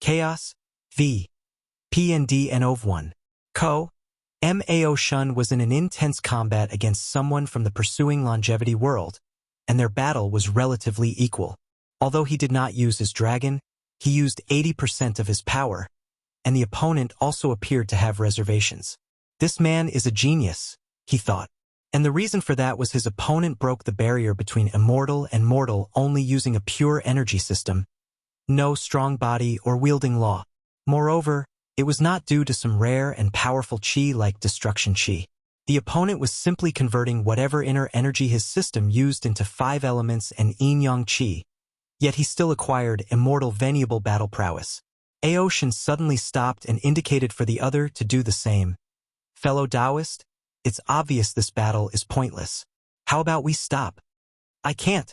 Chaos, v. PND 1. Co. Mao Shun was in an intense combat against someone from the pursuing longevity world, and their battle was relatively equal. Although he did not use his dragon, he used 80% of his power, and the opponent also appeared to have reservations. This man is a genius, he thought. And the reason for that was his opponent broke the barrier between immortal and mortal only using a pure energy system, no strong body or wielding law. Moreover, it was not due to some rare and powerful chi like destruction chi. The opponent was simply converting whatever inner energy his system used into 5 elements and yin-yang chi, yet he still acquired immortal venerable battle prowess. Aoshin suddenly stopped and indicated for the other to do the same. Fellow Taoist, it's obvious this battle is pointless. How about we stop? I can't.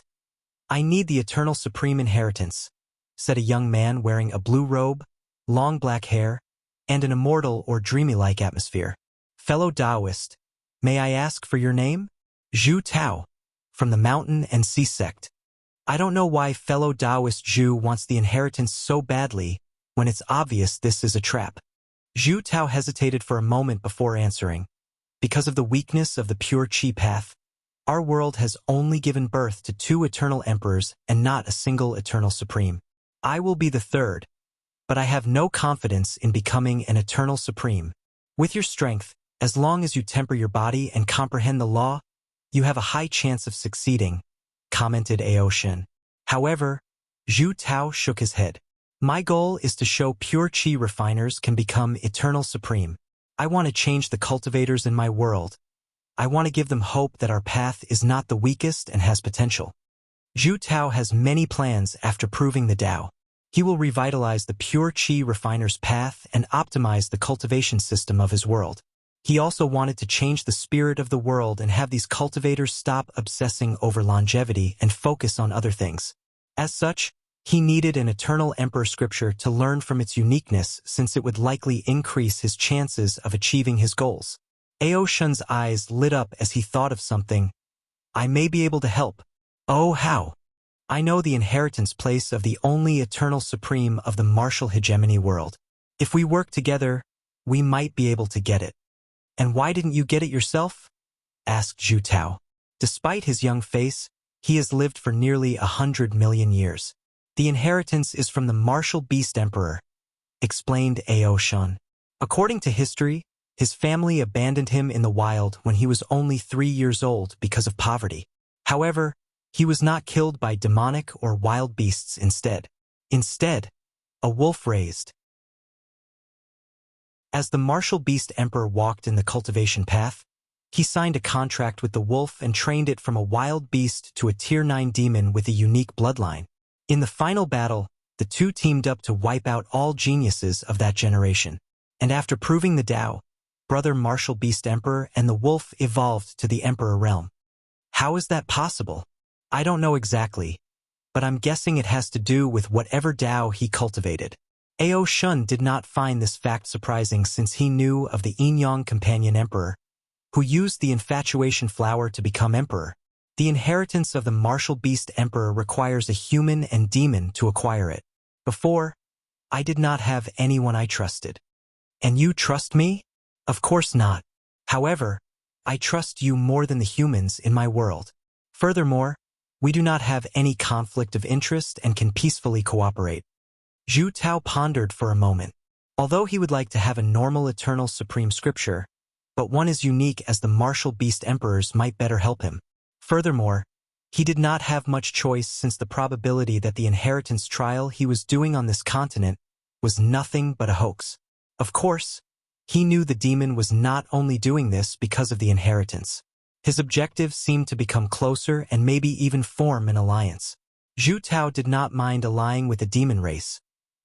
I need the eternal supreme inheritance, said a young man wearing a blue robe, long black hair, and an immortal or dreamy-like atmosphere. Fellow Taoist, may I ask for your name? Zhu Tao, from the Mountain and Sea Sect. I don't know why fellow Taoist Zhu wants the inheritance so badly when it's obvious this is a trap. Zhu Tao hesitated for a moment before answering. Because of the weakness of the pure chi path, our world has only given birth to 2 eternal emperors and not a single eternal supreme. I will be the third, but I have no confidence in becoming an eternal supreme. With your strength, as long as you temper your body and comprehend the law, you have a high chance of succeeding, commented Aoshin. However, Zhu Tao shook his head. My goal is to show pure chi refiners can become eternal supreme. I want to change the cultivators in my world. I want to give them hope that our path is not the weakest and has potential. Zhu Tao has many plans after proving the Tao. He will revitalize the pure chi refiner's path and optimize the cultivation system of his world. He also wanted to change the spirit of the world and have these cultivators stop obsessing over longevity and focus on other things. As such, he needed an eternal emperor scripture to learn from its uniqueness since it would likely increase his chances of achieving his goals. Aoshin's eyes lit up as he thought of something. I may be able to help. Oh, how? I know the inheritance place of the only eternal supreme of the martial hegemony world. If we work together, we might be able to get it. And why didn't you get it yourself? Asked Zhu Tao. Despite his young face, he has lived for nearly 100 million years. The inheritance is from the martial beast emperor, explained Aoshin. According to history, his family abandoned him in the wild when he was only 3 years old because of poverty. However, he was not killed by demonic or wild beasts instead. Instead, a wolf raised. As the martial beast emperor walked in the cultivation path, he signed a contract with the wolf and trained it from a wild beast to a tier 9 demon with a unique bloodline. In the final battle, the 2 teamed up to wipe out all geniuses of that generation. And after proving the Tao, brother martial beast emperor and the wolf evolved to the emperor realm. How is that possible? I don't know exactly, but I'm guessing it has to do with whatever Tao he cultivated. Aoshin did not find this fact surprising since he knew of the yin-yang companion emperor, who used the infatuation flower to become emperor. The inheritance of the martial beast emperor requires a human and demon to acquire it. Before, I did not have anyone I trusted. And you trust me? Of course not. However, I trust you more than the humans in my world. Furthermore, we do not have any conflict of interest and can peacefully cooperate. Zhu Tao pondered for a moment. Although he would like to have a normal eternal supreme scripture, but one as unique as the martial beast emperors might better help him. Furthermore, he did not have much choice since the probability that the inheritance trial he was doing on this continent was nothing but a hoax. Of course, he knew the demon was not only doing this because of the inheritance. His objective seemed to become closer and maybe even form an alliance. Zhu Tao did not mind allying with the demon race.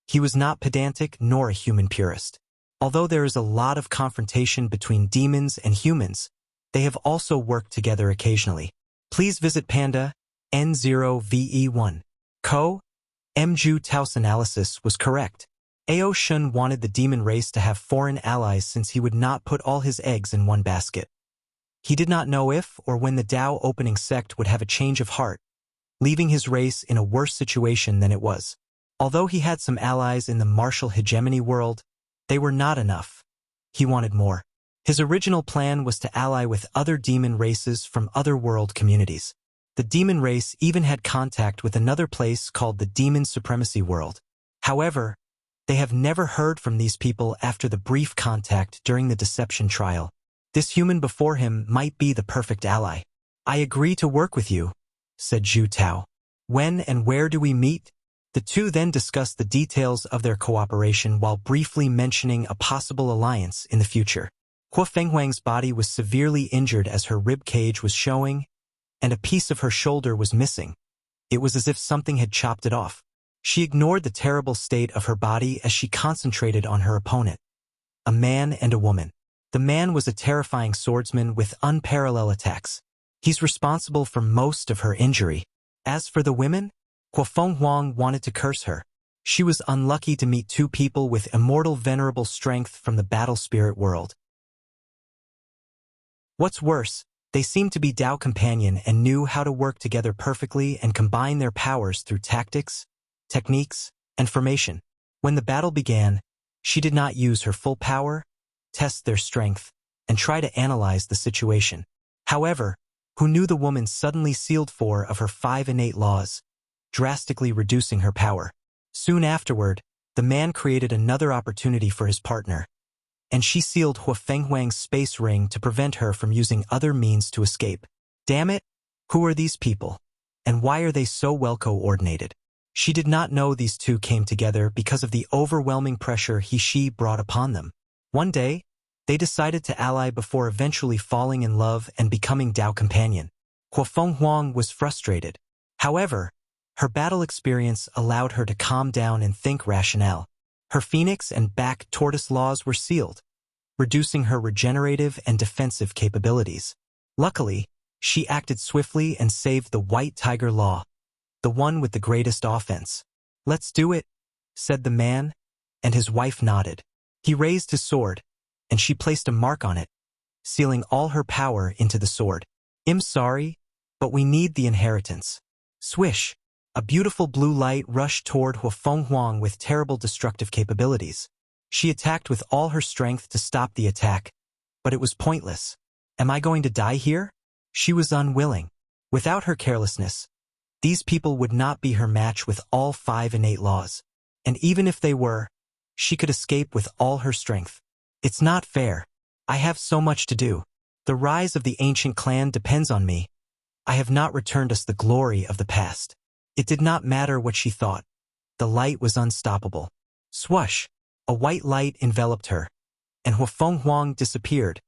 He was not pedantic nor a human purist. Although there is a lot of confrontation between demons and humans, they have also worked together occasionally. Please visit Panda N0VE1. Co. Zhu Tao's analysis was correct. Aoshin wanted the demon race to have foreign allies since he would not put all his eggs in one basket. He did not know if or when the Tao opening sect would have a change of heart, leaving his race in a worse situation than it was. Although he had some allies in the martial hegemony world, they were not enough. He wanted more. His original plan was to ally with other demon races from other world communities. The demon race even had contact with another place called the Demon Supremacy World. However, they have never heard from these people after the brief contact during the deception trial. This human before him might be the perfect ally. I agree to work with you, said Zhu Tao. When and where do we meet? The two then discussed the details of their cooperation while briefly mentioning a possible alliance in the future. Hua Fenghuang's body was severely injured as her rib cage was showing, and a piece of her shoulder was missing. It was as if something had chopped it off. She ignored the terrible state of her body as she concentrated on her opponent. A man and a woman. The man was a terrifying swordsman with unparalleled attacks. He's responsible for most of her injury. As for the women, Hua Fenghuang wanted to curse her. She was unlucky to meet two people with immortal venerable strength from the battle spirit world. What's worse, they seemed to be Dao companion and knew how to work together perfectly and combine their powers through tactics, techniques, and formation. When the battle began, she did not use her full power, test their strength, and try to analyze the situation. However, who knew the woman suddenly sealed 4 of her 5 innate laws, drastically reducing her power. Soon afterward, the man created another opportunity for his partner, and she sealed Hua Fenghuang's space ring to prevent her from using other means to escape. Damn it! Who are these people? And why are they so well coordinated? She did not know these two came together because of the overwhelming pressure she brought upon them. One day, they decided to ally before eventually falling in love and becoming Dao companion. Hua Fenghuang was frustrated. However, her battle experience allowed her to calm down and think rationale. Her phoenix and back tortoise laws were sealed, reducing her regenerative and defensive capabilities. Luckily, she acted swiftly and saved the white tiger law, the one with the greatest offense. Let's do it, said the man, and his wife nodded. He raised his sword, and she placed a mark on it, sealing all her power into the sword. I'm sorry, but we need the inheritance. Swish! A beautiful blue light rushed toward Hua Fenghuang with terrible destructive capabilities. She attacked with all her strength to stop the attack, but it was pointless. Am I going to die here? She was unwilling. Without her carelessness, these people would not be her match with all 5 innate laws. And even if they were, she could escape with all her strength. It's not fair. I have so much to do. The rise of the ancient clan depends on me. I have not returned us the glory of the past. It did not matter what she thought. The light was unstoppable. Swoosh! A white light enveloped her, and Hua Fenghuang disappeared,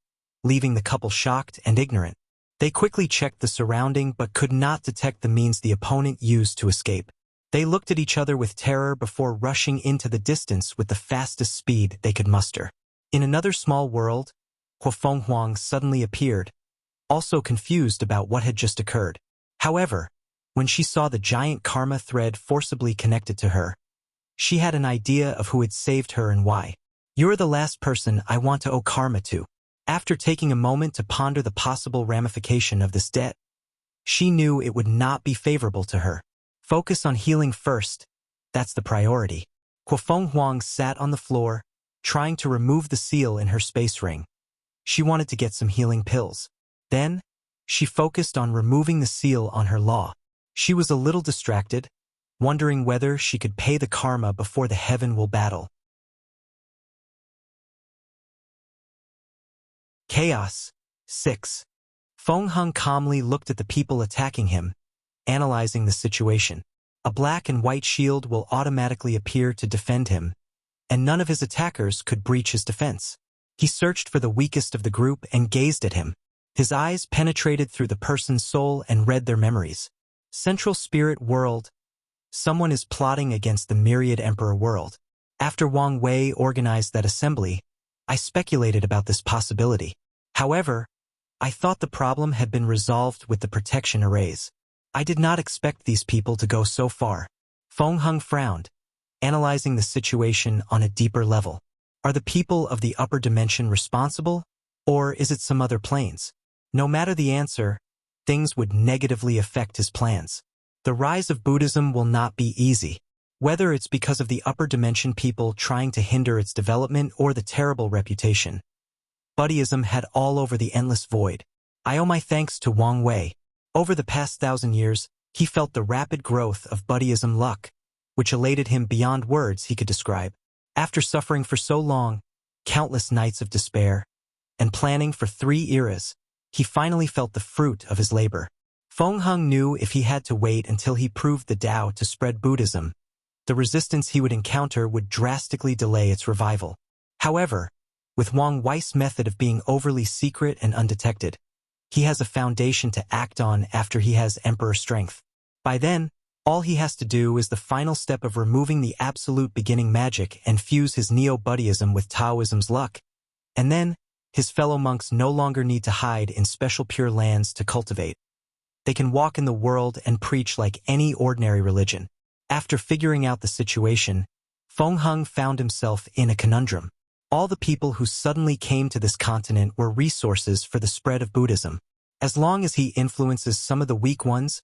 leaving the couple shocked and ignorant. They quickly checked the surrounding but could not detect the means the opponent used to escape. They looked at each other with terror before rushing into the distance with the fastest speed they could muster. In another small world, Hua Fenghuang suddenly appeared, also confused about what had just occurred. However, when she saw the giant karma thread forcibly connected to her, she had an idea of who had saved her and why. You're the last person I want to owe karma to. After taking a moment to ponder the possible ramification of this debt, she knew it would not be favorable to her. Focus on healing first. That's the priority. Hua Fenghuang sat on the floor, trying to remove the seal in her space ring. She wanted to get some healing pills. Then, she focused on removing the seal on her law. She was a little distracted, wondering whether she could pay the karma before the heaven will battle. Chaos. 6. Feng Hung calmly looked at the people attacking him, analyzing the situation. A black and white shield will automatically appear to defend him, and none of his attackers could breach his defense. He searched for the weakest of the group and gazed at him. His eyes penetrated through the person's soul and read their memories. Central Spirit World. Someone is plotting against the Myriad Emperor World. After Wang Wei organized that assembly, I speculated about this possibility. However, I thought the problem had been resolved with the protection arrays. I did not expect these people to go so far. Feng Hung frowned, analyzing the situation on a deeper level. Are the people of the upper dimension responsible, or is it some other planes? No matter the answer, things would negatively affect his plans. The rise of Buddhism will not be easy. Whether it's because of the upper dimension people trying to hinder its development or the terrible reputation, buddyism had all over the endless void. I owe my thanks to Wang Wei. Over the past 1,000 years, he felt the rapid growth of buddyism luck, which elated him beyond words he could describe. After suffering for so long, countless nights of despair, and planning for 3 eras, he finally felt the fruit of his labor. Feng Heng knew if he had to wait until he proved the Tao to spread Buddhism, the resistance he would encounter would drastically delay its revival. However, with Wang Wei's method of being overly secret and undetected, he has a foundation to act on after he has Emperor strength. By then, all he has to do is the final step of removing the absolute beginning magic and fuse his Neo-Buddhism with Taoism's luck. And then, his fellow monks no longer need to hide in special pure lands to cultivate. They can walk in the world and preach like any ordinary religion. After figuring out the situation, Feng Heng found himself in a conundrum. All the people who suddenly came to this continent were resources for the spread of Buddhism. As long as he influences some of the weak ones,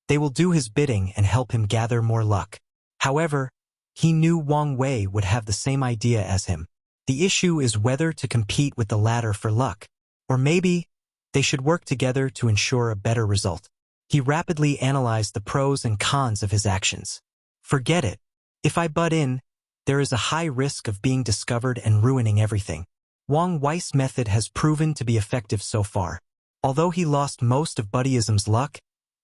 they will do his bidding and help him gather more luck. However, he knew Wang Wei would have the same idea as him. The issue is whether to compete with the latter for luck, or maybe they should work together to ensure a better result. He rapidly analyzed the pros and cons of his actions. Forget it. If I butt in, there is a high risk of being discovered and ruining everything. Wang Wei's method has proven to be effective so far. Although he lost most of Buddhism's luck,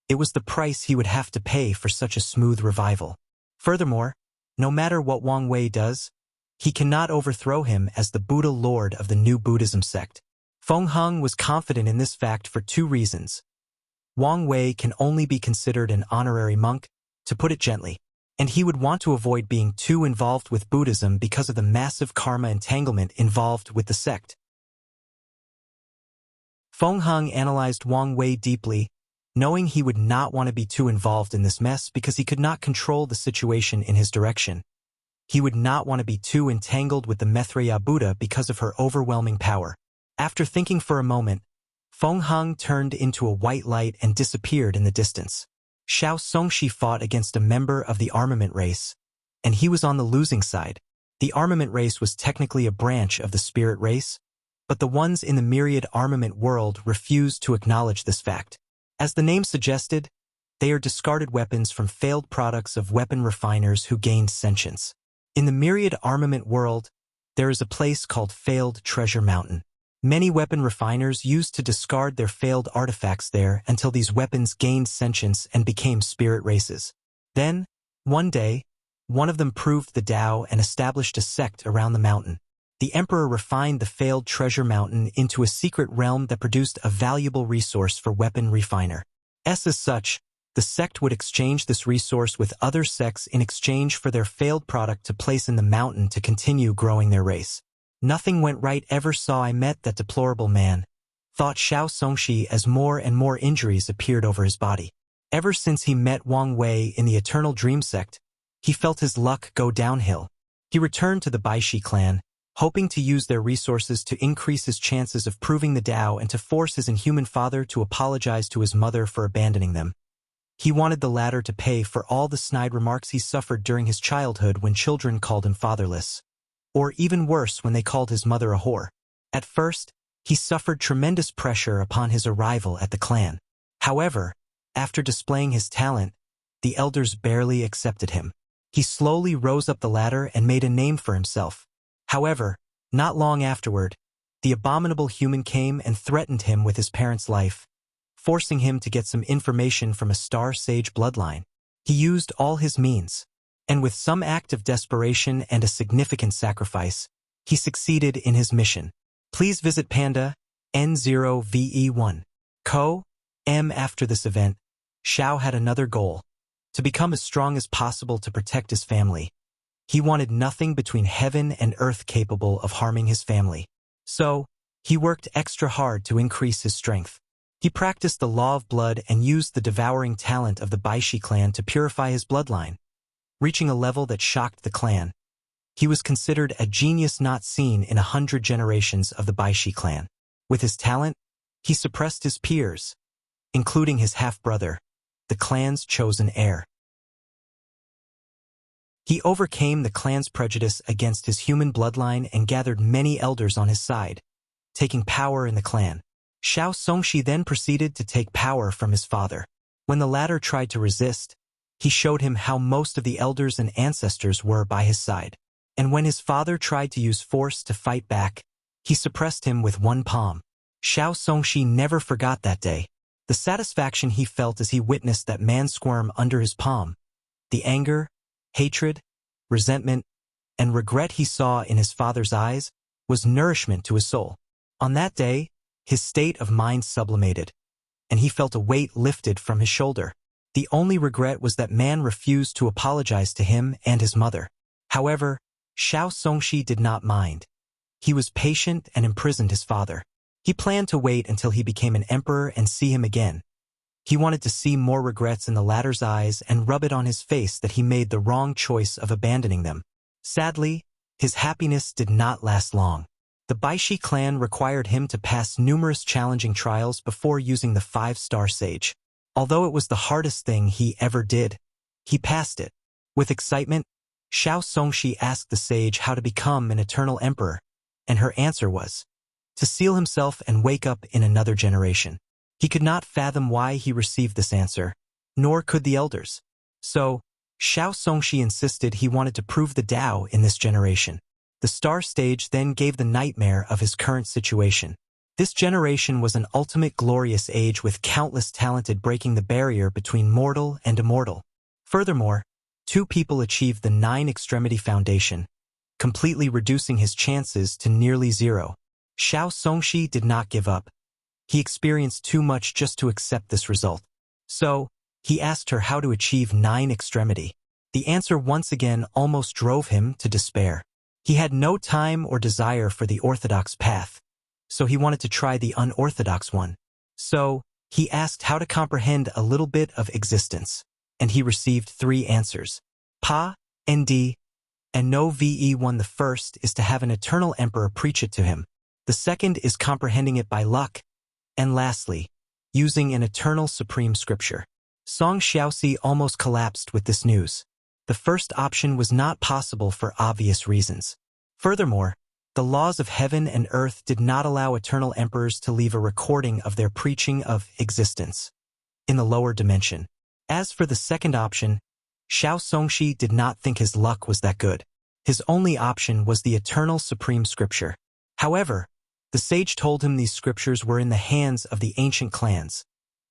it was the price he would have to pay for such a smooth revival. Furthermore, no matter what Wang Wei does, he cannot overthrow him as the Buddha Lord of the new Buddhism sect. Feng Heng was confident in this fact for 2 reasons. Wang Wei can only be considered an honorary monk, to put it gently, and he would want to avoid being too involved with Buddhism because of the massive karma entanglement involved with the sect. Feng Heng analyzed Wang Wei deeply, knowing he would not want to be too involved in this mess because he could not control the situation in his direction. He would not want to be too entangled with the Maitreya Buddha because of her overwhelming power. After thinking for a moment, Feng Heng turned into a white light and disappeared in the distance. Xiao Songshi fought against a member of the armament race, and he was on the losing side. The armament race was technically a branch of the spirit race, but the ones in the myriad armament world refused to acknowledge this fact. As the name suggested, they are discarded weapons from failed products of weapon refiners who gained sentience. In the myriad armament world, there is a place called Failed Treasure Mountain. Many weapon refiners used to discard their failed artifacts there until these weapons gained sentience and became spirit races. Then, one day, one of them proved the Tao and established a sect around the mountain. The emperor refined the Failed Treasure Mountain into a secret realm that produced a valuable resource for weapon refiner. As such, the sect would exchange this resource with other sects in exchange for their failed product to place in the mountain to continue growing their race. Nothing went right ever saw I met that deplorable man, thought Xiao Songshi as more and more injuries appeared over his body. Ever since he met Wang Wei in the Eternal Dream Sect, he felt his luck go downhill. He returned to the Baishi clan, hoping to use their resources to increase his chances of proving the Tao and to force his inhuman father to apologize to his mother for abandoning them. He wanted the latter to pay for all the snide remarks he suffered during his childhood when children called him fatherless. Or even worse when they called his mother a whore. At first, he suffered tremendous pressure upon his arrival at the clan. However, after displaying his talent, the elders barely accepted him. He slowly rose up the ladder and made a name for himself. However, not long afterward, the abominable human came and threatened him with his parents' life, forcing him to get some information from a Star Sage bloodline. He used all his means, and with some act of desperation and a significant sacrifice, he succeeded in his mission. Please visit Panda N0VE1. After this event, Xiao had another goal, to become as strong as possible to protect his family. He wanted nothing between heaven and earth capable of harming his family. So, he worked extra hard to increase his strength. He practiced the law of blood and used the devouring talent of the Baishi clan to purify his bloodline, reaching a level that shocked the clan. He was considered a genius not seen in 100 generations of the Baishi clan. With his talent, he suppressed his peers, including his half-brother, the clan's chosen heir. He overcame the clan's prejudice against his human bloodline and gathered many elders on his side, taking power in the clan. Xiao Songxi then proceeded to take power from his father. When the latter tried to resist, he showed him how most of the elders and ancestors were by his side. And when his father tried to use force to fight back, he suppressed him with one palm. Xiao Songxi never forgot that day. The satisfaction he felt as he witnessed that man squirm under his palm, the anger, hatred, resentment, and regret he saw in his father's eyes was nourishment to his soul. On that day, his state of mind sublimated, and he felt a weight lifted from his shoulder. The only regret was that man refused to apologize to him and his mother. However, Xiao Songxi did not mind. He was patient and imprisoned his father. He planned to wait until he became an emperor and see him again. He wanted to see more regrets in the latter's eyes and rub it on his face that he made the wrong choice of abandoning them. Sadly, his happiness did not last long. The Baishi clan required him to pass numerous challenging trials before using the 5-star sage. Although it was the hardest thing he ever did, he passed it. With excitement, Xiao Songxi asked the sage how to become an eternal emperor, and her answer was, to seal himself and wake up in another generation. He could not fathom why he received this answer, nor could the elders. So, Xiao Songxi insisted he wanted to prove the Tao in this generation. The star stage then gave the nightmare of his current situation. This generation was an ultimate glorious age with countless talented breaking the barrier between mortal and immortal. Furthermore, 2 people achieved the 9-extremity foundation, completely reducing his chances to nearly zero. Xiao Songxi did not give up. He experienced too much just to accept this result. So, he asked her how to achieve 9-extremity. The answer once again almost drove him to despair. He had no time or desire for the orthodox path, so he wanted to try the unorthodox one. So, he asked how to comprehend a little bit of existence, and he received 3 answers. Pa, Nd, and No Ve1. The first is to have an eternal emperor preach it to him. The second is comprehending it by luck. And lastly, using an eternal supreme scripture. Song Xiaoxi almost collapsed with this news. The first option was not possible for obvious reasons. Furthermore, the laws of heaven and earth did not allow eternal emperors to leave a recording of their preaching of existence in the lower dimension. As for the second option, Xiao Songxi did not think his luck was that good. His only option was the eternal supreme scripture. However, the sage told him these scriptures were in the hands of the ancient clans,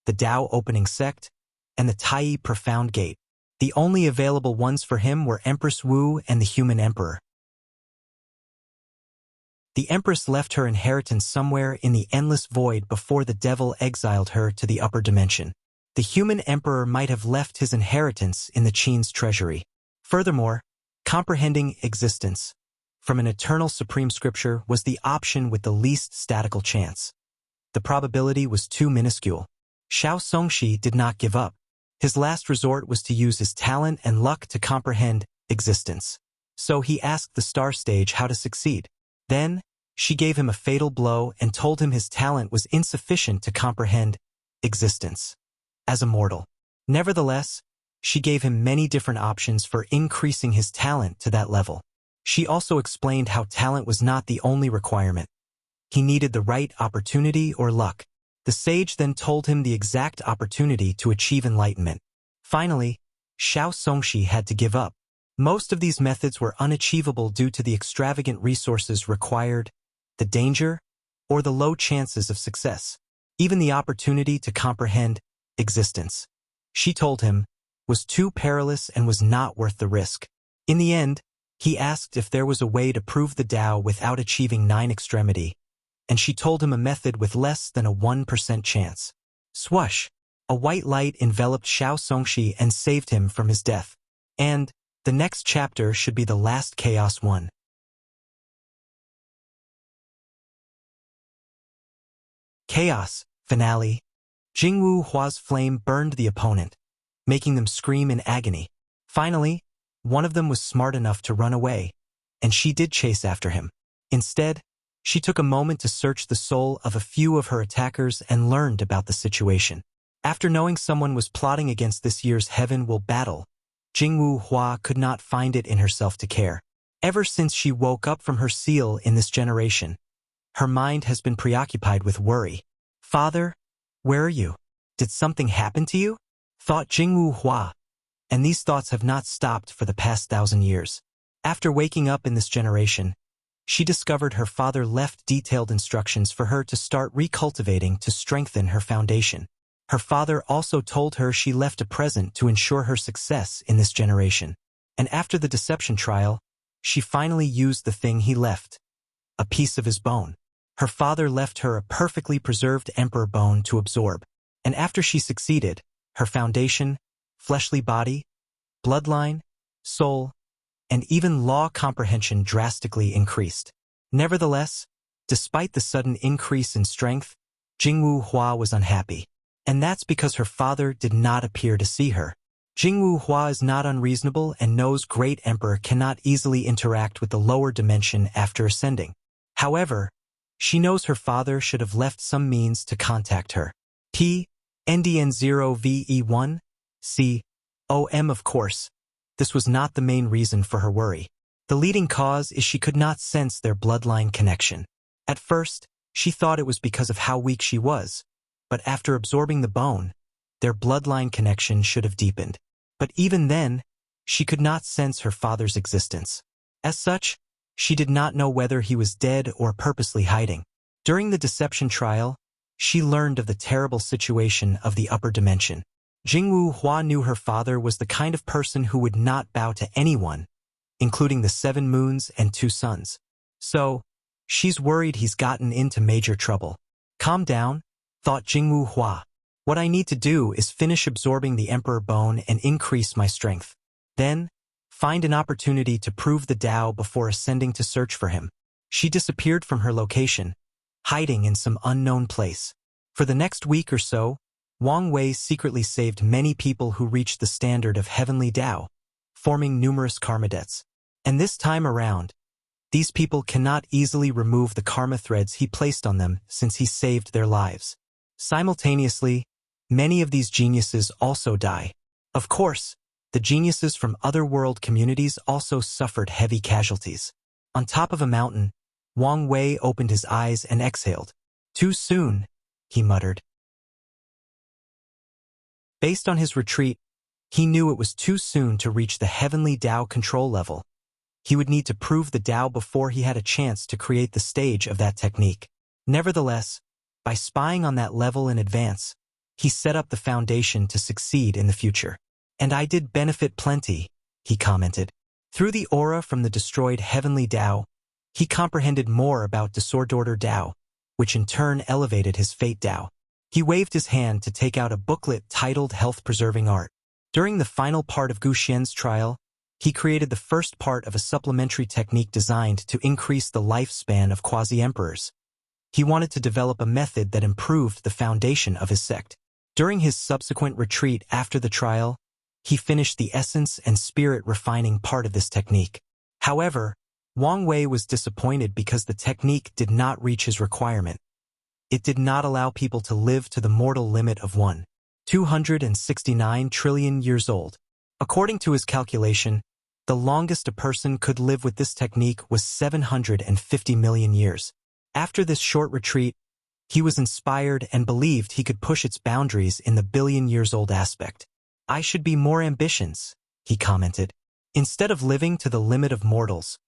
the Tao opening sect, and the Tai profound gate. The only available ones for him were Empress Wu and the human emperor. The empress left her inheritance somewhere in the endless void before the devil exiled her to the upper dimension. The human emperor might have left his inheritance in the Qin's treasury. Furthermore, comprehending existence from an eternal supreme scripture was the option with the least statistical chance. The probability was too minuscule. Xiao Songxi did not give up. His last resort was to use his talent and luck to comprehend existence. So he asked the star stage how to succeed. Then, she gave him a fatal blow and told him his talent was insufficient to comprehend existence as a mortal. Nevertheless, she gave him many different options for increasing his talent to that level. She also explained how talent was not the only requirement. He needed the right opportunity or luck. The sage then told him the exact opportunity to achieve enlightenment. Finally, Xiao Songxi had to give up. Most of these methods were unachievable due to the extravagant resources required, the danger, or the low chances of success. Even the opportunity to comprehend existence, she told him, was too perilous and was not worth the risk. In the end, he asked if there was a way to prove the Tao without achieving 9-extremity, and she told him a method with less than a 1% chance. Swoosh! A white light enveloped Xiao Songxi and saved him from his death. And the next chapter should be the last chaos one. Chaos, finale. Jingwu Hua's flame burned the opponent, making them scream in agony. Finally, one of them was smart enough to run away, and she did chase after him. Instead, she took a moment to search the soul of a few of her attackers and learned about the situation. After knowing someone was plotting against this year's Heaven Will battle, Jingwu Hua could not find it in herself to care. Ever since she woke up from her seal in this generation, her mind has been preoccupied with worry. Father, where are you? Did something happen to you? Thought Jingwu Hua, and these thoughts have not stopped for the past 1,000 years. After waking up in this generation, she discovered her father left detailed instructions for her to start recultivating to strengthen her foundation. Her father also told her she left a present to ensure her success in this generation. And after the deception trial, she finally used the thing he left, a piece of his bone. Her father left her a perfectly preserved emperor bone to absorb. And after she succeeded, her foundation, fleshly body, bloodline, soul, and even law comprehension drastically increased. Nevertheless, despite the sudden increase in strength, Jingwu Hua was unhappy. And that's because her father did not appear to see her. Jingwu Hua is not unreasonable and knows Great Emperor cannot easily interact with the lower dimension after ascending. However, she knows her father should have left some means to contact her. NDN0VE1, COM. Of course, this was not the main reason for her worry. The leading cause is she could not sense their bloodline connection. At first, she thought it was because of how weak she was, but after absorbing the bone, their bloodline connection should have deepened. But even then, she could not sense her father's existence. As such, she did not know whether he was dead or purposely hiding. During the deception trial, she learned of the terrible situation of the upper dimension. Jingwu Hua knew her father was the kind of person who would not bow to anyone, including the 7 moons and 2 suns. So, she's worried he's gotten into major trouble. Calm down, thought Jingwu Hua. What I need to do is finish absorbing the emperor bone and increase my strength. Then, find an opportunity to prove the Tao before ascending to search for him. She disappeared from her location, hiding in some unknown place. For the next week or so, Wang Wei secretly saved many people who reached the standard of heavenly Tao, forming numerous karma debts. And this time around, these people cannot easily remove the karma threads he placed on them since he saved their lives. Simultaneously, many of these geniuses also die. Of course, the geniuses from other world communities also suffered heavy casualties. On top of a mountain, Wang Wei opened his eyes and exhaled. Too soon, he muttered. Based on his retreat, he knew it was too soon to reach the heavenly Tao control level. He would need to prove the Tao before he had a chance to create the stage of that technique. Nevertheless, by spying on that level in advance, he set up the foundation to succeed in the future. And I did benefit plenty, he commented. Through the aura from the destroyed heavenly Tao, he comprehended more about disorder Tao, which in turn elevated his fate Tao. He waved his hand to take out a booklet titled Health-Preserving Art. During the final part of Gu Xian's trial, he created the first part of a supplementary technique designed to increase the lifespan of quasi-emperors. He wanted to develop a method that improved the foundation of his sect. During his subsequent retreat after the trial, he finished the essence and spirit refining part of this technique. However, Wang Wei was disappointed because the technique did not reach his requirement. It did not allow people to live to the mortal limit of 269 trillion years old. According to his calculation, the longest a person could live with this technique was 750 million years. After this short retreat, he was inspired and believed he could push its boundaries in the billion-years-old aspect. I should be more ambitious, he commented. Instead of living to the limit of mortals,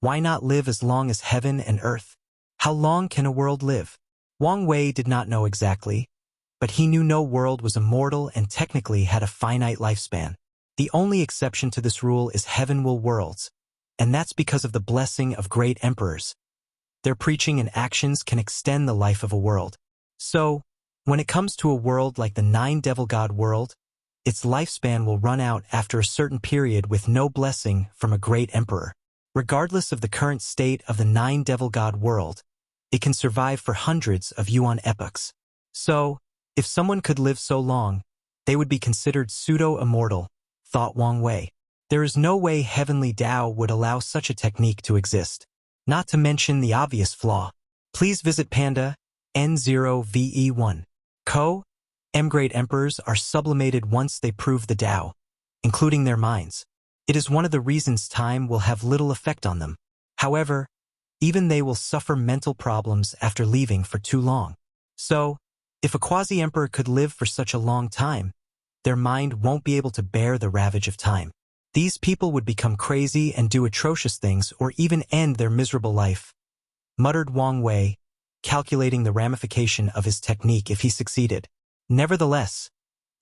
why not live as long as heaven and earth? How long can a world live? Wang Wei did not know exactly, but he knew no world was immortal and technically had a finite lifespan. The only exception to this rule is heaven-will worlds, and that's because of the blessing of great emperors. Their preaching and actions can extend the life of a world. So, when it comes to a world like the 9 Devil God world, its lifespan will run out after a certain period with no blessing from a great emperor. Regardless of the current state of the 9 Devil God world, it can survive for hundreds of yuan epochs. So, if someone could live so long, they would be considered pseudo-immortal, thought Wang Wei. There is no way heavenly Tao would allow such a technique to exist. Not to mention the obvious flaw. Please visit Panda, N0VE1. Co. M. Great emperors are sublimated once they prove the Tao. including their minds. It is one of the reasons time will have little effect on them. However, even they will suffer mental problems after leaving for too long. So, if a quasi-emperor could live for such a long time, their mind won't be able to bear the ravage of time. These people would become crazy and do atrocious things or even end their miserable life, muttered Wang Wei, calculating the ramification of his technique if he succeeded. Nevertheless,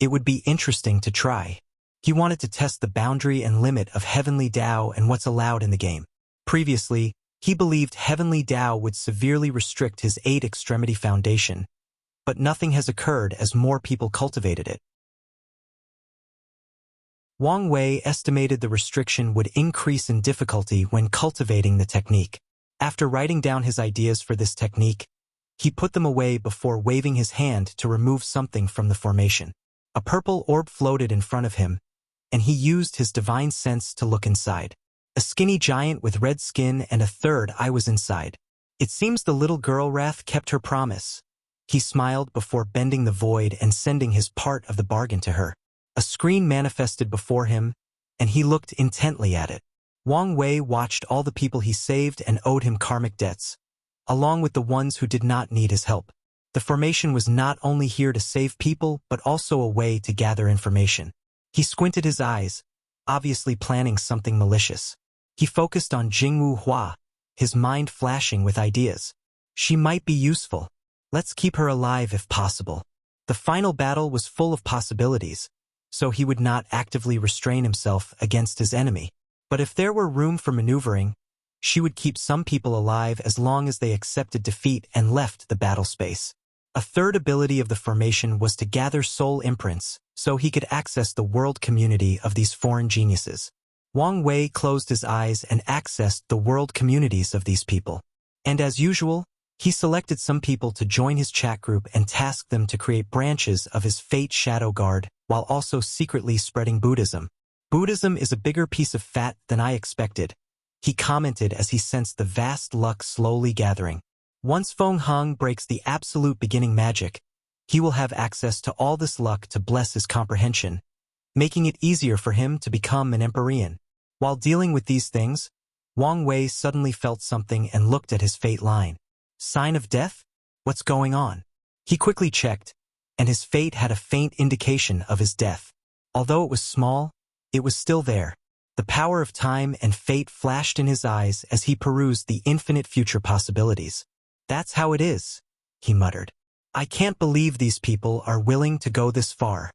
it would be interesting to try. He wanted to test the boundary and limit of Heavenly Dao and what's allowed in the game. Previously, he believed Heavenly Dao would severely restrict his 8-extremity foundation, but nothing has occurred as more people cultivated it. Wang Wei estimated the restriction would increase in difficulty when cultivating the technique. After writing down his ideas for this technique, he put them away before waving his hand to remove something from the formation. A purple orb floated in front of him, and he used his divine sense to look inside. A skinny giant with red skin and a third eye was inside. It seems the little girl Wrath kept her promise. He smiled before bending the void and sending his part of the bargain to her. A screen manifested before him, and he looked intently at it. Wang Wei watched all the people he saved and owed him karmic debts, along with the ones who did not need his help. The formation was not only here to save people but also a way to gather information. He squinted his eyes, obviously planning something malicious. He focused on Jingwu Hua, his mind flashing with ideas. She might be useful. Let's keep her alive if possible. The final battle was full of possibilities, so he would not actively restrain himself against his enemy. But if there were room for maneuvering, she would keep some people alive as long as they accepted defeat and left the battle space. A third ability of the formation was to gather soul imprints, so he could access the world community of these foreign geniuses. Wang Wei closed his eyes and accessed the world communities of these people. And as usual, he selected some people to join his chat group and tasked them to create branches of his Fate Shadow Guard, while also secretly spreading Buddhism. Buddhism is a bigger piece of fat than I expected, he commented as he sensed the vast luck slowly gathering. Once Feng Heng breaks the absolute beginning magic, he will have access to all this luck to bless his comprehension, making it easier for him to become an Empyrean. While dealing with these things, Wang Wei suddenly felt something and looked at his fate line. Sign of death? What's going on? He quickly checked, and his fate had a faint indication of his death. Although it was small, it was still there. The power of time and fate flashed in his eyes as he perused the infinite future possibilities. That's how it is, he muttered. I can't believe these people are willing to go this far.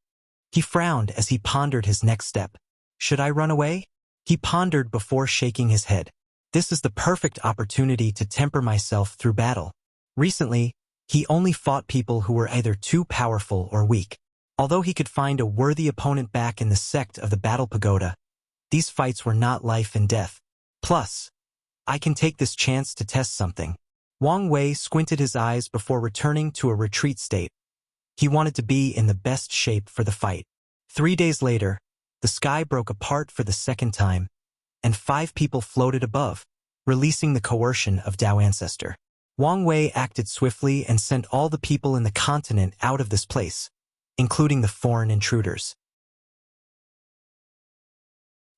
He frowned as he pondered his next step. Should I run away? He pondered before shaking his head. This is the perfect opportunity to temper myself through battle. Recently, he only fought people who were either too powerful or weak. Although he could find a worthy opponent back in the sect of the Battle Pagoda, these fights were not life and death. Plus, I can take this chance to test something. Wang Wei squinted his eyes before returning to a retreat state. He wanted to be in the best shape for the fight. 3 days later, the sky broke apart for the second time, and 5 people floated above, releasing the coercion of Dao Ancestor. Wang Wei acted swiftly and sent all the people in the continent out of this place, including the foreign intruders.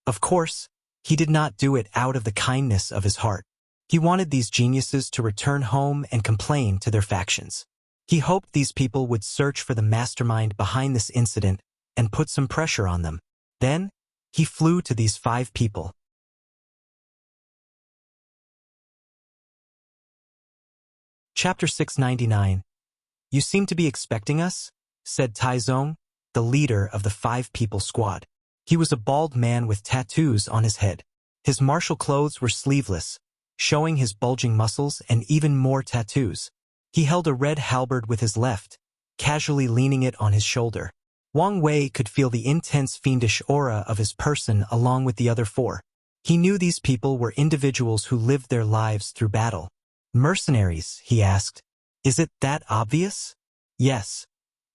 Of course, he did not do it out of the kindness of his heart. He wanted these geniuses to return home and complain to their factions. He hoped these people would search for the mastermind behind this incident and put some pressure on them. Then, he flew to these 5 people. Chapter 699. You seem to be expecting us, said Taizong, the leader of the 5-people squad. He was a bald man with tattoos on his head. His martial clothes were sleeveless, showing his bulging muscles and even more tattoos. He held a red halberd with his left, casually leaning it on his shoulder. Wang Wei could feel the intense fiendish aura of his person along with the other 4. He knew these people were individuals who lived their lives through battle. Mercenaries, he asked. Is it that obvious? Yes.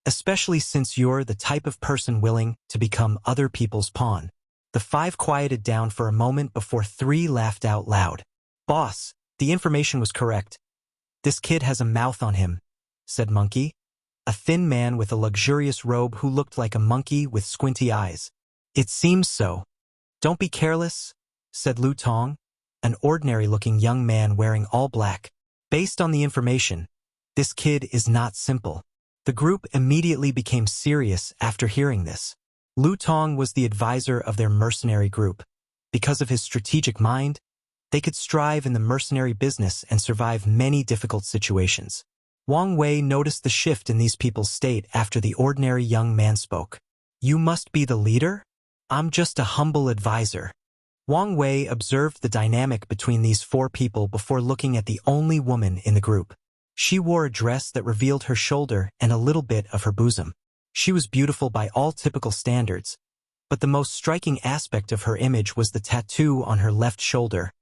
Especially since you're the type of person willing to become other people's pawn. The 5 quieted down for a moment before 3 laughed out loud. Boss, the information was correct. This kid has a mouth on him, said Monkey, a thin man with a luxurious robe who looked like a monkey with squinty eyes. It seems so. Don't be careless, said Lu Tong, an ordinary-looking young man wearing all black. Based on the information, this kid is not simple. The group immediately became serious after hearing this. Lu Tong was the advisor of their mercenary group. Because of his strategic mind, they could strive in the mercenary business and survive many difficult situations. Wang Wei noticed the shift in these people's state after the ordinary young man spoke. You must be the leader? I'm just a humble advisor. Wang Wei observed the dynamic between these four people before looking at the only woman in the group. She wore a dress that revealed her shoulder and a little bit of her bosom. She was beautiful by all typical standards, but the most striking aspect of her image was the tattoo on her left shoulder,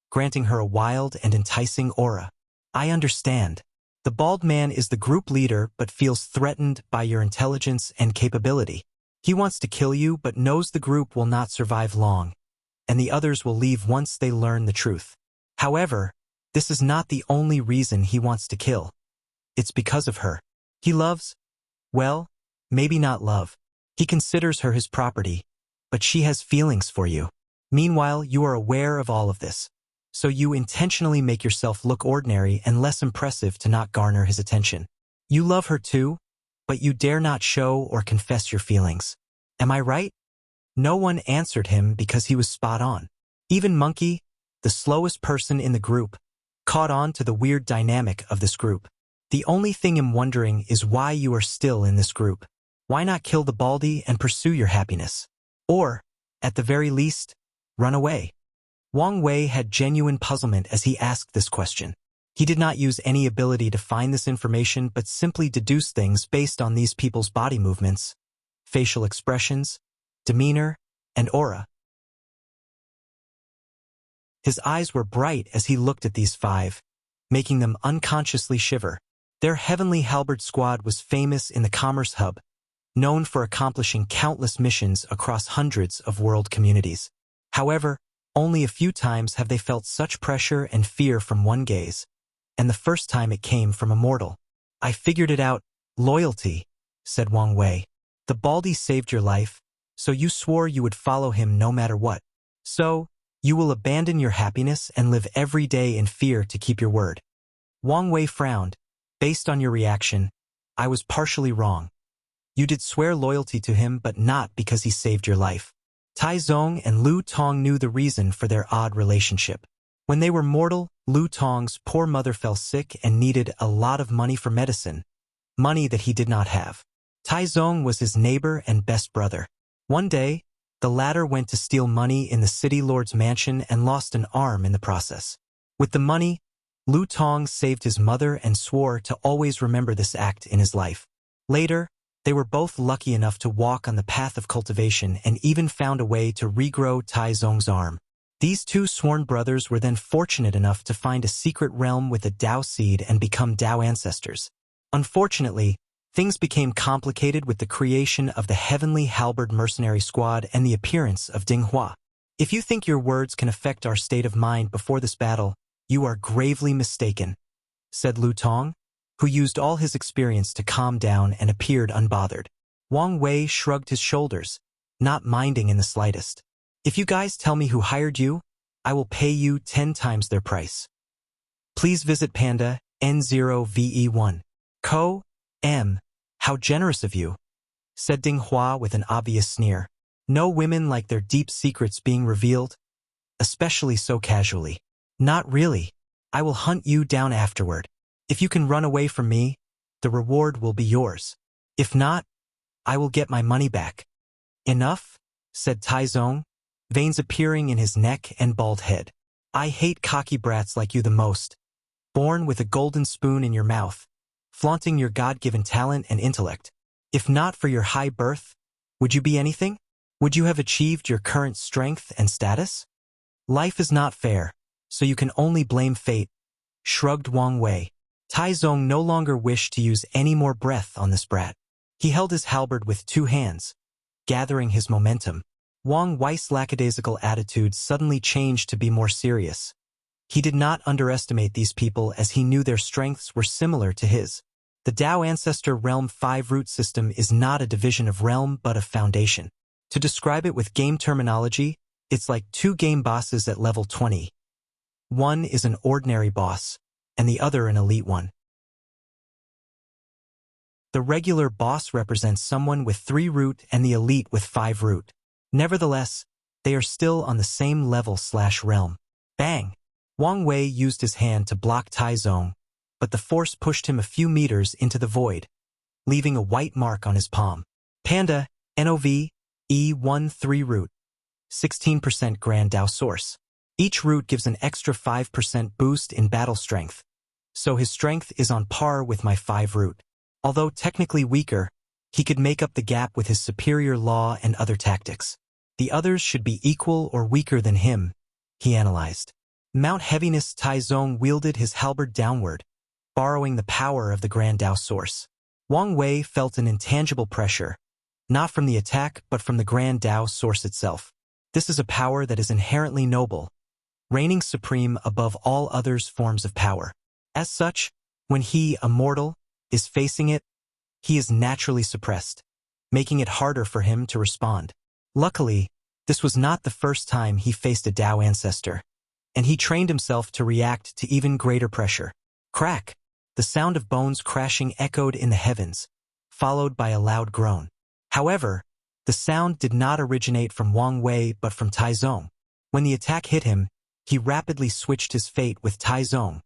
granting her a wild and enticing aura. I understand. The bald man is the group leader but feels threatened by your intelligence and capability. He wants to kill you but knows the group will not survive long, and the others will leave once they learn the truth. However, this is not the only reason he wants to kill. It's because of her. He loves, well, maybe not love. He considers her his property, but she has feelings for you. Meanwhile, you are aware of all of this, so you intentionally make yourself look ordinary and less impressive to not garner his attention. You love her too, but you dare not show or confess your feelings. Am I right? No one answered him because he was spot on. Even Monkey, the slowest person in the group, caught on to the weird dynamic of this group. The only thing I'm wondering is why you are still in this group. Why not kill the baldy and pursue your happiness? Or, at the very least, run away? Wang Wei had genuine puzzlement as he asked this question. He did not use any ability to find this information but simply deduced things based on these people's body movements, facial expressions, demeanor, and aura. His eyes were bright as he looked at these five, making them unconsciously shiver. Their heavenly halberd squad was famous in the commerce hub, known for accomplishing countless missions across hundreds of world communities. However, only a few times have they felt such pressure and fear from one gaze, and the first time it came from a mortal. I figured it out. Loyalty, said Wang Wei. The baldy saved your life, so you swore you would follow him no matter what. So, you will abandon your happiness and live every day in fear to keep your word. Wang Wei frowned. Based on your reaction, I was partially wrong. You did swear loyalty to him but not because he saved your life. Tai Zong and Lu Tong knew the reason for their odd relationship. When they were mortal, Lu Tong's poor mother fell sick and needed a lot of money for medicine, money that he did not have. Tai Zong was his neighbor and best brother. One day, the latter went to steal money in the city lord's mansion and lost an arm in the process. With the money, Lu Tong saved his mother and swore to always remember this act in his life. Later, they were both lucky enough to walk on the path of cultivation and even found a way to regrow Tai Zong's arm. These two sworn brothers were then fortunate enough to find a secret realm with a Dao seed and become Dao ancestors. Unfortunately, things became complicated with the creation of the Heavenly Halberd Mercenary Squad and the appearance of Ding Hua. If you think your words can affect our state of mind before this battle, you are gravely mistaken, said Lu Tong, who used all his experience to calm down and appeared unbothered. Wang Wei shrugged his shoulders, not minding in the slightest. If you guys tell me who hired you, I will pay you 10 times their price. Please visit Panda N0VE1. Co. M. How generous of you, said Ding Hua with an obvious sneer. No women like their deep secrets being revealed, especially so casually. Not really. I will hunt you down afterward. If you can run away from me, the reward will be yours. If not, I will get my money back. Enough, said Tai Zong, veins appearing in his neck and bald head. I hate cocky brats like you the most, born with a golden spoon in your mouth, flaunting your God-given talent and intellect. If not for your high birth, would you be anything? Would you have achieved your current strength and status? Life is not fair, so you can only blame fate, shrugged Wang Wei. Tai Zong no longer wished to use any more breath on this brat. He held his halberd with 2 hands, gathering his momentum. Wang Wei's lackadaisical attitude suddenly changed to be more serious. He did not underestimate these people as he knew their strengths were similar to his. The Dao Ancestor Realm 5 root system is not a division of realm but a foundation. To describe it with game terminology, it's like two game bosses at level 20. One is an ordinary boss, and the other an elite one. The regular boss represents someone with 3 root and the elite with 5 root. Nevertheless, they are still on the same level/realm. Bang! Wang Wei used his hand to block Tai Zong, but the force pushed him a few meters into the void, leaving a white mark on his palm. Panda, NOV, E1 3 root, 16% Grand Dao source. Each root gives an extra 5% boost in battle strength, so his strength is on par with my 5 root. Although technically weaker, he could make up the gap with his superior law and other tactics. The others should be equal or weaker than him, he analyzed. Mount Heaviness Tai Zong wielded his halberd downward, borrowing the power of the Grand Dao source. Wang Wei felt an intangible pressure, not from the attack but from the Grand Dao source itself. This is a power that is inherently noble, reigning supreme above all others forms of power. As such, when he, a mortal, is facing it, he is naturally suppressed, making it harder for him to respond. Luckily, this was not the first time he faced a Dao ancestor, and he trained himself to react to even greater pressure. Crack! The sound of bones crashing echoed in the heavens, followed by a loud groan. However, the sound did not originate from Wang Wei but from Tai Zong. When the attack hit him, he rapidly switched his fate with Tai Zong,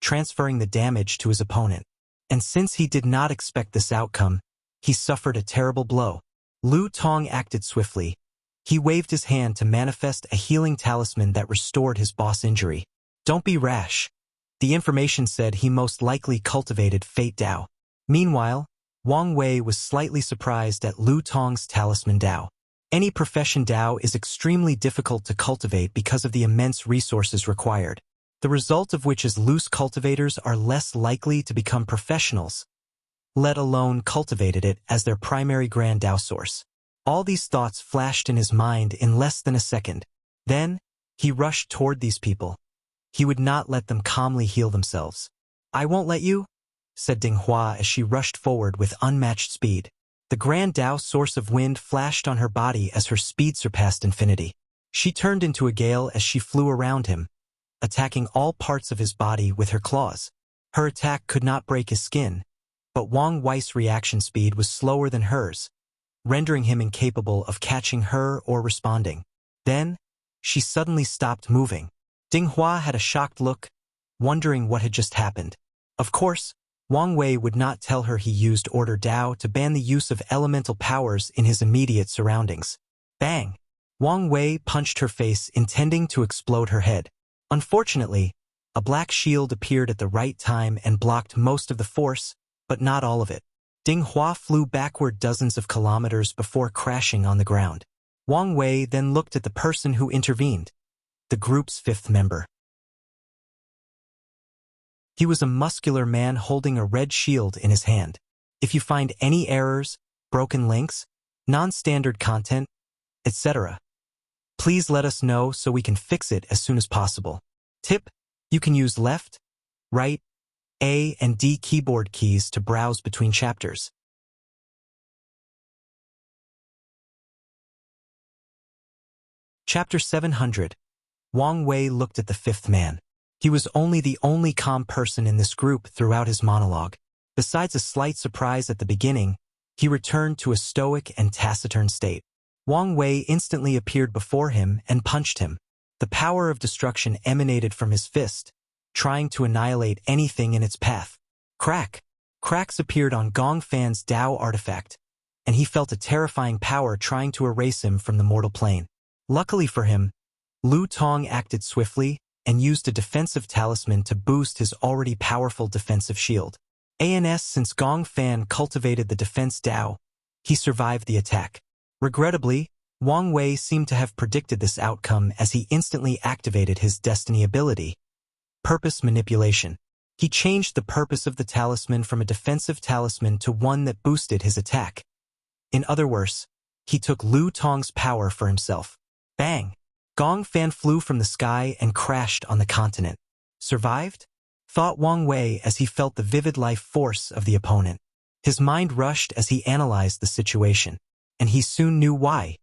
transferring the damage to his opponent. And since he did not expect this outcome, he suffered a terrible blow. Lu Tong acted swiftly. He waved his hand to manifest a healing talisman that restored his boss injury. Don't be rash. The information said he most likely cultivated Fate Dao. Meanwhile, Wang Wei was slightly surprised at Lu Tong's talisman Dao. Any profession Dao is extremely difficult to cultivate because of the immense resources required, the result of which is loose cultivators are less likely to become professionals, let alone cultivated it as their primary Grand Dao source. All these thoughts flashed in his mind in less than a second. Then, he rushed toward these people. He would not let them calmly heal themselves. I won't let you, said Ding Hua as she rushed forward with unmatched speed. The Grand Dao source of wind flashed on her body as her speed surpassed infinity. She turned into a gale as she flew around him, attacking all parts of his body with her claws. Her attack could not break his skin, but Wang Wei's reaction speed was slower than hers, rendering him incapable of catching her or responding. Then, she suddenly stopped moving. Ding Hua had a shocked look, wondering what had just happened. Of course, Wang Wei would not tell her he used Order Dao to ban the use of elemental powers in his immediate surroundings. Bang! Wang Wei punched her face, intending to explode her head. Unfortunately, a black shield appeared at the right time and blocked most of the force, but not all of it. Ding Hua flew backward dozens of kilometers before crashing on the ground. Wang Wei then looked at the person who intervened, the group's 5th member. He was a muscular man holding a red shield in his hand. If you find any errors, broken links, non-standard content, etc., please let us know so we can fix it as soon as possible. Tip: you can use left, right, A and D keyboard keys to browse between chapters. Chapter 700. Wang Wei looked at the 5th man. He was the only calm person in this group throughout his monologue. Besides a slight surprise at the beginning, he returned to a stoic and taciturn state. Wang Wei instantly appeared before him and punched him. The power of destruction emanated from his fist, trying to annihilate anything in its path. Crack! Cracks appeared on Gong Fan's Dao artifact, and he felt a terrifying power trying to erase him from the mortal plane. Luckily for him, Lu Tong acted swiftly and used a defensive talisman to boost his already powerful defensive shield. Since Gong Fan cultivated the defense Dao, he survived the attack. Regrettably, Wang Wei seemed to have predicted this outcome as he instantly activated his destiny ability, Purpose Manipulation. He changed the purpose of the talisman from a defensive talisman to one that boosted his attack. In other words, he took Lu Tong's power for himself. Bang! Gong Fan flew from the sky and crashed on the continent. Survived? Thought Wang Wei as he felt the vivid life force of the opponent. His mind rushed as he analyzed the situation, and he soon knew why.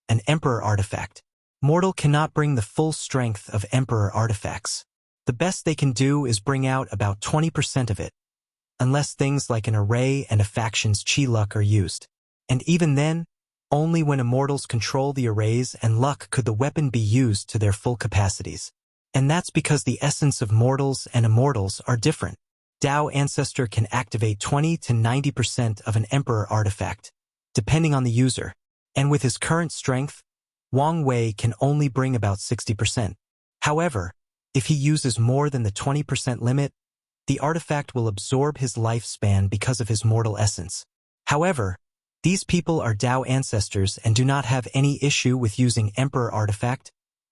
an Emperor artifact. Mortal cannot bring the full strength of Emperor artifacts. The best they can do is bring out about 20% of it, unless things like an array and a faction's chi luck are used. And even then, only when immortals control the arrays and luck could the weapon be used to their full capacities. And that's because the essence of mortals and immortals are different. Dao Ancestor can activate 20 to 90% of an Emperor artifact, depending on the user. And with his current strength, Wang Wei can only bring about 60%. However, if he uses more than the 20% limit, the artifact will absorb his lifespan because of his mortal essence. However, these people are Dao ancestors and do not have any issue with using Emperor artifact,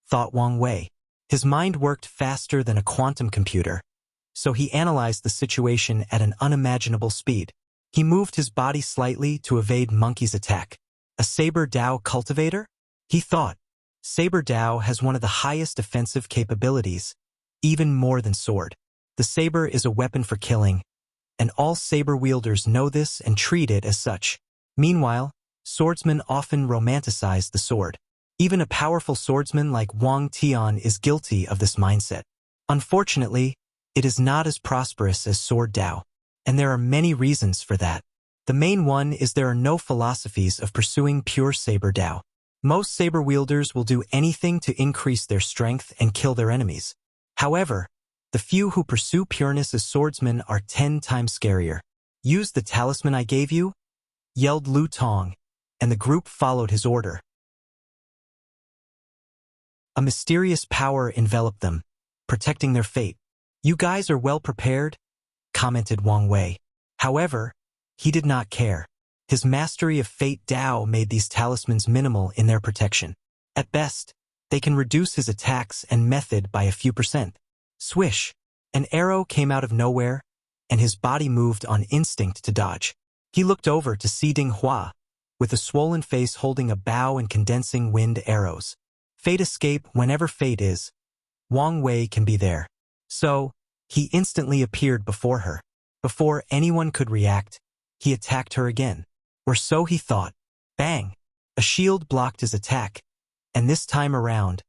thought Wang Wei. His mind worked faster than a quantum computer, so he analyzed the situation at an unimaginable speed. He moved his body slightly to evade Monkey's attack. A Saber Dao cultivator? He thought. Saber Dao has one of the highest offensive capabilities, even more than sword. The saber is a weapon for killing, and all saber wielders know this and treat it as such. Meanwhile, swordsmen often romanticize the sword. Even a powerful swordsman like Wang Tian is guilty of this mindset. Unfortunately, it is not as prosperous as Sword Dao, and there are many reasons for that. The main one is there are no philosophies of pursuing pure Saber Dao. Most saber wielders will do anything to increase their strength and kill their enemies. However, the few who pursue pureness as swordsmen are 10 times scarier. Use the talisman I gave you, yelled Lu Tong, and the group followed his order. A mysterious power enveloped them, protecting their fate. You guys are well prepared, commented Wang Wei. However, he did not care. His mastery of Fate Dao made these talismans minimal in their protection. At best, they can reduce his attacks and method by a few percent. Swish! An arrow came out of nowhere, and his body moved on instinct to dodge. He looked over to see Ding Hua, with a swollen face holding a bow and condensing wind arrows. Fate escape whenever fate is. Wang Wei can be there. So, he instantly appeared before her. Before anyone could react, he attacked her again. Or so he thought. Bang! A shield blocked his attack, and this time around,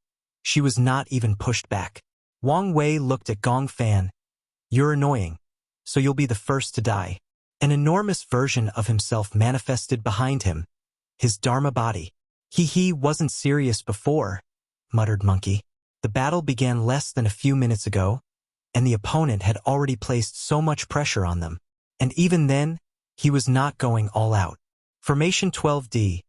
she was not even pushed back. Wang Wei looked at Gong Fan. You're annoying, so you'll be the first to die. An enormous version of himself manifested behind him, his Dharma body. He wasn't serious before, muttered Monkey. The battle began less than a few minutes ago, and the opponent had already placed so much pressure on them. And even then, he was not going all out. Formation 12D,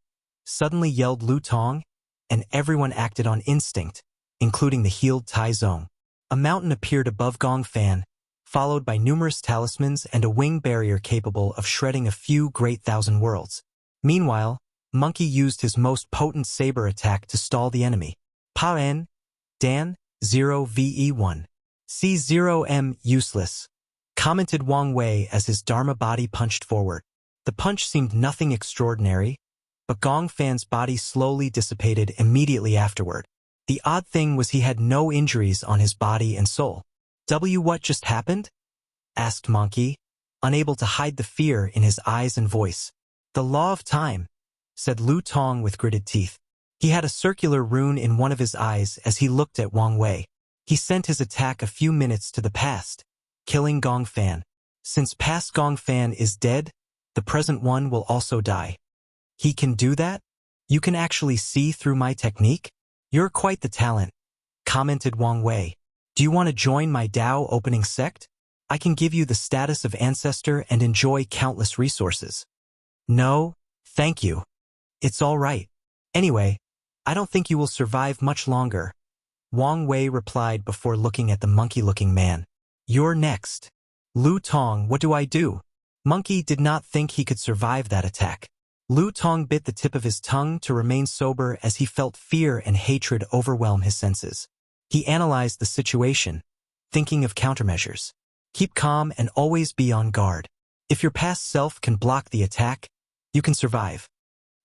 suddenly yelled Lu Tong, and everyone acted on instinct, including the healed Tai Zong. A mountain appeared above Gong Fan, followed by numerous talismans and a wing barrier capable of shredding a few great thousand worlds. Meanwhile, Monkey used his most potent saber attack to stall the enemy. Pa En, Dan, 0VE1. C0M useless, commented Wang Wei as his Dharma body punched forward. The punch seemed nothing extraordinary, but Gong Fan's body slowly dissipated immediately afterward. The odd thing was he had no injuries on his body and soul. What just happened? Asked Monkey, unable to hide the fear in his eyes and voice. The law of time, said Lu Tong with gritted teeth. He had a circular rune in one of his eyes as he looked at Wang Wei. He sent his attack a few minutes to the past, killing Gong Fan. Since past Gong Fan is dead, the present one will also die. He can do that? You can actually see through my technique? You're quite the talent, commented Wang Wei. Do you want to join my Dao opening sect? I can give you the status of ancestor and enjoy countless resources. No, thank you. It's all right. Anyway, I don't think you will survive much longer, Wang Wei replied before looking at the monkey-looking man. You're next. Lu Tong, what do I do? Monkey did not think he could survive that attack. Lu Tong bit the tip of his tongue to remain sober as he felt fear and hatred overwhelm his senses. He analyzed the situation, thinking of countermeasures. Keep calm and always be on guard. If your past self can block the attack, you can survive.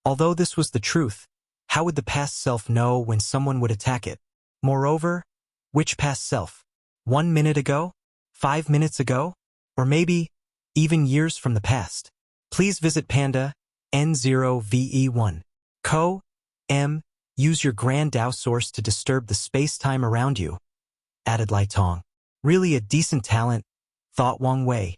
Although this was the truth, how would the past self know when someone would attack it? Moreover, which past self? 1 minute ago? 5 minutes ago? Or maybe even years from the past? Please visit Panda N0VE1 Co. Use your Grand Tao source to disturb the space-time around you, added Lai Tong. Really a decent talent, thought Wang Wei.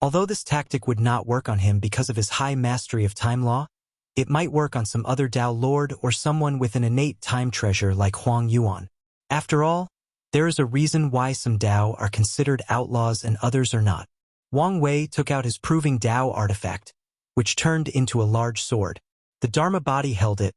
Although this tactic would not work on him because of his high mastery of time law, it might work on some other Tao lord or someone with an innate time treasure like Huang Yuan. After all, there is a reason why some Tao are considered outlaws and others are not. Wang Wei took out his proving Tao artifact, which turned into a large sword. The Dharma body held it,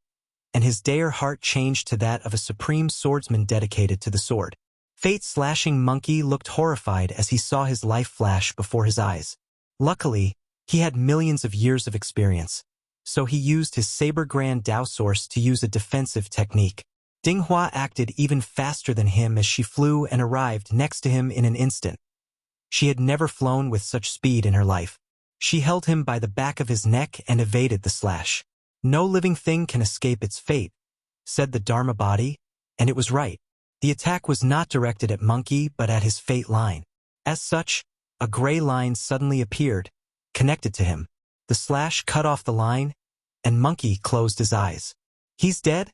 and his Daer heart changed to that of a supreme swordsman dedicated to the sword. Fate-slashing monkey looked horrified as he saw his life flash before his eyes. Luckily, he had millions of years of experience, so he used his Saber Grand Tao source to use a defensive technique. Ding Hua acted even faster than him as she flew and arrived next to him in an instant. She had never flown with such speed in her life. She held him by the back of his neck and evaded the slash. No living thing can escape its fate, said the Dharma body, and it was right. The attack was not directed at Monkey but at his fate line. As such, a gray line suddenly appeared, connected to him. The slash cut off the line, and Monkey closed his eyes. He's dead?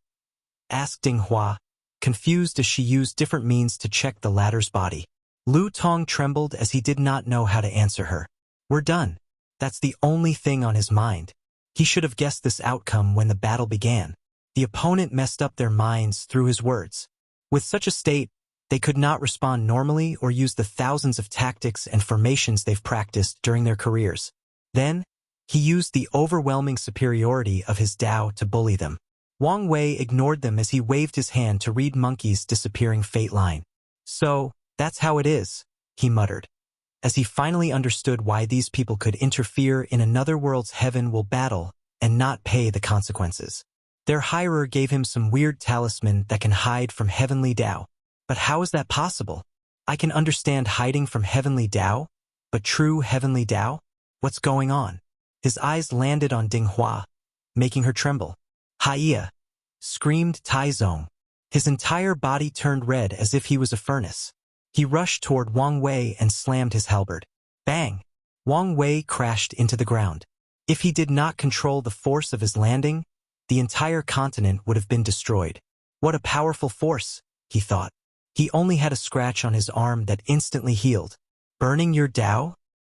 Asked Ding Hua, confused as she used different means to check the latter's body. Lu Tong trembled as he did not know how to answer her. We're done. That's the only thing on his mind. He should have guessed this outcome when the battle began. The opponent messed up their minds through his words. With such a state, they could not respond normally or use the thousands of tactics and formations they've practiced during their careers. Then, he used the overwhelming superiority of his Tao to bully them. Wang Wei ignored them as he waved his hand to read Monkey's disappearing fate line. So, that's how it is, he muttered. As he finally understood why these people could interfere in another world's heaven will battle and not pay the consequences. Their hirer gave him some weird talisman that can hide from heavenly Tao. But how is that possible? I can understand hiding from heavenly Tao, but true heavenly Tao? What's going on? His eyes landed on Ding Hua, making her tremble. Hiya! Screamed Tai Zong. His entire body turned red as if he was a furnace. He rushed toward Wang Wei and slammed his halberd. Bang! Wang Wei crashed into the ground. If he did not control the force of his landing, the entire continent would have been destroyed. What a powerful force, he thought. He only had a scratch on his arm that instantly healed. Burning your Tao?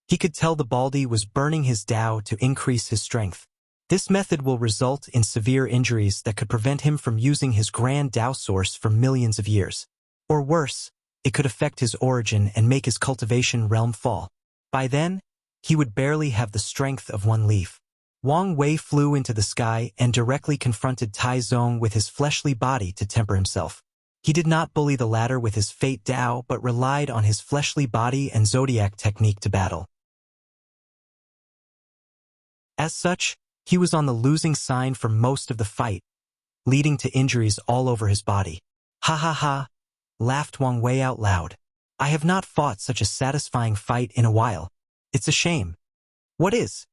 He could tell the Baldy was burning his Tao to increase his strength. This method will result in severe injuries that could prevent him from using his Grand Tao source for millions of years. Or worse, it could affect his origin and make his cultivation realm fall. By then, he would barely have the strength of one leaf. Wang Wei flew into the sky and directly confronted Tai Zong with his fleshly body to temper himself. He did not bully the latter with his fate Tao but relied on his fleshly body and zodiac technique to battle. As such, he was on the losing side for most of the fight, leading to injuries all over his body. Ha ha ha, laughed Wang Wei out loud. I have not fought such a satisfying fight in a while. It's a shame. What is?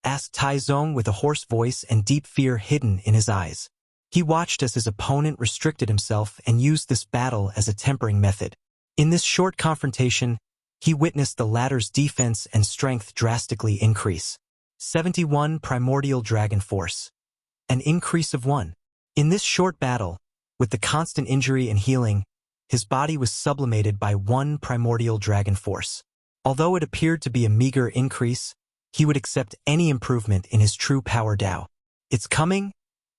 Asked Tai Zong with a hoarse voice and deep fear hidden in his eyes. He watched as his opponent restricted himself and used this battle as a tempering method. In this short confrontation, he witnessed the latter's defense and strength drastically increase. 71 Primordial Dragon Force. An increase of 1. In this short battle, with the constant injury and healing, his body was sublimated by 1 Primordial Dragon Force. Although it appeared to be a meager increase, he would accept any improvement in his true power Tao. It's coming,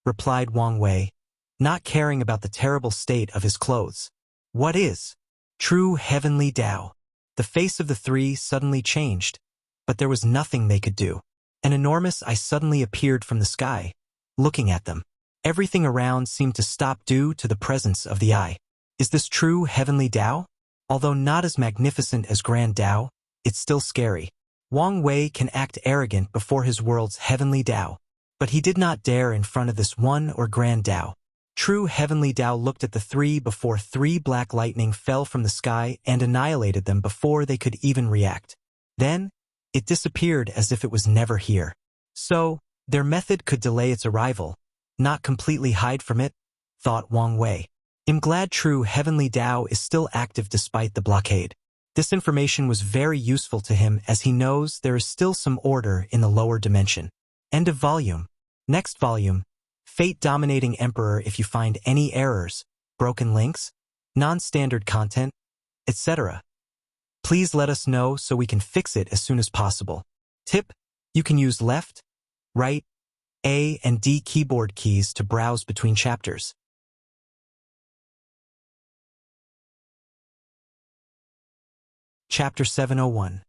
replied Wang Wei, not caring about the terrible state of his clothes. What is? True heavenly Tao. The face of the three suddenly changed, but there was nothing they could do. An enormous eye suddenly appeared from the sky, looking at them. Everything around seemed to stop due to the presence of the eye. Is this true heavenly Tao? Although not as magnificent as Grand Tao, it's still scary. Wang Wei can act arrogant before his world's heavenly Tao, but he did not dare in front of this one or Grand Tao. True heavenly Tao looked at the three before 3 black lightning fell from the sky and annihilated them before they could even react. Then, it disappeared as if it was never here. So, their method could delay its arrival, not completely hide from it, thought Wang Wei. I'm glad true heavenly Tao is still active despite the blockade. This information was very useful to him as he knows there is still some order in the lower dimension. End of volume. Next volume, Fate Dominating Emperor. If you find any errors, broken links, non-standard content, etc., please let us know so we can fix it as soon as possible. Tip: you can use left, right, A and D keyboard keys to browse between chapters. Chapter 701.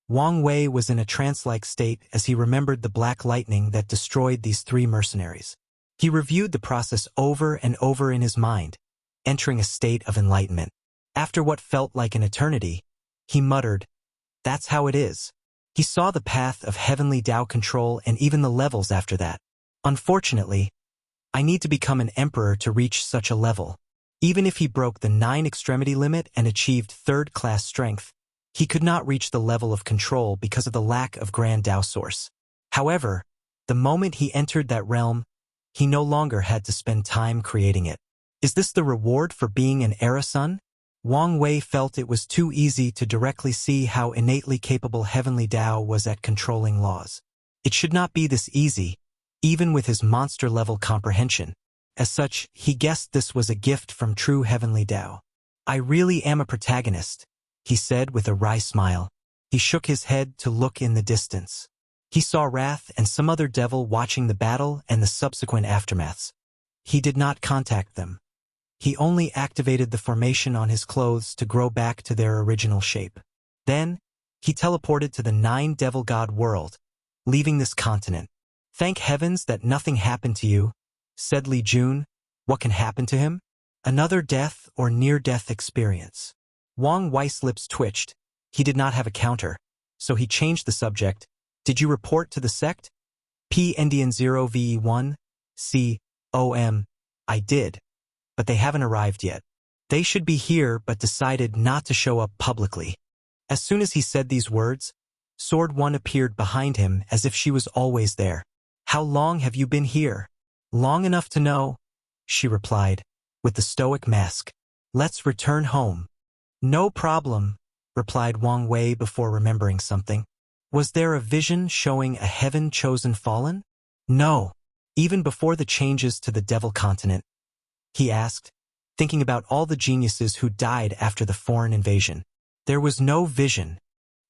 Wang Wei was in a trance-like state as he remembered the black lightning that destroyed these three mercenaries. He reviewed the process over and over in his mind, entering a state of enlightenment. After what felt like an eternity, he muttered, "That's how it is." He saw the path of heavenly Tao control and even the levels after that. Unfortunately, I need to become an emperor to reach such a level. Even if he broke the 9 extremity limit and achieved third-class strength, he could not reach the level of control because of the lack of Grand Tao Source. However, the moment he entered that realm, he no longer had to spend time creating it. Is this the reward for being an Era Son? Wang Wei felt it was too easy to directly see how innately capable Heavenly Tao was at controlling laws. It should not be this easy, even with his monster-level comprehension. As such, he guessed this was a gift from true Heavenly Tao. "I really am a protagonist," he said with a wry smile. He shook his head to look in the distance. He saw Wrath and some other devil watching the battle and the subsequent aftermaths. He did not contact them. He only activated the formation on his clothes to grow back to their original shape. Then, he teleported to the 9 Devil God world, leaving this continent. "Thank heavens that nothing happened to you," said Li Jun. "What can happen to him? Another death or near-death experience." Wang Wei's lips twitched. He did not have a counter, so he changed the subject. "Did you report to the sect?" P. Indian 0VE1, C.O.M. "I did, but they haven't arrived yet. They should be here but decided not to show up publicly." As soon as he said these words, Sword One appeared behind him as if she was always there. "How long have you been here?" "Long enough to know," she replied, with the stoic mask. "Let's return home." "No problem," replied Wang Wei before remembering something. "Was there a vision showing a heaven-chosen fallen?" "No." "Even before the changes to the Devil Continent?" he asked, thinking about all the geniuses who died after the foreign invasion. "There was no vision."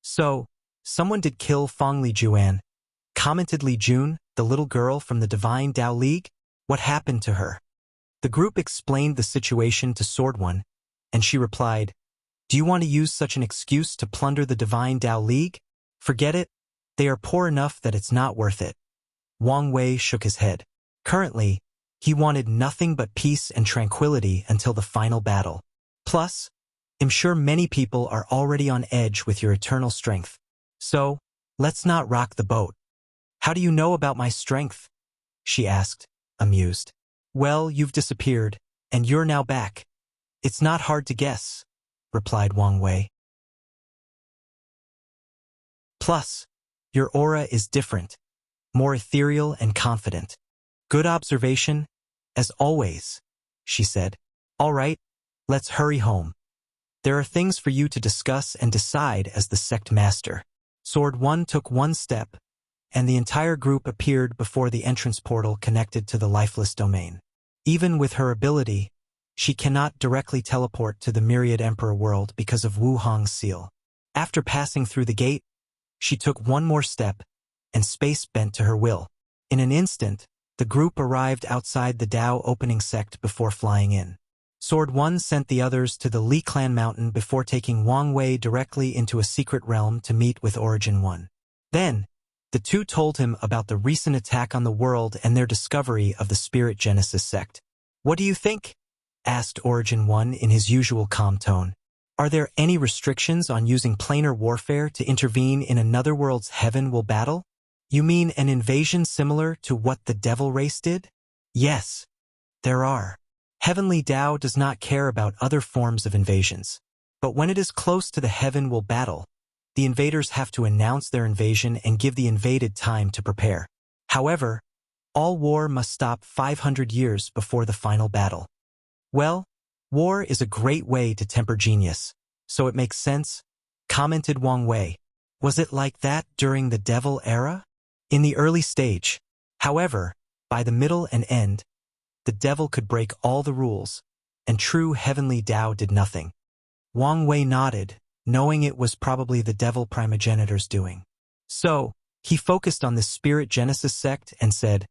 "So, someone did kill Fong Li Juan," commented Li Jun, the little girl from the Divine Tao League. "What happened to her?" The group explained the situation to Sword One, and she replied, "Do you want to use such an excuse to plunder the Divine Tao League? Forget it. They are poor enough that it's not worth it." Wang Wei shook his head. Currently, he wanted nothing but peace and tranquility until the final battle. "Plus, I'm sure many people are already on edge with your eternal strength. So, let's not rock the boat." "How do you know about my strength?" she asked, amused. "Well, you've disappeared, and you're now back. It's not hard to guess," replied Wang Wei. "Plus, your aura is different, more ethereal and confident." "Good observation, as always," she said. "All right, let's hurry home. There are things for you to discuss and decide as the sect master." Sword One took one step, and the entire group appeared before the entrance portal connected to the lifeless domain. Even with her ability, she cannot directly teleport to the Myriad Emperor world because of Wu Hong's seal. After passing through the gate, she took one more step, and space bent to her will. In an instant, the group arrived outside the Tao opening sect before flying in. Sword One sent the others to the Li Clan Mountain before taking Wang Wei directly into a secret realm to meet with Origin One. Then, the two told him about the recent attack on the world and their discovery of the Spirit Genesis sect. "What do you think?" asked Origin One in his usual calm tone. "Are there any restrictions on using planar warfare to intervene in another world's heaven will battle?" "You mean an invasion similar to what the devil race did?" "Yes, there are. Heavenly Tao does not care about other forms of invasions. But when it is close to the heaven will battle, the invaders have to announce their invasion and give the invaded time to prepare. However, all war must stop 500 years before the final battle." "Well, war is a great way to temper genius, so it makes sense," commented Wang Wei. "Was it like that during the Devil era?" "In the early stage. However, By the middle and end, the devil could break all the rules, and true heavenly Tao did nothing. Wang Wei nodded, knowing it was probably the devil primogenitor's doing. So, he focused on the Spirit Genesis sect and said,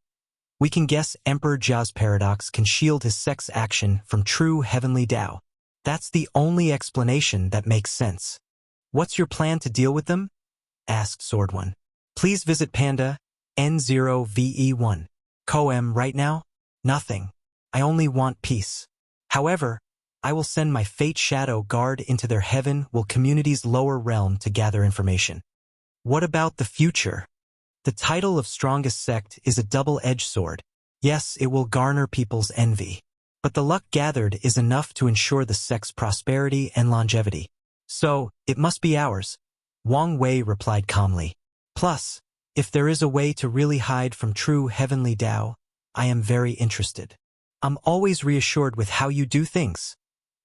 "We can guess Emperor Jia's paradox can shield his sect's action from true heavenly Tao. That's the only explanation that makes sense. What's your plan to deal with them?" asked Sword One. "Please visit Panda N0VE1. Koem right now? Nothing. I only want peace. However, I will send my Fate Shadow Guard into their heaven will community's lower realm to gather information." What about the future? The title of strongest sect is a double-edged sword. Yes, it will garner people's envy. But the luck gathered is enough to ensure the sect's prosperity and longevity. So, it must be ours. Wang Wei replied calmly. Plus, if there is a way to really hide from true heavenly Tao, I am very interested. I'm always reassured with how you do things,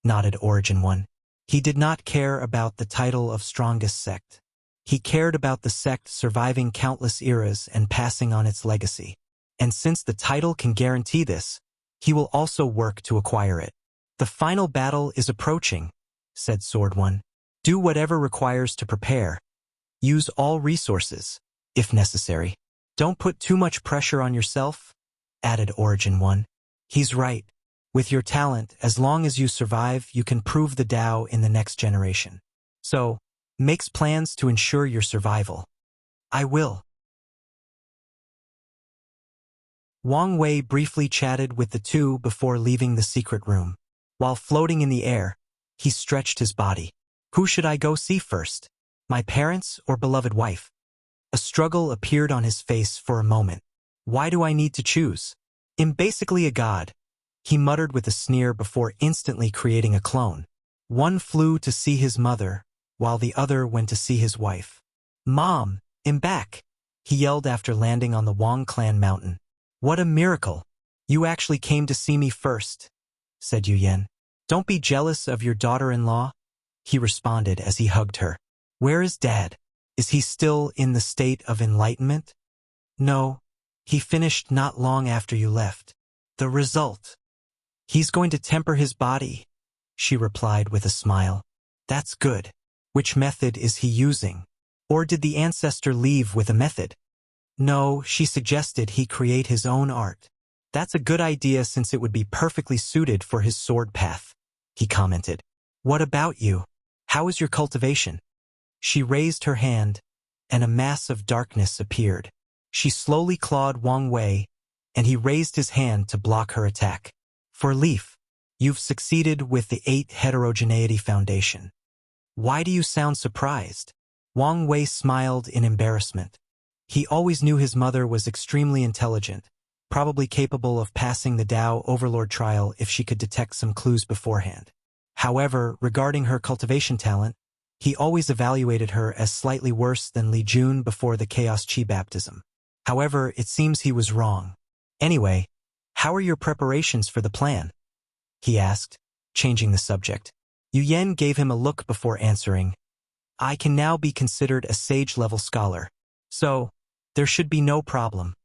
nodded Origin One. He did not care about the title of strongest sect. He cared about the sect surviving countless eras and passing on its legacy. And since the title can guarantee this, he will also work to acquire it. The final battle is approaching, said Sword One. Do whatever requires to prepare. Use all resources, if necessary. Don't put too much pressure on yourself, added Origin One. He's right. With your talent, as long as you survive, you can prove the Tao in the next generation. So, makes plans to ensure your survival. I will. Wang Wei briefly chatted with the two before leaving the secret room. While floating in the air, he stretched his body. Who should I go see first? My parents or beloved wife? A struggle appeared on his face for a moment. Why do I need to choose? I'm basically a god, he muttered with a sneer before instantly creating a clone. One flew to see his mother, while the other went to see his wife. Mom, I'm back, he yelled after landing on the Wang clan mountain. What a miracle! You actually came to see me first, said Yu Yan. Don't be jealous of your daughter-in-law, he responded as he hugged her. Where is Dad? Is he still in the state of enlightenment? No, he finished not long after you left. The result? He's going to temper his body, she replied with a smile. That's good. Which method is he using? Or did the ancestor leave with a method? No, she suggested he create his own art. That's a good idea since it would be perfectly suited for his sword path, he commented. What about you? How is your cultivation? She raised her hand, and a mass of darkness appeared. She slowly clawed Wang Wei, and he raised his hand to block her attack. For Leaf, you've succeeded with the 8 Heterogeneity Foundation. Why do you sound surprised? Wang Wei smiled in embarrassment. He always knew his mother was extremely intelligent, probably capable of passing the Tao Overlord trial if she could detect some clues beforehand. However, regarding her cultivation talent, he always evaluated her as slightly worse than Li Jun before the Chaos Chi baptism. However, it seems he was wrong. Anyway, how are your preparations for the plan? He asked, changing the subject. Yu Yan gave him a look before answering. I can now be considered a sage-level scholar, so there should be no problem.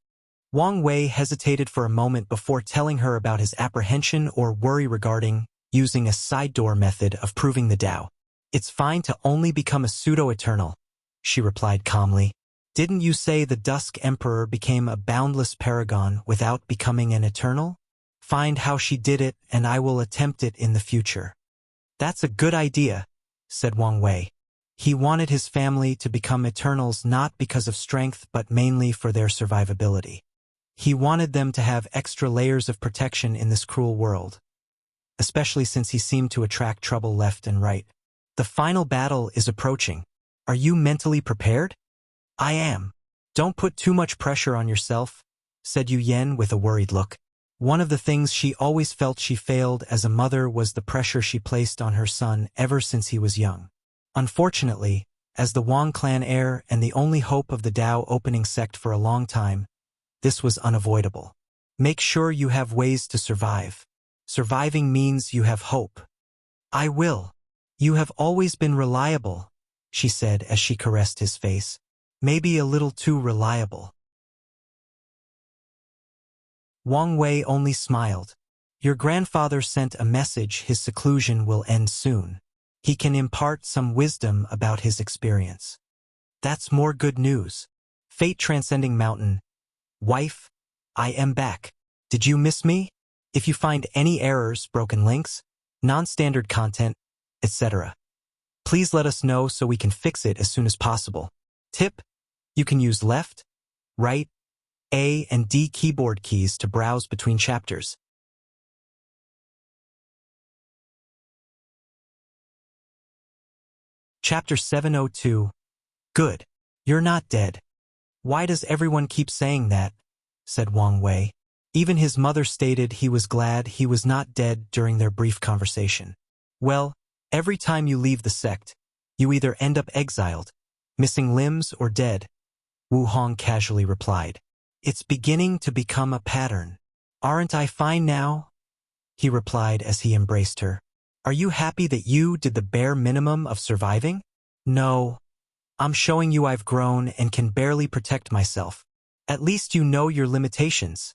Wang Wei hesitated for a moment before telling her about his apprehension or worry regarding using a side door method of proving the Tao. It's fine to only become a pseudo-eternal, she replied calmly. Didn't you say the Dusk Emperor became a boundless paragon without becoming an eternal? Find how she did it and I will attempt it in the future. That's a good idea, said Wang Wei. He wanted his family to become eternals not because of strength but mainly for their survivability. He wanted them to have extra layers of protection in this cruel world, especially since he seemed to attract trouble left and right. The final battle is approaching. Are you mentally prepared? I am. Don't put too much pressure on yourself, said Yu Yan with a worried look. One of the things she always felt she failed as a mother was the pressure she placed on her son ever since he was young. Unfortunately, as the Wang clan heir and the only hope of the Tao opening sect for a long time, this was unavoidable. Make sure you have ways to survive. Surviving means you have hope. I will. You have always been reliable, she said as she caressed his face. Maybe a little too reliable. Wang Wei only smiled. Your grandfather sent a message his seclusion will end soon. He can impart some wisdom about his experience. That's more good news. Fate transcending mountain. Wife, I am back. Did you miss me? If you find any errors, broken links, non-standard content, etc., please let us know so we can fix it as soon as possible. Tip: you can use left, right, A and D keyboard keys to browse between chapters. Chapter 702. Good. You're not dead. Why does everyone keep saying that? Said Wang Wei. Even his mother stated he was glad he was not dead during their brief conversation. Well, every time you leave the sect, you either end up exiled, missing limbs, or dead, Wu Hong casually replied. It's beginning to become a pattern. Aren't I fine now? He replied as he embraced her. Are you happy that you did the bare minimum of surviving? No. I'm showing you I've grown and can barely protect myself. At least you know your limitations,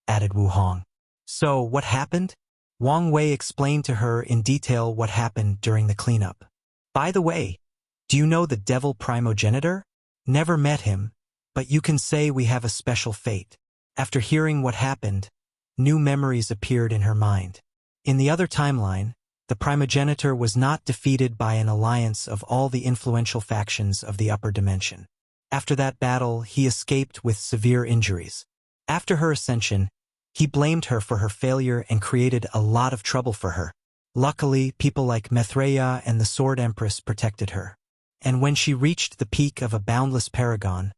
added Wu Hong. So, what happened? Wang Wei explained to her in detail what happened during the cleanup. By the way, do you know the devil primogenitor? Never met him, but you can say we have a special fate. After hearing what happened, new memories appeared in her mind. In the other timeline, the primogenitor was not defeated by an alliance of all the influential factions of the upper dimension. After that battle, he escaped with severe injuries. After her ascension, he blamed her for her failure and created a lot of trouble for her. Luckily, people like Mithraea and the Sword Empress protected her. And when she reached the peak of a boundless paragon,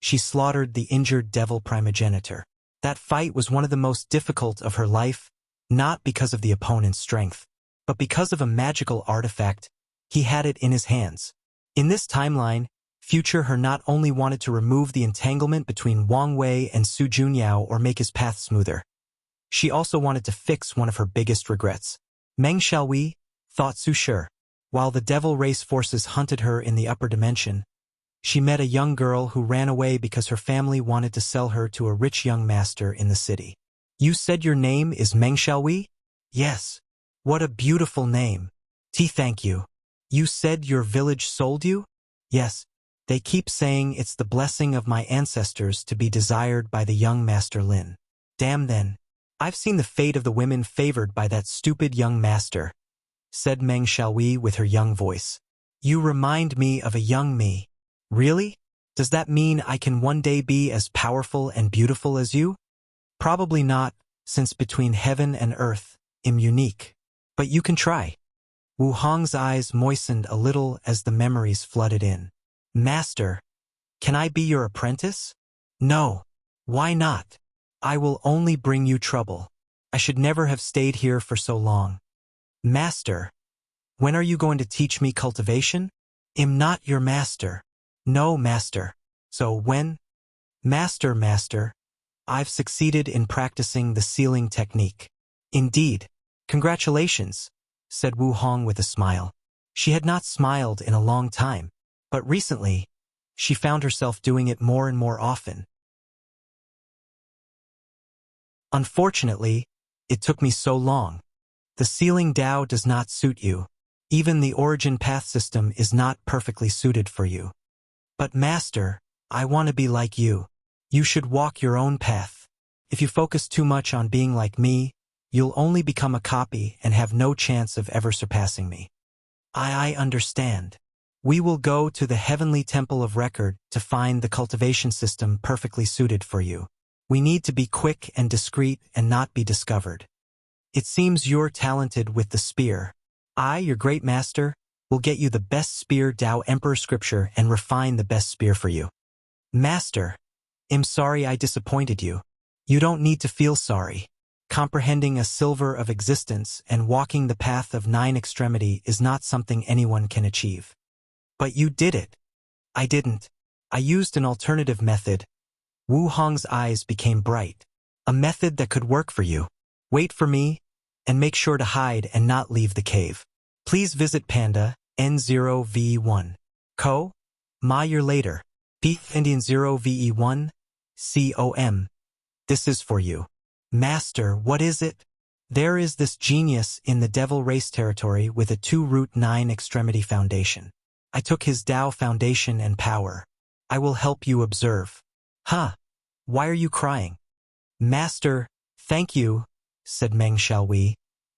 she slaughtered the injured devil primogenitor. That fight was one of the most difficult of her life, not because of the opponent's strength, but because of a magical artifact. He had it in his hands. In this timeline, future her not only wanted to remove the entanglement between Wang Wei and Su Junyao or make his path smoother. She also wanted to fix one of her biggest regrets. Meng Xiaowei, thought Su Shi. While the devil race forces hunted her in the upper dimension, she met a young girl who ran away because her family wanted to sell her to a rich young master in the city. You said your name is Meng Xiaowei? Yes. What a beautiful name. Thank you. You said your village sold you? Yes. They keep saying it's the blessing of my ancestors to be desired by the young Master Lin. Damn then. I've seen the fate of the women favored by that stupid young master, said Meng Xiaowei with her young voice. You remind me of a young me. Really? Does that mean I can one day be as powerful and beautiful as you? Probably not, since between heaven and earth, I'm unique. But you can try. Wu Hong's eyes moistened a little as the memories flooded in. Master, can I be your apprentice? No. Why not? I will only bring you trouble. I should never have stayed here for so long. Master, when are you going to teach me cultivation? I'm not your master. No, master. So when? Master, I've succeeded in practicing the sealing technique. Indeed. Congratulations, said Wu Hong with a smile. She had not smiled in a long time, but recently, she found herself doing it more and more often. Unfortunately, it took me so long. The sealing Tao does not suit you. Even the origin path system is not perfectly suited for you. But master, I want to be like you. You should walk your own path. If you focus too much on being like me, you'll only become a copy and have no chance of ever surpassing me. I understand. We will go to the Heavenly Temple of Record to find the cultivation system perfectly suited for you. We need to be quick and discreet and not be discovered. It seems you're talented with the spear. I, your great master, will get you the best spear Tao Emperor Scripture and refine the best spear for you. Master, I'm sorry I disappointed you. You don't need to feel sorry. Comprehending a silver of existence and walking the path of 9 extremity is not something anyone can achieve. But you did it. I didn't. I used an alternative method. Wu Hong's eyes became bright. A method that could work for you. Wait for me, and make sure to hide and not leave the cave. Please visit Panda, N0VE1. Co. Ma year later. P. Indian 0VE1. COM. This is for you. Master, what is it? There is this genius in the devil race territory with a 2-root-9 extremity foundation. I took his Tao foundation and power. I will help you observe. Huh? Why are you crying? Master, thank you, said Meng Xiaowei,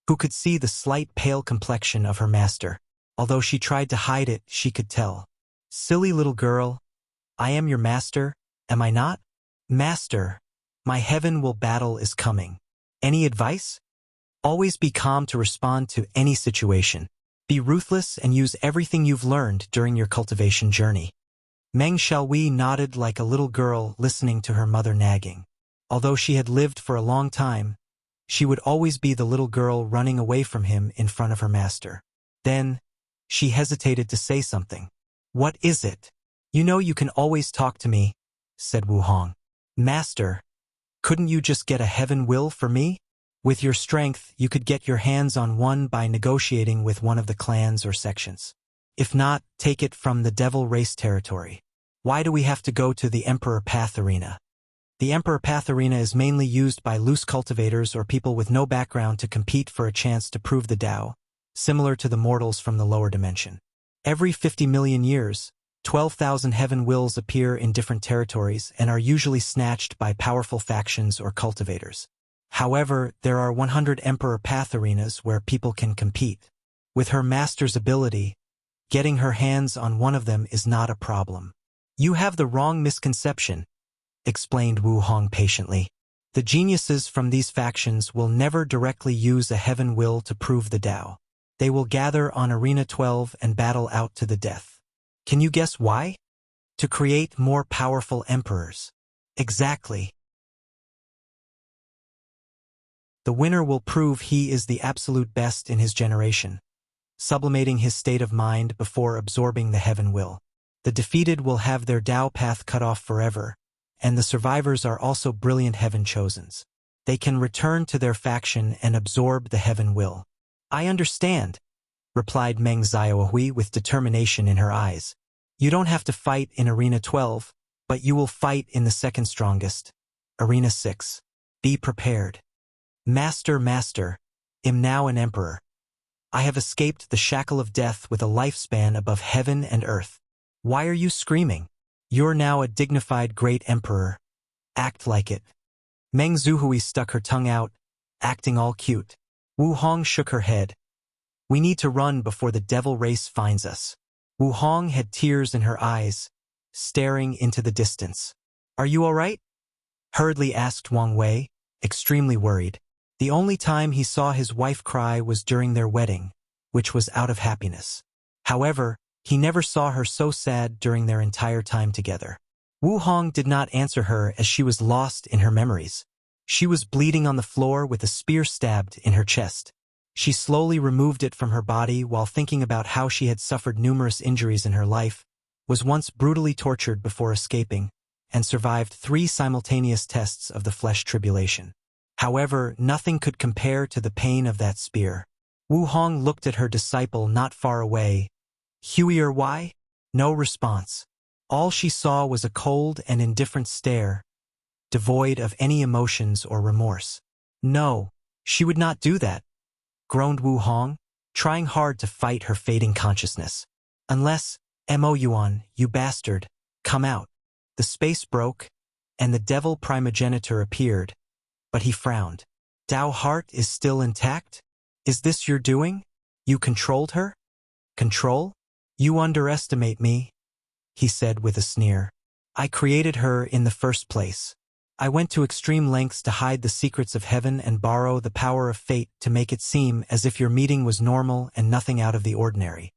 who could see the slight pale complexion of her master. Although she tried to hide it, she could tell. Silly little girl. I am your master, am I not? Master, my heaven will battle is coming. Any advice? Always be calm to respond to any situation. Be ruthless and use everything you've learned during your cultivation journey. Meng Xiaowei nodded like a little girl listening to her mother nagging. Although she had lived for a long time, she would always be the little girl running away from him in front of her master. Then, she hesitated to say something. What is it? You know you can always talk to me, said Wu Hong. Master, couldn't you just get a heaven will for me? With your strength, you could get your hands on one by negotiating with one of the clans or sections. If not, take it from the devil race territory. Why do we have to go to the Emperor Path Arena? The Emperor Path Arena is mainly used by loose cultivators or people with no background to compete for a chance to prove the Tao, similar to the mortals from the lower dimension. Every 50 million years, 12,000 heaven wills appear in different territories and are usually snatched by powerful factions or cultivators. However, there are 100 Emperor Path arenas where people can compete. With her master's ability, getting her hands on one of them is not a problem. You have the wrong misconception, explained Wu Hong patiently. The geniuses from these factions will never directly use a heaven will to prove the Tao. They will gather on Arena 12 and battle out to the death. Can you guess why? To create more powerful emperors. Exactly. The winner will prove he is the absolute best in his generation, sublimating his state of mind before absorbing the heaven will. The defeated will have their Tao path cut off forever, and the survivors are also brilliant heaven chosens. They can return to their faction and absorb the heaven will. I understand, replied Meng Xiaohui with determination in her eyes. You don't have to fight in Arena 12, but you will fight in the second strongest, Arena 6. Be prepared. Master, am now an emperor. I have escaped the shackle of death with a lifespan above heaven and earth. Why are you screaming? You're now a dignified great emperor. Act like it. Meng Zuhui stuck her tongue out, acting all cute. Wu Hong shook her head. We need to run before the devil race finds us. Wu Hong had tears in her eyes, staring into the distance. Are you all right? Hurriedly asked Wang Wei, extremely worried. The only time he saw his wife cry was during their wedding, which was out of happiness. However, he never saw her so sad during their entire time together. Wu Hong did not answer her as she was lost in her memories. She was bleeding on the floor with a spear stabbed in her chest. She slowly removed it from her body while thinking about how she had suffered numerous injuries in her life, was once brutally tortured before escaping, and survived 3 simultaneous tests of the flesh tribulation. However, nothing could compare to the pain of that spear. Wu Hong looked at her disciple not far away. Huier why? No response. All she saw was a cold and indifferent stare, devoid of any emotions or remorse. No, she would not do that, groaned Wu Hong, trying hard to fight her fading consciousness. Unless, Mo Yuan, you bastard, come out. The space broke, and the devil primogenitor appeared, but he frowned. Tao heart is still intact? Is this your doing? You controlled her? Control? You underestimate me, he said with a sneer. I created her in the first place. I went to extreme lengths to hide the secrets of heaven and borrow the power of fate to make it seem as if your meeting was normal and nothing out of the ordinary.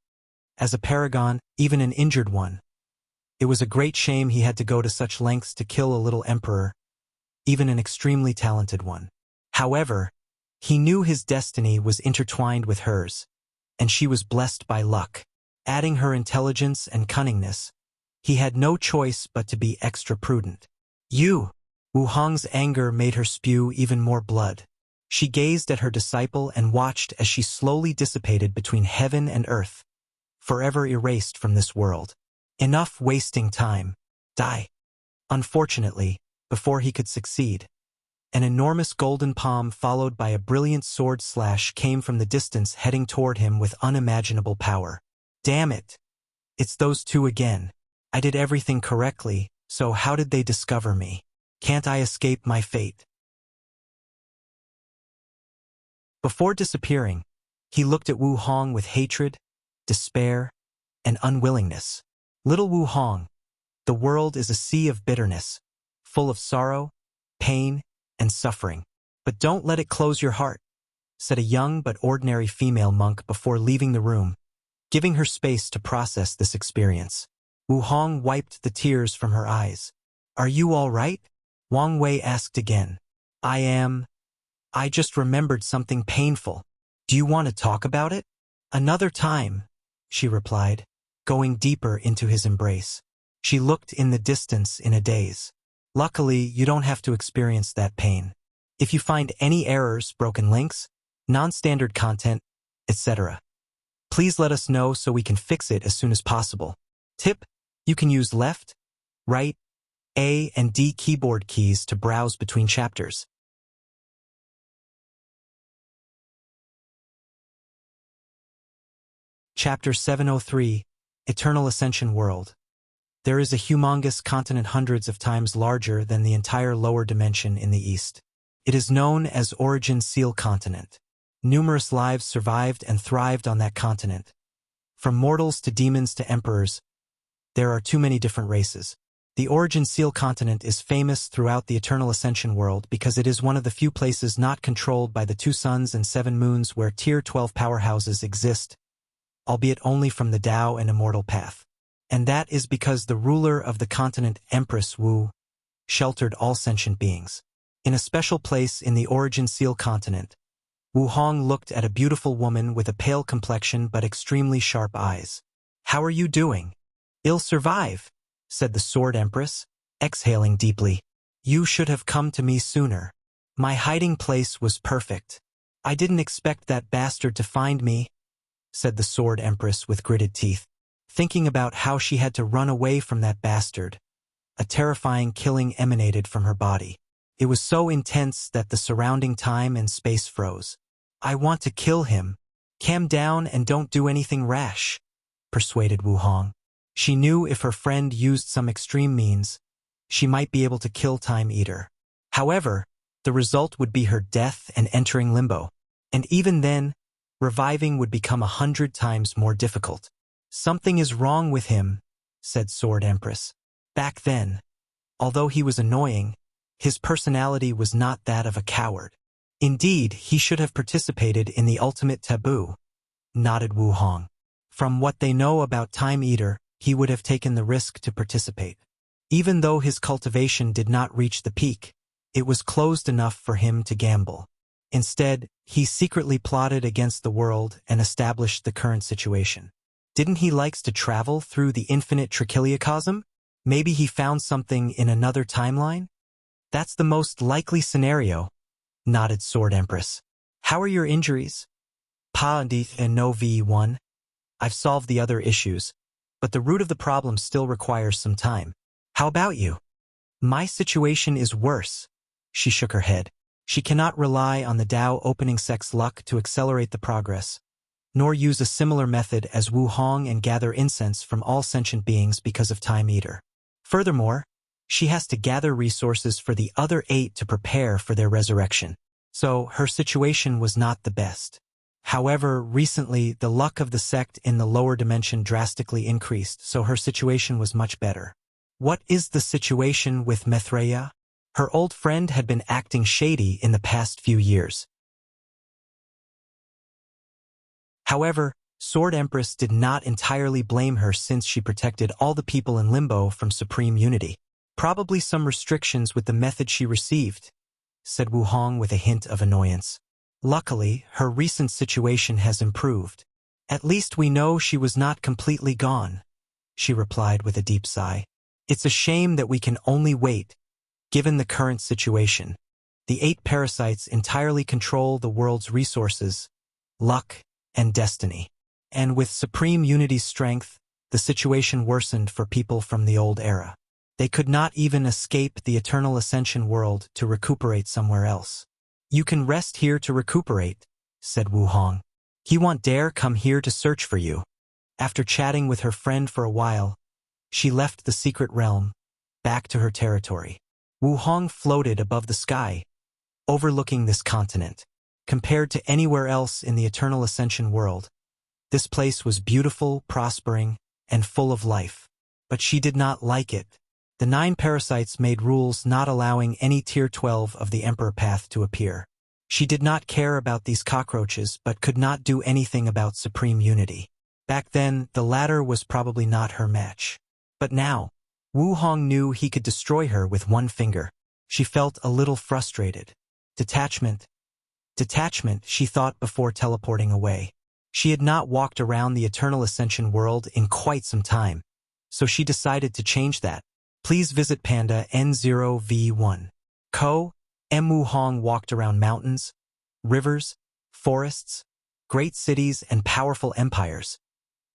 As a paragon, even an injured one, it was a great shame he had to go to such lengths to kill a little emperor, even an extremely talented one. However, he knew his destiny was intertwined with hers, and she was blessed by luck. Adding her intelligence and cunningness, he had no choice but to be extra prudent. You! Wu Hong's anger made her spew even more blood. She gazed at her disciple and watched as she slowly dissipated between heaven and earth, forever erased from this world. Enough wasting time. Die. Unfortunately, before he could succeed, An enormous golden palm followed by a brilliant sword slash came from the distance heading toward him with unimaginable power. Damn it! It's those two again. I did everything correctly, so how did they discover me? Can't I escape my fate? Before disappearing, he looked at Wu Hong with hatred, despair, and unwillingness. Little Wu Hong, the world is a sea of bitterness, full of sorrow, pain, and suffering. But don't let it close your heart, said a young but ordinary female monk before leaving the room, giving her space to process this experience. Wu Hong wiped the tears from her eyes. Are you all right? Wang Wei asked again. I just remembered something painful. Do you want to talk about it? Another time, she replied, going deeper into his embrace. She looked in the distance in a daze. Luckily, you don't have to experience that pain. If you find any errors, broken links, non-standard content, etc., please let us know so we can fix it as soon as possible. Tip: you can use left, right, A and D keyboard keys to browse between chapters. Chapter 703, Eternal Ascension World. There is a humongous continent hundreds of times larger than the entire lower dimension in the east. It is known as Origin Seal Continent. Numerous lives survived and thrived on that continent. From mortals to demons to emperors, there are too many different races. The Origin Seal Continent is famous throughout the Eternal Ascension world because it is one of the few places not controlled by the 2 suns and 7 moons where Tier 12 powerhouses exist, albeit only from the Tao and Immortal Path. And that is because the ruler of the continent, Empress Wu, sheltered all sentient beings. In a special place in the Origin Seal Continent, Wu Hong looked at a beautiful woman with a pale complexion but extremely sharp eyes. How are you doing? I'll survive, said the Sword Empress, exhaling deeply. You should have come to me sooner. My hiding place was perfect. I didn't expect that bastard to find me, said the Sword Empress with gritted teeth. Thinking about how she had to run away from that bastard, a terrifying killing emanated from her body. It was so intense that the surrounding time and space froze. I want to kill him. Calm down and don't do anything rash, persuaded Wu Hong. She knew if her friend used some extreme means, she might be able to kill Time Eater. However, the result would be her death and entering limbo. And even then, reviving would become 100 times more difficult. Something is wrong with him, said Sword Empress. Back then, although he was annoying, his personality was not that of a coward. Indeed, he should have participated in the ultimate taboo, nodded Wu Hong. From what they know about Time Eater, he would have taken the risk to participate. Even though his cultivation did not reach the peak, it was closed enough for him to gamble. Instead, he secretly plotted against the world and established the current situation. Didn't he likes to travel through the infinite trichiliocosm? Maybe he found something in another timeline? That's the most likely scenario, nodded Sword Empress. How are your injuries? Pa and no V1. I've solved the other issues, but the root of the problem still requires some time. How about you? My situation is worse. She shook her head. She cannot rely on the Tao opening sex luck to accelerate the progress, nor use a similar method as Wu Hong and gather incense from all sentient beings because of Time Eater. Furthermore, she has to gather resources for the other 8 to prepare for their resurrection. So her situation was not the best. However, recently the luck of the sect in the lower dimension drastically increased, so her situation was much better. What is the situation with Mithreya? Her old friend had been acting shady in the past few years. However, Sword Empress did not entirely blame her since she protected all the people in Limbo from supreme unity. Probably some restrictions with the method she received, said Wu Hong with a hint of annoyance. Luckily, her recent situation has improved. At least we know she was not completely gone, she replied with a deep sigh. It's a shame that we can only wait, given the current situation. The 8 parasites entirely control the world's resources, luck, and destiny. And with Supreme Unity's strength, the situation worsened for people from the old era. They could not even escape the Eternal Ascension world to recuperate somewhere else. You can rest here to recuperate, said Wu Hong. He won't dare come here to search for you. After chatting with her friend for a while, she left the secret realm, back to her territory. Wu Hong floated above the sky, overlooking this continent. Compared to anywhere else in the Eternal Ascension world, this place was beautiful, prospering, and full of life. But she did not like it. The 9 parasites made rules not allowing any Tier 12 of the Emperor Path to appear. She did not care about these cockroaches but could not do anything about supreme unity. Back then, the latter was probably not her match. But now, Wu Hong knew he could destroy her with one finger. She felt a little frustrated. Detachment, she thought before teleporting away. She had not walked around the Eternal Ascension world in quite some time, so she decided to change that. Please visit Panda N0V1. Wu Hong walked around mountains, rivers, forests, great cities, and powerful empires.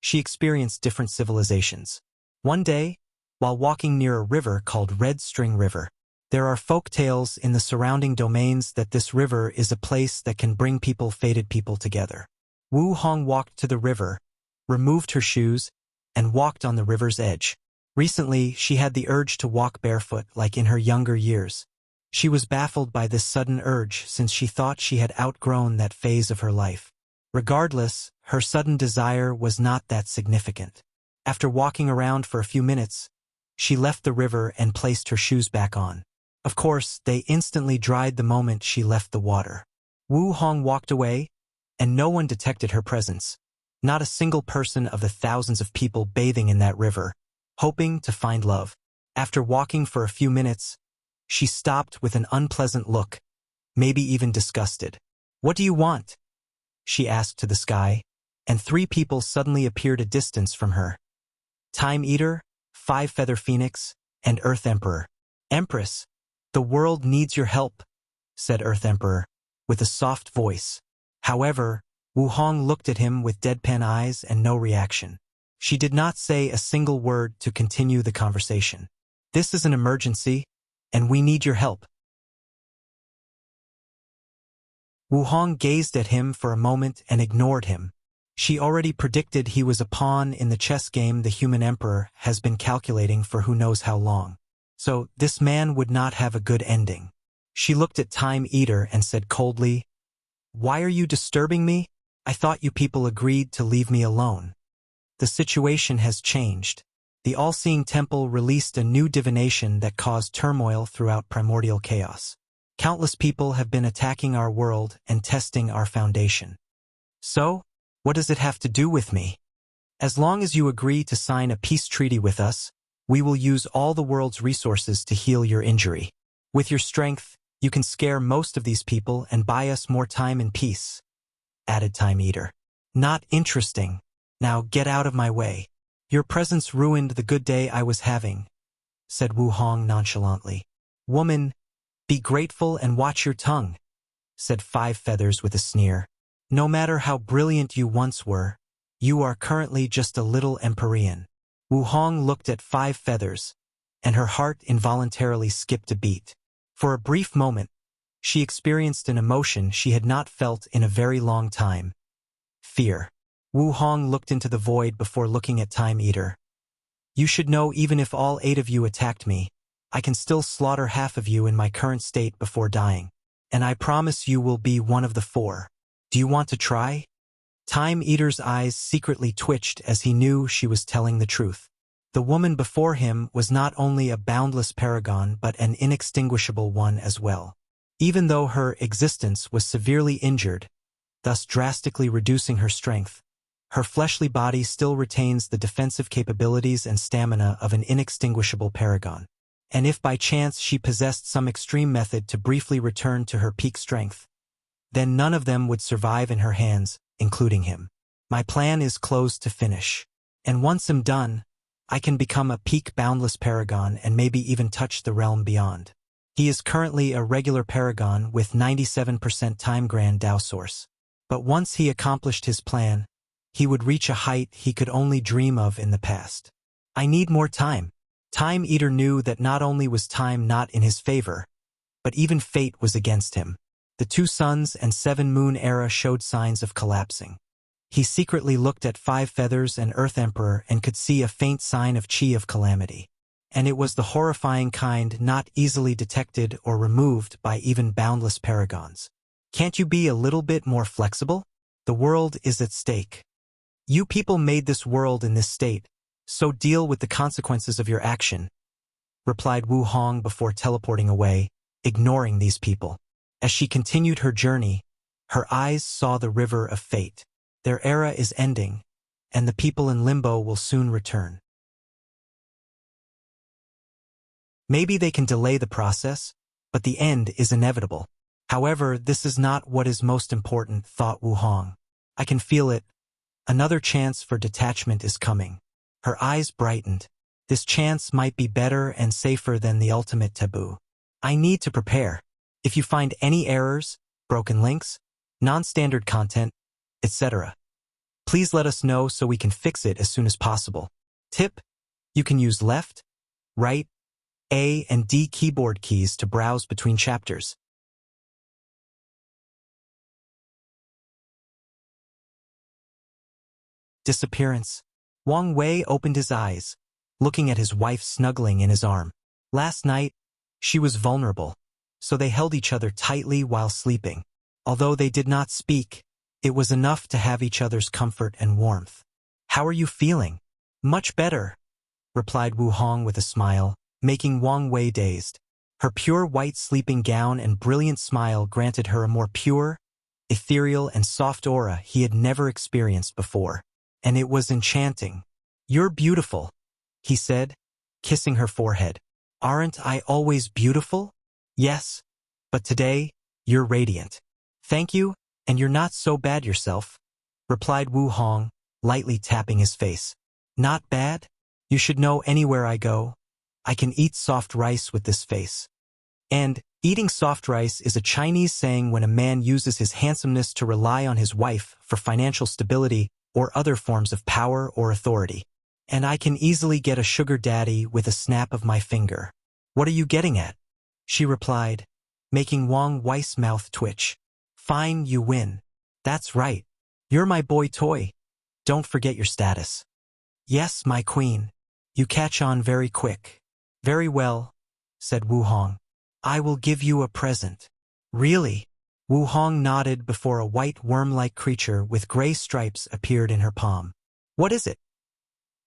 She experienced different civilizations. One day, while walking near a river called Red String River, there are folk tales in the surrounding domains that this river is a place that can bring fated people together. Wu Hong walked to the river, removed her shoes, and walked on the river's edge. Recently, she had the urge to walk barefoot like in her younger years. She was baffled by this sudden urge since she thought she had outgrown that phase of her life. Regardless, her sudden desire was not that significant. After walking around for a few minutes, she left the river and placed her shoes back on. Of course, they instantly dried the moment she left the water. Wu Hong walked away, and no one detected her presence. Not a single person of the thousands of people bathing in that river, hoping to find love. After walking for a few minutes, she stopped with an unpleasant look, maybe even disgusted. "What do you want?" she asked to the sky, and 3 people suddenly appeared a distance from her. Time Eater, 5-Feather Phoenix, and Earth Emperor. "Empress, the world needs your help," said Earth Emperor, with a soft voice. However, Wu Hong looked at him with deadpan eyes and no reaction. She did not say a single word to continue the conversation. "This is an emergency, and we need your help." Wu Hong gazed at him for a moment and ignored him. She already predicted he was a pawn in the chess game the human emperor has been calculating for who knows how long. So, this man would not have a good ending. She looked at Time Eater and said coldly, "Why are you disturbing me? I thought you people agreed to leave me alone." The situation has changed. The all-seeing temple released a new divination that caused turmoil throughout primordial chaos. Countless people have been attacking our world and testing our foundation. So, what does it have to do with me? As long as you agree to sign a peace treaty with us, we will use all the world's resources to heal your injury. With your strength, you can scare most of these people and buy us more time and peace," added Time Eater. "Not interesting. Now get out of my way. Your presence ruined the good day I was having," said Wu Hong nonchalantly. "Woman, be grateful and watch your tongue," said 5 Feathers with a sneer. "No matter how brilliant you once were, you are currently just a little Empyrean." Wu Hong looked at 5 Feathers, and her heart involuntarily skipped a beat. For a brief moment, she experienced an emotion she had not felt in a very long time. Fear. Wu Hong looked into the void before looking at Time Eater. "You should know even if all 8 of you attacked me, I can still slaughter half of you in my current state before dying. And I promise you will be one of the 4. Do you want to try?" Time Eater's eyes secretly twitched as he knew she was telling the truth. The woman before him was not only a boundless paragon but an inextinguishable one as well. Even though her existence was severely injured, thus drastically reducing her strength, her fleshly body still retains the defensive capabilities and stamina of an inextinguishable paragon. And if by chance she possessed some extreme method to briefly return to her peak strength, then none of them would survive in her hands, including him. My plan is close to finish. And once I'm done, I can become a peak boundless paragon and maybe even touch the realm beyond. He is currently a regular paragon with 97% time grand Tao source. But once he accomplished his plan, he would reach a height he could only dream of in the past. I need more time. Time Eater knew that not only was time not in his favor, but even fate was against him. The 2 suns and 7 moon era showed signs of collapsing. He secretly looked at 5 feathers and Earth Emperor and could see a faint sign of chi of calamity. And it was the horrifying kind not easily detected or removed by even boundless paragons. Can't you be a little bit more flexible? The world is at stake. You people made this world in this state, so deal with the consequences of your action, replied Wu Hong before teleporting away, ignoring these people. As she continued her journey, her eyes saw the river of fate. Their era is ending, and the people in limbo will soon return. Maybe they can delay the process, but the end is inevitable. However, this is not what is most important, thought Wu Hong. I can feel it. Another chance for detachment is coming. Her eyes brightened. This chance might be better and safer than the ultimate taboo. I need to prepare. If you find any errors, broken links, non-standard content, etc., please let us know so we can fix it as soon as possible. Tip: you can use left, right, A and D keyboard keys to browse between chapters. Disappearance. Wang Wei opened his eyes, looking at his wife snuggling in his arm. Last night, she was vulnerable, so they held each other tightly while sleeping. Although they did not speak, it was enough to have each other's comfort and warmth. How are you feeling? Much better, replied Wu Hong with a smile, making Wang Wei dazed. Her pure white sleeping gown and brilliant smile granted her a more pure, ethereal and soft aura he had never experienced before. And it was enchanting. You're beautiful, he said, kissing her forehead. Aren't I always beautiful? Yes, but today, you're radiant. Thank you, and you're not so bad yourself, replied Wu Hong, lightly tapping his face. Not bad? You should know anywhere I go, I can eat soft rice with this face. And eating soft rice is a Chinese saying when a man uses his handsomeness to rely on his wife for financial stability or other forms of power or authority. And I can easily get a sugar daddy with a snap of my finger. What are you getting at? She replied, making Wang Wei's mouth twitch. Fine, you win. That's right. You're my boy toy. Don't forget your status. Yes, my queen. You catch on very quick. Very well, said Wu Hong. I will give you a present. Really? Wu Hong nodded before a white worm-like creature with gray stripes appeared in her palm. What is it?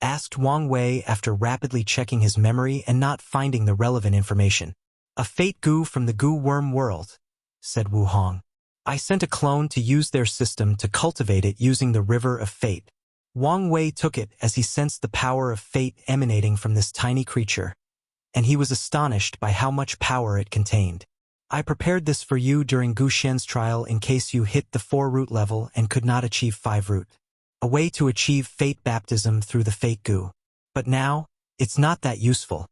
Asked Wang Wei after rapidly checking his memory and not finding the relevant information. A fate goo from the goo worm world, said Wu Hong. I sent a clone to use their system to cultivate it using the river of fate. Wang Wei took it as he sensed the power of fate emanating from this tiny creature, and he was astonished by how much power it contained. I prepared this for you during Gu Shen's trial in case you hit the 4 root level and could not achieve 5 root. A way to achieve fate baptism through the fate goo. But now, it's not that useful.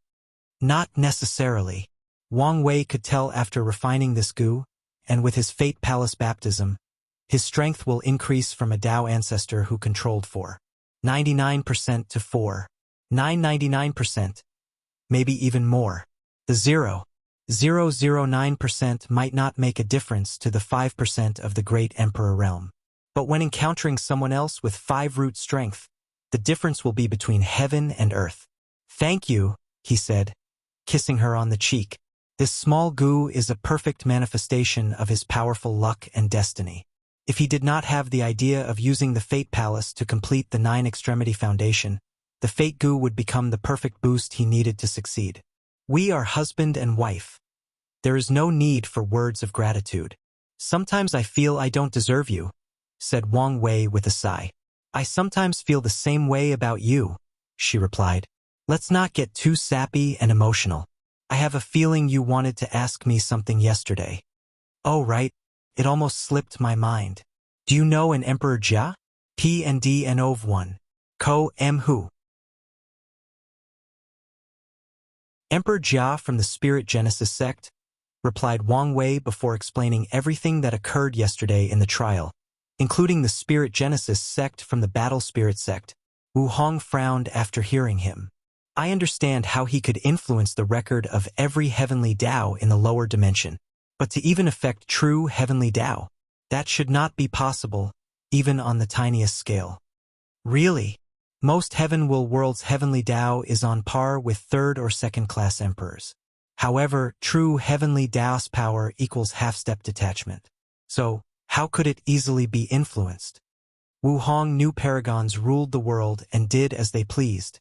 Not necessarily. Wang Wei could tell after refining this goo, and with his fate palace baptism, his strength will increase from a Tao ancestor who controlled 4.99% to 4.999%, maybe even more. The 0.009% might not make a difference to the 5% of the Great Emperor realm. But when encountering someone else with 5 root strength, the difference will be between heaven and earth. Thank you, he said, kissing her on the cheek. This small goo is a perfect manifestation of his powerful luck and destiny. If he did not have the idea of using the Fate Palace to complete the 9-extremity foundation, the Fate goo would become the perfect boost he needed to succeed. We are husband and wife. There is no need for words of gratitude. Sometimes I feel I don't deserve you, said Wang Wei with a sigh. I sometimes feel the same way about you, she replied. Let's not get too sappy and emotional. I have a feeling you wanted to ask me something yesterday. Oh right, it almost slipped my mind. Do you know an Emperor Jia? PND-NOV1. Ko-M Hu. Emperor Jia from the Spirit Genesis sect, replied Wang Wei before explaining everything that occurred yesterday in the trial, including the Spirit Genesis sect from the Battle Spirit sect. Wu Hong frowned after hearing him. I understand how he could influence the record of every heavenly Tao in the lower dimension. But to even affect true heavenly Tao, that should not be possible, even on the tiniest scale. Really? Most world's heavenly Tao is on par with third or second-class emperors. However, true heavenly Tao's power equals half-step detachment. So, how could it easily be influenced? Wu Hong knew paragons ruled the world and did as they pleased,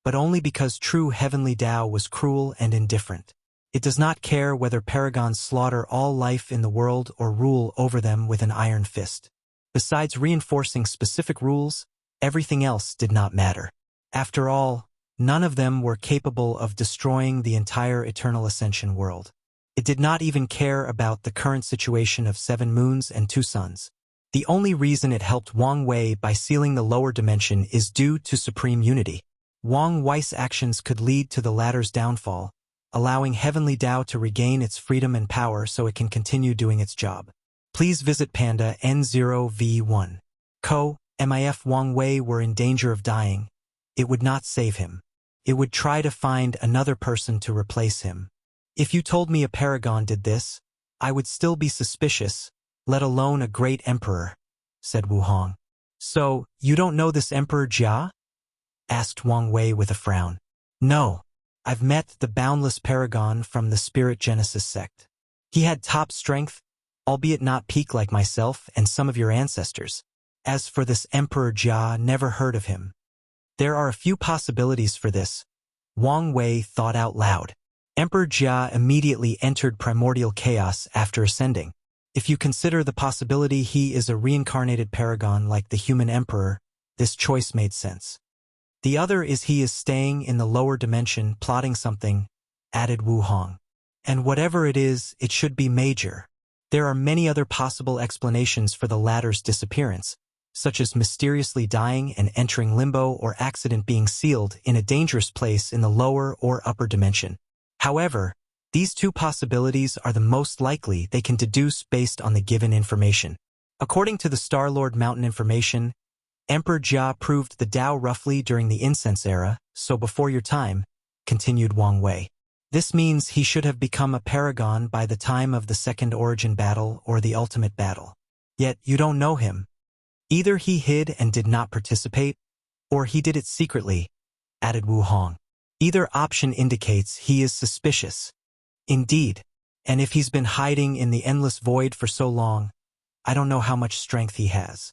but only because true heavenly Tao was cruel and indifferent. It does not care whether paragons slaughter all life in the world or rule over them with an iron fist. Besides reinforcing specific rules, everything else did not matter. After all, none of them were capable of destroying the entire Eternal Ascension world. It did not even care about the current situation of 7 moons and 2 suns. The only reason it helped Wang Wei by sealing the lower dimension is due to supreme unity. Wang Wei's actions could lead to the latter's downfall, allowing Heavenly Tao to regain its freedom and power so it can continue doing its job. Please visit Panda N0V1. If Wang Wei were in danger of dying, it would not save him. It would try to find another person to replace him. If you told me a paragon did this, I would still be suspicious, let alone a great emperor, said Wu Hong. So, you don't know this Emperor Jia? Asked Wang Wei with a frown. No. I've met the boundless paragon from the Spirit Genesis sect. He had top strength, albeit not peak like myself and some of your ancestors. As for this Emperor Jia, never heard of him. There are a few possibilities for this, Wang Wei thought out loud. Emperor Jia immediately entered primordial chaos after ascending. If you consider the possibility he is a reincarnated paragon like the human emperor, this choice made sense. The other is he is staying in the lower dimension plotting something, added Wu Hong. And whatever it is, it should be major. There are many other possible explanations for the latter's disappearance, such as mysteriously dying and entering limbo or accident being sealed in a dangerous place in the lower or upper dimension. However, these 2 possibilities are the most likely they can deduce based on the given information. According to the Star-Lord Mountain information, Emperor Jia proved the Tao roughly during the Incense era, so before your time, continued Wang Wei. This means he should have become a paragon by the time of the Second Origin Battle or the Ultimate Battle. Yet you don't know him. Either he hid and did not participate, or he did it secretly, added Wu Hong. Either option indicates he is suspicious. Indeed, and if he's been hiding in the endless void for so long, I don't know how much strength he has.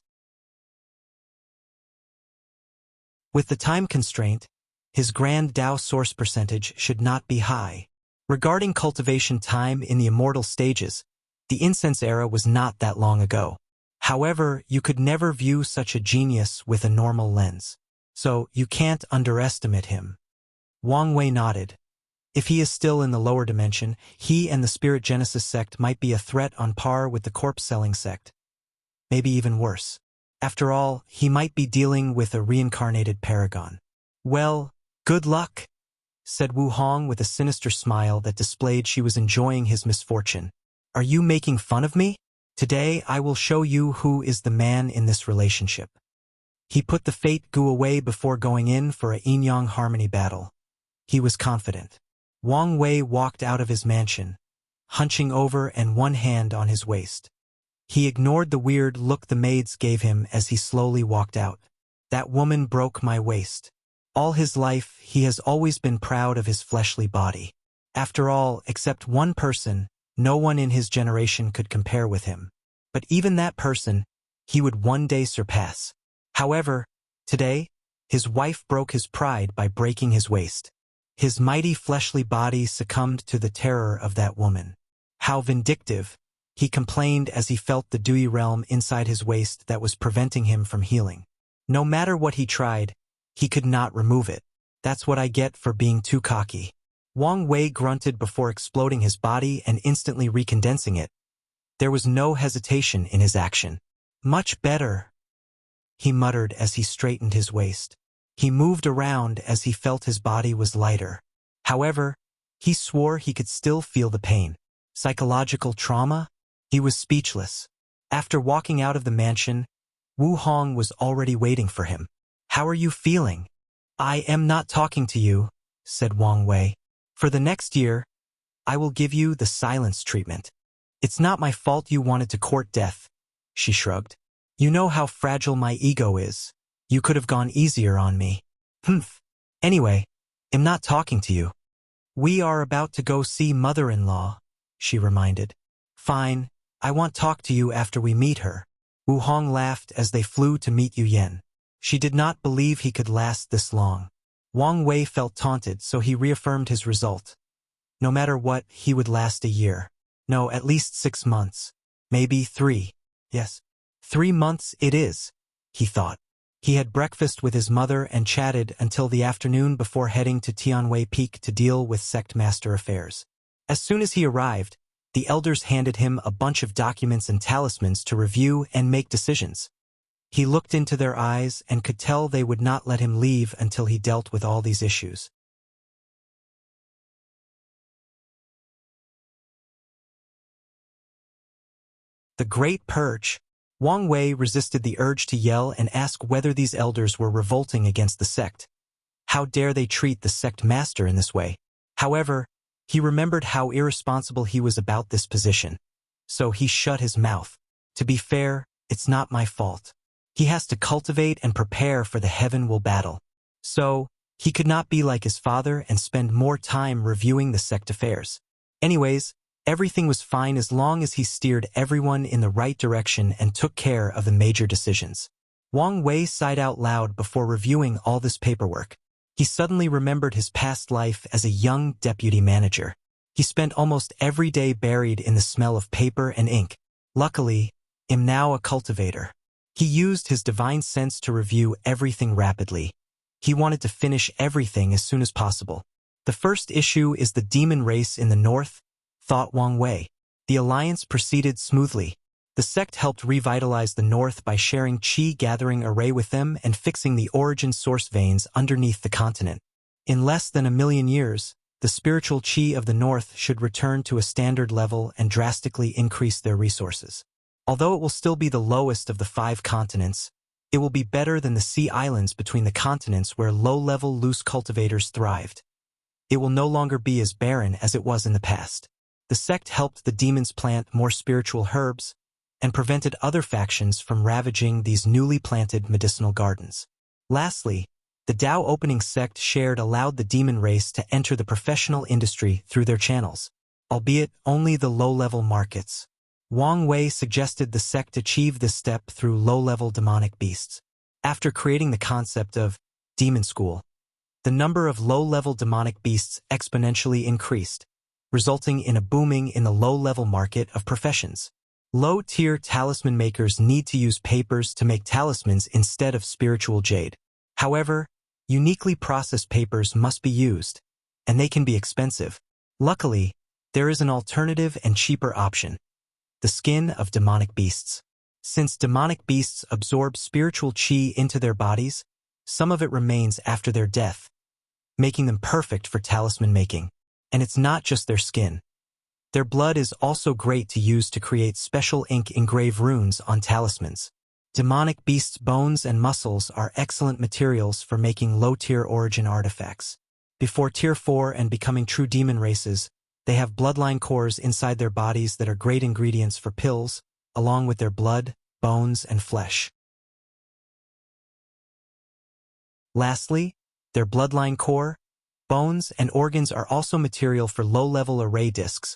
With the time constraint, his grand Tao source percentage should not be high. Regarding cultivation time in the immortal stages, the Incense era was not that long ago. However, you could never view such a genius with a normal lens. So, you can't underestimate him. Wang Wei nodded. If he is still in the lower dimension, he and the Spirit Genesis sect might be a threat on par with the corpse-selling sect. Maybe even worse. After all, he might be dealing with a reincarnated paragon. Well, good luck, said Wu Hong with a sinister smile that displayed she was enjoying his misfortune. Are you making fun of me? Today I will show you who is the man in this relationship. He put the fate goo away before going in for a yin-yang harmony battle. He was confident. Wang Wei walked out of his mansion, hunching over and one hand on his waist. He ignored the weird look the maids gave him as he slowly walked out. That woman broke my waist. All his life, he has always been proud of his fleshly body. After all, except one person, no one in his generation could compare with him. But even that person, he would one day surpass. However, today, his wife broke his pride by breaking his waist. His mighty fleshly body succumbed to the terror of that woman. How vindictive, he complained as he felt the dewy realm inside his waist that was preventing him from healing. No matter what he tried, he could not remove it. That's what I get for being too cocky. Wang Wei grunted before exploding his body and instantly recondensing it. There was no hesitation in his action. Much better, he muttered as he straightened his waist. He moved around as he felt his body was lighter. However, he swore he could still feel the pain. Psychological trauma? He was speechless. After walking out of the mansion, Wu Hong was already waiting for him. How are you feeling? I am not talking to you, said Wang Wei. For the next year, I will give you the silence treatment. It's not my fault you wanted to court death, she shrugged. You know how fragile my ego is. You could have gone easier on me. Humph. Anyway, I'm not talking to you. We are about to go see mother-in-law, she reminded. Fine, I want to talk to you after we meet her. Wu Hong laughed as they flew to meet Yu Yen. She did not believe he could last this long. Wang Wei felt taunted, so he reaffirmed his result. No matter what, he would last a year. No, at least 6 months. Maybe 3. Yes, 3 months it is, he thought. He had breakfast with his mother and chatted until the afternoon before heading to Tianwei Peak to deal with sect master affairs. As soon as he arrived, the elders handed him a bunch of documents and talismans to review and make decisions. He looked into their eyes and could tell they would not let him leave until he dealt with all these issues. The Great Purge. Wang Wei resisted the urge to yell and ask whether these elders were revolting against the sect. How dare they treat the sect master in this way? However, he remembered how irresponsible he was about this position. So he shut his mouth. To be fair, it's not my fault. He has to cultivate and prepare for the heaven-will battle. So, he could not be like his father and spend more time reviewing the sect affairs. Anyways, everything was fine as long as he steered everyone in the right direction and took care of the major decisions. Wang Wei sighed out loud before reviewing all this paperwork. He suddenly remembered his past life as a young deputy manager. He spent almost every day buried in the smell of paper and ink. Luckily, I'm now a cultivator. He used his divine sense to review everything rapidly. He wanted to finish everything as soon as possible. The first issue is the demon race in the north, thought Wang Wei. The alliance proceeded smoothly. The sect helped revitalize the north by sharing qi-gathering array with them and fixing the origin source veins underneath the continent. In less than 1,000,000 years, the spiritual qi of the north should return to a standard level and drastically increase their resources. Although it will still be the lowest of the 5 continents, it will be better than the sea islands between the continents where low-level loose cultivators thrived. It will no longer be as barren as it was in the past. The sect helped the demons plant more spiritual herbs and prevented other factions from ravaging these newly planted medicinal gardens. Lastly, the Tao opening sect shared allowed the demon race to enter the professional industry through their channels, albeit only the low-level markets. Wang Wei suggested the sect achieve this step through low-level demonic beasts. After creating the concept of demon school, the number of low-level demonic beasts exponentially increased, resulting in a booming in the low-level market of professions. Low-tier talisman makers need to use papers to make talismans instead of spiritual jade. However, uniquely processed papers must be used, and they can be expensive. Luckily, there is an alternative and cheaper option: the skin of demonic beasts. Since demonic beasts absorb spiritual qi into their bodies, some of it remains after their death, making them perfect for talisman making. And it's not just their skin. Their blood is also great to use to create special ink engrave runes on talismans. Demonic beasts' bones and muscles are excellent materials for making low-tier origin artifacts. Before Tier 4 and becoming true demon races, they have bloodline cores inside their bodies that are great ingredients for pills, along with their blood, bones, and flesh. Lastly, their bloodline core, bones, and organs are also material for low-level array discs,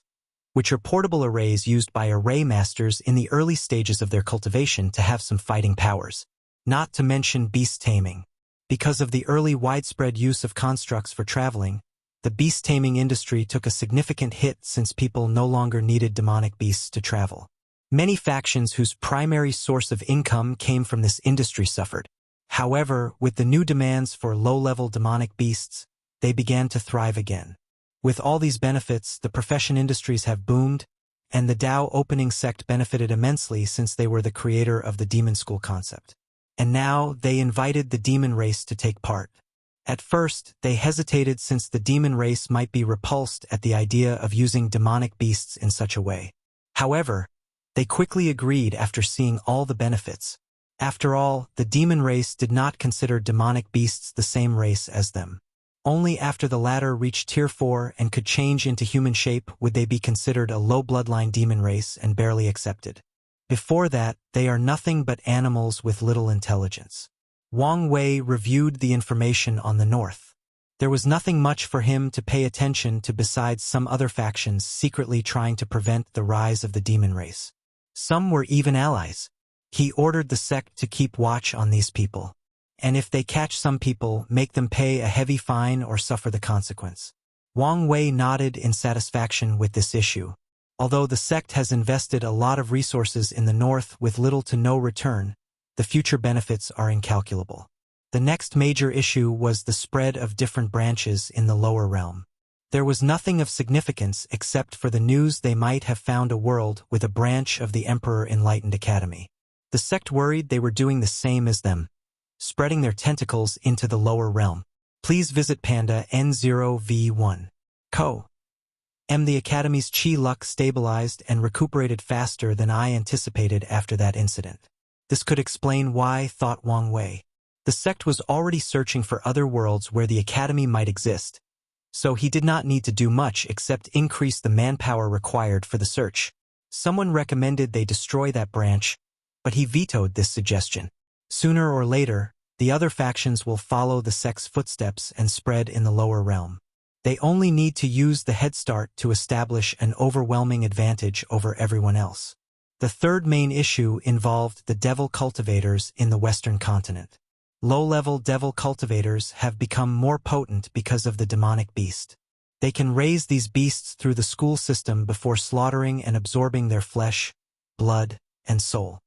which are portable arrays used by array masters in the early stages of their cultivation to have some fighting powers. Not to mention beast taming. Because of the early widespread use of constructs for traveling, the beast taming industry took a significant hit since people no longer needed demonic beasts to travel. Many factions whose primary source of income came from this industry suffered. However, with the new demands for low-level demonic beasts, they began to thrive again. With all these benefits, the profession industries have boomed, and the Tao opening sect benefited immensely since they were the creator of the demon school concept. And now they invited the demon race to take part. At first, they hesitated since the demon race might be repulsed at the idea of using demonic beasts in such a way. However, they quickly agreed after seeing all the benefits. After all, the demon race did not consider demonic beasts the same race as them. Only after the latter reached Tier 4 and could change into human shape would they be considered a low bloodline demon race and barely accepted. Before that, they are nothing but animals with little intelligence. Wang Wei reviewed the information on the north. There was nothing much for him to pay attention to besides some other factions secretly trying to prevent the rise of the demon race. Some were even allies. He ordered the sect to keep watch on these people. And if they catch some people, make them pay a heavy fine or suffer the consequence. Wang Wei nodded in satisfaction with this issue. Although the sect has invested a lot of resources in the north with little to no return, the future benefits are incalculable. The next major issue was the spread of different branches in the lower realm. There was nothing of significance except for the news they might have found a world with a branch of the Emperor Enlightened Academy. The sect worried they were doing the same as them, spreading their tentacles into the lower realm. Please visit Panda N0V1. The Academy's chi luck stabilized and recuperated faster than I anticipated after that incident. This could explain why, thought Wang Wei. The sect was already searching for other worlds where the Academy might exist, so he did not need to do much except increase the manpower required for the search. Someone recommended they destroy that branch, but he vetoed this suggestion. Sooner or later, the other factions will follow the sect's footsteps and spread in the lower realm. They only need to use the head start to establish an overwhelming advantage over everyone else. The third main issue involved the devil cultivators in the Western continent. Low-level devil cultivators have become more potent because of the demonic beast. They can raise these beasts through the school system before slaughtering and absorbing their flesh, blood, and soul.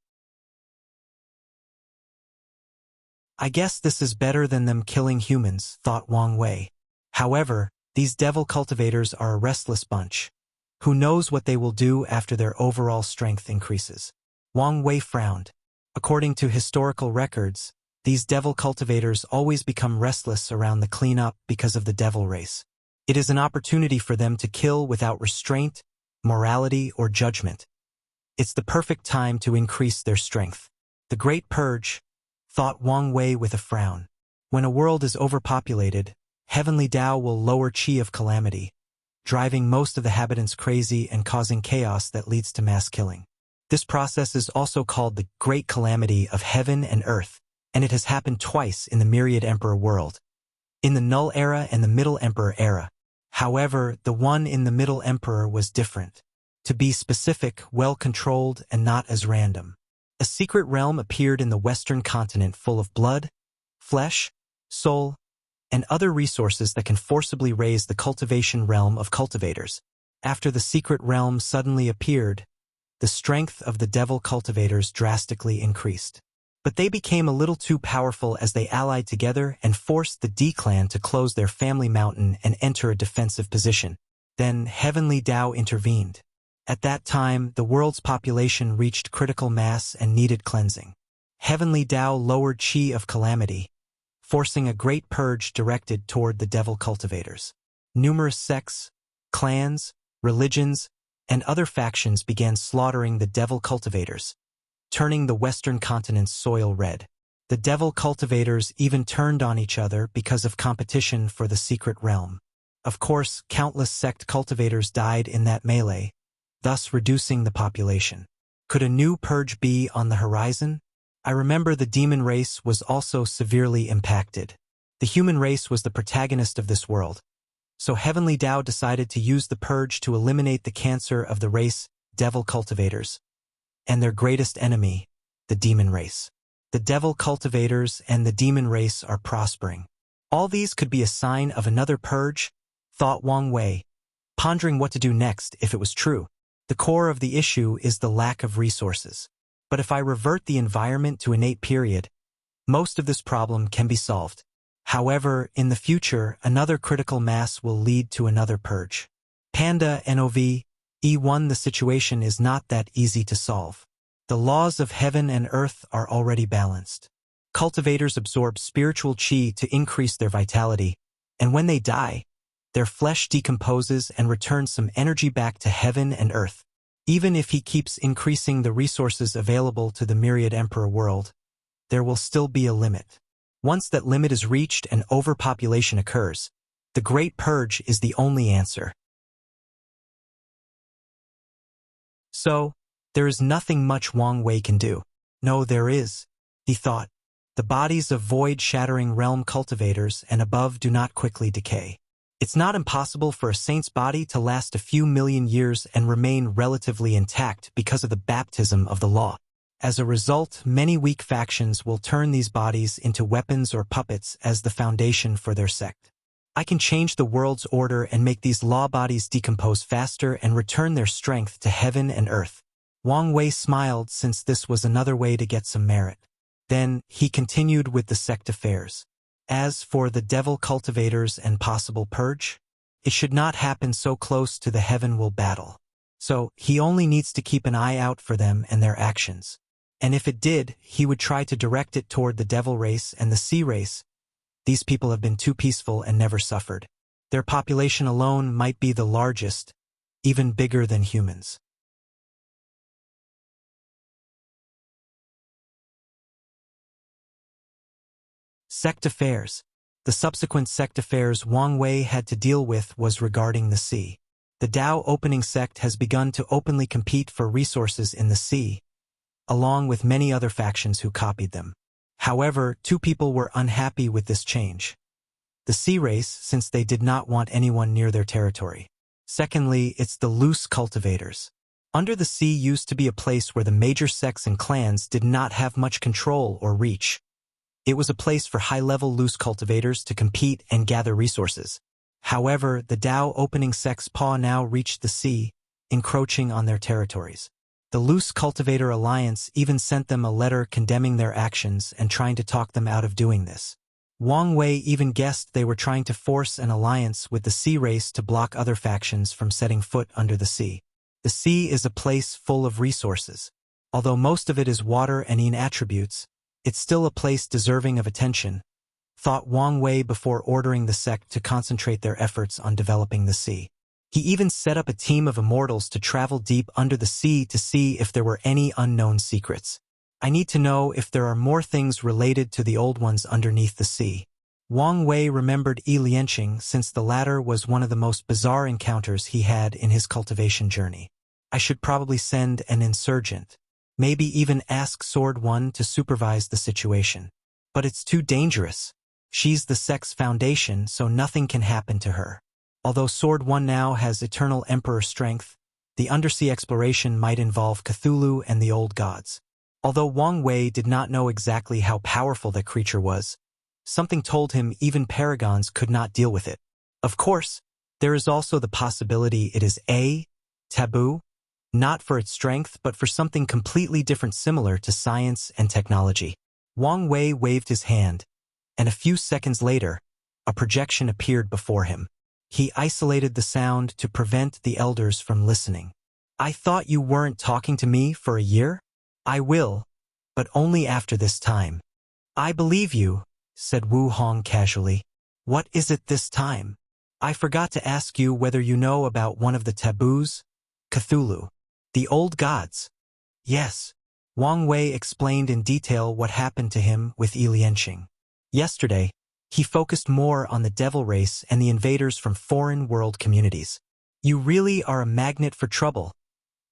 I guess this is better than them killing humans, thought Wang Wei. However, these devil cultivators are a restless bunch. Who knows what they will do after their overall strength increases? Wang Wei frowned. According to historical records, these devil cultivators always become restless around the cleanup because of the devil race. It is an opportunity for them to kill without restraint, morality, or judgment. It's the perfect time to increase their strength. The Great Purge, thought Wang Wei with a frown. When a world is overpopulated, Heavenly Tao will lower Qi of calamity, driving most of the habitants crazy and causing chaos that leads to mass killing. This process is also called the Great Calamity of Heaven and Earth, and it has happened twice in the Myriad Emperor world, in the Null Era and the Middle Emperor Era. However, the one in the Middle Emperor was different. To be specific, well-controlled, and not as random. A secret realm appeared in the Western continent full of blood, flesh, soul, and other resources that can forcibly raise the cultivation realm of cultivators. After the secret realm suddenly appeared, the strength of the devil cultivators drastically increased. But they became a little too powerful as they allied together and forced the D-clan to close their family mountain and enter a defensive position. Then Heavenly Tao intervened. At that time, the world's population reached critical mass and needed cleansing. Heavenly Tao lowered Qi of calamity, forcing a great purge directed toward the devil cultivators. Numerous sects, clans, religions, and other factions began slaughtering the devil cultivators, turning the Western continent's soil red. The devil cultivators even turned on each other because of competition for the secret realm. Of course, countless sect cultivators died in that melee, thus reducing the population. Could a new purge be on the horizon? I remember the demon race was also severely impacted. The human race was the protagonist of this world, so Heavenly Tao decided to use the purge to eliminate the cancer of the race, devil cultivators, and their greatest enemy, the demon race. The devil cultivators and the demon race are prospering. All these could be a sign of another purge, thought Wang Wei, pondering what to do next if it was true. The core of the issue is the lack of resources. But if I revert the environment to innate period, most of this problem can be solved. However, in the future, another critical mass will lead to another purge. Panda NOV E1 The situation is not that easy to solve. The laws of heaven and earth are already balanced. Cultivators absorb spiritual qi to increase their vitality, and when they die, their flesh decomposes and returns some energy back to heaven and earth. Even if he keeps increasing the resources available to the Myriad Emperor world, there will still be a limit. Once that limit is reached and overpopulation occurs, The Great Purge is the only answer. So, there is nothing much Wang Wei can do. No, there is, he thought. The bodies of void-shattering realm cultivators and above do not quickly decay. It's not impossible for a saint's body to last a few million years and remain relatively intact because of the baptism of the law. As a result, many weak factions will turn these bodies into weapons or puppets as the foundation for their sect. I can change the world's order and make these law bodies decompose faster and return their strength to heaven and earth. Wang Wei smiled since this was another way to get some merit. Then, he continued with the sect affairs. As for the devil cultivators and possible purge, it should not happen so close to the heavenward battle. So, he only needs to keep an eye out for them and their actions. And if it did, he would try to direct it toward the devil race and the sea race. These people have been too peaceful and never suffered. Their population alone might be the largest, even bigger than humans. Sect affairs. The subsequent sect affairs Wang Wei had to deal with was regarding the sea. The Dao Opening Sect has begun to openly compete for resources in the sea, along with many other factions who copied them. However, two people were unhappy with this change. The sea race, since they did not want anyone near their territory. Secondly, it's the loose cultivators. Under the sea used to be a place where the major sects and clans did not have much control or reach. It was a place for high-level loose cultivators to compete and gather resources. However, the Dao Opening Sect's paw now reached the sea, encroaching on their territories. The Loose Cultivator Alliance even sent them a letter condemning their actions and trying to talk them out of doing this. Wang Wei even guessed they were trying to force an alliance with the sea race to block other factions from setting foot under the sea. The sea is a place full of resources. Although most of it is water and yin attributes, it's still a place deserving of attention, thought Wang Wei before ordering the sect to concentrate their efforts on developing the sea. He even set up a team of immortals to travel deep under the sea to see if there were any unknown secrets. I need to know if there are more things related to the old ones underneath the sea. Wang Wei remembered Yi Lianqing since the latter was one of the most bizarre encounters he had in his cultivation journey. I should probably send an insurgent. Maybe even ask Sword One to supervise the situation. But it's too dangerous. She's the sect's foundation, so nothing can happen to her. Although Sword One now has eternal emperor strength, the undersea exploration might involve Cthulhu and the old gods. Although Wang Wei did not know exactly how powerful that creature was, something told him even paragons could not deal with it. Of course, there is also the possibility it is a taboo, not for its strength but for something completely different similar to science and technology. Wang Wei waved his hand, and a few seconds later, a projection appeared before him. He isolated the sound to prevent the elders from listening. I thought you weren't talking to me for a year? I will, but only after this time. I believe you, said Wu Hong casually. What is it this time? I forgot to ask you whether you know about one of the taboos? Cthulhu. The old gods. Yes. Wang Wei explained in detail what happened to him with Yi Lianqing. Yesterday, he focused more on the devil race and the invaders from foreign world communities. You really are a magnet for trouble,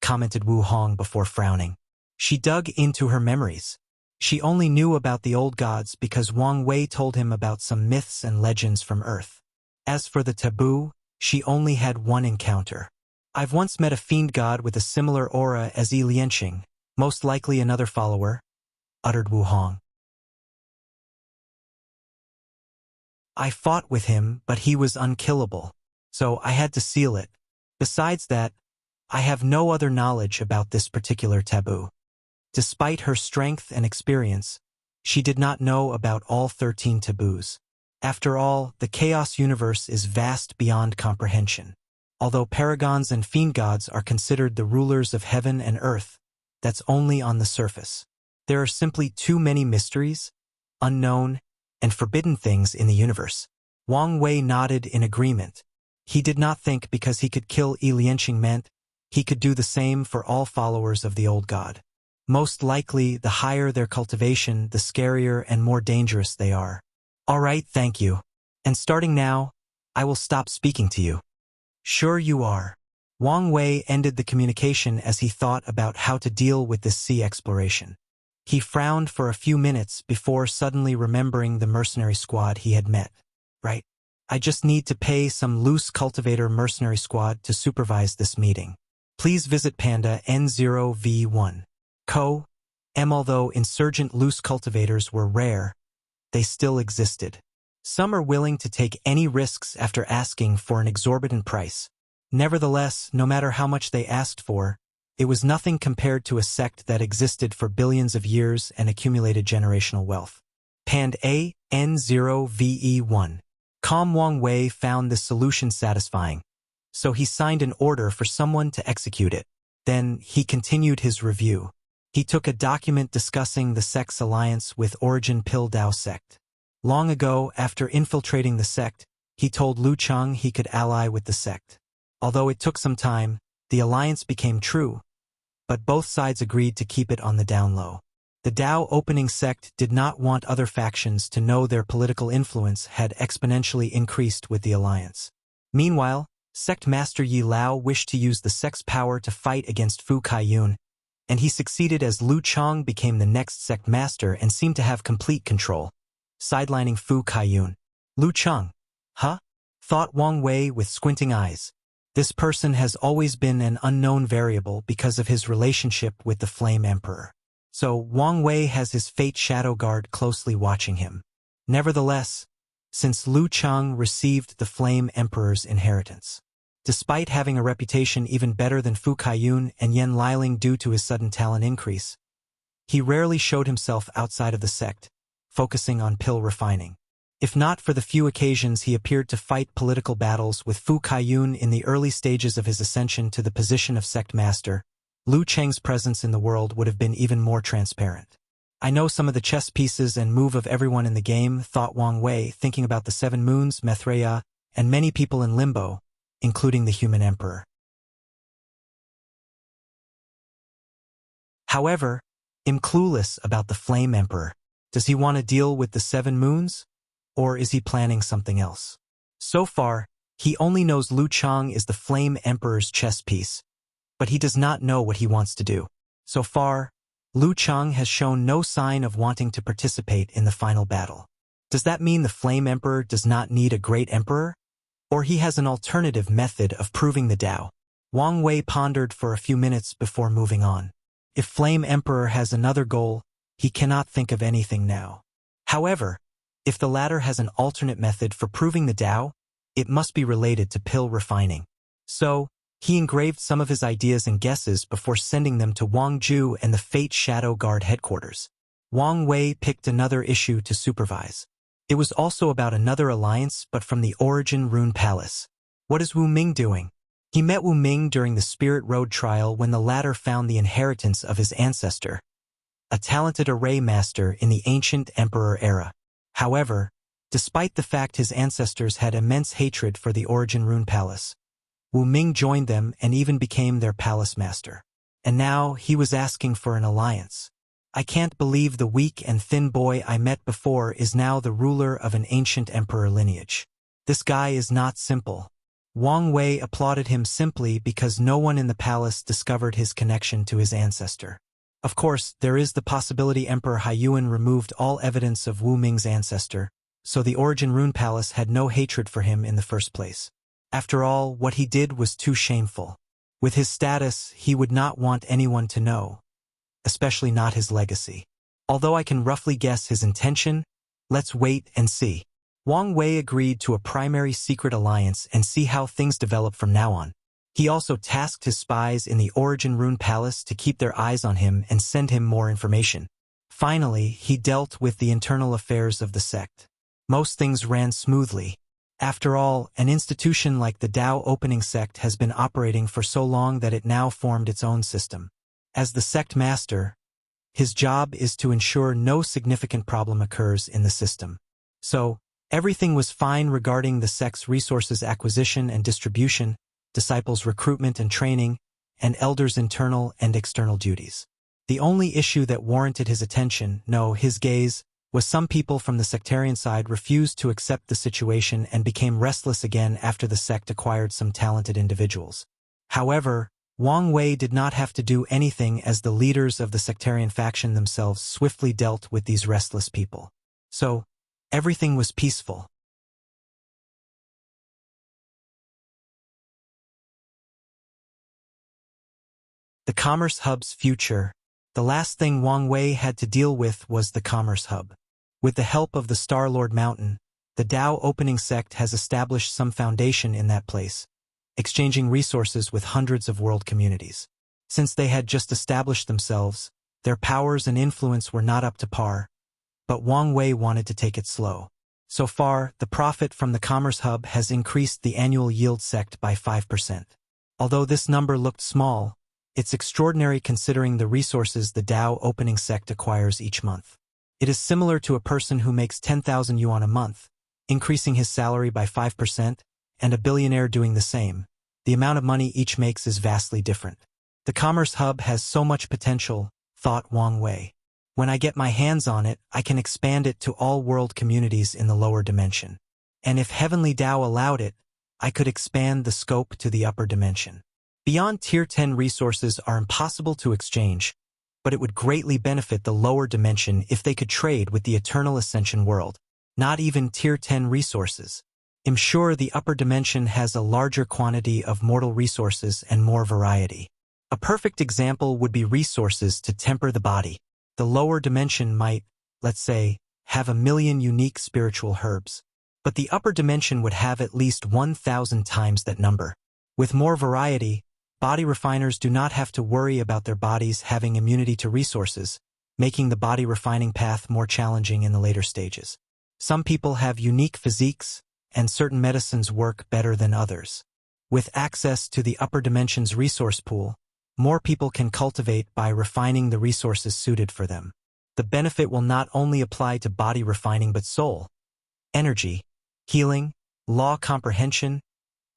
commented Wu Hong before frowning. She dug into her memories. She only knew about the old gods because Wang Wei told him about some myths and legends from Earth. As for the taboo, she only had one encounter. I've once met a fiend god with a similar aura as Yi Lianqing, most likely another follower, uttered Wu Hong. I fought with him, but he was unkillable, so I had to seal it. Besides that, I have no other knowledge about this particular taboo. Despite her strength and experience, she did not know about all 13 taboos. After all, the chaos universe is vast beyond comprehension. Although paragons and fiend gods are considered the rulers of heaven and earth, that's only on the surface. There are simply too many mysteries, unknown, and forbidden things in the universe. Wang Wei nodded in agreement. He did not think because he could kill Yi Lianqing meant he could do the same for all followers of the old god. Most likely, the higher their cultivation, the scarier and more dangerous they are. All right, thank you. And starting now, I will stop speaking to you. Sure you are. Wang Wei ended the communication as he thought about how to deal with this sea exploration. He frowned for a few minutes before suddenly remembering the mercenary squad he had met. Right. I just need to pay some loose cultivator mercenary squad to supervise this meeting. Please visit Panda N0V1. Although insurgent loose cultivators were rare, they still existed. Some are willing to take any risks after asking for an exorbitant price. Nevertheless, no matter how much they asked for, it was nothing compared to a sect that existed for billions of years and accumulated generational wealth. Pand A N0VE1. Wang Wei found this solution satisfying, so he signed an order for someone to execute it. Then he continued his review. He took a document discussing the sect's alliance with Origin Pil Dao sect. Long ago, after infiltrating the sect, he told Lu Cheng he could ally with the sect. Although it took some time, the alliance became true, but both sides agreed to keep it on the down low. The Dao opening sect did not want other factions to know their political influence had exponentially increased with the alliance. Meanwhile, Sect Master Yi Lao wished to use the sect's power to fight against Fu Kaiyun, and he succeeded as Lu Cheng became the next sect master and seemed to have complete control, sidelining Fu Kaiyun. Lu Cheng? Huh? Thought Wang Wei with squinting eyes. This person has always been an unknown variable because of his relationship with the Flame Emperor. So Wang Wei has his Fate Shadow Guard closely watching him. Nevertheless, since Lu Cheng received the Flame Emperor's inheritance, despite having a reputation even better than Fu Kaiyun and Yan Liling due to his sudden talent increase, he rarely showed himself outside of the sect, focusing on pill refining. If not for the few occasions he appeared to fight political battles with Fu Kaiyun in the early stages of his ascension to the position of sect master, Lu Cheng's presence in the world would have been even more transparent. I know some of the chess pieces and move of everyone in the game, thought Wang Wei, thinking about the Seven Moons, Mithraea, and many people in Limbo, including the human emperor. However, I'm clueless about the Flame Emperor. Does he want to deal with the Seven Moons? Or is he planning something else? So far, he only knows Lu Cheng is the Flame Emperor's chess piece, but he does not know what he wants to do. So far, Lu Cheng has shown no sign of wanting to participate in the final battle. Does that mean the Flame Emperor does not need a great emperor? Or he has an alternative method of proving the Dao? Wang Wei pondered for a few minutes before moving on. If Flame Emperor has another goal, he cannot think of anything now. However, if the latter has an alternate method for proving the Dao, it must be related to pill refining. So, he engraved some of his ideas and guesses before sending them to Wang Ju and the Fate Shadow Guard headquarters. Wang Wei picked another issue to supervise. It was also about another alliance, but from the Origin Rune Palace. What is Wu Ming doing? He met Wu Ming during the Spirit Road trial when the latter found the inheritance of his ancestor, a talented array master in the ancient emperor era. However, despite the fact his ancestors had immense hatred for the Origin Rune Palace, Wu Ming joined them and even became their palace master. And now he was asking for an alliance. I can't believe the weak and thin boy I met before is now the ruler of an ancient emperor lineage. This guy is not simple. Wang Wei applauded him simply because no one in the palace discovered his connection to his ancestor. Of course, there is the possibility Emperor Haiyuan removed all evidence of Wu Ming's ancestor, so the Origin Rune Palace had no hatred for him in the first place. After all, what he did was too shameful. With his status, he would not want anyone to know, especially not his legacy. Although I can roughly guess his intention, let's wait and see. Wang Wei agreed to a primary secret alliance and see how things develop from now on. He also tasked his spies in the Origin Rune Palace to keep their eyes on him and send him more information. Finally, he dealt with the internal affairs of the sect. Most things ran smoothly. After all, an institution like the Dao Opening Sect has been operating for so long that it now formed its own system. As the sect master, his job is to ensure no significant problem occurs in the system. So, everything was fine regarding the sect's resources acquisition and distribution, disciples' recruitment and training, and elders' internal and external duties. The only issue that warranted his attention, no, his gaze, was some people from the sectarian side refused to accept the situation and became restless again after the sect acquired some talented individuals. However, Wang Wei did not have to do anything as the leaders of the sectarian faction themselves swiftly dealt with these restless people. So, everything was peaceful. The Commerce Hub's future. The last thing Wang Wei had to deal with was the Commerce Hub. With the help of the Star-Lord Mountain, the Dao Opening Sect has established some foundation in that place, exchanging resources with hundreds of world communities. Since they had just established themselves, their powers and influence were not up to par, but Wang Wei wanted to take it slow. So far, the profit from the Commerce Hub has increased the annual yield sect by 5%. Although this number looked small, it's extraordinary considering the resources the Dao Opening Sect acquires each month. It is similar to a person who makes 10,000 yuan a month, increasing his salary by 5%, and a billionaire doing the same. The amount of money each makes is vastly different. The Commerce Hub has so much potential, thought Wang Wei. When I get my hands on it, I can expand it to all world communities in the lower dimension. And if Heavenly Dao allowed it, I could expand the scope to the upper dimension. Beyond Tier 10 resources are impossible to exchange, but it would greatly benefit the lower dimension if they could trade with the Eternal Ascension world. Not even Tier 10 resources. I'm sure the upper dimension has a larger quantity of mortal resources and more variety. A perfect example would be resources to temper the body. The lower dimension might, let's say, have 1,000,000 unique spiritual herbs. But the upper dimension would have at least 1,000 times that number. With more variety, body refiners do not have to worry about their bodies having immunity to resources, making the body refining path more challenging in the later stages. Some people have unique physiques, and certain medicines work better than others. With access to the upper dimension's resource pool, more people can cultivate by refining the resources suited for them. The benefit will not only apply to body refining but soul, energy, healing, law comprehension,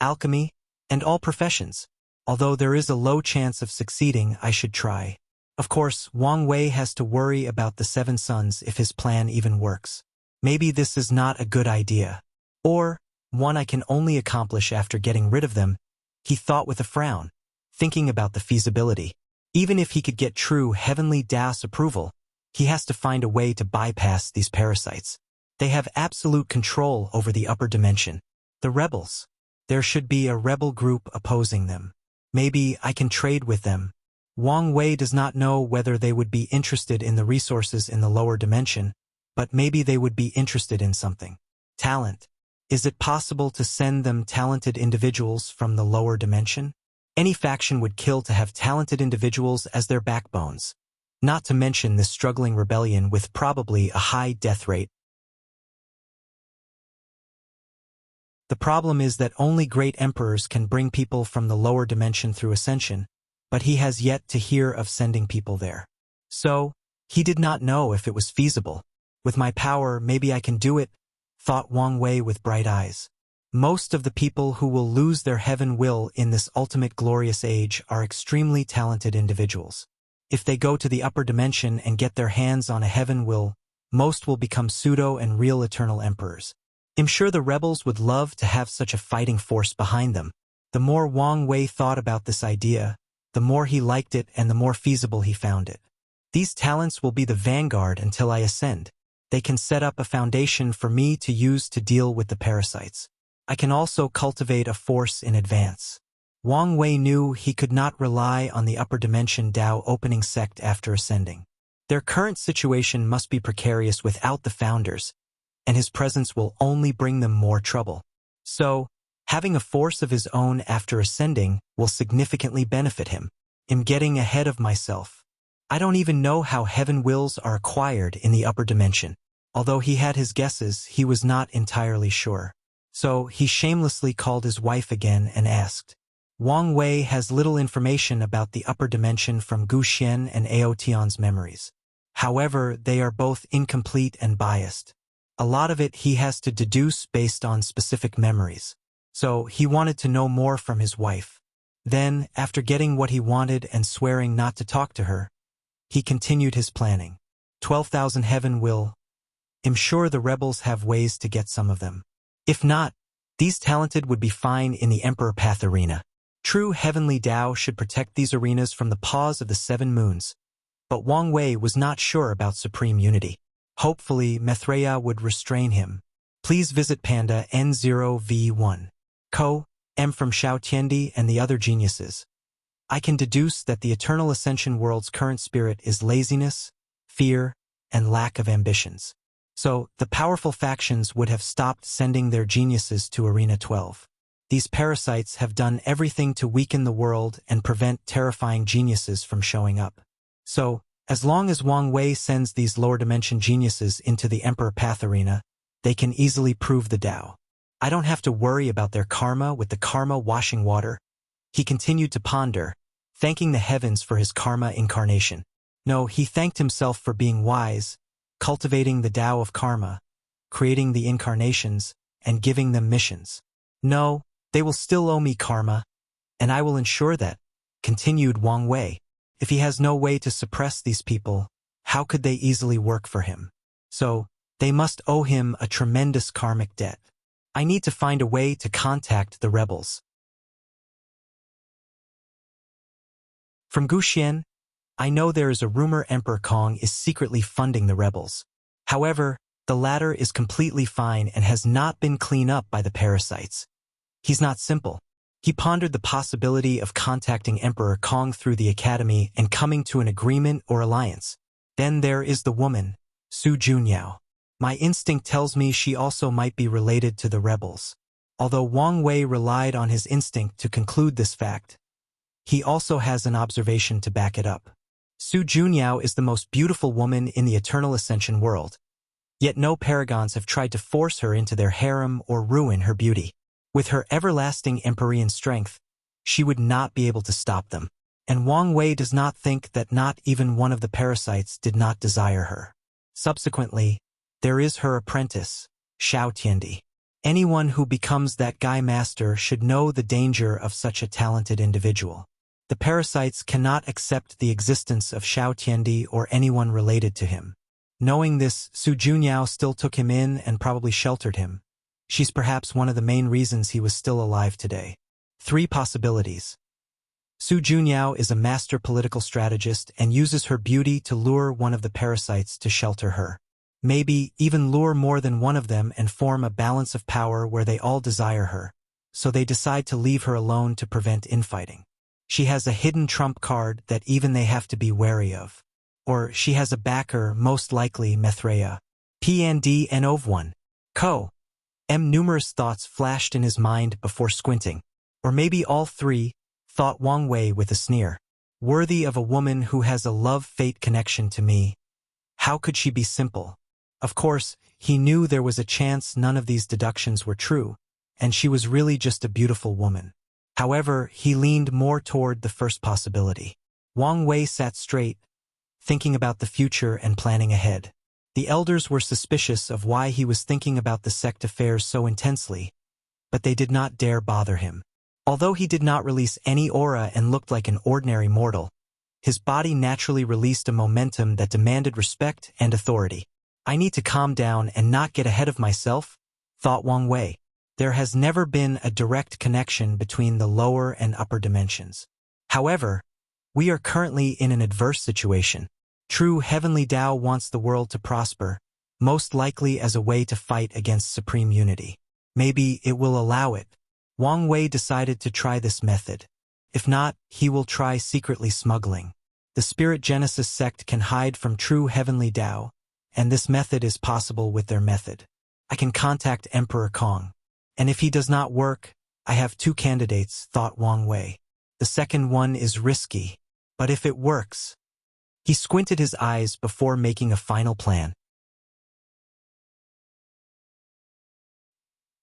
alchemy, and all professions. Although there is a low chance of succeeding, I should try. Of course, Wang Wei has to worry about the 7 sons if his plan even works. Maybe this is not a good idea. Or, one I can only accomplish after getting rid of them, he thought with a frown, thinking about the feasibility. Even if he could get true Heavenly Dao's approval, he has to find a way to bypass these parasites. They have absolute control over the upper dimension. The rebels. There should be a rebel group opposing them. Maybe I can trade with them. Wang Wei does not know whether they would be interested in the resources in the lower dimension, but maybe they would be interested in something. Talent. Is it possible to send them talented individuals from the lower dimension? Any faction would kill to have talented individuals as their backbones. Not to mention this struggling rebellion with probably a high death rate. The problem is that only great emperors can bring people from the lower dimension through ascension, but he has yet to hear of sending people there. So, he did not know if it was feasible. With my power, maybe I can do it, thought Wang Wei with bright eyes. Most of the people who will lose their heaven will in this ultimate glorious age are extremely talented individuals. If they go to the upper dimension and get their hands on a heaven will, most will become pseudo and real eternal emperors. I'm sure the rebels would love to have such a fighting force behind them. The more Wang Wei thought about this idea, the more he liked it and the more feasible he found it. These talents will be the vanguard until I ascend. They can set up a foundation for me to use to deal with the parasites. I can also cultivate a force in advance. Wang Wei knew he could not rely on the upper dimension Dao Opening Sect after ascending. Their current situation must be precarious without the founders, and his presence will only bring them more trouble. So, having a force of his own after ascending will significantly benefit him. I'm getting ahead of myself. I don't even know how heaven wills are acquired in the upper dimension. Although he had his guesses, he was not entirely sure. So, he shamelessly called his wife again and asked. Wang Wei has little information about the upper dimension from Gu Xian and Ao Tian's memories. However, they are both incomplete and biased. A lot of it he has to deduce based on specific memories. So he wanted to know more from his wife. Then, after getting what he wanted and swearing not to talk to her, he continued his planning. 12,000 heaven will. I'm sure the rebels have ways to get some of them. If not, these talented would be fine in the Emperor Path Arena. True heavenly Tao should protect these arenas from the paws of the 7 moons. But Wang Wei was not sure about supreme unity. Hopefully, Maitreya would restrain him. Please visit Panda N0V1. Co. M from Xiao Tiandi and the other geniuses. I can deduce that the Eternal Ascension world's current spirit is laziness, fear, and lack of ambitions. So, the powerful factions would have stopped sending their geniuses to Arena 12. These parasites have done everything to weaken the world and prevent terrifying geniuses from showing up. So, as long as Wang Wei sends these lower-dimension geniuses into the Emperor Path Arena, they can easily prove the Tao. I don't have to worry about their karma with the karma washing water. He continued to ponder, thanking the heavens for his karma incarnation. No, he thanked himself for being wise, cultivating the Tao of karma, creating the incarnations, and giving them missions. No, they will still owe me karma, and I will ensure that, continued Wang Wei. If he has no way to suppress these people, how could they easily work for him? So, they must owe him a tremendous karmic debt. I need to find a way to contact the rebels. From Guxian, I know there is a rumor Emperor Kong is secretly funding the rebels. However, the latter is completely fine and has not been cleaned up by the parasites. He's not simple. He pondered the possibility of contacting Emperor Kong through the academy and coming to an agreement or alliance. Then there is the woman, Su Junyao. My instinct tells me she also might be related to the rebels. Although Wang Wei relied on his instinct to conclude this fact, he also has an observation to back it up. Su Junyao is the most beautiful woman in the Eternal Ascension world. Yet no paragons have tried to force her into their harem or ruin her beauty. With her everlasting Empyrean strength, she would not be able to stop them. And Wang Wei does not think that not even one of the parasites did not desire her. Subsequently, there is her apprentice, Xiao Tiandi. Anyone who becomes that Guy Master should know the danger of such a talented individual. The parasites cannot accept the existence of Xiao Tiandi or anyone related to him. Knowing this, Su Junyao still took him in and probably sheltered him. She's perhaps one of the main reasons he was still alive today. 3 possibilities. Su Junyao is a master political strategist and uses her beauty to lure one of the parasites to shelter her. Maybe even lure more than one of them and form a balance of power where they all desire her, so they decide to leave her alone to prevent infighting. She has a hidden trump card that even they have to be wary of. Or she has a backer, most likely Maitreya. PND N01. Co. M. Numerous thoughts flashed in his mind before squinting. Or maybe all 3, thought Wang Wei with a sneer. Worthy of a woman who has a love-fate connection to me. How could she be simple? Of course, he knew there was a chance none of these deductions were true, and she was really just a beautiful woman. However, he leaned more toward the first possibility. Wang Wei sat straight, thinking about the future and planning ahead. The elders were suspicious of why he was thinking about the sect affairs so intensely, but they did not dare bother him. Although he did not release any aura and looked like an ordinary mortal, his body naturally released a momentum that demanded respect and authority. I need to calm down and not get ahead of myself, thought Wang Wei. There has never been a direct connection between the lower and upper dimensions. However, we are currently in an adverse situation. True heavenly Tao wants the world to prosper, most likely as a way to fight against supreme unity. Maybe it will allow it. Wang Wei decided to try this method. If not, he will try secretly smuggling. The Spirit Genesis sect can hide from true heavenly Tao, and this method is possible with their method. I can contact Emperor Kong. And if he does not work, I have 2 candidates, thought Wang Wei. The second one is risky, but if it works... He squinted his eyes before making a final plan.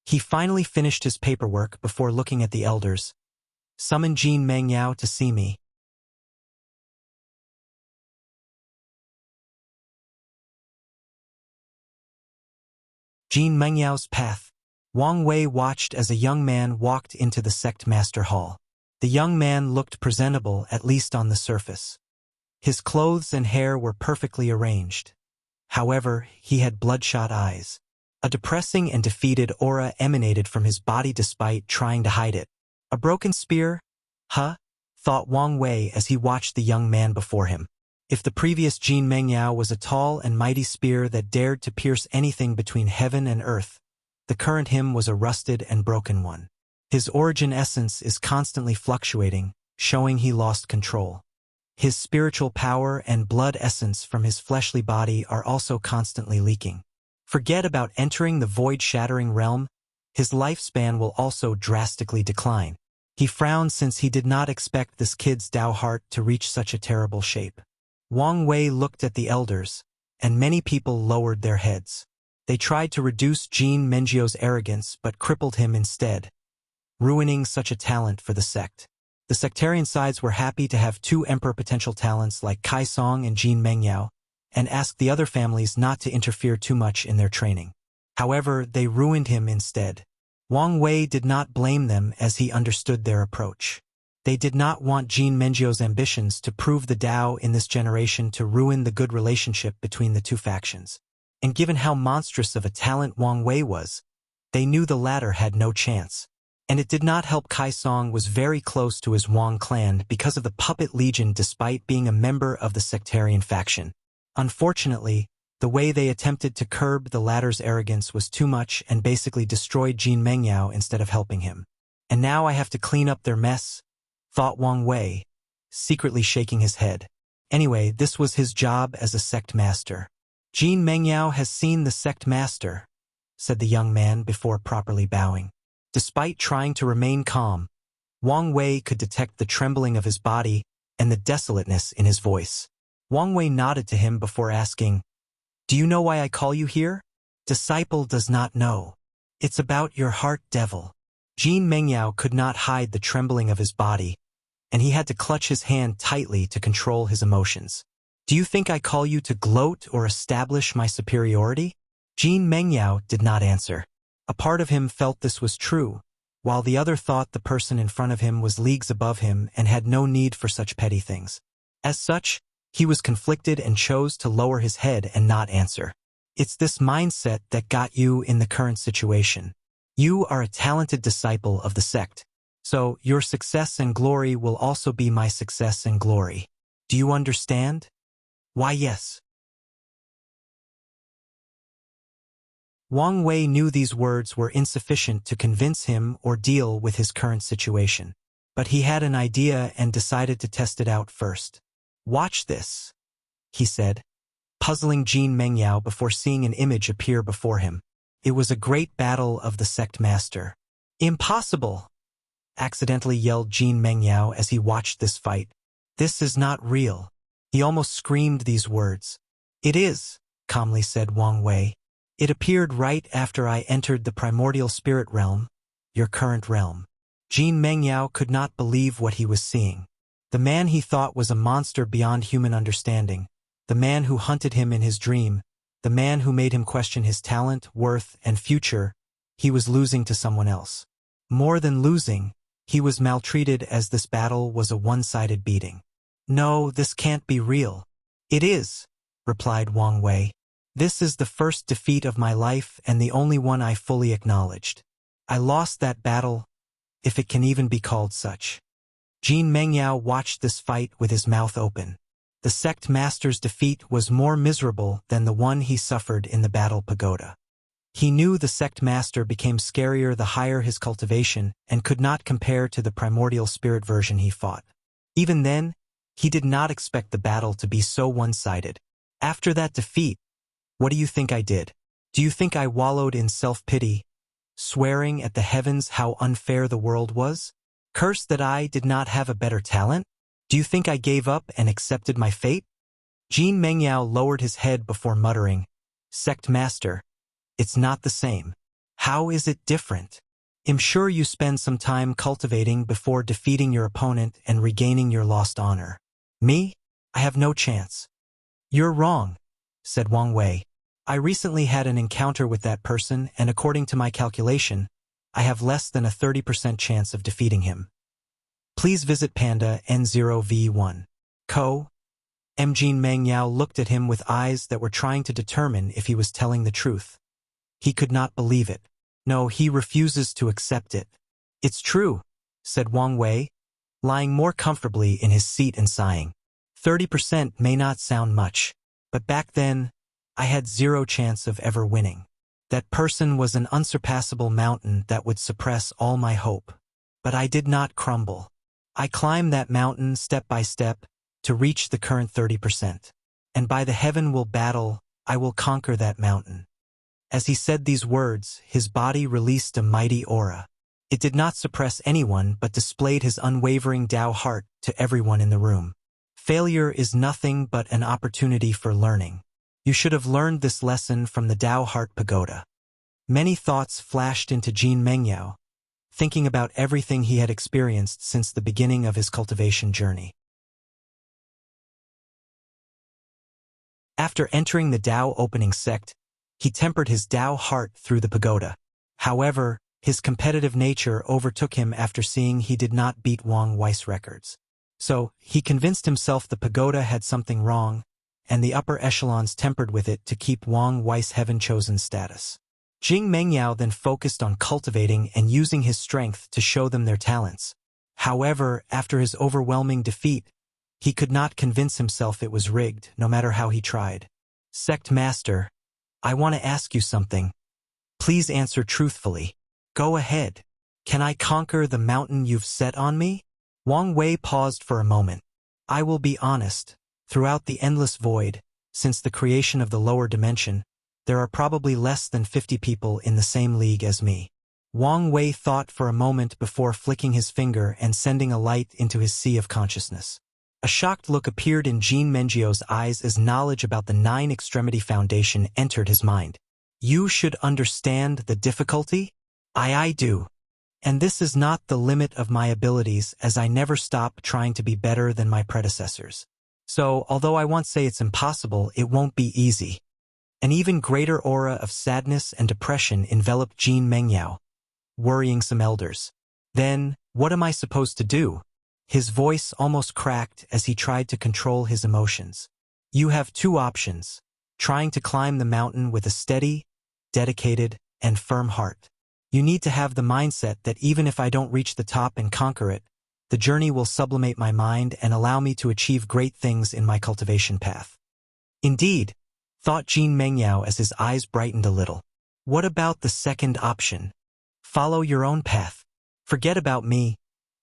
He finally finished his paperwork before looking at the elders. Summon Jin Mengyao to see me. Jin Mengyao's path. Wang Wei watched as a young man walked into the sect master hall. The young man looked presentable, at least on the surface. His clothes and hair were perfectly arranged. However, he had bloodshot eyes. A depressing and defeated aura emanated from his body despite trying to hide it. A broken spear? Huh? Thought Wang Wei as he watched the young man before him. If the previous Jin Mengyao was a tall and mighty spear that dared to pierce anything between heaven and earth, the current him was a rusted and broken one. His origin essence is constantly fluctuating, showing he lost control. His spiritual power and blood essence from his fleshly body are also constantly leaking. Forget about entering the void-shattering realm, his lifespan will also drastically decline. He frowned since he did not expect this kid's Dao heart to reach such a terrible shape. Wang Wei looked at the elders, and many people lowered their heads. They tried to reduce Jin Menjiao's arrogance but crippled him instead, ruining such a talent for the sect. The sectarian sides were happy to have two emperor potential talents like Kai Song and Jin Mengyao, and asked the other families not to interfere too much in their training. However, they ruined him instead. Wang Wei did not blame them as he understood their approach. They did not want Jin Menjiao's ambitions to prove the Dao in this generation to ruin the good relationship between the two factions. And given how monstrous of a talent Wang Wei was, they knew the latter had no chance. And it did not help Kai Song was very close to his Wang clan because of the Puppet Legion despite being a member of the sectarian faction. Unfortunately, the way they attempted to curb the latter's arrogance was too much and basically destroyed Jin Mengyao instead of helping him. And now I have to clean up their mess, thought Wang Wei, secretly shaking his head. Anyway, this was his job as a sect master. Jin Mengyao has seen the sect master, said the young man before properly bowing. Despite trying to remain calm, Wang Wei could detect the trembling of his body and the desolateness in his voice. Wang Wei nodded to him before asking, "Do you know why I call you here?" "Disciple does not know. It's about your heart, devil." Jin Mengyao could not hide the trembling of his body, and he had to clutch his hand tightly to control his emotions. "Do you think I call you to gloat or establish my superiority?" Jin Mengyao did not answer. A part of him felt this was true, while the other thought the person in front of him was leagues above him and had no need for such petty things. As such, he was conflicted and chose to lower his head and not answer. It's this mindset that got you in the current situation. You are a talented disciple of the sect, so your success and glory will also be my success and glory. Do you understand? Why, yes. Wang Wei knew these words were insufficient to convince him or deal with his current situation. But he had an idea and decided to test it out first. "Watch this," he said, puzzling Jin Mengyao before seeing an image appear before him. It was a great battle of the sect master. "Impossible!" accidentally yelled Jin Mengyao as he watched this fight. "This is not real." He almost screamed these words. "It is," calmly said Wang Wei. "It appeared right after I entered the primordial spirit realm, your current realm." Jin Mengyao could not believe what he was seeing. The man he thought was a monster beyond human understanding, the man who hunted him in his dream, the man who made him question his talent, worth, and future, he was losing to someone else. More than losing, he was maltreated as this battle was a one-sided beating. "No, this can't be real." "It is," replied Wang Wei. "This is the first defeat of my life and the only one I fully acknowledged. I lost that battle, if it can even be called such." Jin Mengyao watched this fight with his mouth open. The sect master's defeat was more miserable than the one he suffered in the battle pagoda. He knew the sect master became scarier the higher his cultivation and could not compare to the primordial spirit version he fought. Even then, he did not expect the battle to be so one-sided. "After that defeat, what do you think I did? Do you think I wallowed in self-pity, swearing at the heavens how unfair the world was? Cursed that I did not have a better talent? Do you think I gave up and accepted my fate?" Jin Mengyao lowered his head before muttering, "Sect master, it's not the same. How is it different? I'm sure you spend some time cultivating before defeating your opponent and regaining your lost honor. Me? I have no chance." "You're wrong," said Wang Wei. "I recently had an encounter with that person and according to my calculation, I have less than a 30% chance of defeating him. Please visit Panda N0V1. Co. Jin Mengyao looked at him with eyes that were trying to determine if he was telling the truth. He could not believe it. No, he refuses to accept it. It's true, said Wang Wei, lying more comfortably in his seat and sighing. 30% may not sound much, but back then, I had zero chance of ever winning. That person was an unsurpassable mountain that would suppress all my hope. But I did not crumble. I climbed that mountain step by step to reach the current 30%. And by the heaven will battle, I will conquer that mountain. As he said these words, his body released a mighty aura. It did not suppress anyone but displayed his unwavering Tao heart to everyone in the room. Failure is nothing but an opportunity for learning. You should have learned this lesson from the Tao Heart Pagoda. Many thoughts flashed into Jin Mengyao, thinking about everything he had experienced since the beginning of his cultivation journey. After entering the Tao opening sect, he tempered his Tao heart through the pagoda. However, his competitive nature overtook him after seeing he did not beat Wang Wei's records. So, he convinced himself the pagoda had something wrong, and the upper echelons tempered with it to keep Wang Wei's heaven-chosen status. Jin Mengyao then focused on cultivating and using his strength to show them their talents. However, after his overwhelming defeat, he could not convince himself it was rigged, no matter how he tried. Sect Master, I want to ask you something. Please answer truthfully. Go ahead. Can I conquer the mountain you've set on me? Wang Wei paused for a moment. I will be honest. Throughout the endless void, since the creation of the lower dimension, there are probably less than 50 people in the same league as me. Wang Wei thought for a moment before flicking his finger and sending a light into his sea of consciousness. A shocked look appeared in Jin Mengyao eyes as knowledge about the Nine Extremity Foundation entered his mind. You should understand the difficulty? I do. And this is not the limit of my abilities, as I never stop trying to be better than my predecessors. So, although I won't say it's impossible, it won't be easy. An even greater aura of sadness and depression enveloped Jin Mengyao, worrying some elders. Then, what am I supposed to do? His voice almost cracked as he tried to control his emotions. You have two options: trying to climb the mountain with a steady, dedicated, and firm heart. You need to have the mindset that even if I don't reach the top and conquer it, the journey will sublimate my mind and allow me to achieve great things in my cultivation path. Indeed, thought Jin Mengyao as his eyes brightened a little. What about the second option? Follow your own path. Forget about me,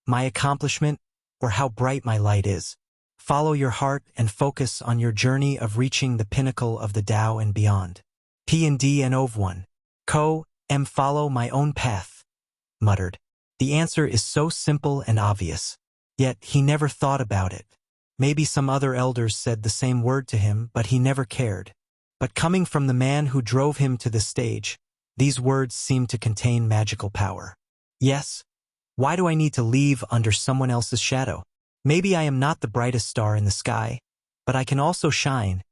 my accomplishment, or how bright my light is. Follow your heart and focus on your journey of reaching the pinnacle of the Tao and beyond. P&D and Ov1. Follow my own path, muttered. The answer is so simple and obvious. Yet he never thought about it. Maybe some other elders said the same word to him, but he never cared. But coming from the man who drove him to the stage, these words seemed to contain magical power. Yes, why do I need to leave under someone else's shadow? Maybe I am not the brightest star in the sky, but I can also shine,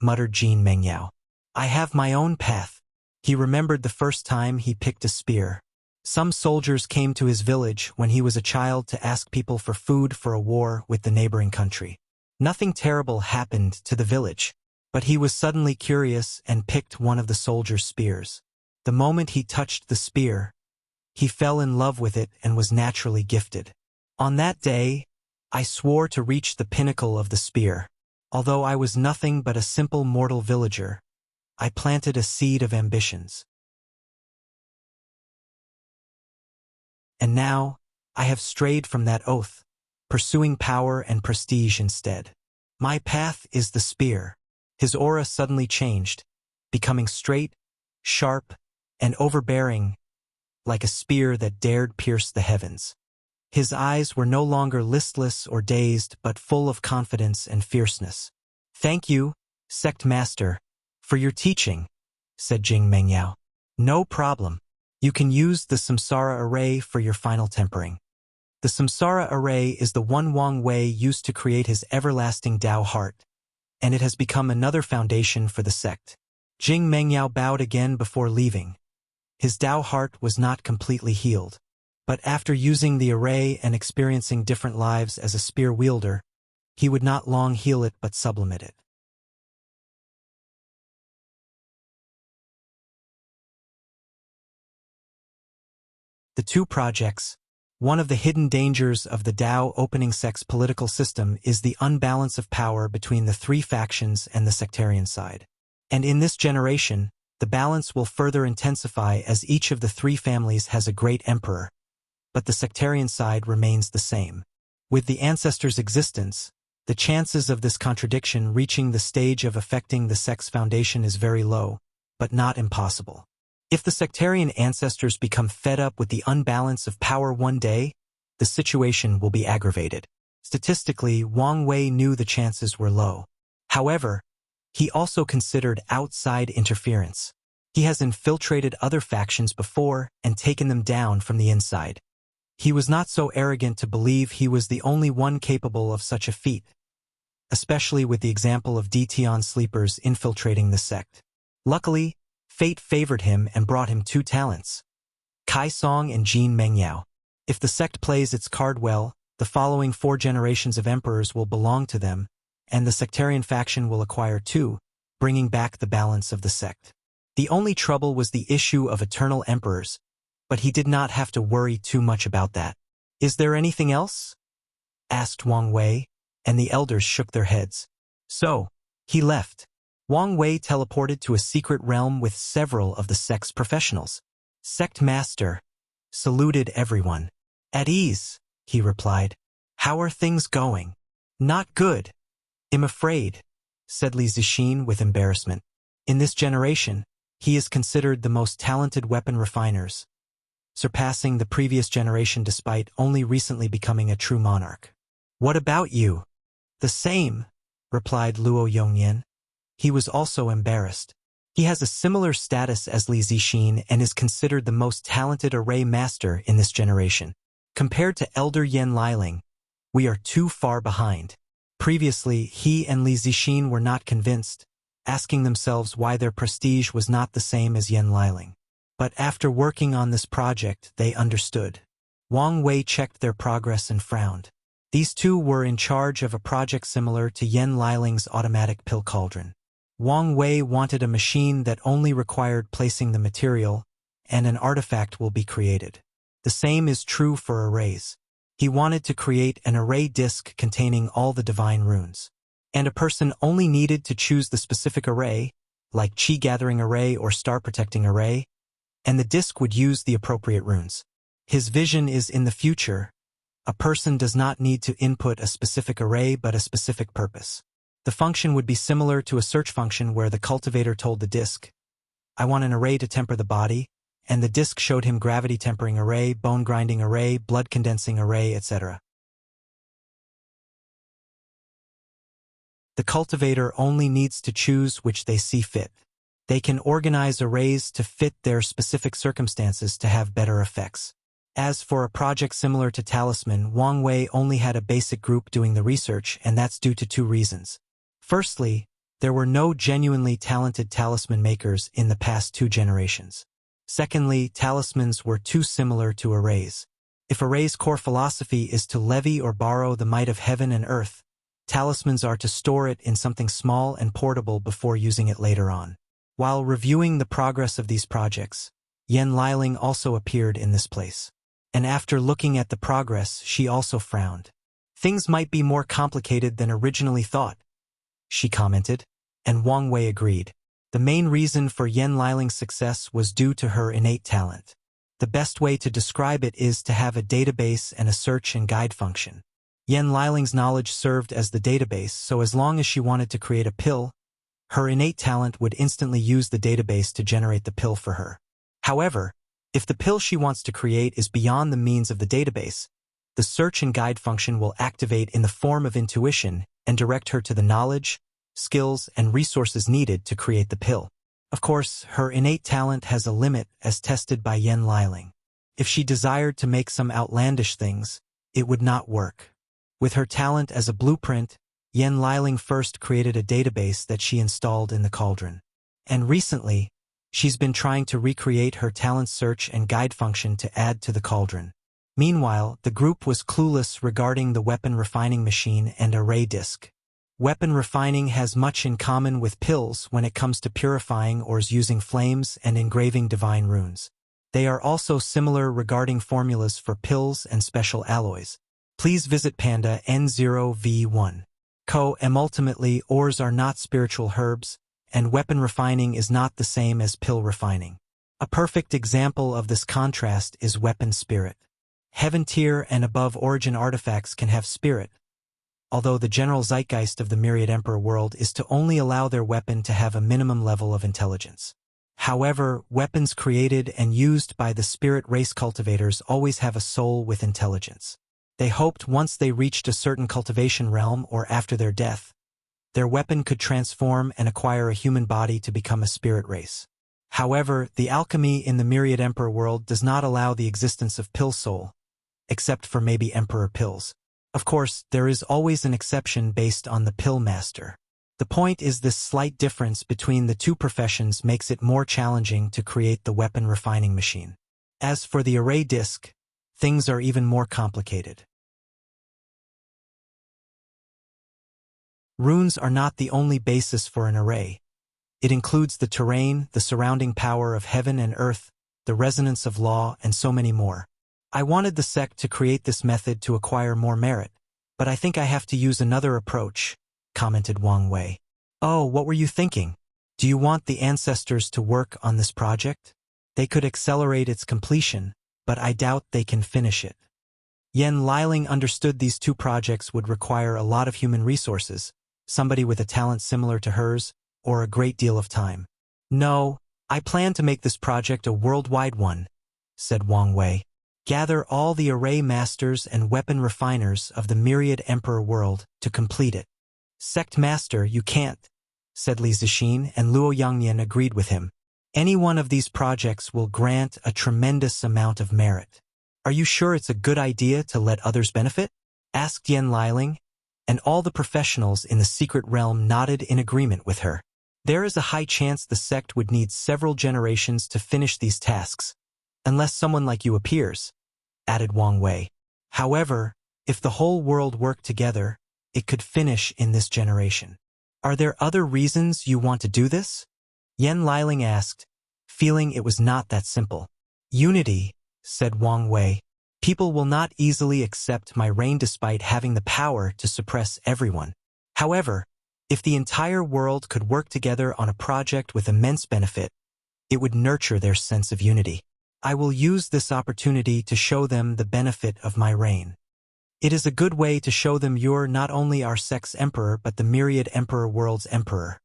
muttered Jin Mengyao. I have my own path. He remembered the first time he picked a spear. Some soldiers came to his village when he was a child to ask people for food for a war with the neighboring country. Nothing terrible happened to the village, but he was suddenly curious and picked one of the soldiers' spears. The moment he touched the spear, he fell in love with it and was naturally gifted. On that day, I swore to reach the pinnacle of the spear. Although I was nothing but a simple mortal villager, I planted a seed of ambitions. And now, I have strayed from that oath, pursuing power and prestige instead. My path is the spear. His aura suddenly changed, becoming straight, sharp, and overbearing, like a spear that dared pierce the heavens. His eyes were no longer listless or dazed, but full of confidence and fierceness. Thank you, Sect Master, for your teaching, said Jin Mengyao. No problem. You can use the Samsara Array for your final tempering. The Samsara Array is the one Wang Wei used to create his everlasting Tao heart, and it has become another foundation for the sect. Jin Mengyao bowed again before leaving. His Tao heart was not completely healed, but after using the array and experiencing different lives as a spear wielder, he would not long heal it but sublimate it. The two projects. One of the hidden dangers of the Tao opening sect's political system is the unbalance of power between the three factions and the sectarian side. And in this generation, the balance will further intensify as each of the three families has a great emperor, but the sectarian side remains the same. With the ancestors' existence, the chances of this contradiction reaching the stage of affecting the sect's foundation is very low, but not impossible. If the sectarian ancestors become fed up with the unbalance of power one day, the situation will be aggravated. Statistically, Wang Wei knew the chances were low. However, he also considered outside interference. He has infiltrated other factions before and taken them down from the inside. He was not so arrogant to believe he was the only one capable of such a feat, especially with the example of Tian sleepers infiltrating the sect. Luckily, fate favored him and brought him two talents, Kai Song and Jin Mengyao. If the sect plays its card well, the following 4 generations of emperors will belong to them, and the sectarian faction will acquire 2, bringing back the balance of the sect. The only trouble was the issue of eternal emperors, but he did not have to worry too much about that. "Is there anything else?" asked Wang Wei, and the elders shook their heads. So, he left. Wang Wei teleported to a secret realm with several of the sect's professionals. Sect Master saluted everyone. "At ease," he replied. "How are things going?" "Not good, I'm afraid," said Li Zixin with embarrassment. In this generation, he is considered the most talented weapon refiners, surpassing the previous generation despite only recently becoming a true monarch. "What about you?" "The same," replied Luo Yongyan. He was also embarrassed. He has a similar status as Li Zixin and is considered the most talented array master in this generation. Compared to Elder Yan Liling, we are too far behind. Previously, he and Li Zixin were not convinced, asking themselves why their prestige was not the same as Yan Liling. But after working on this project, they understood. Wang Wei checked their progress and frowned. These two were in charge of a project similar to Yan Liling's automatic pill cauldron. Wang Wei wanted a machine that only required placing the material, and an artifact will be created. The same is true for arrays. He wanted to create an array disk containing all the divine runes. And a person only needed to choose the specific array, like Chi Gathering Array or Star Protecting Array, and the disk would use the appropriate runes. His vision is in the future. A person does not need to input a specific array but a specific purpose. The function would be similar to a search function where the cultivator told the disk, "I want an array to temper the body," and the disk showed him gravity tempering array, bone grinding array, blood condensing array, etc. The cultivator only needs to choose which they see fit. They can organize arrays to fit their specific circumstances to have better effects. As for a project similar to Talisman, Wang Wei only had a basic group doing the research, and that's due to 2 reasons. Firstly, there were no genuinely talented talisman makers in the past 2 generations. Secondly, talismans were too similar to arrays. If arrays' core philosophy is to levy or borrow the might of heaven and earth, talismans are to store it in something small and portable before using it later on. While reviewing the progress of these projects, Yan Liling also appeared in this place. And after looking at the progress, she also frowned. "Things might be more complicated than originally thought," she commented, and Wang Wei agreed. The main reason for Yan Liling's success was due to her innate talent. The best way to describe it is to have a database and a search and guide function. Yan Liling's knowledge served as the database, so as long as she wanted to create a pill, her innate talent would instantly use the database to generate the pill for her. However, if the pill she wants to create is beyond the means of the database, the search and guide function will activate in the form of intuition and direct her to the knowledge, skills, and resources needed to create the pill. Of course, her innate talent has a limit as tested by Yan Liling. If she desired to make some outlandish things, it would not work. With her talent as a blueprint, Yan Liling first created a database that she installed in the cauldron. And recently, she's been trying to recreate her talent search and guide function to add to the cauldron. Meanwhile, the group was clueless regarding the weapon refining machine and array disk. Weapon refining has much in common with pills when it comes to purifying ores using flames and engraving divine runes. They are also similar regarding formulas for pills and special alloys. Please visit Panda N0V1. Ultimately, ores are not spiritual herbs, and weapon refining is not the same as pill refining. A perfect example of this contrast is weapon spirit. Heaven tier and above origin artifacts can have spirit, although the general zeitgeist of the Myriad Emperor world is to only allow their weapon to have a minimum level of intelligence. However, weapons created and used by the spirit race cultivators always have a soul with intelligence. They hoped once they reached a certain cultivation realm or after their death, their weapon could transform and acquire a human body to become a spirit race. However, the alchemy in the Myriad Emperor world does not allow the existence of pill soul, except for maybe Emperor pills. Of course, there is always an exception based on the pill master. The point is this slight difference between the two professions makes it more challenging to create the weapon refining machine. As for the array disk, things are even more complicated. Runes are not the only basis for an array. It includes the terrain, the surrounding power of heaven and earth, the resonance of law, and so many more. I wanted the sect to create this method to acquire more merit, but I think I have to use another approach, commented Wang Wei. Oh, what were you thinking? Do you want the ancestors to work on this project? They could accelerate its completion, but I doubt they can finish it. Yen Liling understood these two projects would require a lot of human resources, somebody with a talent similar to hers, or a great deal of time. No, I plan to make this project a worldwide one, said Wang Wei. Gather all the array masters and weapon refiners of the Myriad Emperor world to complete it. Sect master, you can't, said Li Zixin, and Luo Yangyan agreed with him. Any one of these projects will grant a tremendous amount of merit. Are you sure it's a good idea to let others benefit? Asked Yen Liling, and all the professionals in the secret realm nodded in agreement with her. There is a high chance the sect would need several generations to finish these tasks, unless someone like you appears, added Wang Wei. However, if the whole world worked together, it could finish in this generation. Are there other reasons you want to do this? Yen Liling asked, feeling it was not that simple. Unity, said Wang Wei. People will not easily accept my reign despite having the power to suppress everyone. However, if the entire world could work together on a project with immense benefit, it would nurture their sense of unity. I will use this opportunity to show them the benefit of my reign. It is a good way to show them you're not only our sect's emperor but the Myriad Emperor world's emperor,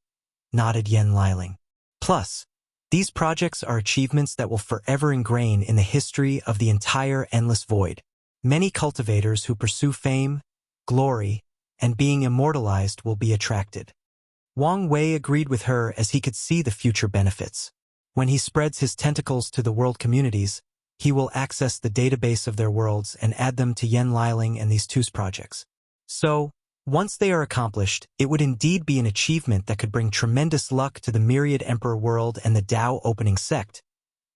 nodded Yen Liling. Plus, these projects are achievements that will forever ingrain in the history of the entire Endless Void. Many cultivators who pursue fame, glory, and being immortalized will be attracted. Wang Wei agreed with her as he could see the future benefits. When he spreads his tentacles to the world communities, he will access the database of their worlds and add them to Yen Liling and these two projects. So, once they are accomplished, it would indeed be an achievement that could bring tremendous luck to the Myriad Emperor world and the Tao opening sect,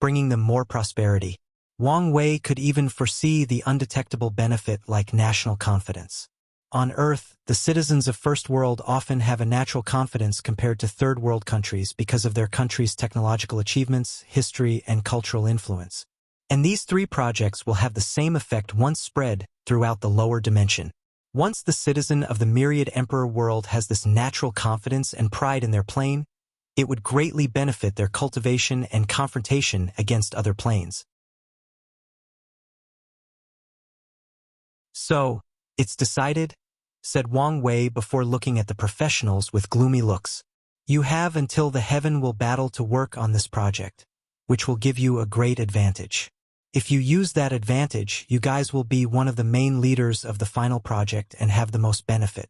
bringing them more prosperity. Wang Wei could even foresee the undetectable benefit like national confidence. On Earth, the citizens of First World often have a natural confidence compared to Third World countries because of their country's technological achievements, history, and cultural influence. And these three projects will have the same effect once spread throughout the lower dimension. Once the citizen of the Myriad Emperor world has this natural confidence and pride in their plane, it would greatly benefit their cultivation and confrontation against other planes. So, it's decided, said Wang Wei before looking at the professionals with gloomy looks. You have until the heaven will battle to work on this project, which will give you a great advantage. If you use that advantage, you guys will be one of the main leaders of the final project and have the most benefit.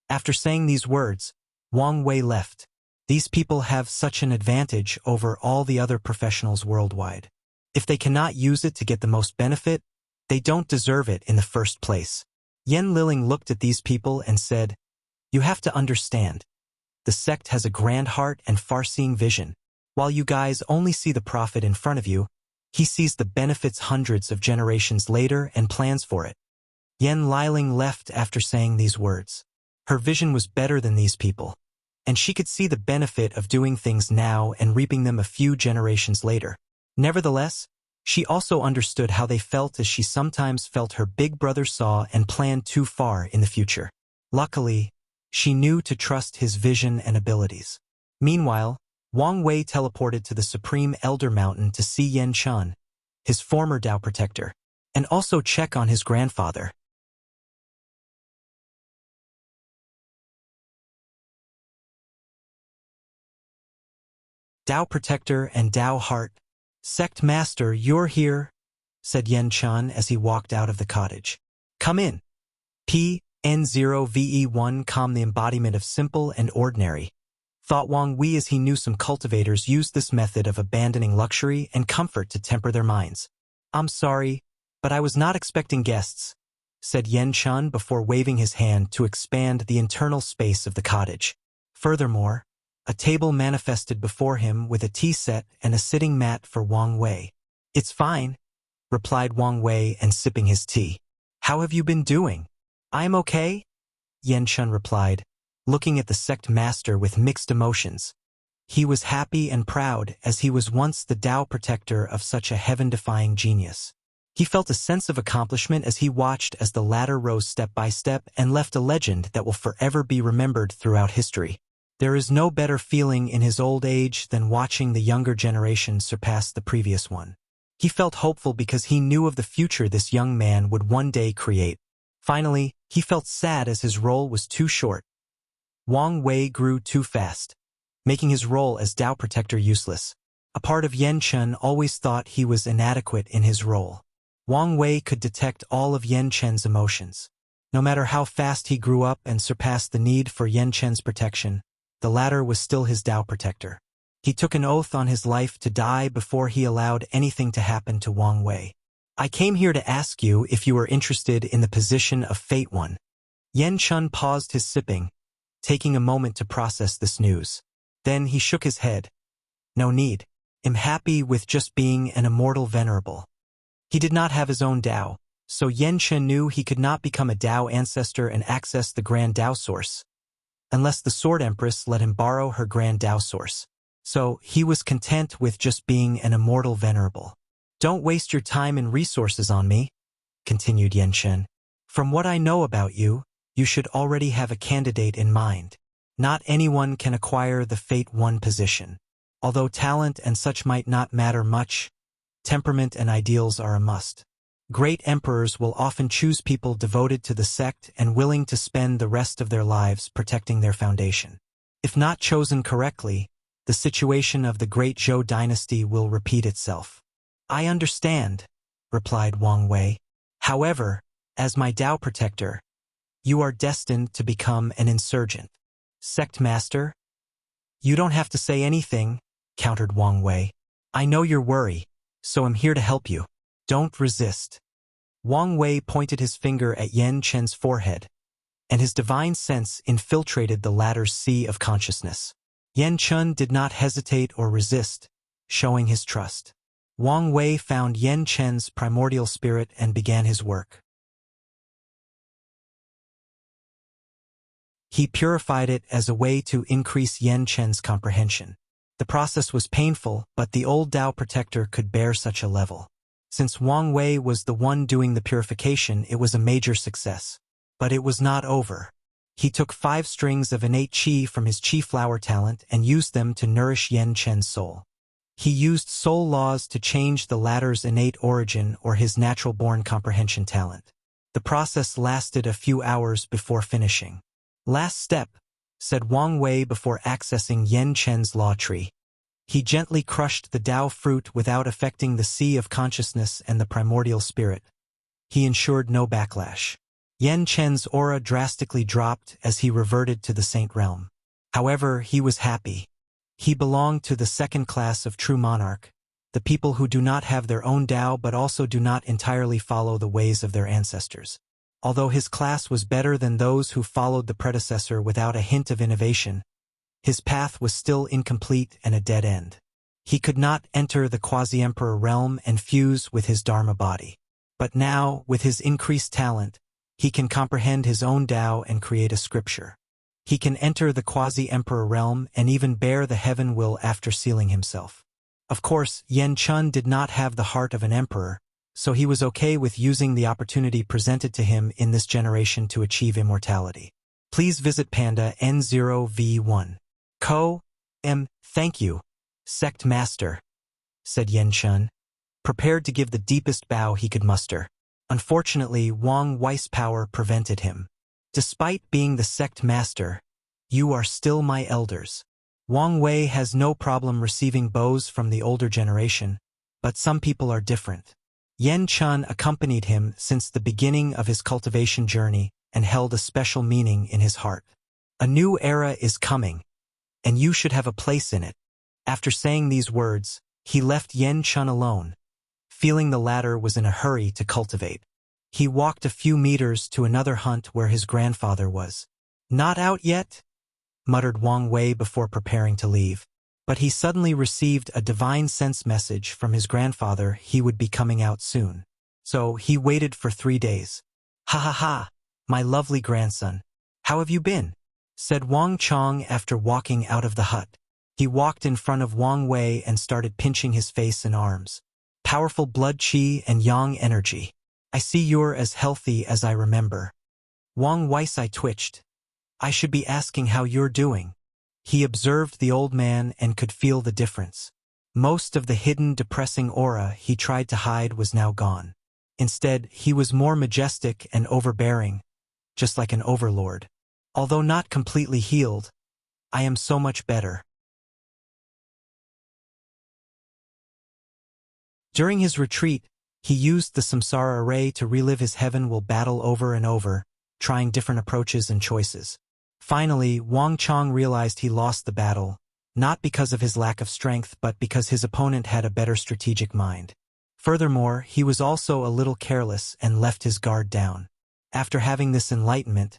After saying these words, Wang Wei left. These people have such an advantage over all the other professionals worldwide. If they cannot use it to get the most benefit, they don't deserve it in the first place. Yen Liling looked at these people and said, You have to understand. The sect has a grand heart and far-seeing vision. While you guys only see the profit in front of you, He sees the benefits hundreds of generations later and plans for it. Yen Liling left after saying these words. Her vision was better than these people, and she could see the benefit of doing things now and reaping them a few generations later. Nevertheless, she also understood how they felt as she sometimes felt her big brother saw and planned too far in the future. Luckily, she knew to trust his vision and abilities. Meanwhile, Wang Wei teleported to the Supreme Elder Mountain to see Yen Chun, his former Dao protector, and also check on his grandfather. Dao protector and Dao heart. Sect master, you're here, said Yen Chun as he walked out of the cottage. Come in. N0VE1 calm, the embodiment of simple and ordinary. Thought Wang Wei as he knew some cultivators used this method of abandoning luxury and comfort to temper their minds. I'm sorry, but I was not expecting guests, said Yen Chun before waving his hand to expand the internal space of the cottage. Furthermore, a table manifested before him with a tea set and a sitting mat for Wang Wei. It's fine, replied Wang Wei and sipping his tea. How have you been doing? I'm okay, Yen Chun replied, looking at the sect master with mixed emotions. He was happy and proud as he was once the Dao protector of such a heaven-defying genius. He felt a sense of accomplishment as he watched as the latter rose step by step and left a legend that will forever be remembered throughout history. There is no better feeling in his old age than watching the younger generation surpass the previous one. He felt hopeful because he knew of the future this young man would one day create. Finally, he felt sad as his role was too short. Wang Wei grew too fast, making his role as Dao protector useless. A part of Yen Chun always thought he was inadequate in his role. Wang Wei could detect all of Yen Chen's emotions. No matter how fast he grew up and surpassed the need for Yen Chen's protection, the latter was still his Dao protector. He took an oath on his life to die before he allowed anything to happen to Wang Wei. I came here to ask you if you were interested in the position of Fate One. Yen Chun paused his sipping, taking a moment to process this news. Then he shook his head. No need. I'm happy with just being an immortal venerable. He did not have his own Dao, so Yen Chun knew he could not become a Dao ancestor and access the Grand Dao Source, unless the Sword Empress let him borrow her Grand Dao Source. So he was content with just being an immortal venerable. Don't waste your time and resources on me, continued Yen Chun. From what I know about you, you should already have a candidate in mind. Not anyone can acquire the Fate One position. Although talent and such might not matter much, temperament and ideals are a must. Great emperors will often choose people devoted to the sect and willing to spend the rest of their lives protecting their foundation. If not chosen correctly, the situation of the great Zhou dynasty will repeat itself. I understand, replied Wang Wei. However, as my Dao protector, you are destined to become an insurgent. Sect master? You don't have to say anything, countered Wang Wei. I know your worry, so I'm here to help you. Don't resist. Wang Wei pointed his finger at Yen Chen's forehead, and his divine sense infiltrated the latter's sea of consciousness. Yen Chun did not hesitate or resist, showing his trust. Wang Wei found Yen Chen's primordial spirit and began his work. He purified it as a way to increase Yen Chen's comprehension. The process was painful, but the old Dao protector could bear such a level. Since Wang Wei was the one doing the purification, it was a major success. But it was not over. He took 5 strings of innate qi from his qi flower talent and used them to nourish Yen Chen's soul. He used soul laws to change the latter's innate origin or his natural-born comprehension talent. The process lasted a few hours before finishing. Last step, said Wang Wei before accessing Yen Chen's law tree. He gently crushed the Dao fruit without affecting the sea of consciousness and the primordial spirit. He ensured no backlash. Yen Chen's aura drastically dropped as he reverted to the Saint Realm. However, he was happy. He belonged to the second class of true monarch, the people who do not have their own Dao but also do not entirely follow the ways of their ancestors. Although his class was better than those who followed the predecessor without a hint of innovation, his path was still incomplete and a dead end. He could not enter the quasi-emperor realm and fuse with his Dharma body. But now, with his increased talent, he can comprehend his own Tao and create a scripture. He can enter the quasi-emperor realm and even bear the heaven will after sealing himself. Of course, Yen Chun did not have the heart of an emperor, so he was okay with using the opportunity presented to him in this generation to achieve immortality. Please visit Panda N0V1. Thank you, Sect Master, said Yen Chun, prepared to give the deepest bow he could muster. Unfortunately, Wang Wei's power prevented him. Despite being the Sect Master, you are still my elders. Wang Wei has no problem receiving bows from the older generation, but some people are different. Yen Chun accompanied him since the beginning of his cultivation journey and held a special meaning in his heart. A new era is coming, and you should have a place in it. After saying these words, he left Yen Chun alone, feeling the latter was in a hurry to cultivate. He walked a few meters to another hunt where his grandfather was. Not out yet? Muttered Wang Wei before preparing to leave. But he suddenly received a divine sense message from his grandfather he would be coming out soon. So he waited for 3 days. Ha ha ha, my lovely grandson. How have you been? Said Wang Chong after walking out of the hut. He walked in front of Wang Wei and started pinching his face and arms. Powerful blood qi and yang energy. I see you're as healthy as I remember. Wang Wei's eye twitched. I should be asking how you're doing. He observed the old man and could feel the difference. Most of the hidden, depressing aura he tried to hide was now gone. Instead, he was more majestic and overbearing, just like an overlord. Although not completely healed, I am so much better. During his retreat, he used the Samsara array to relive his heaven will battle over and over, trying different approaches and choices. Finally, Wang Chong realized he lost the battle, not because of his lack of strength but because his opponent had a better strategic mind. Furthermore, he was also a little careless and left his guard down. After having this enlightenment,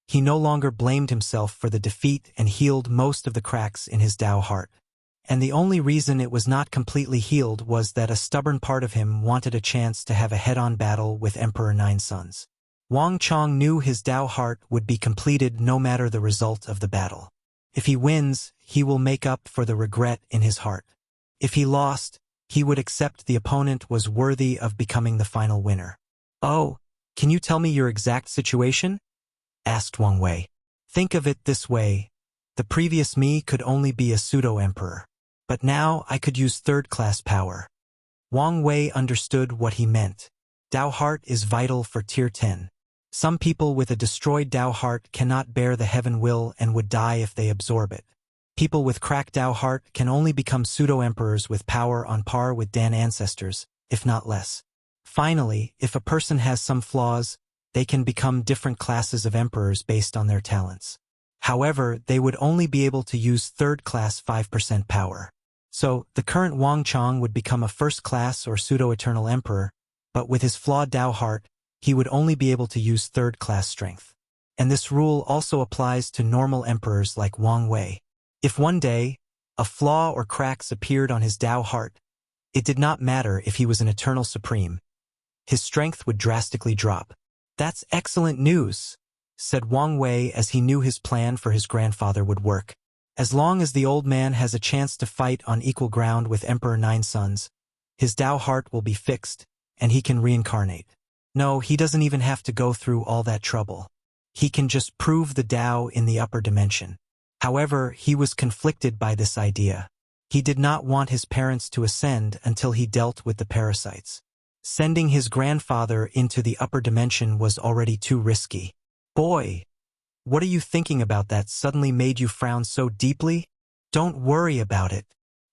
he no longer blamed himself for the defeat and healed most of the cracks in his Tao heart. And the only reason it was not completely healed was that a stubborn part of him wanted a chance to have a head-on battle with Emperor Nine Suns. Wang Chong knew his Tao heart would be completed no matter the result of the battle. If he wins, he will make up for the regret in his heart. If he lost, he would accept the opponent was worthy of becoming the final winner. Oh, can you tell me your exact situation? Asked Wang Wei. Think of it this way. The previous me could only be a pseudo-emperor. But now I could use third-class power. Wang Wei understood what he meant. Tao heart is vital for Tier 10. Some people with a destroyed Tao heart cannot bear the heaven will and would die if they absorb it. People with cracked Tao heart can only become pseudo-emperors with power on par with Dan ancestors, if not less. Finally, if a person has some flaws, they can become different classes of emperors based on their talents. However, they would only be able to use third-class 5% power. So, the current Wang Chong would become a first-class or pseudo-eternal emperor, but with his flawed Tao heart, he would only be able to use third-class strength. And this rule also applies to normal emperors like Wang Wei. If one day, a flaw or cracks appeared on his Tao heart, it did not matter if he was an eternal supreme. His strength would drastically drop. That's excellent news, said Wang Wei as he knew his plan for his grandfather would work. As long as the old man has a chance to fight on equal ground with Emperor Nine Suns, his Tao heart will be fixed, and he can reincarnate. No, he doesn't even have to go through all that trouble. He can just prove the Tao in the upper dimension. However, he was conflicted by this idea. He did not want his parents to ascend until he dealt with the parasites. Sending his grandfather into the upper dimension was already too risky. Boy, what are you thinking about that suddenly made you frown so deeply? Don't worry about it.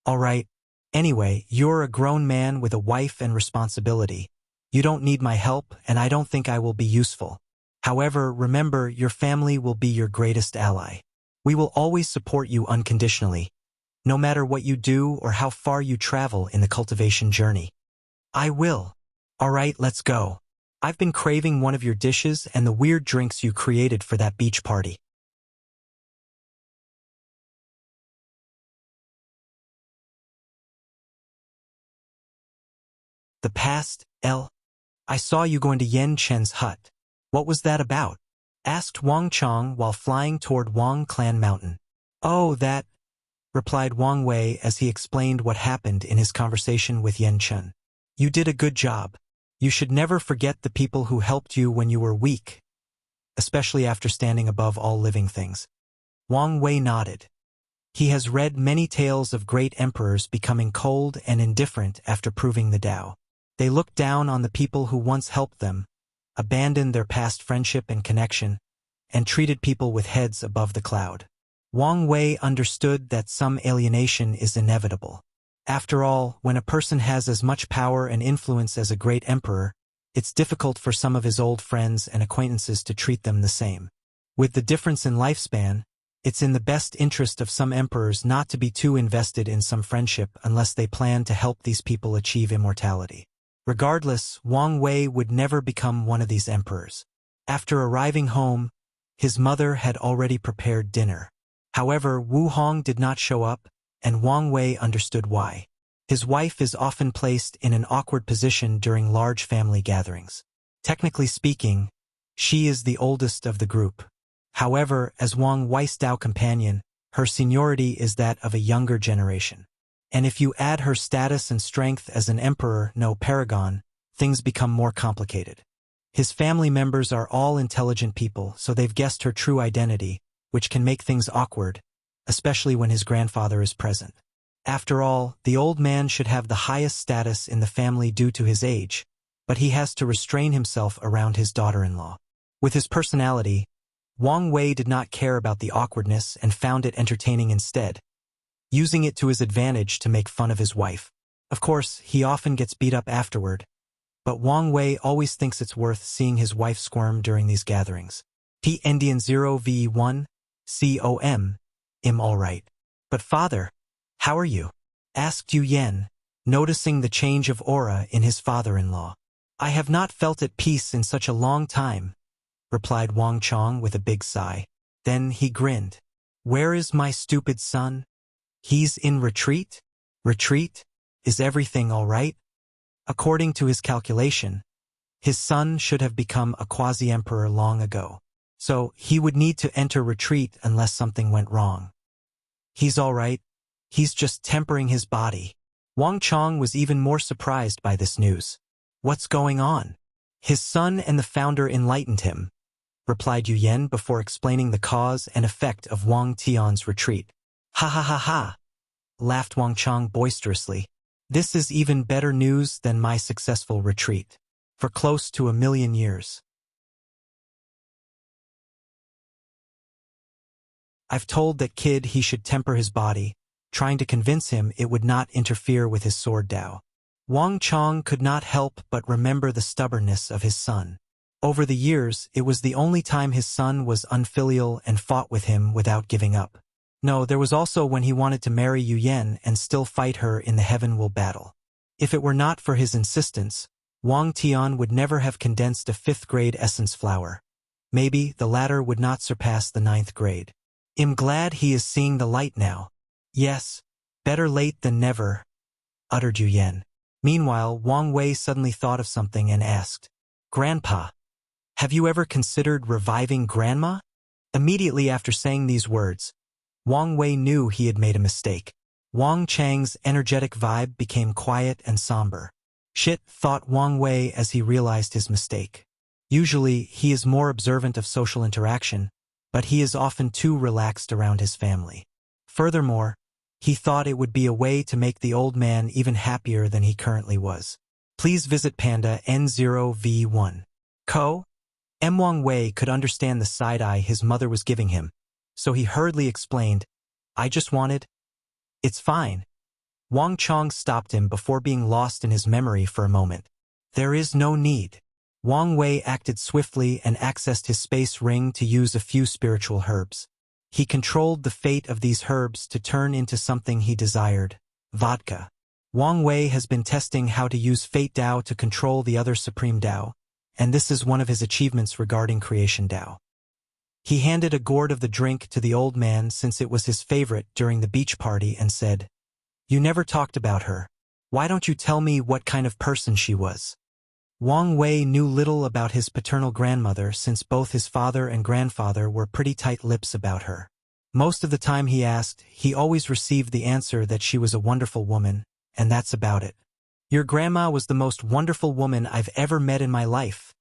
All right. Anyway, you're a grown man with a wife and responsibility. You don't need my help, and I don't think I will be useful. However, remember, your family will be your greatest ally. We will always support you unconditionally, no matter what you do or how far you travel in the cultivation journey. I will. All right, let's go. I've been craving one of your dishes and the weird drinks you created for that beach party. The past, I saw you going to Yen Chen's hut. What was that about? Asked Wang Chong while flying toward Wang Clan Mountain. Oh, that, replied Wang Wei as he explained what happened in his conversation with Yen Chen. You did a good job. You should never forget the people who helped you when you were weak, especially after standing above all living things. Wang Wei nodded. He has read many tales of great emperors becoming cold and indifferent after proving the Tao. They looked down on the people who once helped them, abandoned their past friendship and connection, and treated people with heads above the cloud. Wang Wei understood that some alienation is inevitable. After all, when a person has as much power and influence as a great emperor, it's difficult for some of his old friends and acquaintances to treat them the same. With the difference in lifespan, it's in the best interest of some emperors not to be too invested in some friendship unless they plan to help these people achieve immortality. Regardless, Wang Wei would never become one of these emperors. After arriving home, his mother had already prepared dinner. However, Wu Hong did not show up, and Wang Wei understood why. His wife is often placed in an awkward position during large family gatherings. Technically speaking, she is the oldest of the group. However, as Wang Wei's Dao companion, her seniority is that of a younger generation. And if you add her status and strength as an emperor, no paragon, things become more complicated. His family members are all intelligent people, so they've guessed her true identity, which can make things awkward, especially when his grandfather is present. After all, the old man should have the highest status in the family due to his age, but he has to restrain himself around his daughter-in-law. With his personality, Wang Wei did not care about the awkwardness and found it entertaining instead, using it to his advantage to make fun of his wife. Of course, he often gets beat up afterward, but Wang Wei always thinks it's worth seeing his wife squirm during these gatherings. P. Indian 0v1, com, I'm alright. But father, how are you? Asked Yu Yen, noticing the change of aura in his father-in-law. I have not felt at peace in such a long time, replied Wang Chong with a big sigh. Then he grinned. Where is my stupid son? He's in retreat? Retreat? Is everything all right? According to his calculation, his son should have become a quasi-emperor long ago. So he would need to enter retreat unless something went wrong. He's all right. He's just tempering his body. Wang Chong was even more surprised by this news. What's going on? His son and the founder enlightened him, replied Yu Yen before explaining the cause and effect of Wang Tian's retreat. Ha ha ha ha, laughed Wang Chong boisterously. This is even better news than my successful retreat. For close to 1,000,000 years, I've told that kid he should temper his body, trying to convince him it would not interfere with his sword Dao. Wang Chong could not help but remember the stubbornness of his son. Over the years, it was the only time his son was unfilial and fought with him without giving up. No, there was also when he wanted to marry Yu Yen and still fight her in the Heaven Will battle. If it were not for his insistence, Wang Tian would never have condensed a 5th grade essence flower. Maybe the latter would not surpass the 9th grade. I'm glad he is seeing the light now. Yes, better late than never, uttered Yu Yen. Meanwhile, Wang Wei suddenly thought of something and asked, Grandpa, have you ever considered reviving Grandma? Immediately after saying these words, Wang Wei knew he had made a mistake. Wang Chang's energetic vibe became quiet and somber. Shit, thought Wang Wei as he realized his mistake. Usually, he is more observant of social interaction, but he is often too relaxed around his family. Furthermore, he thought it would be a way to make the old man even happier than he currently was. Please visit Panda N0v1. Co. Wang Wei could understand the side-eye his mother was giving him, so he hurriedly explained, I just wanted... It's fine. Wang Chong stopped him before being lost in his memory for a moment. There is no need. Wang Wei acted swiftly and accessed his space ring to use a few spiritual herbs. He controlled the fate of these herbs to turn into something he desired, vodka. Wang Wei has been testing how to use Fate Dao to control the other Supreme Dao, and this is one of his achievements regarding Creation Dao. He handed a gourd of the drink to the old man since it was his favorite during the beach party and said, You never talked about her. Why don't you tell me what kind of person she was? Wang Wei knew little about his paternal grandmother since both his father and grandfather were pretty tight-lipped about her. Most of the time he asked, he always received the answer that she was a wonderful woman, and that's about it. Your grandma was the most wonderful woman I've ever met in my life,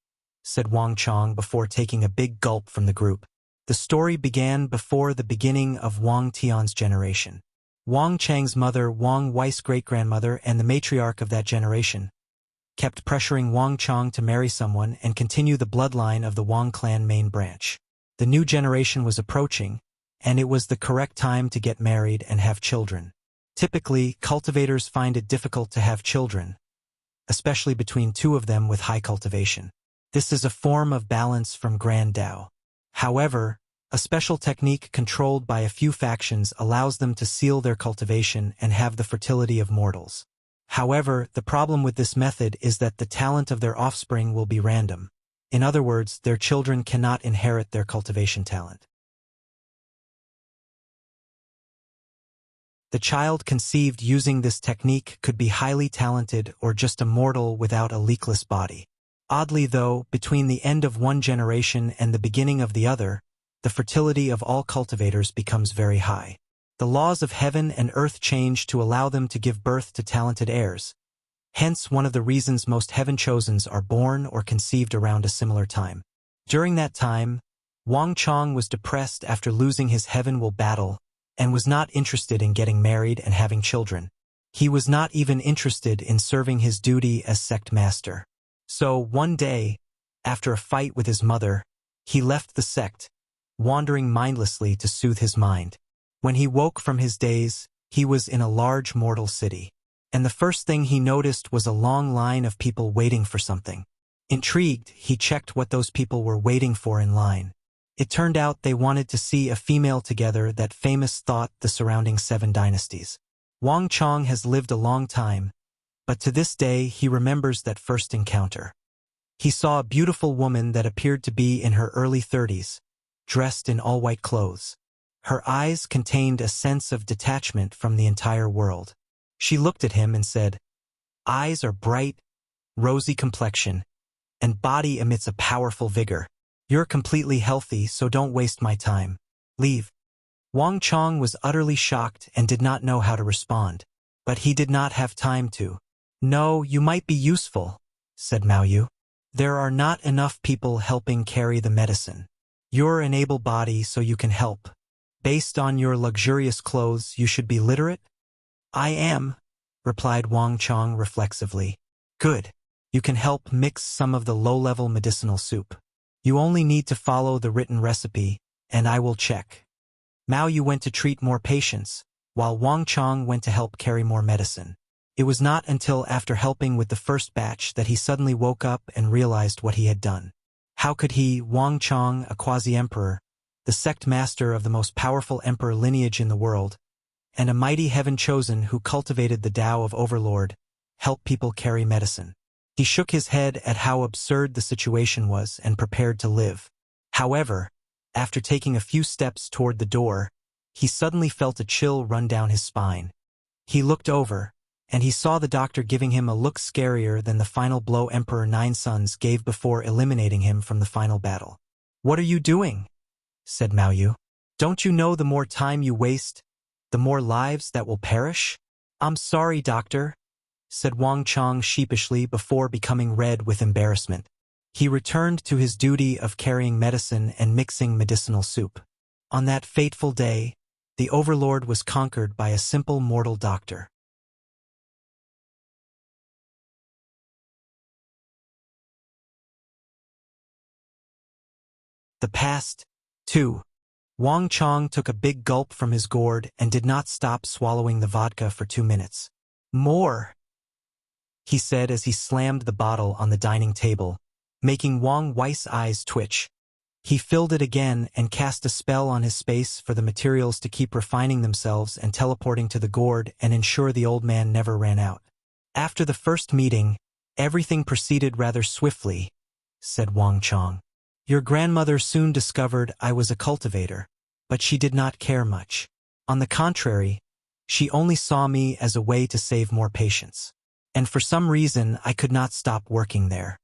said Wang Chong before taking a big gulp from the group. The story began before the beginning of Wang Tian's generation. Wang Chang's mother, Wang Wei's great-grandmother, and the matriarch of that generation, kept pressuring Wang Chong to marry someone and continue the bloodline of the Wang clan main branch. The new generation was approaching, and it was the correct time to get married and have children. Typically, cultivators find it difficult to have children, especially between two of them with high cultivation. This is a form of balance from Grand Tao. However, a special technique controlled by a few factions allows them to seal their cultivation and have the fertility of mortals. However, the problem with this method is that the talent of their offspring will be random. In other words, their children cannot inherit their cultivation talent. The child conceived using this technique could be highly talented or just a mortal without a leakless body. Oddly though, between the end of one generation and the beginning of the other, the fertility of all cultivators becomes very high. The laws of heaven and earth change to allow them to give birth to talented heirs. Hence one of the reasons most heaven-chosens are born or conceived around a similar time. During that time, Wang Chong was depressed after losing his heaven-will battle and was not interested in getting married and having children. He was not even interested in serving his duty as sect master. So, one day, after a fight with his mother, he left the sect, wandering mindlessly to soothe his mind. When he woke from his daze, he was in a large mortal city. And the first thing he noticed was a long line of people waiting for something. Intrigued, he checked what those people were waiting for in line. It turned out they wanted to see a female together that famous thought the surrounding 7 dynasties. Wang Chong has lived a long time, but to this day he remembers that first encounter. He saw a beautiful woman that appeared to be in her early 30s, dressed in all-white clothes. Her eyes contained a sense of detachment from the entire world. She looked at him and said, "Eyes are bright, rosy complexion, and body emits a powerful vigor. You're completely healthy, so don't waste my time. Leave." Wang Chong was utterly shocked and did not know how to respond. But he did not have time to. "No, you might be useful," said Mao Yu. "There are not enough people helping carry the medicine. You're an able body, so you can help. Based on your luxurious clothes, you should be literate?" "I am," replied Wang Chong reflexively. "Good. You can help mix some of the low-level medicinal soup. You only need to follow the written recipe, and I will check." Mao Yu went to treat more patients, while Wang Chong went to help carry more medicine. It was not until after helping with the first batch that he suddenly woke up and realized what he had done. How could he, Wang Chong, a quasi-emperor, the sect master of the most powerful emperor lineage in the world, and a mighty heaven-chosen who cultivated the Tao of Overlord, help people carry medicine? He shook his head at how absurd the situation was and prepared to live. However, after taking a few steps toward the door, he suddenly felt a chill run down his spine. He looked over, and he saw the doctor giving him a look scarier than the final blow Emperor Nine Sons gave before eliminating him from the final battle. "What are you doing?" said Mao Yu. "Don't you know the more time you waste, the more lives that will perish?" "I'm sorry, doctor," said Wang Chong sheepishly before becoming red with embarrassment. He returned to his duty of carrying medicine and mixing medicinal soup. On that fateful day, the Overlord was conquered by a simple mortal doctor. The past, too. Wang Chong took a big gulp from his gourd and did not stop swallowing the vodka for 2 minutes. "More," he said as he slammed the bottle on the dining table, making Wang Wei's eyes twitch. He filled it again and cast a spell on his space for the materials to keep refining themselves and teleporting to the gourd and ensure the old man never ran out. "After the first meeting, everything proceeded rather swiftly," said Wang Chong. "Your grandmother soon discovered I was a cultivator, but she did not care much. On the contrary, she only saw me as a way to save more patients. and for some reason I could not stop working there.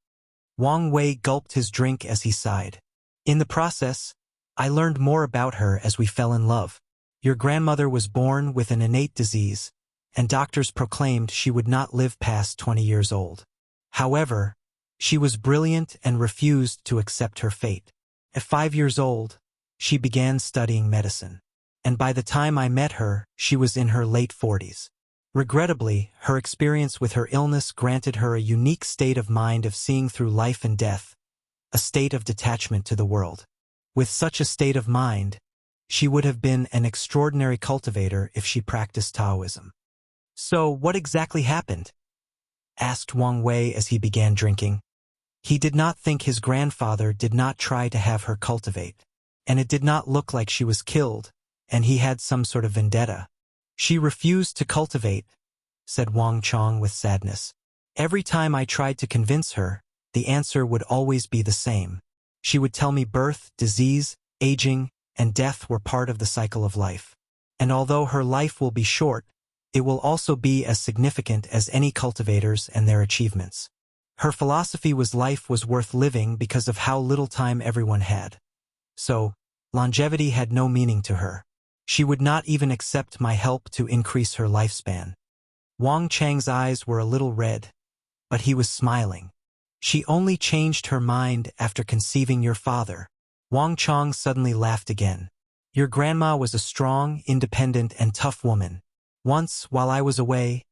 Wang Wei gulped his drink as he sighed. In the process, I learned more about her as we fell in love. Your grandmother was born with an innate disease, and doctors proclaimed she would not live past 20 years old. However, she was brilliant and refused to accept her fate. At 5 years old, she began studying medicine, and by the time I met her, she was in her late 40s. Regrettably, her experience with her illness granted her a unique state of mind of seeing through life and death, a state of detachment to the world. With such a state of mind, she would have been an extraordinary cultivator if she practiced Taoism. So, what exactly happened? Asked Wang Wei as he began drinking. He did not think his grandfather did not try to have her cultivate, and it did not look like she was killed, and he had some sort of vendetta. She refused to cultivate, said Wang Chong with sadness. Every time I tried to convince her, the answer would always be the same. She would tell me birth, disease, aging, and death were part of the cycle of life. And although her life will be short, it will also be as significant as any cultivators and their achievements. Her philosophy was life was worth living because of how little time everyone had. So, longevity had no meaning to her. She would not even accept my help to increase her lifespan. Wang Chang's eyes were a little red, but he was smiling. She only changed her mind after conceiving your father. Wang Chong suddenly laughed again. Your grandma was a strong, independent, and tough woman. Once, while I was away,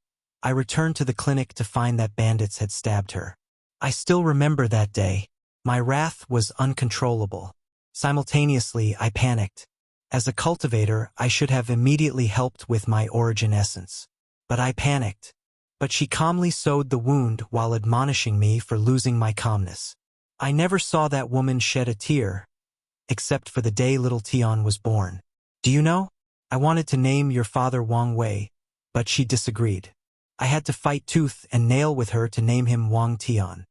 I returned to the clinic to find that bandits had stabbed her. I still remember that day. My wrath was uncontrollable. Simultaneously, I panicked. As a cultivator, I should have immediately helped with my origin essence. But I panicked. But she calmly sewed the wound while admonishing me for losing my calmness. I never saw that woman shed a tear, except for the day little Tian was born. Do you know? I wanted to name your father Wang Wei, but she disagreed. I had to fight tooth and nail with her to name him Wang Tian.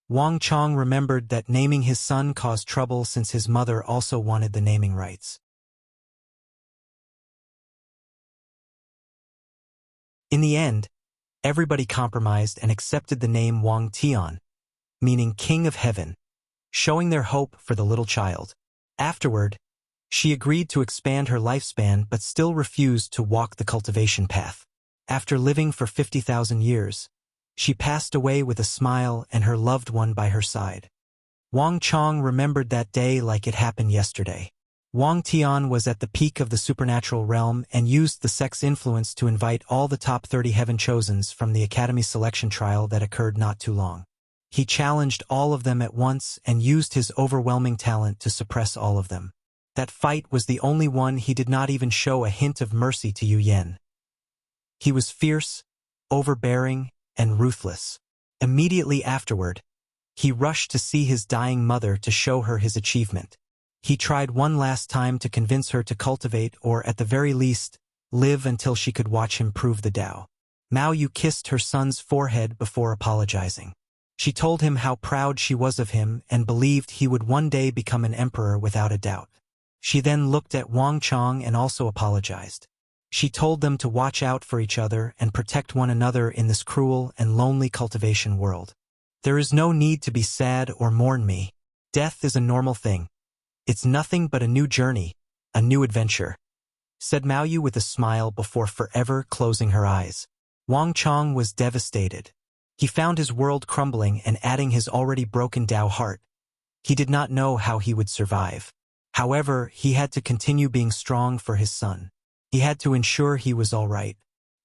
Wang Chong remembered that naming his son caused trouble since his mother also wanted the naming rights. In the end, everybody compromised and accepted the name Wang Tian, meaning King of Heaven, showing their hope for the little child. Afterward, she agreed to expand her lifespan but still refused to walk the cultivation path. After living for 50,000 years, she passed away with a smile and her loved one by her side. Wang Chong remembered that day like it happened yesterday. Wang Tian was at the peak of the supernatural realm and used the sex influence to invite all the top 30 heaven chosens from the Academy selection trial that occurred not too long. He challenged all of them at once and used his overwhelming talent to suppress all of them. That fight was the only one he did not even show a hint of mercy to Yu Yen. He was fierce, overbearing, and ruthless. Immediately afterward, he rushed to see his dying mother to show her his achievement. He tried one last time to convince her to cultivate or, at the very least, live until she could watch him prove the Tao. Mao Yu kissed her son's forehead before apologizing. She told him how proud she was of him and believed he would one day become an emperor without a doubt. She then looked at Wang Chong and also apologized. She told them to watch out for each other and protect one another in this cruel and lonely cultivation world. There is no need to be sad or mourn me. Death is a normal thing. It's nothing but a new journey, a new adventure, said Mao Yu with a smile before forever closing her eyes. Wang Chong was devastated. He found his world crumbling and adding his already broken Tao heart. He did not know how he would survive. However, he had to continue being strong for his son. He had to ensure he was all right.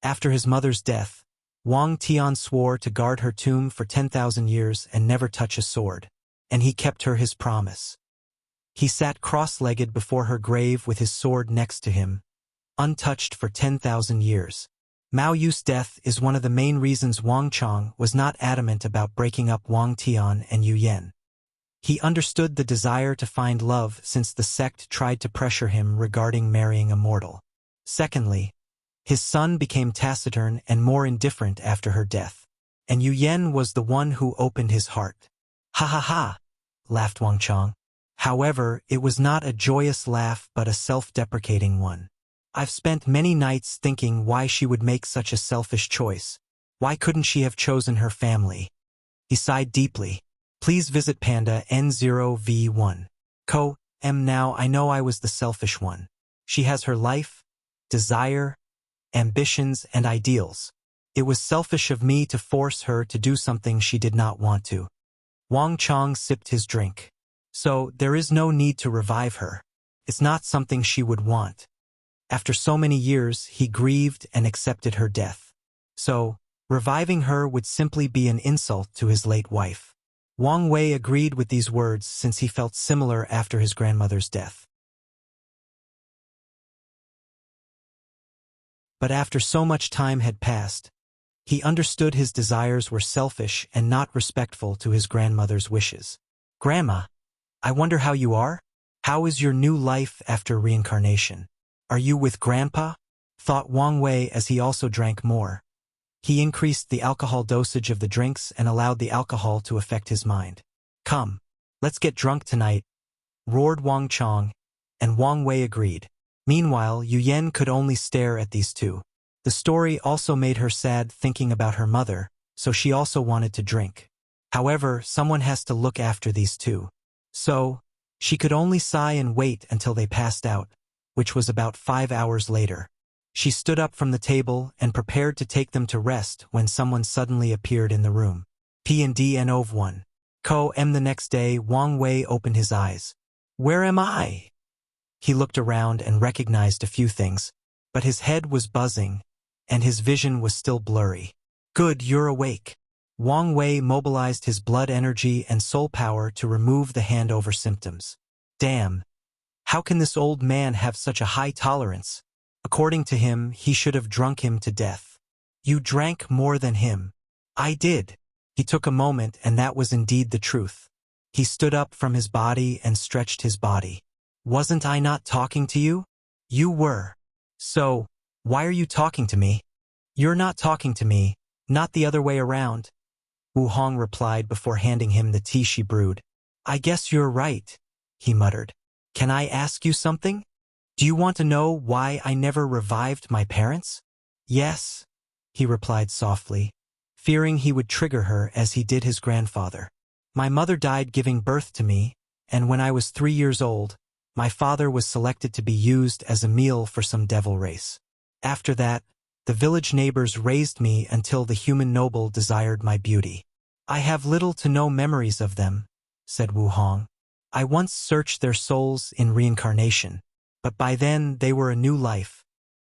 After his mother's death, Wang Tian swore to guard her tomb for 10,000 years and never touch a sword. And he kept her his promise. He sat cross-legged before her grave with his sword next to him, untouched for 10,000 years. Mao Yu's death is one of the main reasons Wang Chong was not adamant about breaking up Wang Tian and Yu Yen. He understood the desire to find love since the sect tried to pressure him regarding marrying a mortal. Secondly, his son became taciturn and more indifferent after her death, and Yu Yen was the one who opened his heart. Ha ha ha, laughed Wang Chong. However, it was not a joyous laugh but a self-deprecating one. I've spent many nights thinking why she would make such a selfish choice. Why couldn't she have chosen her family? He sighed deeply. Please visit Panda N0V1. Now I know I was the selfish one. She has her life, desire, ambitions, and ideals. It was selfish of me to force her to do something she did not want to. Wang Chong sipped his drink. So, there is no need to revive her. It's not something she would want. After so many years, he grieved and accepted her death. So, reviving her would simply be an insult to his late wife. Wang Wei agreed with these words since he felt similar after his grandmother's death. But after so much time had passed, he understood his desires were selfish and not respectful to his grandmother's wishes. Grandma, I wonder how you are? How is your new life after reincarnation? Are you with Grandpa? Thought Wang Wei as he also drank more. He increased the alcohol dosage of the drinks and allowed the alcohol to affect his mind. Come, let's get drunk tonight, roared Wang Chong, and Wang Wei agreed. Meanwhile, Yu Yen could only stare at these two. The story also made her sad thinking about her mother, so she also wanted to drink. However, someone has to look after these two. So, she could only sigh and wait until they passed out, which was about 5 hours later. She stood up from the table and prepared to take them to rest when someone suddenly appeared in the room. P&D and Ov1. The next day, Wang Wei opened his eyes. Where am I? He looked around and recognized a few things, but his head was buzzing, and his vision was still blurry. Good, you're awake. Wang Wei mobilized his blood energy and soul power to remove the handover symptoms. Damn. How can this old man have such a high tolerance? According to him, he should have drunk him to death. You drank more than him. I did. He took a moment, and that was indeed the truth. He stood up from his body and stretched his body. Wasn't I not talking to you? You were. So, why are you talking to me? You're not talking to me, not the other way around. Wu Hong replied before handing him the tea she brewed. I guess you're right, he muttered. Can I ask you something? Do you want to know why I never revived my parents? Yes, he replied softly, fearing he would trigger her as he did his grandfather. My mother died giving birth to me, and when I was 3 years old, my father was selected to be used as a meal for some devil race. After that, the village neighbors raised me until the human noble desired my beauty. I have little to no memories of them, said Wu Hong. I once searched their souls in reincarnation, but by then they were a new life.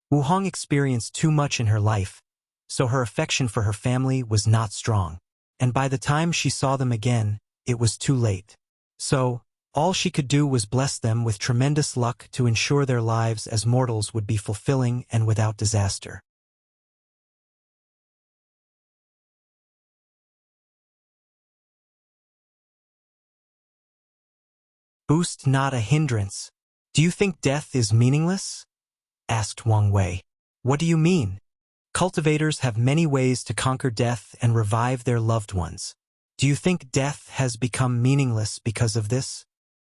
Wu Hong experienced too much in her life, so her affection for her family was not strong, and by the time she saw them again, it was too late. So, all she could do was bless them with tremendous luck to ensure their lives as mortals would be fulfilling and without disaster. Boost not a hindrance. Do you think death is meaningless? Asked Wang Wei. What do you mean? Cultivators have many ways to conquer death and revive their loved ones. Do you think death has become meaningless because of this?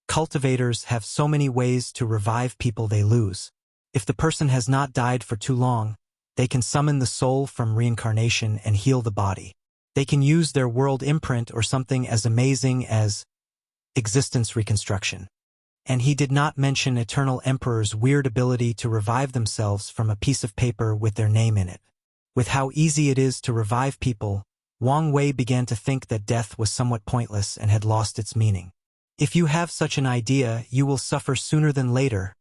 Cultivators have so many ways to revive people they lose. If the person has not died for too long, they can summon the soul from reincarnation and heal the body. They can use their world imprint or something as amazing as existence reconstruction. And he did not mention Eternal Emperor's weird ability to revive themselves from a piece of paper with their name in it. With how easy it is to revive people, Wang Wei began to think that death was somewhat pointless and had lost its meaning. If you have such an idea, you will suffer sooner than later,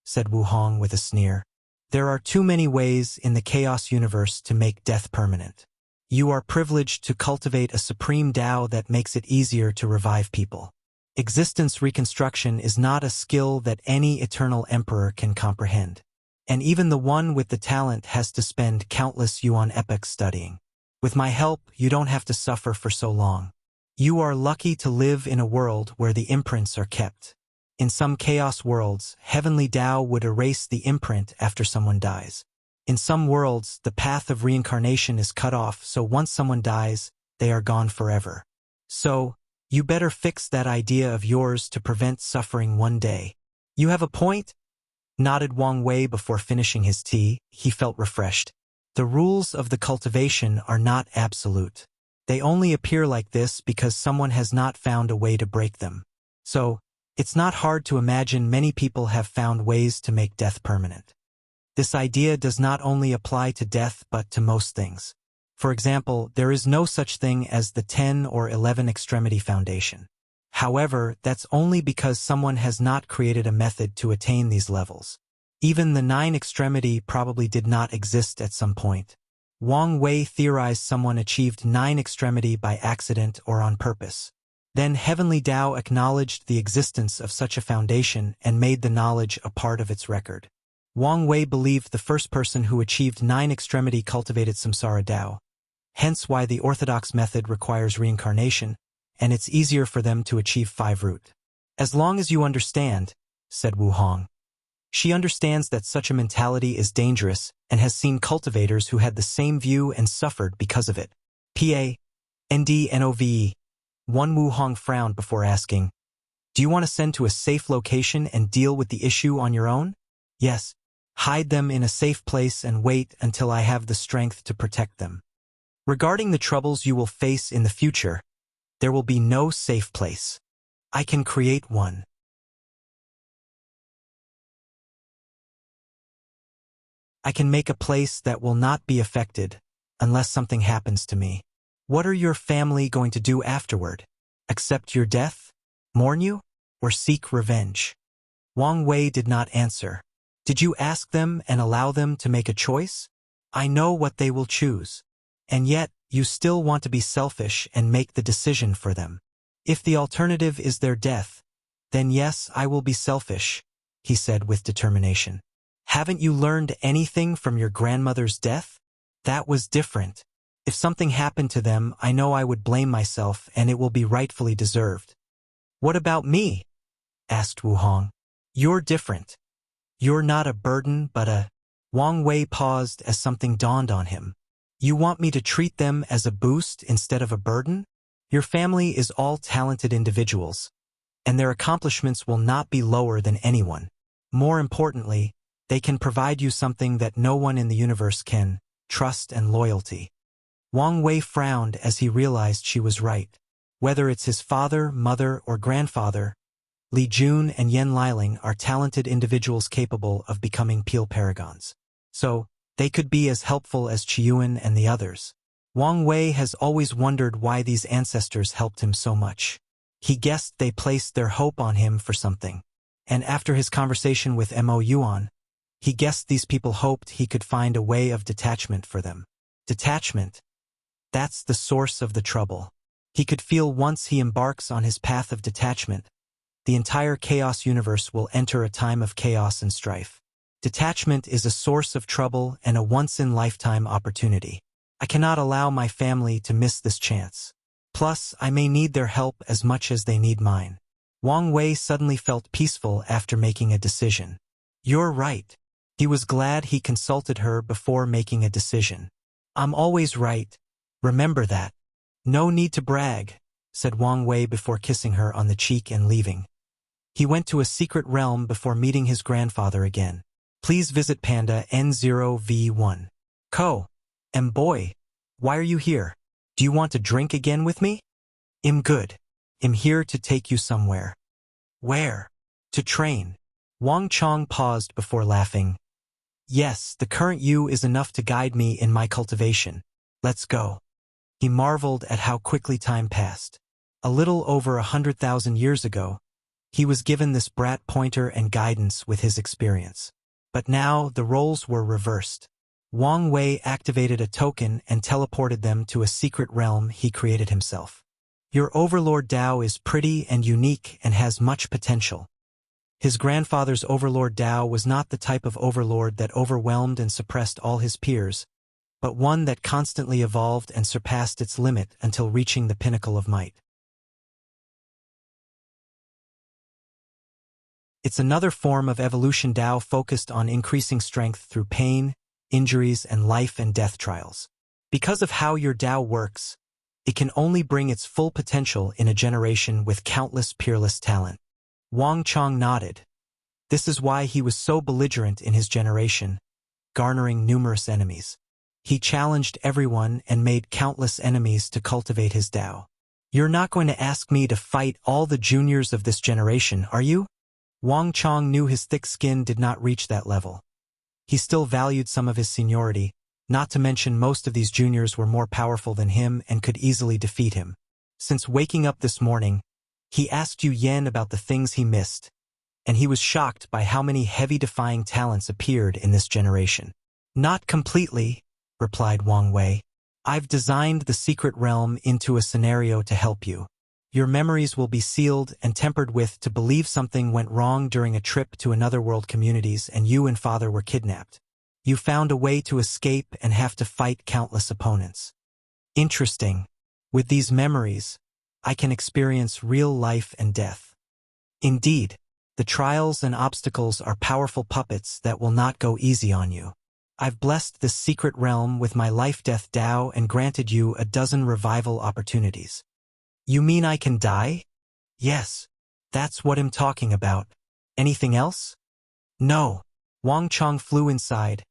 said Wu Hong with a sneer. There are too many ways in the chaos universe to make death permanent. You are privileged to cultivate a supreme Tao that makes it easier to revive people. Existence reconstruction is not a skill that any eternal emperor can comprehend. And even the one with the talent has to spend countless yuan epochs studying. With my help, you don't have to suffer for so long. You are lucky to live in a world where the imprints are kept. In some chaos worlds, heavenly Tao would erase the imprint after someone dies. In some worlds, the path of reincarnation is cut off, so once someone dies, they are gone forever. So, you better fix that idea of yours to prevent suffering one day. You have a point? Nodded Wang Wei before finishing his tea. He felt refreshed. The rules of the cultivation are not absolute. They only appear like this because someone has not found a way to break them. So, it's not hard to imagine many people have found ways to make death permanent. This idea does not only apply to death but to most things. For example, there is no such thing as the 10 or 11 extremity foundation. However, that's only because someone has not created a method to attain these levels. Even the 9 extremity probably did not exist at some point. Wang Wei theorized someone achieved 9 extremity by accident or on purpose. Then Heavenly Tao acknowledged the existence of such a foundation and made the knowledge a part of its record. Wang Wei believed the first person who achieved 9 extremity cultivated samsara Tao, hence why the orthodox method requires reincarnation, and it's easier for them to achieve 5 root. As long as you understand, said Wu Hong. She understands that such a mentality is dangerous and has seen cultivators who had the same view and suffered because of it. PANDNOVE. One Wu Hong frowned before asking, "Do you want to send to a safe location and deal with the issue on your own?" "Yes. Hide them in a safe place and wait until I have the strength to protect them. Regarding the troubles you will face in the future, there will be no safe place. I can create one. I can make a place that will not be affected unless something happens to me. What are your family going to do afterward? Accept your death? Mourn you? Or seek revenge?" Wang Wei did not answer. "Did you ask them and allow them to make a choice? I know what they will choose. And yet, you still want to be selfish and make the decision for them. If the alternative is their death, then yes, I will be selfish," he said with determination. "Haven't you learned anything from your grandmother's death? That was different. If something happened to them, I know I would blame myself and it will be rightfully deserved." "What about me?" asked Wu Hong. "You're different. You're not a burden but a—" Wang Wei paused as something dawned on him. "You want me to treat them as a boost instead of a burden? Your family is all talented individuals, and their accomplishments will not be lower than anyone. More importantly, they can provide you something that no one in the universe can, trust and loyalty." Wang Wei frowned as he realized she was right. Whether it's his father, mother, or grandfather, Li Jun and Yen Liling are talented individuals capable of becoming Peel Paragons. So, they could be as helpful as Qiyuan and the others. Wang Wei has always wondered why these ancestors helped him so much. He guessed they placed their hope on him for something. And after his conversation with Mo Yuan, he guessed these people hoped he could find a way of detachment for them. Detachment. That's the source of the trouble. He could feel once he embarks on his path of detachment, the entire chaos universe will enter a time of chaos and strife. Detachment is a source of trouble and a once-in-lifetime opportunity. I cannot allow my family to miss this chance. Plus, I may need their help as much as they need mine. Wang Wei suddenly felt peaceful after making a decision. "You're right." He was glad he consulted her before making a decision. "I'm always right. Remember that." "No need to brag," said Wang Wei before kissing her on the cheek and leaving. He went to a secret realm before meeting his grandfather again. Please visit Panda N0V1. Boy, why are you here? Do you want to drink again with me? I'm good. I'm here to take you somewhere. Where? To train. Wang Chong paused before laughing. Yes, the current you is enough to guide me in my cultivation. Let's go. He marveled at how quickly time passed. A little over 100,000 years ago, he was given this brat pointer and guidance with his experience. But now the roles were reversed. Wang Wei activated a token and teleported them to a secret realm he created himself. Your Overlord Tao is pretty and unique and has much potential. His grandfather's Overlord Tao was not the type of overlord that overwhelmed and suppressed all his peers, but one that constantly evolved and surpassed its limit until reaching the pinnacle of might. It's another form of evolution Tao focused on increasing strength through pain, injuries, and life and death trials. Because of how your Tao works, it can only bring its full potential in a generation with countless peerless talent. Wang Chong nodded. This is why he was so belligerent in his generation, garnering numerous enemies. He challenged everyone and made countless enemies to cultivate his Tao. You're not going to ask me to fight all the juniors of this generation, are you? Wang Chong knew his thick skin did not reach that level. He still valued some of his seniority, not to mention most of these juniors were more powerful than him and could easily defeat him. Since waking up this morning, he asked Yu Yen about the things he missed, and he was shocked by how many heavy-defying talents appeared in this generation. Not completely, replied Wang Wei. I've designed the secret realm into a scenario to help you. Your memories will be sealed and tempered with to believe something went wrong during a trip to another world communities and you and father were kidnapped. You found a way to escape and have to fight countless opponents. Interesting. With these memories, I can experience real life and death. Indeed, the trials and obstacles are powerful puppets that will not go easy on you. I've blessed this secret realm with my life-death Tao and granted you a dozen revival opportunities. You mean I can die? Yes, that's what I'm talking about. Anything else? No. Wang Chong flew inside,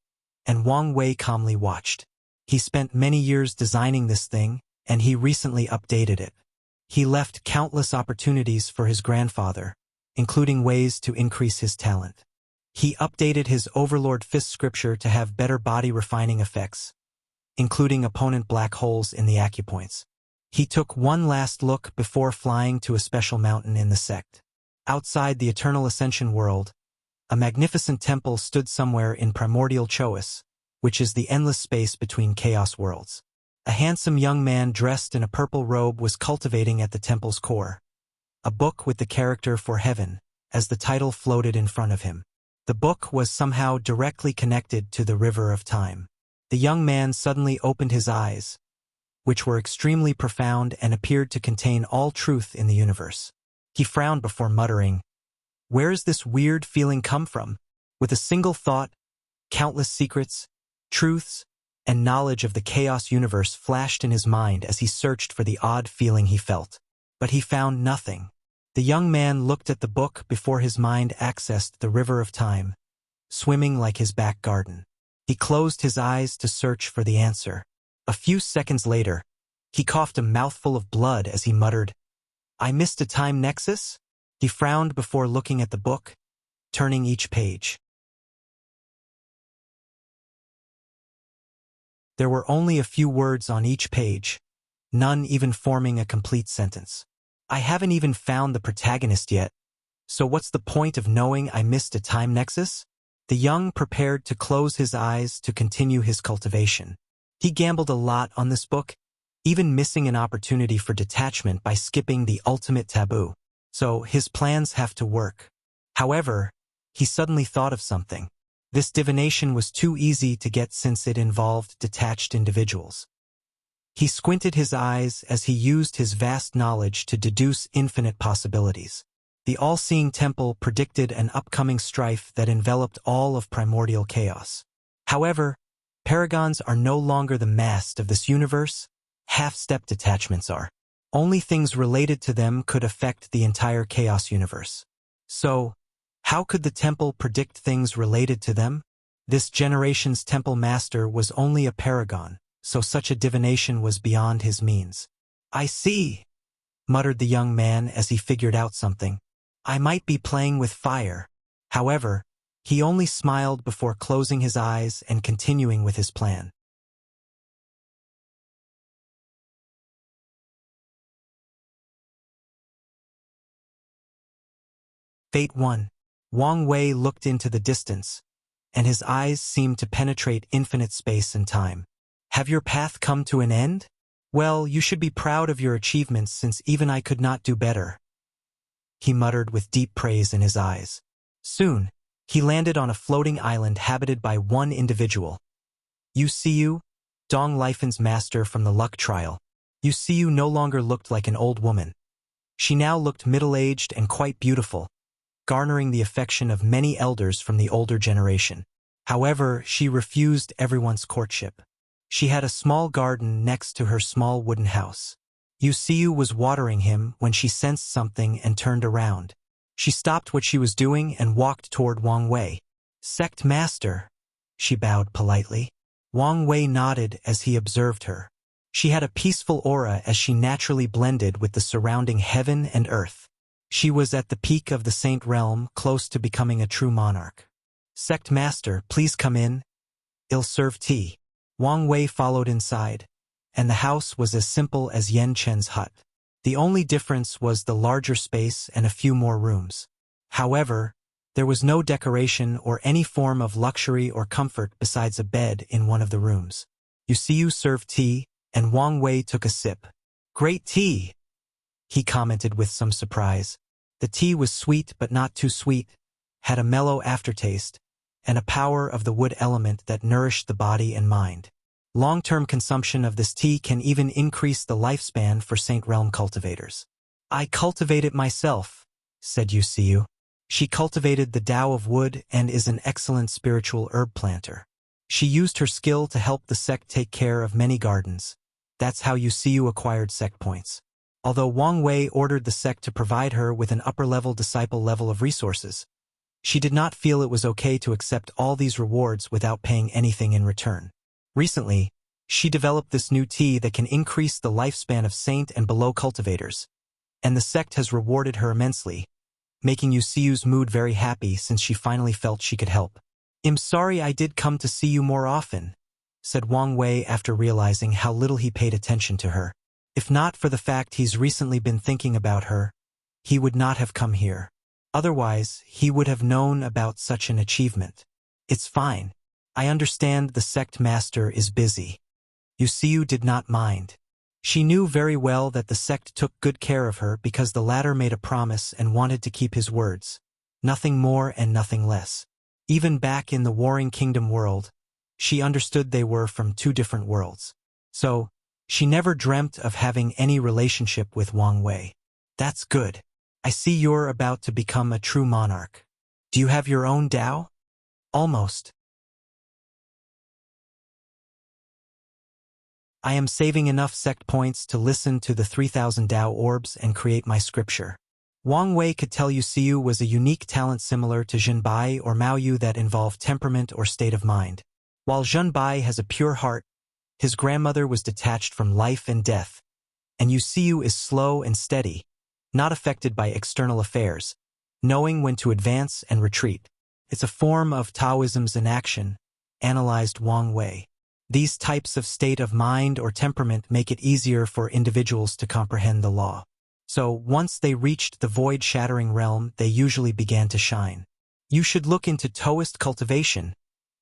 and Wang Wei calmly watched. He spent many years designing this thing, and he recently updated it. He left countless opportunities for his grandfather, including ways to increase his talent. He updated his Overlord Fist scripture to have better body refining effects, including opponent black holes in the acupoints. He took one last look before flying to a special mountain in the sect. Outside the Eternal Ascension world, a magnificent temple stood somewhere in primordial Choas, which is the endless space between chaos worlds. A handsome young man dressed in a purple robe was cultivating at the temple's core. A book with the character for heaven, as the title floated in front of him. The book was somehow directly connected to the river of time. The young man suddenly opened his eyes, which were extremely profound and appeared to contain all truth in the universe. He frowned before muttering, "Where does this weird feeling come from?" With a single thought, countless secrets, truths, and knowledge of the chaos universe flashed in his mind as he searched for the odd feeling he felt. But he found nothing. The young man looked at the book before his mind accessed the river of time, swimming like his back garden. He closed his eyes to search for the answer. A few seconds later, he coughed a mouthful of blood as he muttered, "I missed a time nexus?" He frowned before looking at the book, turning each page. There were only a few words on each page, none even forming a complete sentence. I haven't even found the protagonist yet, so what's the point of knowing I missed a time nexus? The young prepared to close his eyes to continue his cultivation. He gambled a lot on this book, even missing an opportunity for detachment by skipping the ultimate taboo. So his plans have to work. However, he suddenly thought of something. This divination was too easy to get since it involved detached individuals. He squinted his eyes as he used his vast knowledge to deduce infinite possibilities. The all-seeing temple predicted an upcoming strife that enveloped all of primordial chaos. However, paragons are no longer the mast of this universe, half-step detachments are. Only things related to them could affect the entire chaos universe. So, how could the temple predict things related to them? This generation's temple master was only a paragon, so such a divination was beyond his means. "I see," muttered the young man as he figured out something. "I might be playing with fire." However, he only smiled before closing his eyes and continuing with his plan. Fate 1. Wang Wei looked into the distance, and his eyes seemed to penetrate infinite space and time. "Have your path come to an end? Well, you should be proud of your achievements since even I could not do better," he muttered with deep praise in his eyes. Soon, he landed on a floating island habited by one individual. Wuxia, Dong Lifen's master from the luck trial. Wuxia no longer looked like an old woman. She now looked middle-aged and quite beautiful, garnering the affection of many elders from the older generation. However, she refused everyone's courtship. She had a small garden next to her small wooden house. Wuxia was watering him when she sensed something and turned around. She stopped what she was doing and walked toward Wang Wei. "Sect master," she bowed politely. Wang Wei nodded as he observed her. She had a peaceful aura as she naturally blended with the surrounding heaven and earth. She was at the peak of the Saint realm, close to becoming a true monarch. Sect Master, please come in. I'll serve tea. Wang Wei followed inside, and the house was as simple as Yan Chen's hut. The only difference was the larger space and a few more rooms. However, there was no decoration or any form of luxury or comfort besides a bed in one of the rooms. You served tea, and Wang Wei took a sip. Great tea, he commented with some surprise. The tea was sweet but not too sweet, had a mellow aftertaste, and a power of the wood element that nourished the body and mind. Long-term consumption of this tea can even increase the lifespan for Saint Realm cultivators. I cultivate it myself, said Wuxia. She cultivated the Tao of wood and is an excellent spiritual herb planter. She used her skill to help the sect take care of many gardens. That's how Wuxia acquired sect points. Although Wang Wei ordered the sect to provide her with an upper-level disciple level of resources, she did not feel it was okay to accept all these rewards without paying anything in return. Recently, she developed this new tea that can increase the lifespan of saint and below cultivators, and the sect has rewarded her immensely, making Wuxia's mood very happy since she finally felt she could help. I'm sorry I did come to see you more often, said Wang Wei after realizing how little he paid attention to her. If not for the fact he's recently been thinking about her, he would not have come here. Otherwise, he would have known about such an achievement. It's fine. I understand the sect master is busy. Wuxia did not mind. She knew very well that the sect took good care of her because the latter made a promise and wanted to keep his words. Nothing more and nothing less. Even back in the Warring Kingdom world, she understood they were from two different worlds. So, she never dreamt of having any relationship with Wang Wei. That's good. I see you're about to become a true monarch. Do you have your own Tao? Almost. I am saving enough sect points to listen to the 3,000 Tao orbs and create my scripture. Wang Wei could tell Wuxia was a unique talent similar to Zhenbai or Maoyu that involved temperament or state of mind. While Zhenbai has a pure heart, his grandmother was detached from life and death, and Wuxia is slow and steady, not affected by external affairs, knowing when to advance and retreat. It's a form of Taoism's in action, analyzed Wang Wei. These types of state of mind or temperament make it easier for individuals to comprehend the law. So, once they reached the void-shattering realm, they usually began to shine. You should look into Taoist cultivation,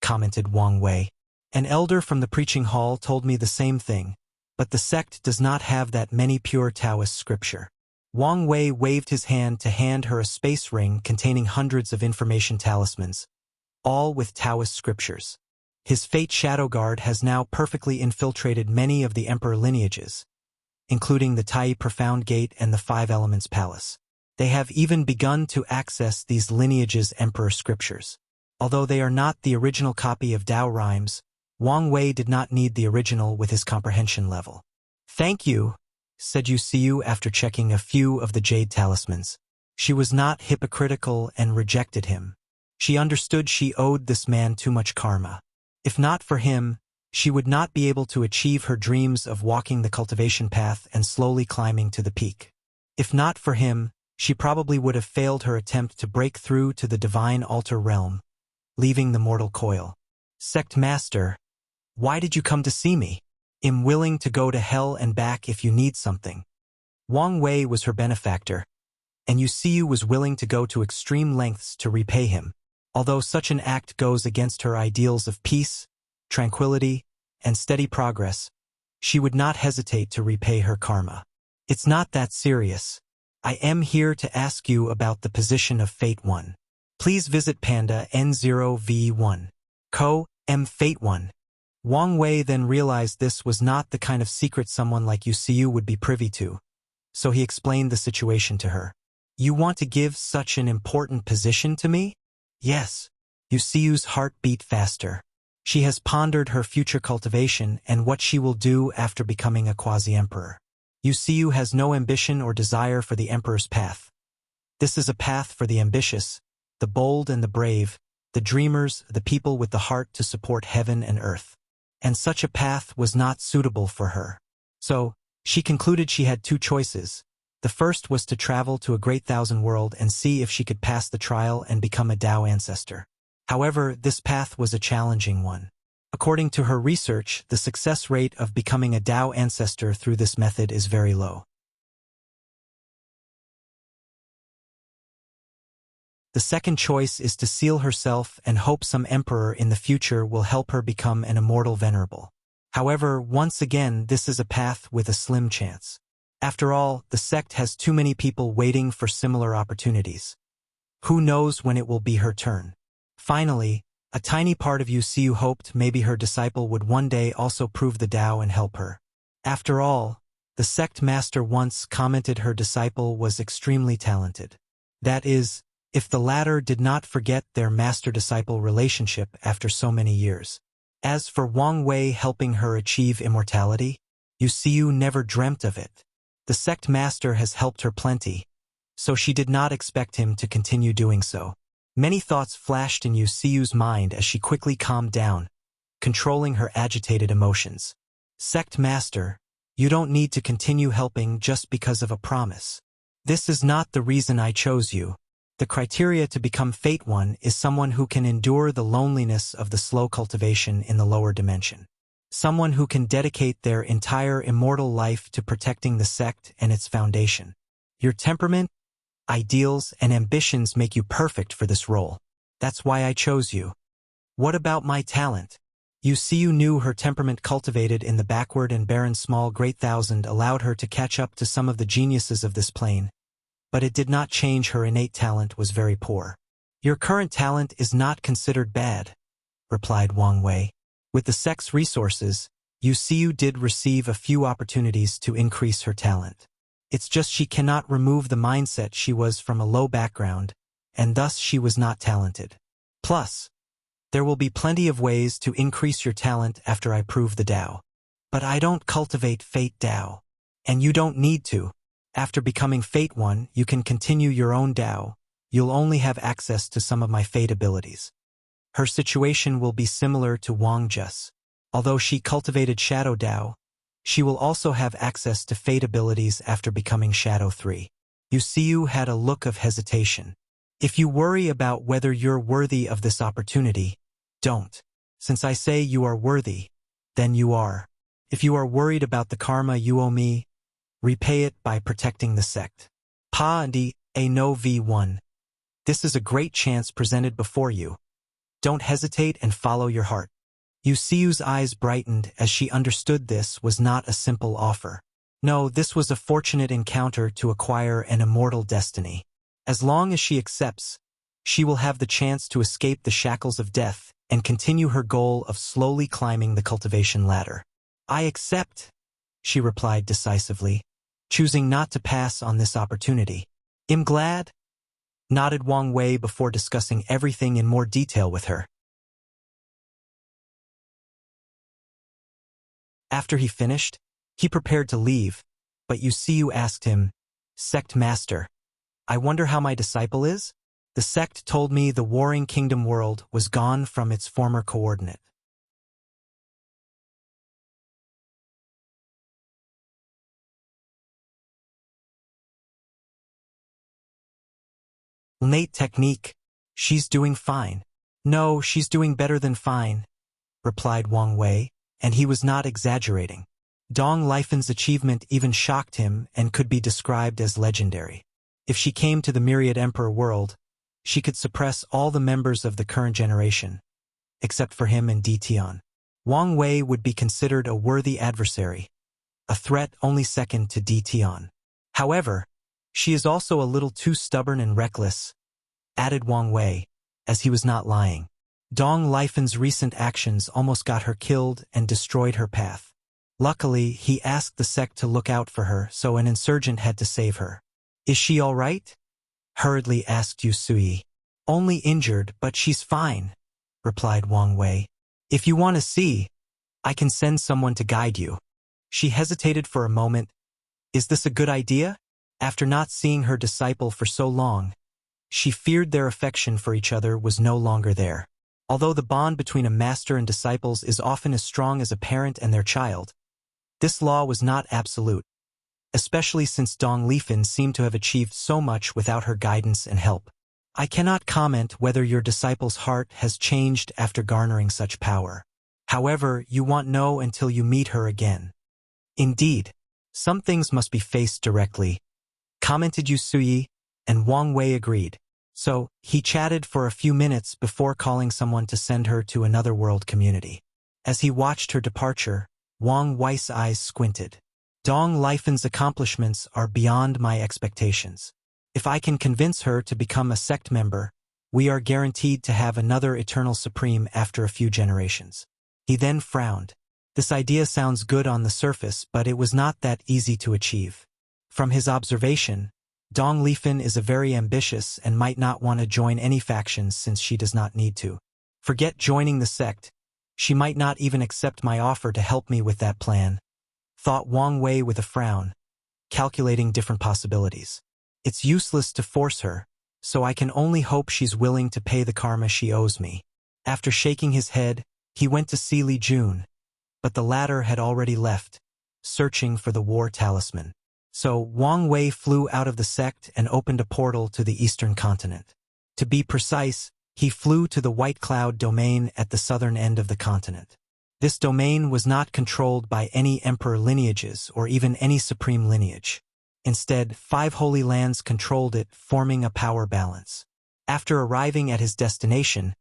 commented Wang Wei. An elder from the preaching hall told me the same thing, but the sect does not have that many pure Taoist scripture. Wang Wei waved his hand to hand her a space ring containing hundreds of information talismans, all with Taoist scriptures. His Fate Shadow Guard has now perfectly infiltrated many of the emperor lineages, including the Tai Profound Gate and the Five Elements Palace. They have even begun to access these lineages' emperor scriptures. Although they are not the original copy of Tao rhymes, Wang Wei did not need the original with his comprehension level. Thank you, said Wuxia after checking a few of the jade talismans. She was not hypocritical and rejected him. She understood she owed this man too much karma. If not for him, she would not be able to achieve her dreams of walking the cultivation path and slowly climbing to the peak. If not for him, she probably would have failed her attempt to break through to the divine altar realm, leaving the mortal coil. Sect Master, why did you come to see me? I'm willing to go to hell and back if you need something. Wang Wei was her benefactor, and Wuxia was willing to go to extreme lengths to repay him. Although such an act goes against her ideals of peace, tranquility, and steady progress, she would not hesitate to repay her karma. It's not that serious. I am here to ask you about the position of Fate 1. Please visit Panda N0V1. Co-M Fate 1. Wang Wei then realized this was not the kind of secret someone like Wuxia would be privy to, so he explained the situation to her. You want to give such an important position to me? Yes. Wuxia's heart beat faster. She has pondered her future cultivation and what she will do after becoming a quasi-emperor. Wuxia has no ambition or desire for the emperor's path. This is a path for the ambitious, the bold and the brave, the dreamers, the people with the heart to support heaven and earth. and such a path was not suitable for her. So, she concluded she had two choices. The first was to travel to a great thousand world and see if she could pass the trial and become a Tao ancestor. However, this path was a challenging one. According to her research, the success rate of becoming a Tao ancestor through this method is very low. The second choice is to seal herself and hope some emperor in the future will help her become an immortal venerable. However, once again, this is a path with a slim chance. After all, the sect has too many people waiting for similar opportunities. Who knows when it will be her turn? Finally, a tiny part of Wuxia hoped maybe her disciple would one day also prove the Tao and help her. After all, the sect master once commented her disciple was extremely talented. That is, if the latter did not forget their master-disciple relationship after so many years. As for Wang Wei helping her achieve immortality, Wuxia never dreamt of it. The sect master has helped her plenty, so she did not expect him to continue doing so. Many thoughts flashed in Wuxia's mind as she quickly calmed down, controlling her agitated emotions. Sect master, you don't need to continue helping just because of a promise. This is not the reason I chose you. The criteria to become Fate One is someone who can endure the loneliness of the slow cultivation in the lower dimension. Someone who can dedicate their entire immortal life to protecting the sect and its foundation. Your temperament, ideals, and ambitions make you perfect for this role. That's why I chose you. What about my talent? Wuxia knew her temperament cultivated in the backward and barren small great thousand allowed her to catch up to some of the geniuses of this plane, but it did not change her innate talent was very poor. Your current talent is not considered bad, replied Wang Wei. With the sect's resources, Wuxia did receive a few opportunities to increase her talent. It's just she cannot remove the mindset she was from a low background, and thus she was not talented. Plus, there will be plenty of ways to increase your talent after I prove the Tao. But I don't cultivate Fate Tao. And you don't need to. After becoming Fate One, you can continue your own Tao. You'll only have access to some of my Fate abilities. Her situation will be similar to Wang Jia's. Although she cultivated Shadow Tao, she will also have access to Fate abilities after becoming Shadow 3. Wuxia had a look of hesitation. If you worry about whether you're worthy of this opportunity, don't. Since I say you are worthy, then you are. If you are worried about the karma you owe me, repay it by protecting the sect. Pa and a no V1. This is a great chance presented before you. Don't hesitate and follow your heart. Wuxia's eyes brightened as she understood this was not a simple offer. No, this was a fortunate encounter to acquire an immortal destiny. As long as she accepts, she will have the chance to escape the shackles of death and continue her goal of slowly climbing the cultivation ladder. I accept, she replied decisively, choosing not to pass on this opportunity. I'm glad, nodded Wang Wei before discussing everything in more detail with her. After he finished, he prepared to leave, but Wuxia asked him, Sect Master, I wonder how my disciple is? The sect told me the Warring Kingdom world was gone from its former coordinate. Innate technique. She's doing fine. No, she's doing better than fine, replied Wang Wei, and he was not exaggerating. Dong Lifen's achievement even shocked him and could be described as legendary. If she came to the Myriad Emperor world, she could suppress all the members of the current generation, except for him and Tian. Wang Wei would be considered a worthy adversary, a threat only second to Tian. However, she is also a little too stubborn and reckless, added Wang Wei, as he was not lying. Dong Lifen's recent actions almost got her killed and destroyed her path. Luckily, he asked the sect to look out for her, so an insurgent had to save her. Is she all right? Hurriedly asked Wuxia. Only injured, but she's fine, replied Wang Wei. If you want to see, I can send someone to guide you. She hesitated for a moment. Is this a good idea? After not seeing her disciple for so long, she feared their affection for each other was no longer there. Although the bond between a master and disciples is often as strong as a parent and their child, this law was not absolute, especially since Dong Lifan seemed to have achieved so much without her guidance and help. I cannot comment whether your disciple's heart has changed after garnering such power. However, you won't know until you meet her again. Indeed, some things must be faced directly, commented Yu Suyi, and Wang Wei agreed. So, he chatted for a few minutes before calling someone to send her to another world community. As he watched her departure, Wang Wei's eyes squinted. Dong Lifan's accomplishments are beyond my expectations. If I can convince her to become a sect member, we are guaranteed to have another Eternal Supreme after a few generations. He then frowned. This idea sounds good on the surface, but it was not that easy to achieve. From his observation, Dong Lifan is a very ambitious and might not want to join any factions since she does not need to. Forget joining the sect. She might not even accept my offer to help me with that plan, thought Wang Wei with a frown, calculating different possibilities. It's useless to force her, so I can only hope she's willing to pay the karma she owes me. After shaking his head, he went to see Li Jun, but the latter had already left, searching for the war talisman. So Wang Wei flew out of the sect and opened a portal to the eastern continent. To be precise, he flew to the White Cloud domain at the southern end of the continent. This domain was not controlled by any emperor lineages or even any supreme lineage. Instead, 5 holy lands controlled it, forming a power balance. After arriving at his destination,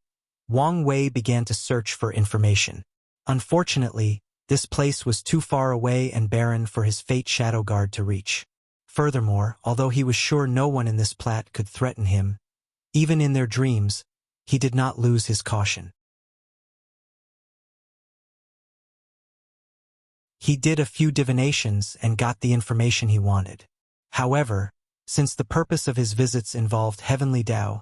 Wang Wei began to search for information. Unfortunately, this place was too far away and barren for his Fate Shadow Guard to reach. Furthermore, although he was sure no one in this plat could threaten him, even in their dreams, he did not lose his caution. He did a few divinations and got the information he wanted. However, since the purpose of his visits involved heavenly Tao,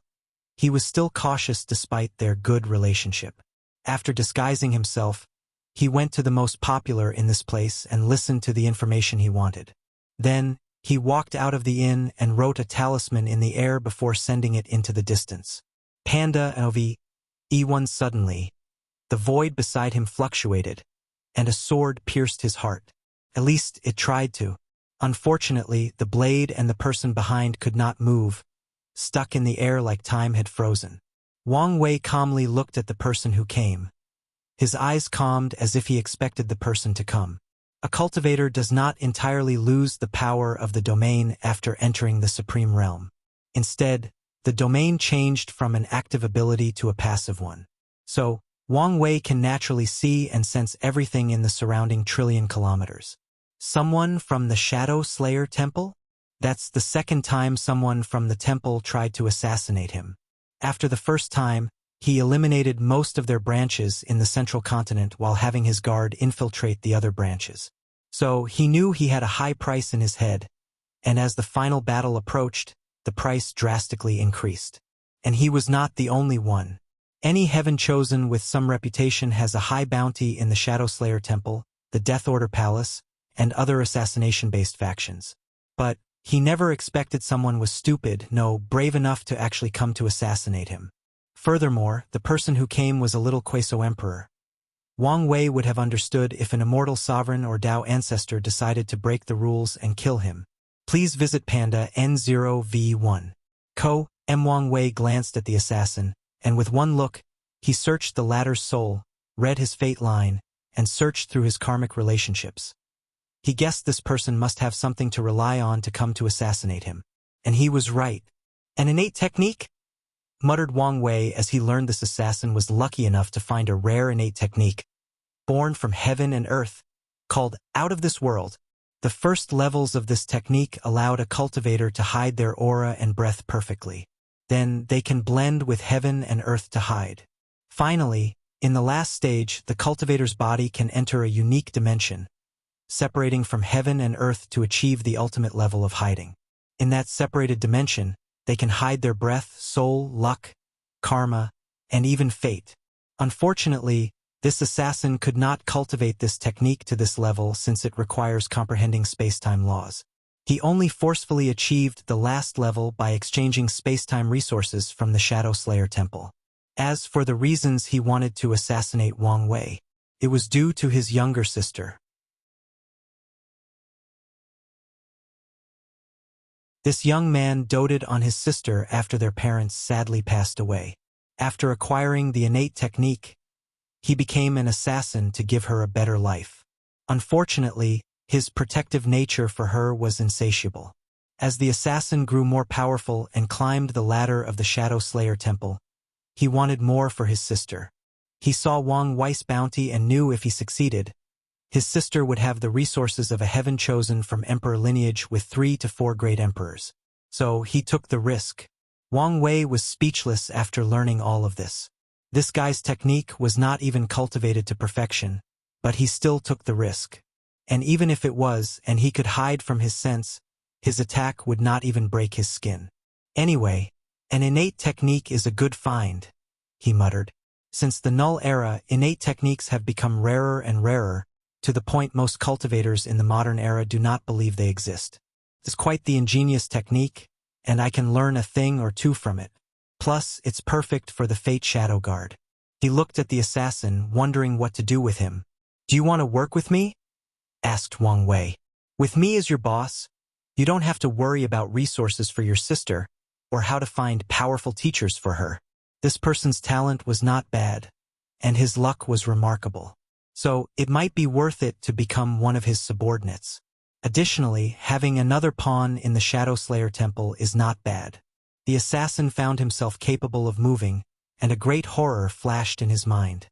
he was still cautious despite their good relationship. After disguising himself, he went to the most popular in this place and listened to the information he wanted. Then, he walked out of the inn and wrote a talisman in the air before sending it into the distance. Panda Ov. E1 suddenly, the void beside him fluctuated, and a sword pierced his heart. At least it tried to. Unfortunately, the blade and the person behind could not move, stuck in the air like time had frozen. Wang Wei calmly looked at the person who came. His eyes calmed as if he expected the person to come. A cultivator does not entirely lose the power of the domain after entering the supreme realm. Instead, the domain changed from an active ability to a passive one. So, Wang Wei can naturally see and sense everything in the surrounding trillion kilometers. Someone from the Shadow Slayer Temple? That's the second time someone from the temple tried to assassinate him. After the first time, he eliminated most of their branches in the central continent while having his guard infiltrate the other branches. So he knew he had a high price in his head, and as the final battle approached, the price drastically increased. And he was not the only one. Any heaven chosen with some reputation has a high bounty in the Shadow Slayer Temple, the Death Order Palace, and other assassination-based factions. But he never expected someone was stupid, no, brave enough to actually come to assassinate him. Furthermore, the person who came was a little Queso Emperor. Wang Wei would have understood if an immortal sovereign or Tao ancestor decided to break the rules and kill him. Please visit Panda N0V1. Wang Wei glanced at the assassin, and with one look, he searched the latter's soul, read his fate line, and searched through his karmic relationships. He guessed this person must have something to rely on to come to assassinate him. And he was right. An innate technique? Muttered Wang Wei as he learned this assassin was lucky enough to find a rare innate technique, born from heaven and earth, called Out of This World. The first levels of this technique allowed a cultivator to hide their aura and breath perfectly. Then they can blend with heaven and earth to hide. Finally, in the last stage, the cultivator's body can enter a unique dimension, separating from heaven and earth to achieve the ultimate level of hiding. In that separated dimension, they can hide their breath, soul, luck, karma, and even fate. Unfortunately, this assassin could not cultivate this technique to this level since it requires comprehending space-time laws. He only forcefully achieved the last level by exchanging space-time resources from the Shadow Slayer Temple. As for the reasons he wanted to assassinate Wang Wei, it was due to his younger sister. This young man doted on his sister after their parents sadly passed away. After acquiring the innate technique, he became an assassin to give her a better life. Unfortunately, his protective nature for her was insatiable. As the assassin grew more powerful and climbed the ladder of the Shadow Slayer Temple, he wanted more for his sister. He saw Wang Wei's bounty and knew if he succeeded, his sister would have the resources of a heaven chosen from emperor lineage with 3 to 4 great emperors. So he took the risk. Wang Wei was speechless after learning all of this. This guy's technique was not even cultivated to perfection, but he still took the risk. And even if it was, and he could hide from his sense, his attack would not even break his skin. Anyway, an innate technique is a good find, he muttered. Since the Null Era, innate techniques have become rarer and rarer, to the point most cultivators in the modern era do not believe they exist. It's quite the ingenious technique, and I can learn a thing or two from it. Plus, it's perfect for the Fate Shadow Guard. He looked at the assassin, wondering what to do with him. "Do you want to work with me?" asked Wang Wei. "With me as your boss, you don't have to worry about resources for your sister, or how to find powerful teachers for her." This person's talent was not bad, and his luck was remarkable. So, it might be worth it to become one of his subordinates. Additionally, having another pawn in the Shadow Slayer Temple is not bad. The assassin found himself capable of moving, and a great horror flashed in his mind.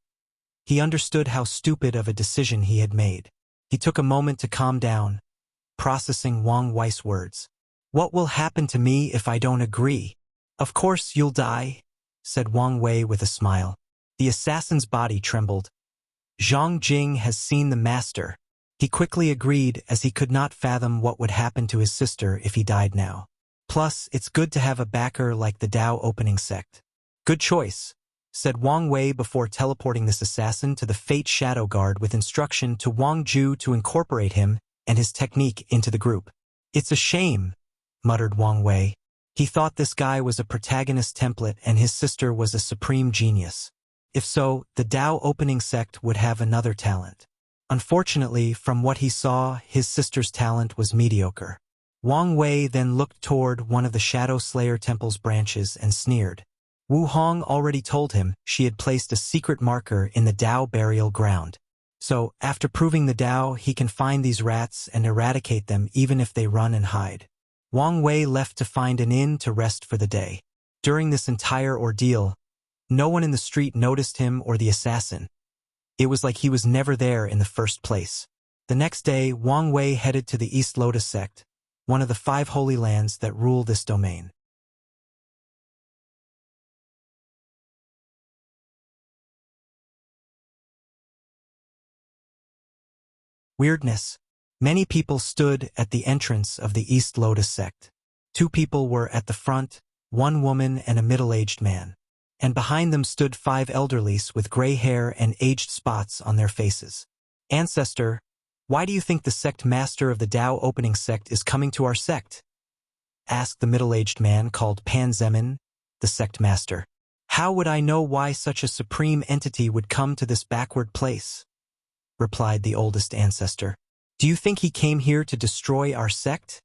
He understood how stupid of a decision he had made. He took a moment to calm down, processing Wang Wei's words. "What will happen to me if I don't agree?" "Of course you'll die," said Wang Wei with a smile. The assassin's body trembled. Zhang Jing has seen the master. He quickly agreed, as he could not fathom what would happen to his sister if he died now. Plus, it's good to have a backer like the Dao opening sect. "Good choice," said Wang Wei before teleporting this assassin to the Fate Shadow Guard with instruction to Wang Ju to incorporate him and his technique into the group. "It's a shame," muttered Wang Wei. He thought this guy was a protagonist template and his sister was a supreme genius. If so, the Dao opening sect would have another talent. Unfortunately, from what he saw, his sister's talent was mediocre. Wang Wei then looked toward one of the Shadow Slayer Temple's branches and sneered. Wu Hong already told him she had placed a secret marker in the Dao burial ground. So, after proving the Dao, he can find these rats and eradicate them even if they run and hide. Wang Wei left to find an inn to rest for the day. During this entire ordeal, no one in the street noticed him or the assassin. It was like he was never there in the first place. The next day, Wang Wei headed to the East Lotus sect, one of the 5 holy lands that rule this domain. Weirdness. Many people stood at the entrance of the East Lotus sect. 2 people were at the front, 1 woman and a middle-aged man. And behind them stood 5 elderlies with gray hair and aged spots on their faces. "Ancestor, why do you think the sect master of the Dao opening sect is coming to our sect?" asked the middle-aged man called Pan Zemin, the sect master. "How would I know why such a supreme entity would come to this backward place?" replied the oldest ancestor. "Do you think he came here to destroy our sect?"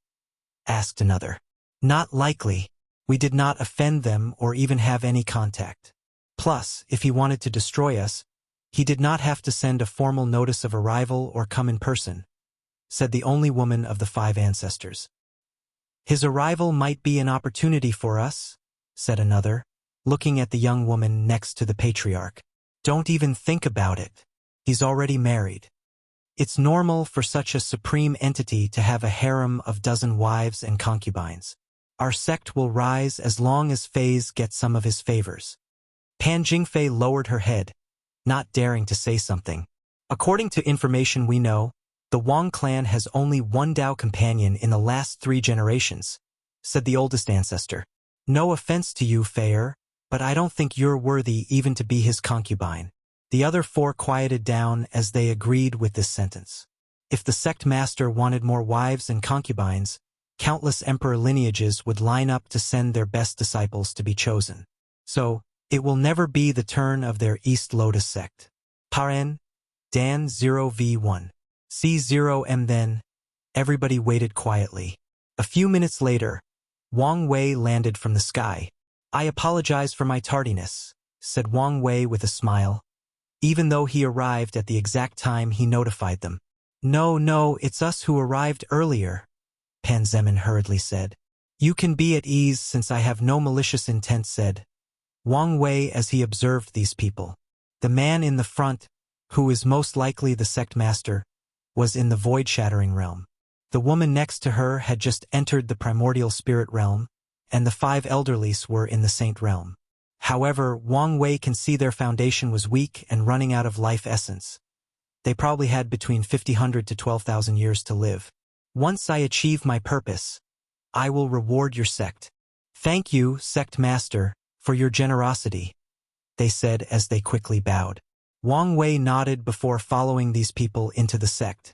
asked another. "Not likely. We did not offend them or even have any contact. Plus, if he wanted to destroy us, he did not have to send a formal notice of arrival or come in person," said the only woman of the 5 ancestors. "His arrival might be an opportunity for us," said another, looking at the young woman next to the patriarch. "Don't even think about it. He's already married. It's normal for such a supreme entity to have a harem of dozen wives and concubines. Our sect will rise as long as Feis gets some of his favors." Pan Jingfei lowered her head, not daring to say something. "According to information we know, the Wang clan has only 1 Dao companion in the last 3 generations," said the oldest ancestor. "No offense to you, Feier, but I don't think you're worthy even to be his concubine." The other 4 quieted down as they agreed with this sentence. If the sect master wanted more wives and concubines, countless emperor lineages would line up to send their best disciples to be chosen. So, It will never be the turn of their East Lotus sect. Paren, Dan 0v1. C0m Then, everybody waited quietly. A few minutes later, Wang Wei landed from the sky. I apologize for my tardiness, said Wang Wei with a smile, even though he arrived at the exact time he notified them. No, it's us who arrived earlier, Pan Zemin hurriedly said. You can be at ease since I have no malicious intent, said Wang Wei as he observed these people. The man in the front, who is most likely the sect master, was in the void-shattering realm. The woman next to her had just entered the primordial spirit realm, and the 5 elderlies were in the saint realm. However, Wang Wei can see their foundation was weak and running out of life essence. They probably had between 50,000 to 12,000 years to live. Once I achieve my purpose, I will reward your sect. Thank you, sect master, for your generosity, they said as they quickly bowed. Wang Wei nodded before following these people into the sect.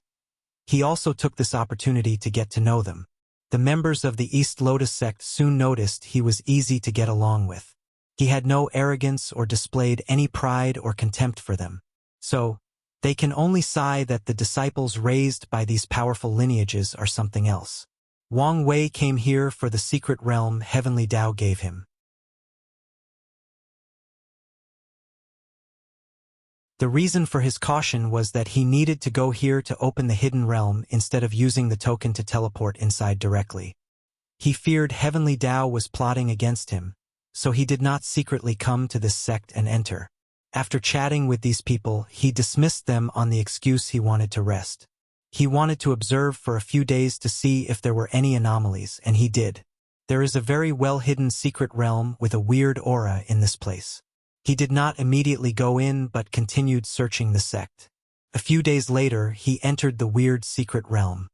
He also took this opportunity to get to know them. The members of the East Lotus sect soon noticed he was easy to get along with. He had no arrogance or displayed any pride or contempt for them. So, they can only sigh that the disciples raised by these powerful lineages are something else. Wang Wei came here for the secret realm Heavenly Tao gave him. The reason for his caution was that he needed to go here to open the hidden realm instead of using the token to teleport inside directly. He feared Heavenly Tao was plotting against him, so he did not secretly come to this sect and enter. After chatting with these people, he dismissed them on the excuse he wanted to rest. He wanted to observe for a few days to see if there were any anomalies, and he did. There is a very well-hidden secret realm with a weird aura in this place. He did not immediately go in but continued searching the sect. A few days later, he entered the weird secret realm.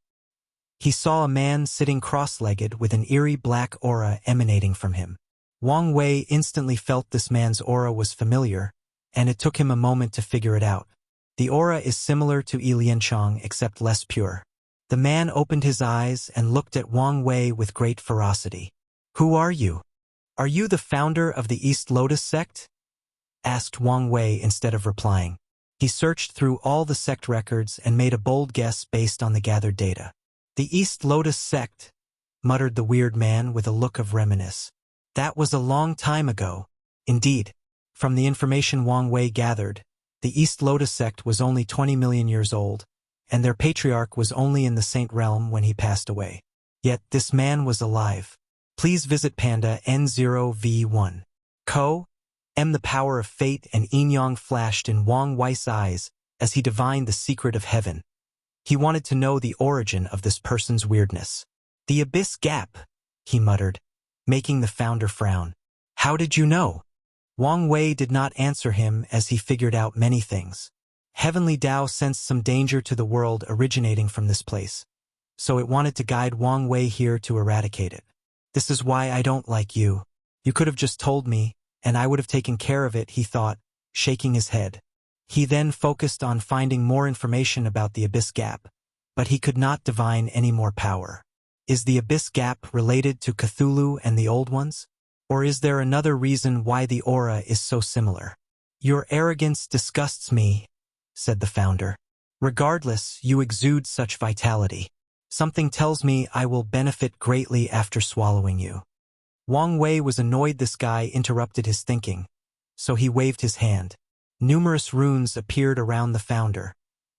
He saw a man sitting cross-legged with an eerie black aura emanating from him. Wang Wei instantly felt this man's aura was familiar, and it took him a moment to figure it out. The aura is similar to Yi Lianchang except less pure. The man opened his eyes and looked at Wang Wei with great ferocity. Who are you? Are you the founder of the East Lotus sect? Asked Wang Wei instead of replying. He searched through all the sect records and made a bold guess based on the gathered data. The East Lotus sect, muttered the weird man with a look of reminiscence. That was a long time ago. Indeed, from the information Wang Wei gathered, the East Lotus sect was only 20 million years old, and their patriarch was only in the Saint Realm when he passed away. Yet this man was alive. Please visit Panda N0v1. The power of fate and yin-yang flashed in Wang Wei's eyes as he divined the secret of heaven. He wanted to know the origin of this person's weirdness. The abyss gap, he muttered, making the founder frown. How did you know? Wang Wei did not answer him as he figured out many things. Heavenly Tao sensed some danger to the world originating from this place, so it wanted to guide Wang Wei here to eradicate it. This is why I don't like you. You could have just told me, and I would have taken care of it, he thought, shaking his head. He then focused on finding more information about the Abyss Gap, but he could not divine any more power. Is the Abyss Gap related to Cthulhu and the Old Ones? Or is there another reason why the aura is so similar? Your arrogance disgusts me, said the founder. Regardless, you exude such vitality. Something tells me I will benefit greatly after swallowing you. Wang Wei was annoyed this guy interrupted his thinking, so he waved his hand. Numerous runes appeared around the founder,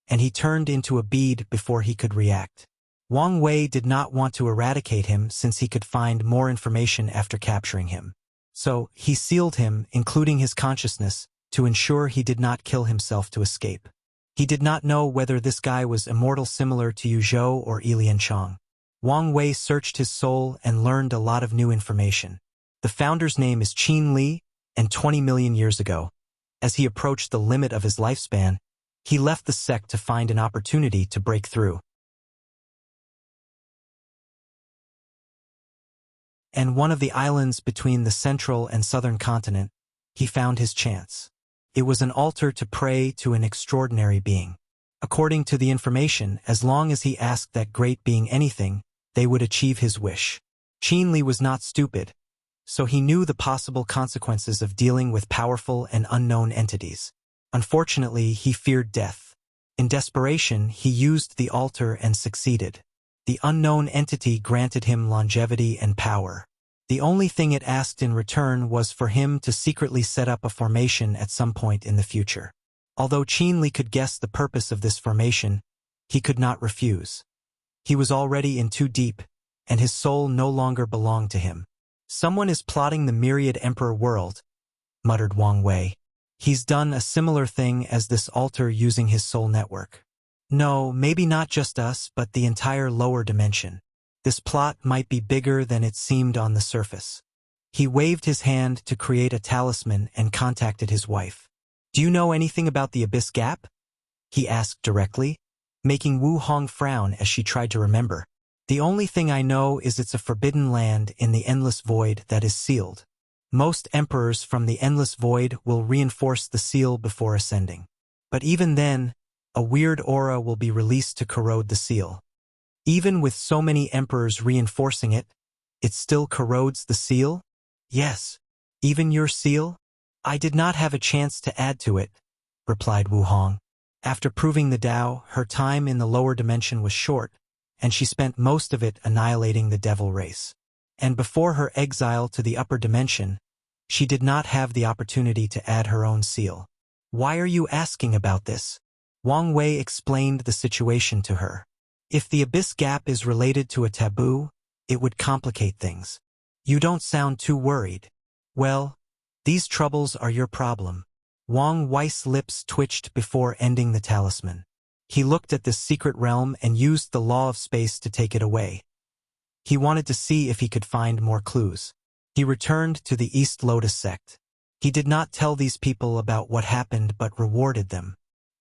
and he turned into a bead before he could react. Wang Wei did not want to eradicate him since he could find more information after capturing him. So, he sealed him, including his consciousness, to ensure he did not kill himself to escape. He did not know whether this guy was immortal similar to Yu Zhou or Yi Lianchang. Wang Wei searched his soul and learned a lot of new information. The founder's name is Qin Li, and 20 million years ago, as he approached the limit of his lifespan, he left the sect to find an opportunity to break through. And one of the islands between the central and southern continent, he found his chance. It was an altar to pray to an extraordinary being. According to the information, as long as he asked that great being anything, they would achieve his wish. Qin Li was not stupid, so he knew the possible consequences of dealing with powerful and unknown entities. Unfortunately, he feared death. In desperation, he used the altar and succeeded. The unknown entity granted him longevity and power. The only thing it asked in return was for him to secretly set up a formation at some point in the future. Although Qin Li could guess the purpose of this formation, he could not refuse. He was already in too deep, and his soul no longer belonged to him. "Someone is plotting the myriad emperor world," muttered Wang Wei. "He's done a similar thing as this altar using his soul network. No, maybe not just us, but the entire lower dimension. This plot might be bigger than it seemed on the surface." He waved his hand to create a talisman and contacted his wife. "Do you know anything about the Abyss Gap?" he asked directly, making Wu Hong frown as she tried to remember. "The only thing I know is it's a forbidden land in the endless void that is sealed. Most emperors from the endless void will reinforce the seal before ascending. But even then, a weird aura will be released to corrode the seal. Even with so many emperors reinforcing it, it still corrodes the seal?" "Yes. Even your seal?" "I did not have a chance to add to it," replied Wu Hong. After proving the Tao, her time in the lower dimension was short, and she spent most of it annihilating the devil race. And before her exile to the upper dimension, she did not have the opportunity to add her own seal. "Why are you asking about this?" Wang Wei explained the situation to her. "If the Abyss Gap is related to a taboo, it would complicate things. You don't sound too worried." "Well, these troubles are your problem." Wang Wei's lips twitched before ending the talisman. He looked at this secret realm and used the law of space to take it away. He wanted to see if he could find more clues. He returned to the East Lotus sect. He did not tell these people about what happened but rewarded them.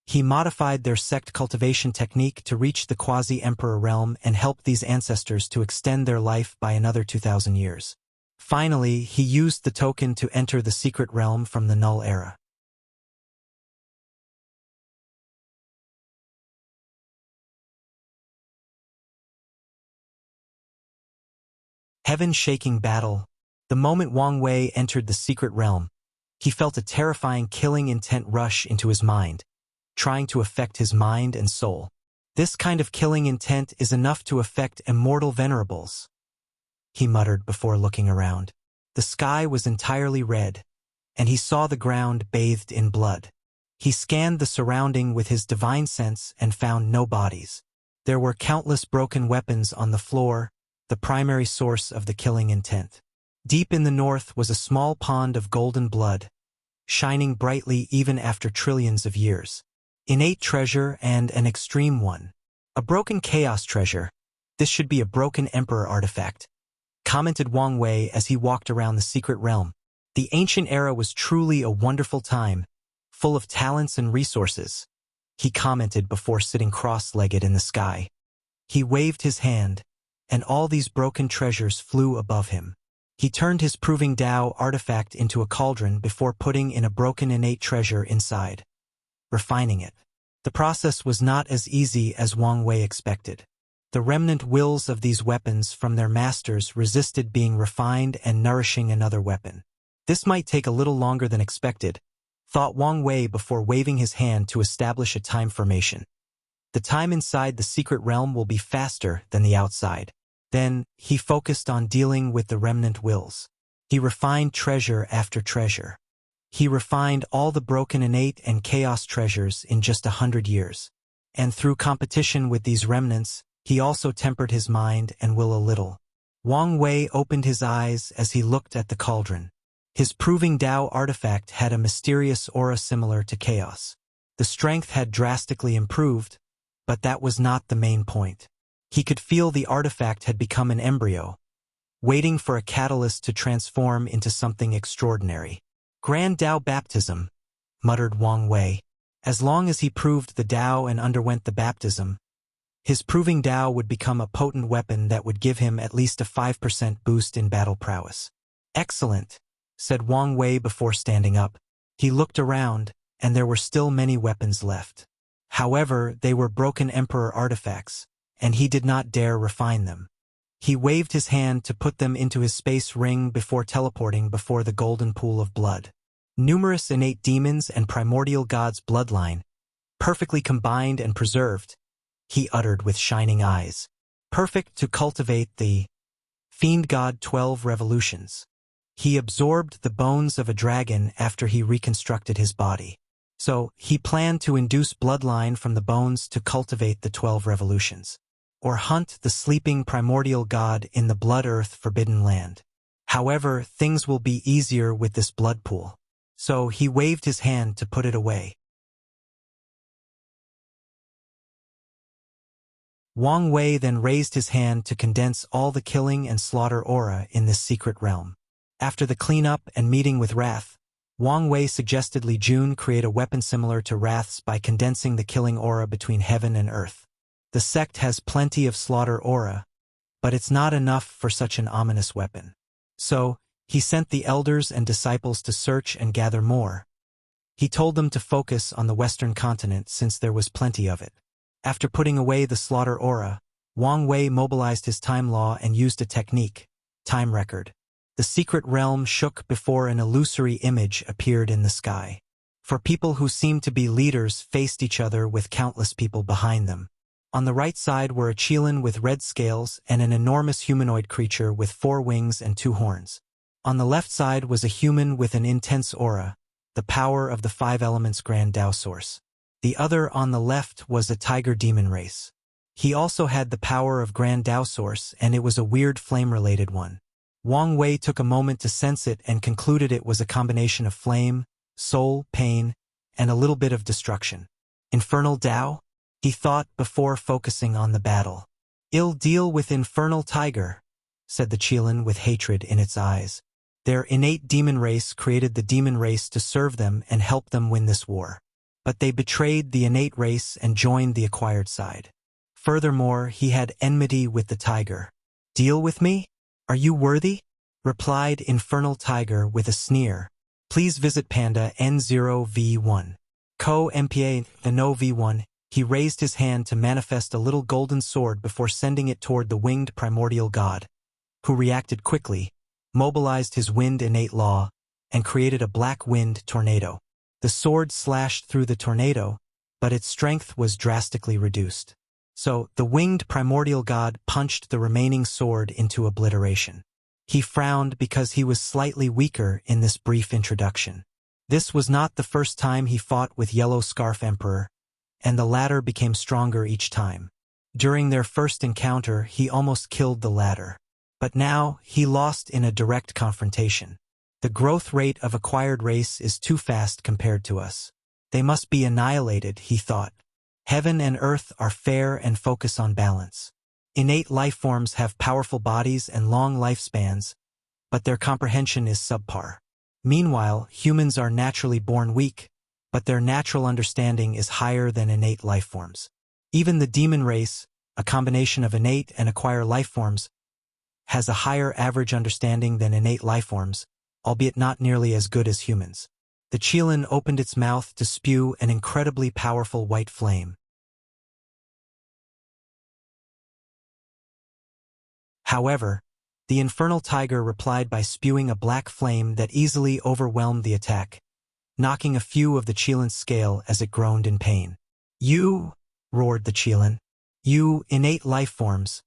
He modified their sect cultivation technique to reach the quasi-emperor realm and helped these ancestors to extend their life by another 2,000 years. Finally, he used the token to enter the secret realm from the Null Era. Heaven-shaking battle. The moment Wang Wei entered the secret realm, he felt a terrifying killing intent rush into his mind, trying to affect his mind and soul. "This kind of killing intent is enough to affect immortal venerables," he muttered before looking around. The sky was entirely red, and he saw the ground bathed in blood. He scanned the surrounding with his divine sense and found no bodies. There were countless broken weapons on the floor, the primary source of the killing intent. Deep in the north was a small pond of golden blood, shining brightly even after trillions of years. Innate treasure and an extreme one. "A broken chaos treasure. This should be a broken emperor artifact," commented Wang Wei as he walked around the secret realm. The ancient era was truly a wonderful time, full of talents and resources, he commented before sitting cross-legged in the sky. He waved his hand, and all these broken treasures flew above him. He turned his Proving Tao artifact into a cauldron before putting in a broken innate treasure inside, refining it. The process was not as easy as Wang Wei expected. The remnant wills of these weapons from their masters resisted being refined and nourishing another weapon. This might take a little longer than expected, thought Wang Wei before waving his hand to establish a time formation. The time inside the secret realm will be faster than the outside. Then, he focused on dealing with the remnant wills. He refined treasure after treasure. He refined all the broken innate and chaos treasures in just 100 years. And through competition with these remnants, he also tempered his mind and will a little. Wang Wei opened his eyes as he looked at the cauldron. His Proving Tao artifact had a mysterious aura similar to chaos. The strength had drastically improved, but that was not the main point. He could feel the artifact had become an embryo, waiting for a catalyst to transform into something extraordinary. "Grand Tao baptism," muttered Wang Wei. As long as he proved the Tao and underwent the baptism, his Proving Tao would become a potent weapon that would give him at least a 5% boost in battle prowess. "Excellent," said Wang Wei before standing up. He looked around, and there were still many weapons left. However, they were broken emperor artifacts, and he did not dare refine them. He waved his hand to put them into his space ring before teleporting before the golden pool of blood. Numerous innate demons and primordial gods' bloodline, perfectly combined and preserved, he uttered with shining eyes. Perfect to cultivate the fiend god 12 revolutions. He absorbed the bones of a dragon after he reconstructed his body. So, he planned to induce bloodline from the bones to cultivate the 12 revolutions, or hunt the sleeping primordial god in the blood earth forbidden land. However, things will be easier with this blood pool. So, he waved his hand to put it away. Wang Wei then raised his hand to condense all the killing and slaughter aura in this secret realm. After the cleanup and meeting with Wrath, Wang Wei suggested Li Jun create a weapon similar to Wrath's by condensing the killing aura between heaven and earth. The sect has plenty of slaughter aura, but it's not enough for such an ominous weapon. So, he sent the elders and disciples to search and gather more. He told them to focus on the western continent since there was plenty of it. After putting away the slaughter aura, Wang Wei mobilized his time law and used a technique, time record. The secret realm shook before an illusory image appeared in the sky. For people who seemed to be leaders faced each other with countless people behind them. On the right side were a Qilin with red scales and an enormous humanoid creature with 4 wings and 2 horns. On the left side was a human with an intense aura, the power of the 5 elements Grand Tao source. The other on the left was a tiger demon race. He also had the power of Grand Tao source, and it was a weird flame-related one. Wang Wei took a moment to sense it and concluded it was a combination of flame, soul, pain, and a little bit of destruction. Infernal Tao? He thought before focusing on the battle. "Ill deal with infernal tiger," said the Qilin with hatred in its eyes. Their innate demon race created the demon race to serve them and help them win this war. But they betrayed the innate race and joined the acquired side. Furthermore, he had enmity with the tiger. "Deal with me? Are you worthy?" replied Infernal Tiger with a sneer. "Please visit Panda N0V1. Co MPA NOV1. He raised his hand to manifest a little golden sword before sending it toward the winged primordial god, who reacted quickly, mobilized his wind innate law, and created a black wind tornado. The sword slashed through the tornado, but its strength was drastically reduced. So, the winged primordial god punched the remaining sword into obliteration. He frowned because he was slightly weaker in this brief introduction. This was not the first time he fought with Yellow Scarf Emperor, and the latter became stronger each time. During their first encounter, he almost killed the latter. But now, he lost in a direct confrontation. The growth rate of acquired race is too fast compared to us. They must be annihilated, he thought. Heaven and earth are fair and focus on balance. Innate life forms have powerful bodies and long lifespans, but their comprehension is subpar. Meanwhile, humans are naturally born weak, but their natural understanding is higher than innate life forms. Even the demon race, a combination of innate and acquired life forms, has a higher average understanding than innate life forms, albeit not nearly as good as humans. The Qilin opened its mouth to spew an incredibly powerful white flame. However, the Infernal Tiger replied by spewing a black flame that easily overwhelmed the attack, knocking a few of the Qilin's scale as it groaned in pain. "You," roared the Qilin, "you innate life forms,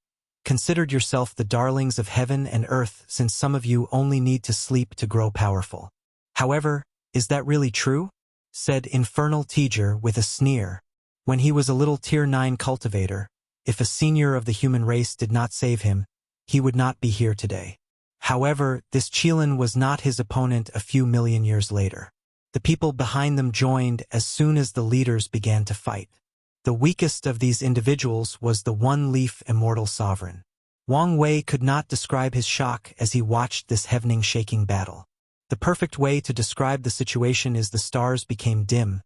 considered yourself the darlings of heaven and earth since some of you only need to sleep to grow powerful. However, is that really true?" said Infernal Tiger with a sneer. When he was a little Tier 9 cultivator, if a senior of the human race did not save him, he would not be here today. However, this Qilin was not his opponent a few million years later. The people behind them joined as soon as the leaders began to fight. The weakest of these individuals was the one-leaf immortal sovereign. Wang Wei could not describe his shock as he watched this heaven-shaking battle. The perfect way to describe the situation is the stars became dim,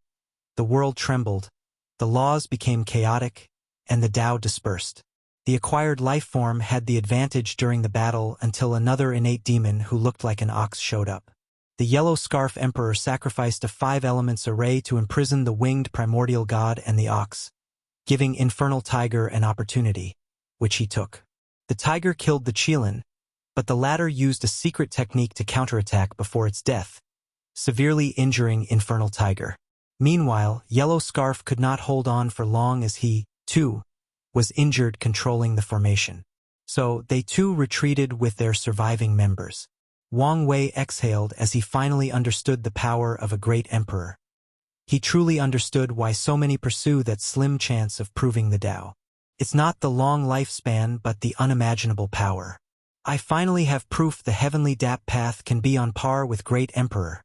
the world trembled, the laws became chaotic, and the Tao dispersed. The acquired life form had the advantage during the battle until another innate demon who looked like an ox showed up. The Yellow Scarf Emperor sacrificed a 5-elements array to imprison the winged primordial god and the ox, giving Infernal Tiger an opportunity, which he took. The tiger killed the Qilin, but the latter used a secret technique to counterattack before its death, severely injuring Infernal Tiger. Meanwhile, Yellow Scarf could not hold on for long as he, too, was injured controlling the formation. So, they too retreated with their surviving members. Wang Wei exhaled as he finally understood the power of a great emperor. He truly understood why so many pursue that slim chance of proving the Tao. It's not the long lifespan but the unimaginable power. I finally have proof the heavenly Dap path can be on par with great emperor,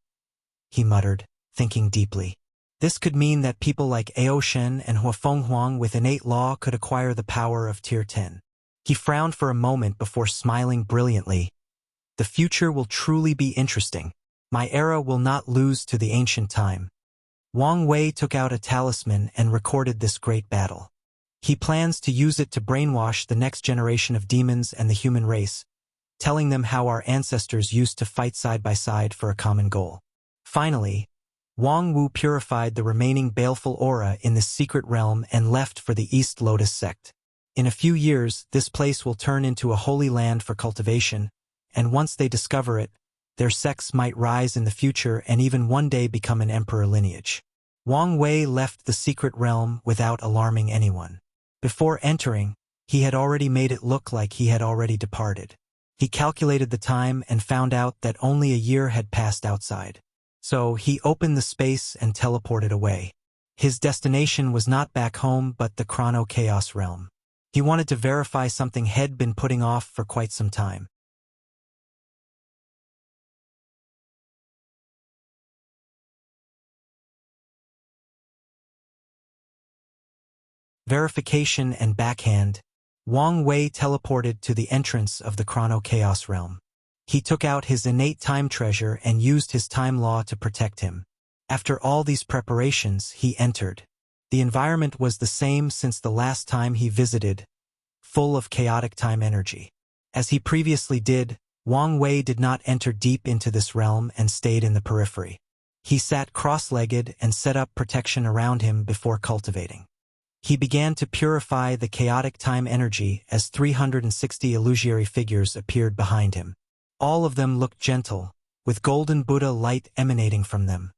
he muttered, thinking deeply. This could mean that people like Ao Shen and Huafeng Huang with innate law could acquire the power of Tier 10. He frowned for a moment before smiling brilliantly. The future will truly be interesting. My era will not lose to the ancient time. Wang Wei took out a talisman and recorded this great battle. He plans to use it to brainwash the next generation of demons and the human race, telling them how our ancestors used to fight side by side for a common goal. Finally, Wang Wu purified the remaining baleful aura in this secret realm and left for the East Lotus sect. In a few years, this place will turn into a holy land for cultivation, and once they discover it, their sects might rise in the future and even one day become an emperor lineage. Wang Wei left the secret realm without alarming anyone. Before entering, he had already made it look like he had already departed. He calculated the time and found out that only a year had passed outside. So he opened the space and teleported away. His destination was not back home but the Chrono Chaos realm. He wanted to verify something had been putting off for quite some time. Verification and backhand. Wang Wei teleported to the entrance of the Chrono Chaos realm. He took out his innate time treasure and used his time law to protect him. After all these preparations, he entered. The environment was the same since the last time he visited, full of chaotic time energy. As he previously did, Wang Wei did not enter deep into this realm and stayed in the periphery. He sat cross-legged and set up protection around him before cultivating. He began to purify the chaotic time energy as 360 illusory figures appeared behind him. All of them looked gentle, with golden Buddha light emanating from them.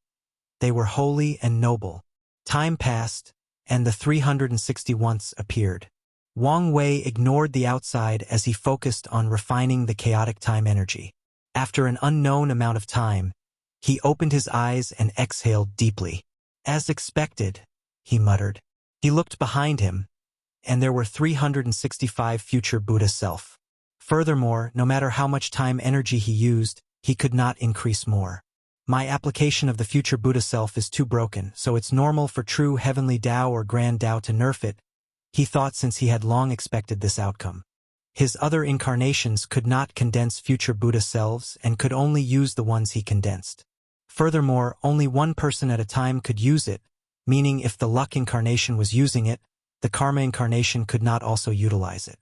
They were holy and noble. Time passed, and the 360 once appeared. Wang Wei ignored the outside as he focused on refining the chaotic time energy. After an unknown amount of time, he opened his eyes and exhaled deeply. As expected, he muttered. He looked behind him, and there were 365 future Buddha self. Furthermore, no matter how much time energy he used, he could not increase more. My application of the future Buddha self is too broken, so it's normal for true heavenly Tao or grand Tao to nerf it, he thought since he had long expected this outcome. His other incarnations could not condense future Buddha selves and could only use the ones he condensed. Furthermore, only one person at a time could use it, meaning if the luck incarnation was using it, the karma incarnation could not also utilize it.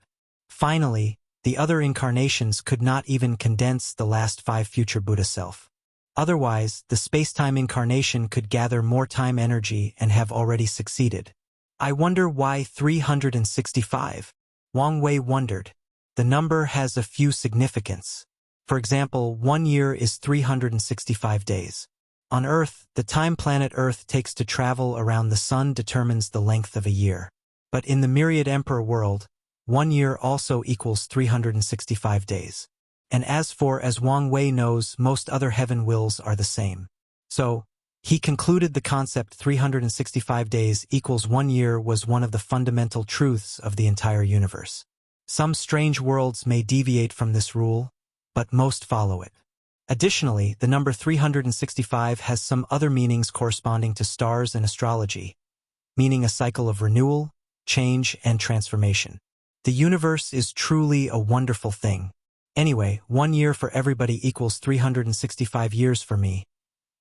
Finally, the other incarnations could not even condense the last 5 future Buddha self. Otherwise, the space-time incarnation could gather more time energy and have already succeeded. I wonder why 365? Wang Wei wondered. The number has a few significance. For example, 1 year is 365 days. On Earth, the time planet Earth takes to travel around the Sun determines the length of a year. But in the Myriad Emperor world, 1 year also equals 365 days. And as Wang Wei knows, most other heaven wills are the same. So, he concluded the concept 365 days equals 1 year was one of the fundamental truths of the entire universe. Some strange worlds may deviate from this rule, but most follow it. Additionally, the number 365 has some other meanings corresponding to stars and astrology, meaning a cycle of renewal, change, and transformation. The universe is truly a wonderful thing. Anyway, 1 year for everybody equals 365 years for me.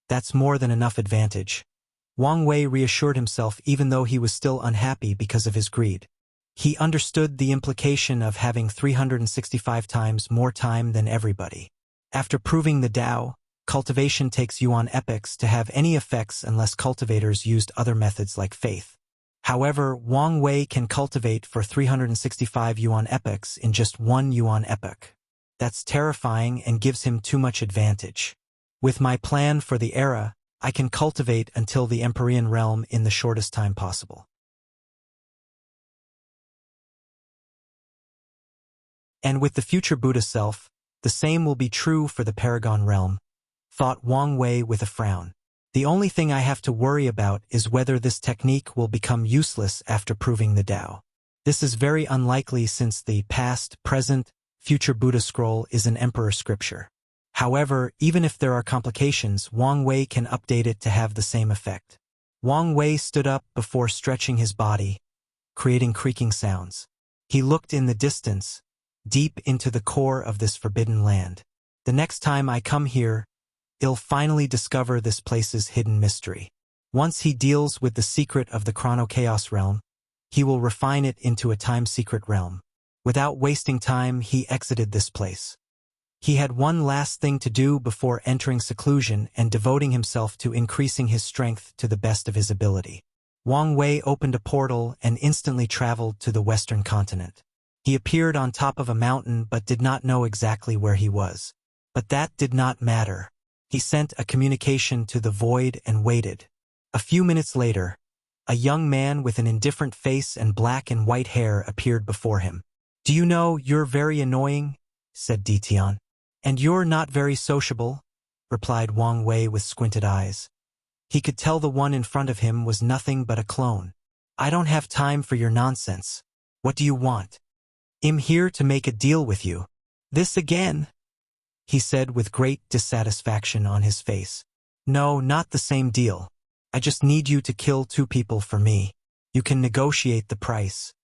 That's more than enough advantage. Wang Wei reassured himself even though he was still unhappy because of his greed. He understood the implication of having 365 times more time than everybody. After proving the Tao, cultivation takes yuan epochs to have any effects unless cultivators used other methods like faith. However, Wang Wei can cultivate for 365 yuan epochs in just 1 yuan epoch. That's terrifying and gives him too much advantage. With my plan for the era, I can cultivate until the Empyrean realm in the shortest time possible. And with the future Buddha self, the same will be true for the Paragon realm, thought Wang Wei with a frown. The only thing I have to worry about is whether this technique will become useless after proving the Tao. This is very unlikely since the past, present, future Buddha scroll is an emperor scripture. However, even if there are complications, Wang Wei can update it to have the same effect. Wang Wei stood up before stretching his body, creating creaking sounds. He looked in the distance, deep into the core of this forbidden land. The next time I come here, I'll finally discover this place's hidden mystery. Once he deals with the secret of the chrono-chaos realm, he will refine it into a time-secret realm. Without wasting time, he exited this place. He had one last thing to do before entering seclusion and devoting himself to increasing his strength to the best of his ability. Wang Wei opened a portal and instantly traveled to the western continent. He appeared on top of a mountain but did not know exactly where he was. But that did not matter. He sent a communication to the void and waited. A few minutes later, a young man with an indifferent face and black and white hair appeared before him. "Do you know, you're very annoying," said Ditian. "And you're not very sociable," replied Wang Wei with squinted eyes. He could tell the one in front of him was nothing but a clone. "I don't have time for your nonsense. What do you want?" "I'm here to make a deal with you." "This again?" he said with great dissatisfaction on his face. "No, not the same deal. I just need you to kill 2 people for me. You can negotiate the price."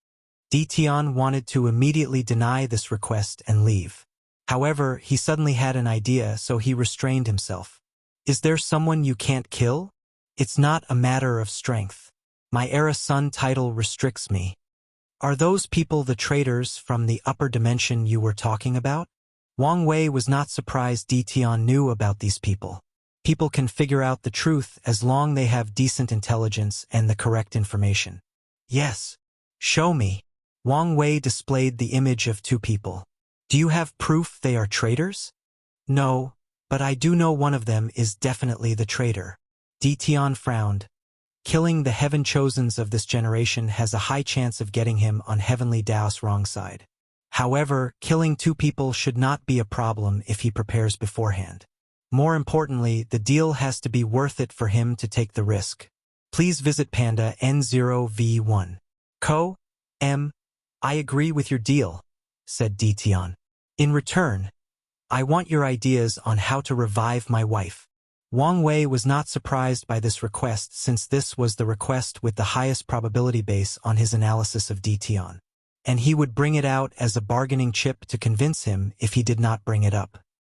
Ditian wanted to immediately deny this request and leave. However, he suddenly had an idea, so he restrained himself. "Is there someone you can't kill? It's not a matter of strength. My Era Sun title restricts me." "Are those people the traitors from the upper dimension you were talking about?" Wang Wei was not surprised Ditian knew about these people. People can figure out the truth as long they have decent intelligence and the correct information. "Yes. Show me." Wang Wei displayed the image of 2 people. "Do you have proof they are traitors?" "No, but I do know one of them is definitely the traitor." Ditian frowned. Killing the heaven-chosens of this generation has a high chance of getting him on Heavenly Tao's wrong side. However, killing 2 people should not be a problem if he prepares beforehand. More importantly, the deal has to be worth it for him to take the risk. Please visit Panda N0V1. Co. M. I agree with your deal, said Ditian. In return, I want your ideas on how to revive my wife. Wang Wei was not surprised by this request since this was the request with the highest probability base on his analysis of Ditian. And he would bring it out as a bargaining chip to convince him if he did not bring it up.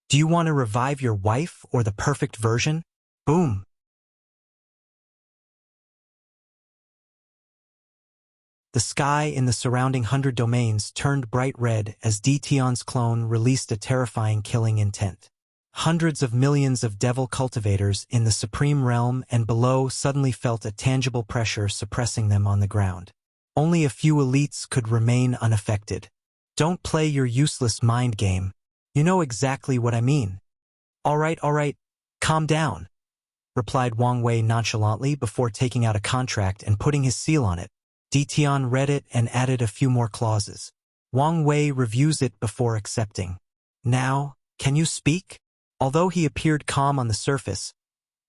"Do you want to revive your wife or the perfect version?" Boom! The sky in the surrounding 100 domains turned bright red as Ditian's clone released a terrifying killing intent. Hundreds of millions of devil cultivators in the supreme realm and below suddenly felt a tangible pressure suppressing them on the ground. Only a few elites could remain unaffected. Don't play your useless mind game. You know exactly what I mean. All right, calm down, replied Wang Wei nonchalantly before taking out a contract and putting his seal on it. Ditian read it and added a few more clauses. Wang Wei reviews it before accepting. Now, can you speak? Although he appeared calm on the surface,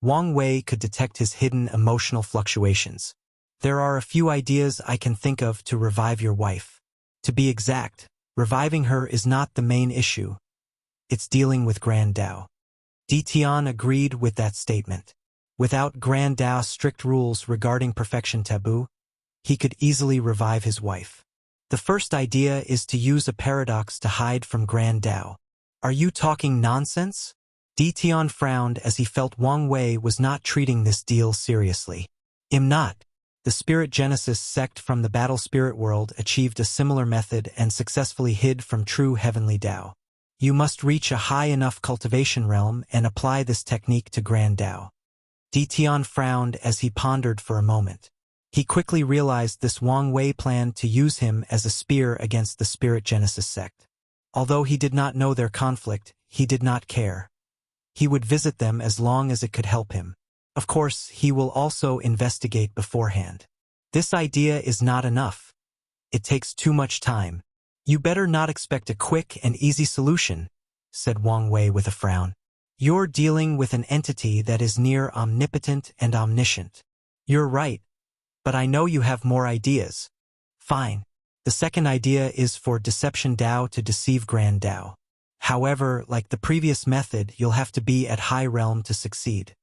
Wang Wei could detect his hidden emotional fluctuations. There are a few ideas I can think of to revive your wife. To be exact, reviving her is not the main issue. It's dealing with Grand Tao. Ditian agreed with that statement. Without Grand Tao's strict rules regarding perfection taboo, he could easily revive his wife. The first idea is to use a paradox to hide from Grand Tao. Are you talking nonsense? Ditian frowned as he felt Wang Wei was not treating this deal seriously. I'm not. The Spirit Genesis sect from the Battle Spirit world achieved a similar method and successfully hid from true heavenly Tao. You must reach a high enough cultivation realm and apply this technique to Grand Tao. Ditian frowned as he pondered for a moment. He quickly realized this Wang Wei planned to use him as a spear against the Spirit Genesis sect. Although he did not know their conflict, he did not care. He would visit them as long as it could help him. Of course, he will also investigate beforehand. This idea is not enough. It takes too much time. You better not expect a quick and easy solution, said Wang Wei with a frown. You're dealing with an entity that is near omnipotent and omniscient. You're right, but I know you have more ideas. Fine. The second idea is for Deception Dao to deceive Grand Dao. However, like the previous method, you'll have to be at high realm to succeed.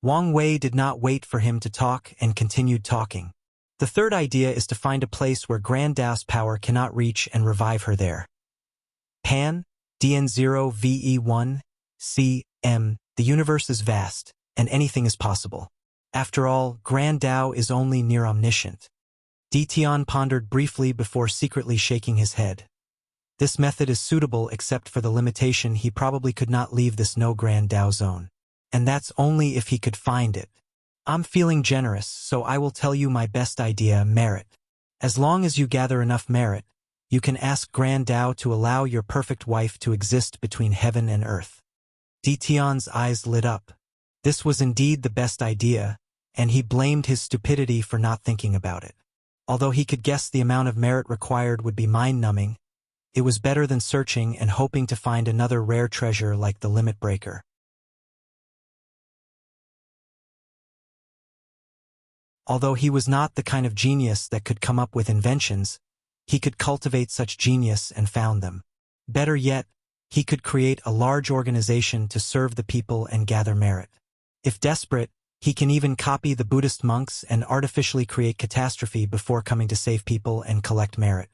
Wang Wei did not wait for him to talk and continued talking. The third idea is to find a place where Grand Dao's power cannot reach and revive her there. Pan, DN0 VE1, CM, the universe is vast, and anything is possible. After all, Grand Dao is only near omniscient. Tian pondered briefly before secretly shaking his head. This method is suitable except for the limitation he probably could not leave this no Grand Dao zone. And that's only if he could find it. I'm feeling generous, so I will tell you my best idea, merit. As long as you gather enough merit, you can ask Grand Dao to allow your perfect wife to exist between heaven and earth. Tian's eyes lit up. This was indeed the best idea, and he blamed his stupidity for not thinking about it. Although he could guess the amount of merit required would be mind-numbing, it was better than searching and hoping to find another rare treasure like the limit breaker. Although he was not the kind of genius that could come up with inventions, he could cultivate such genius and found them. Better yet, he could create a large organization to serve the people and gather merit. If desperate, he can even copy the Buddhist monks and artificially create catastrophe before coming to save people and collect merit.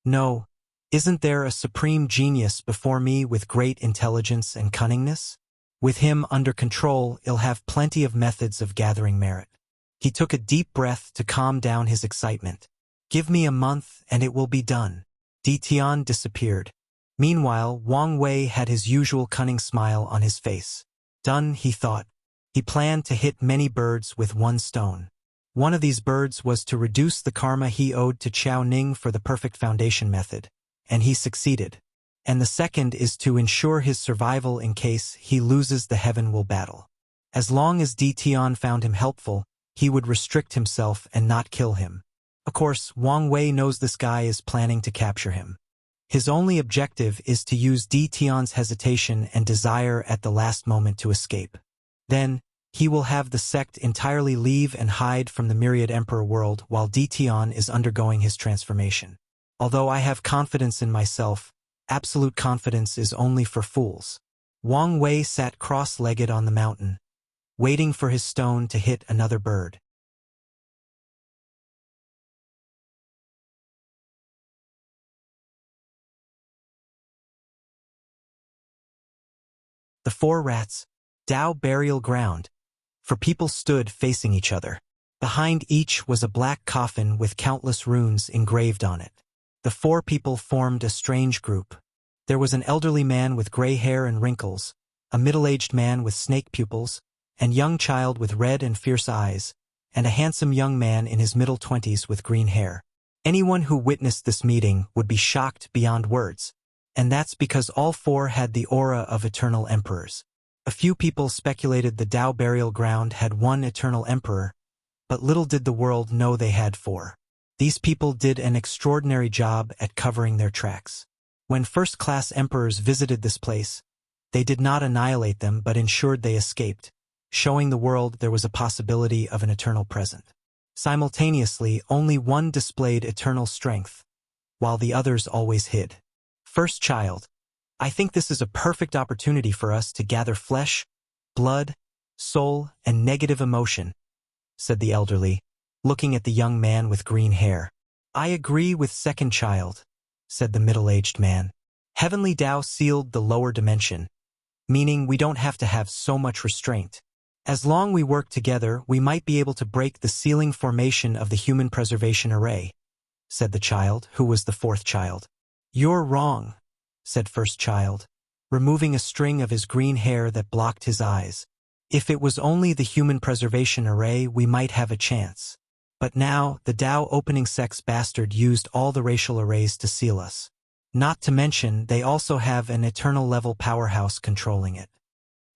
No, isn't there a supreme genius before me with great intelligence and cunningness? With him under control, he'll have plenty of methods of gathering merit. He took a deep breath to calm down his excitement. Give me a month and it will be done. Tian disappeared. Meanwhile, Wang Wei had his usual cunning smile on his face. Done, he thought. He planned to hit many birds with one stone. One of these birds was to reduce the karma he owed to Chao Ning for the perfect foundation method, and he succeeded. And the second is to ensure his survival in case he loses the heaven will battle. As long as Tian found him helpful, he would restrict himself and not kill him. Of course, Wang Wei knows this guy is planning to capture him. His only objective is to use Tian's hesitation and desire at the last moment to escape. Then, he will have the sect entirely leave and hide from the Myriad Emperor world while Tian is undergoing his transformation. Although I have confidence in myself, absolute confidence is only for fools. Wang Wei sat cross-legged on the mountain, waiting for his stone to hit another bird. The four rats, Dao burial ground, for people stood facing each other. Behind each was a black coffin with countless runes engraved on it. The four people formed a strange group. There was an elderly man with gray hair and wrinkles, a middle-aged man with snake pupils, and young child with red and fierce eyes, and a handsome young man in his middle 20s with green hair. Anyone who witnessed this meeting would be shocked beyond words, and that's because all four had the aura of eternal emperors. A few people speculated the Dao burial ground had one eternal emperor, but little did the world know they had four. These people did an extraordinary job at covering their tracks. When first-class emperors visited this place, they did not annihilate them but ensured they escaped, showing the world there was a possibility of an eternal present. Simultaneously, only one displayed eternal strength, while the others always hid. First child, I think this is a perfect opportunity for us to gather flesh, blood, soul, and negative emotion, said the elderly, looking at the young man with green hair. I agree with second child, said the middle-aged man. Heavenly Dao sealed the lower dimension, meaning we don't have to have so much restraint. As long we work together, we might be able to break the sealing formation of the human preservation array, said the child, who was the fourth child. You're wrong, said first child, removing a string of his green hair that blocked his eyes. If it was only the human preservation array, we might have a chance. But now, the Tao opening sex bastard used all the racial arrays to seal us. Not to mention, they also have an eternal level powerhouse controlling it.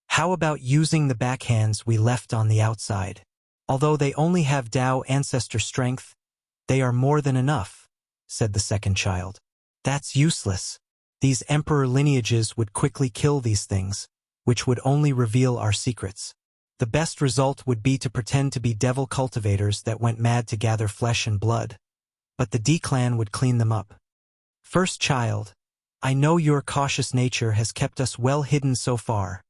How about using the backhands we left on the outside? Although they only have Tao ancestor strength, they are more than enough, said the second child. That's useless. These emperor lineages would quickly kill these things, which would only reveal our secrets. The best result would be to pretend to be devil cultivators that went mad to gather flesh and blood. But the D-clan would clean them up. First child, I know your cautious nature has kept us well hidden so far,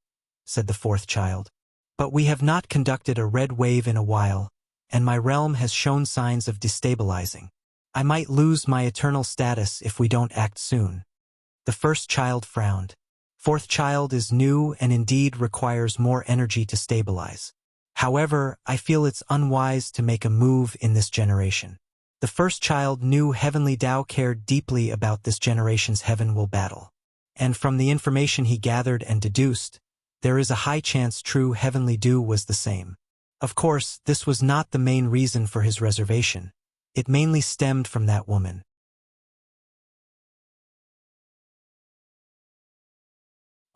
said the fourth child. But we have not conducted a red wave in a while, and my realm has shown signs of destabilizing. I might lose my eternal status if we don't act soon. The first child frowned. Fourth child is new and indeed requires more energy to stabilize. However, I feel it's unwise to make a move in this generation. The first child knew Heavenly Tao cared deeply about this generation's heaven will battle. And from the information he gathered and deduced, there is a high chance true Heavenly Tao was the same. Of course, this was not the main reason for his reservation. It mainly stemmed from that woman.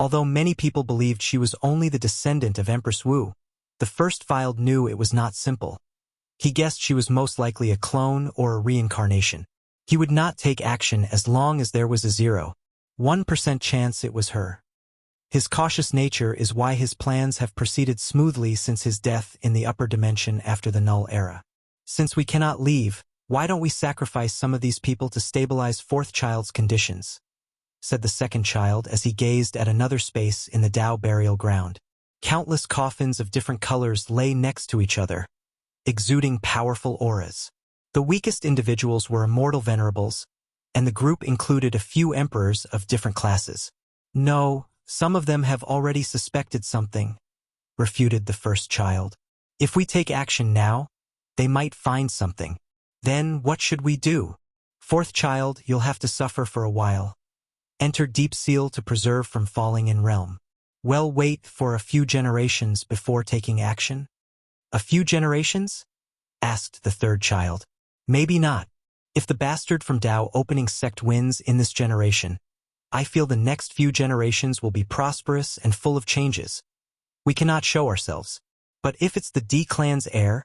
Although many people believed she was only the descendant of Empress Wu, the first child knew it was not simple. He guessed she was most likely a clone or a reincarnation. He would not take action as long as there was a 0.1% chance it was her. His cautious nature is why his plans have proceeded smoothly since his death in the upper dimension after the Null Era. Since we cannot leave, why don't we sacrifice some of these people to stabilize fourth child's conditions? Said the second child as he gazed at another space in the Tao burial ground. Countless coffins of different colors lay next to each other, exuding powerful auras. The weakest individuals were immortal venerables, and the group included a few emperors of different classes. No, some of them have already suspected something, refuted the first child. If we take action now, they might find something. Then what should we do? Fourth child, you'll have to suffer for a while. Enter Deep Seal to preserve from falling in realm. Well, wait for a few generations before taking action. A few generations? Asked the third child. Maybe not. If the bastard from Tao opening sect wins in this generation, I feel the next few generations will be prosperous and full of changes. We cannot show ourselves. But if it's the D-clan's heir,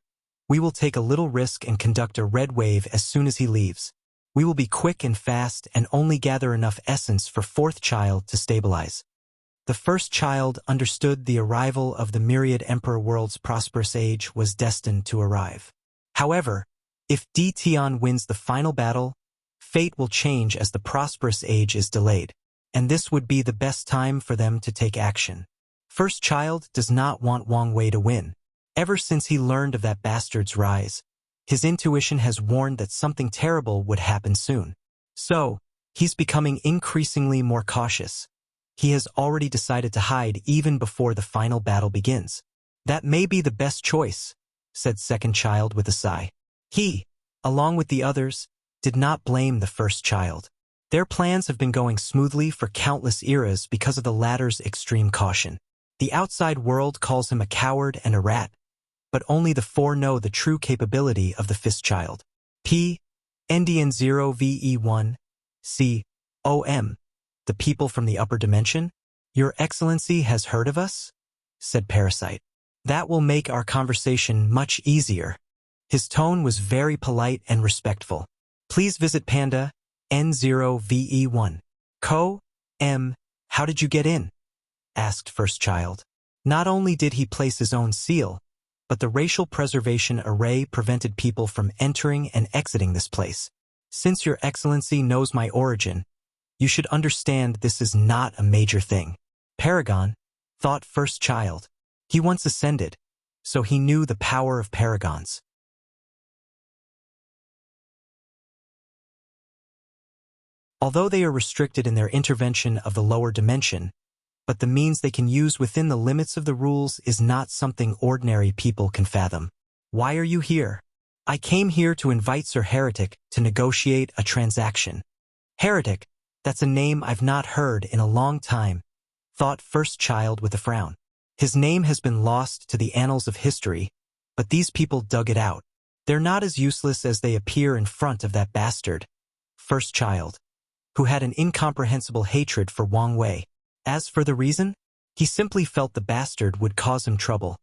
we will take a little risk and conduct a red wave as soon as he leaves. We will be quick and fast and only gather enough essence for fourth child to stabilize. The first child understood the arrival of the myriad emperor world's prosperous age was destined to arrive. However, if D Tian wins the final battle, fate will change as the prosperous age is delayed, and this would be the best time for them to take action. First child does not want Wang Wei to win. Ever since he learned of that bastard's rise, his intuition has warned that something terrible would happen soon. So, he's becoming increasingly more cautious. He has already decided to hide even before the final battle begins. That may be the best choice, said second child with a sigh. He, along with the others, did not blame the first child. Their plans have been going smoothly for countless eras because of the latter's extreme caution. The outside world calls him a coward and a rat, but only the four know the true capability of the fifth child. P. Endian 0VE1, C. OM. The people from the upper dimension? Your Excellency has heard of us? Said Parasite. That will make our conversation much easier. His tone was very polite and respectful. Please visit Panda, N0VE1. Co. M. How did you get in? Asked first child. Not only did he place his own seal, but the racial preservation array prevented people from entering and exiting this place. Since Your Excellency knows my origin, you should understand this is not a major thing. Paragon, thought first child. He once ascended, so he knew the power of paragons. Although they are restricted in their intervention of the lower dimension, but the means they can use within the limits of the rules is not something ordinary people can fathom. Why are you here? I came here to invite Sir Heretic to negotiate a transaction. Heretic, that's a name I've not heard in a long time, thought first child with a frown. His name has been lost to the annals of history, but these people dug it out. They're not as useless as they appear in front of that bastard. First child, who had an incomprehensible hatred for Wang Wei. As for the reason, he simply felt the bastard would cause him trouble.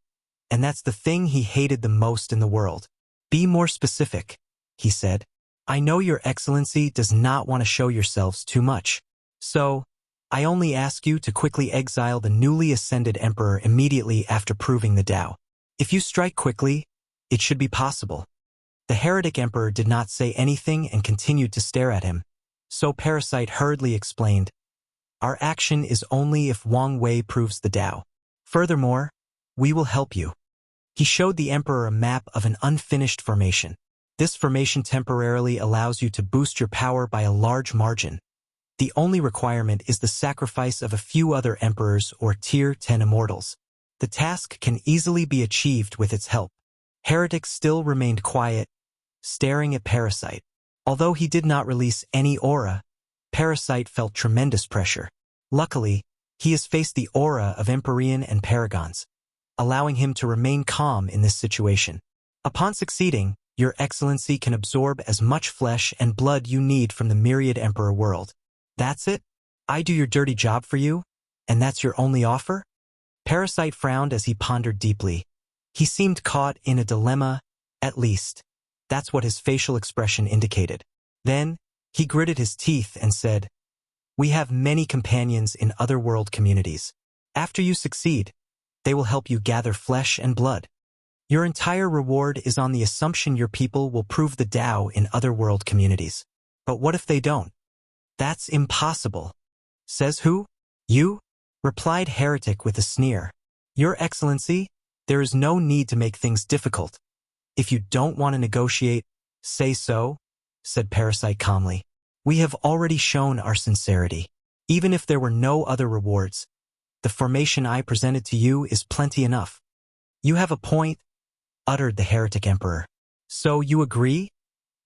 And that's the thing he hated the most in the world. Be more specific, he said. I know your excellency does not want to show yourselves too much. So, I only ask you to quickly exile the newly ascended emperor immediately after proving the Tao. If you strike quickly, it should be possible. The heretic emperor did not say anything and continued to stare at him. So Parasite hurriedly explained, our action is only if Wang Wei proves the Tao. Furthermore, we will help you. He showed the emperor a map of an unfinished formation. This formation temporarily allows you to boost your power by a large margin. The only requirement is the sacrifice of a few other emperors or tier 10 immortals. The task can easily be achieved with its help. Heretic still remained quiet, staring at Parasite. Although he did not release any aura, Parasite felt tremendous pressure. Luckily, he has faced the aura of Empyrean and Paragons, allowing him to remain calm in this situation. Upon succeeding, your excellency can absorb as much flesh and blood you need from the myriad emperor world. That's it? I do your dirty job for you? And that's your only offer? Parasite frowned as he pondered deeply. He seemed caught in a dilemma, at least. That's what his facial expression indicated. Then, he gritted his teeth and said, we have many companions in otherworld communities. After you succeed, they will help you gather flesh and blood. Your entire reward is on the assumption your people will prove the Tao in otherworld communities. But what if they don't? That's impossible. Says who? You? Replied Heretic with a sneer. Your Excellency, there is no need to make things difficult. If you don't want to negotiate, say so, said Parasite calmly. We have already shown our sincerity. Even if there were no other rewards, the formation I presented to you is plenty enough. You have a point, uttered the Heretic Emperor. So you agree?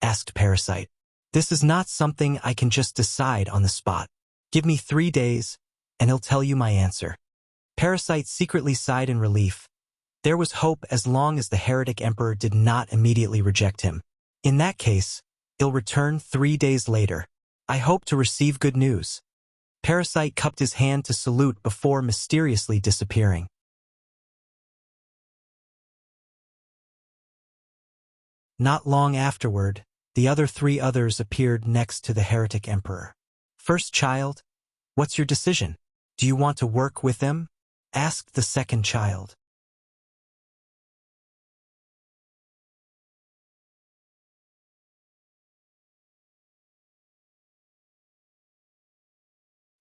Asked Parasite. This is not something I can just decide on the spot. Give me 3 days, and he'll tell you my answer. Parasite secretly sighed in relief. There was hope as long as the Heretic Emperor did not immediately reject him. In that case, he'll return 3 days later. I hope to receive good news. Parasite cupped his hand to salute before mysteriously disappearing. Not long afterward, the other 3 others appeared next to the Heretic Emperor. First child, what's your decision? Do you want to work with them? Asked the second child.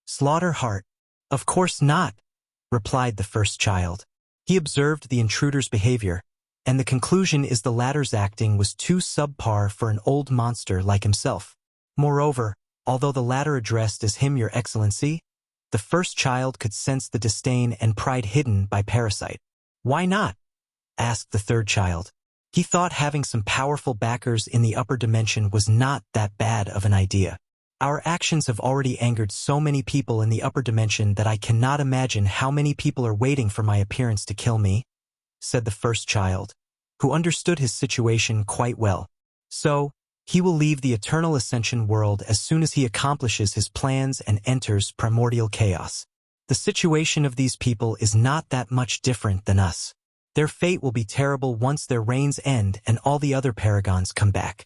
Slaughter Heart. Of course not, replied the first child. He observed the intruder's behavior, and the conclusion is the latter's acting was too subpar for an old monster like himself. Moreover, although the latter addressed as him your excellency, the first child could sense the disdain and pride hidden by Parasite. Why not? Asked the third child. He thought having some powerful backers in the upper dimension was not that bad of an idea. Our actions have already angered so many people in the upper dimension that I cannot imagine how many people are waiting for my appearance to kill me, said the first child, who understood his situation quite well. So, he will leave the Eternal Ascension world as soon as he accomplishes his plans and enters primordial chaos. The situation of these people is not that much different than us. Their fate will be terrible once their reigns end and all the other paragons come back.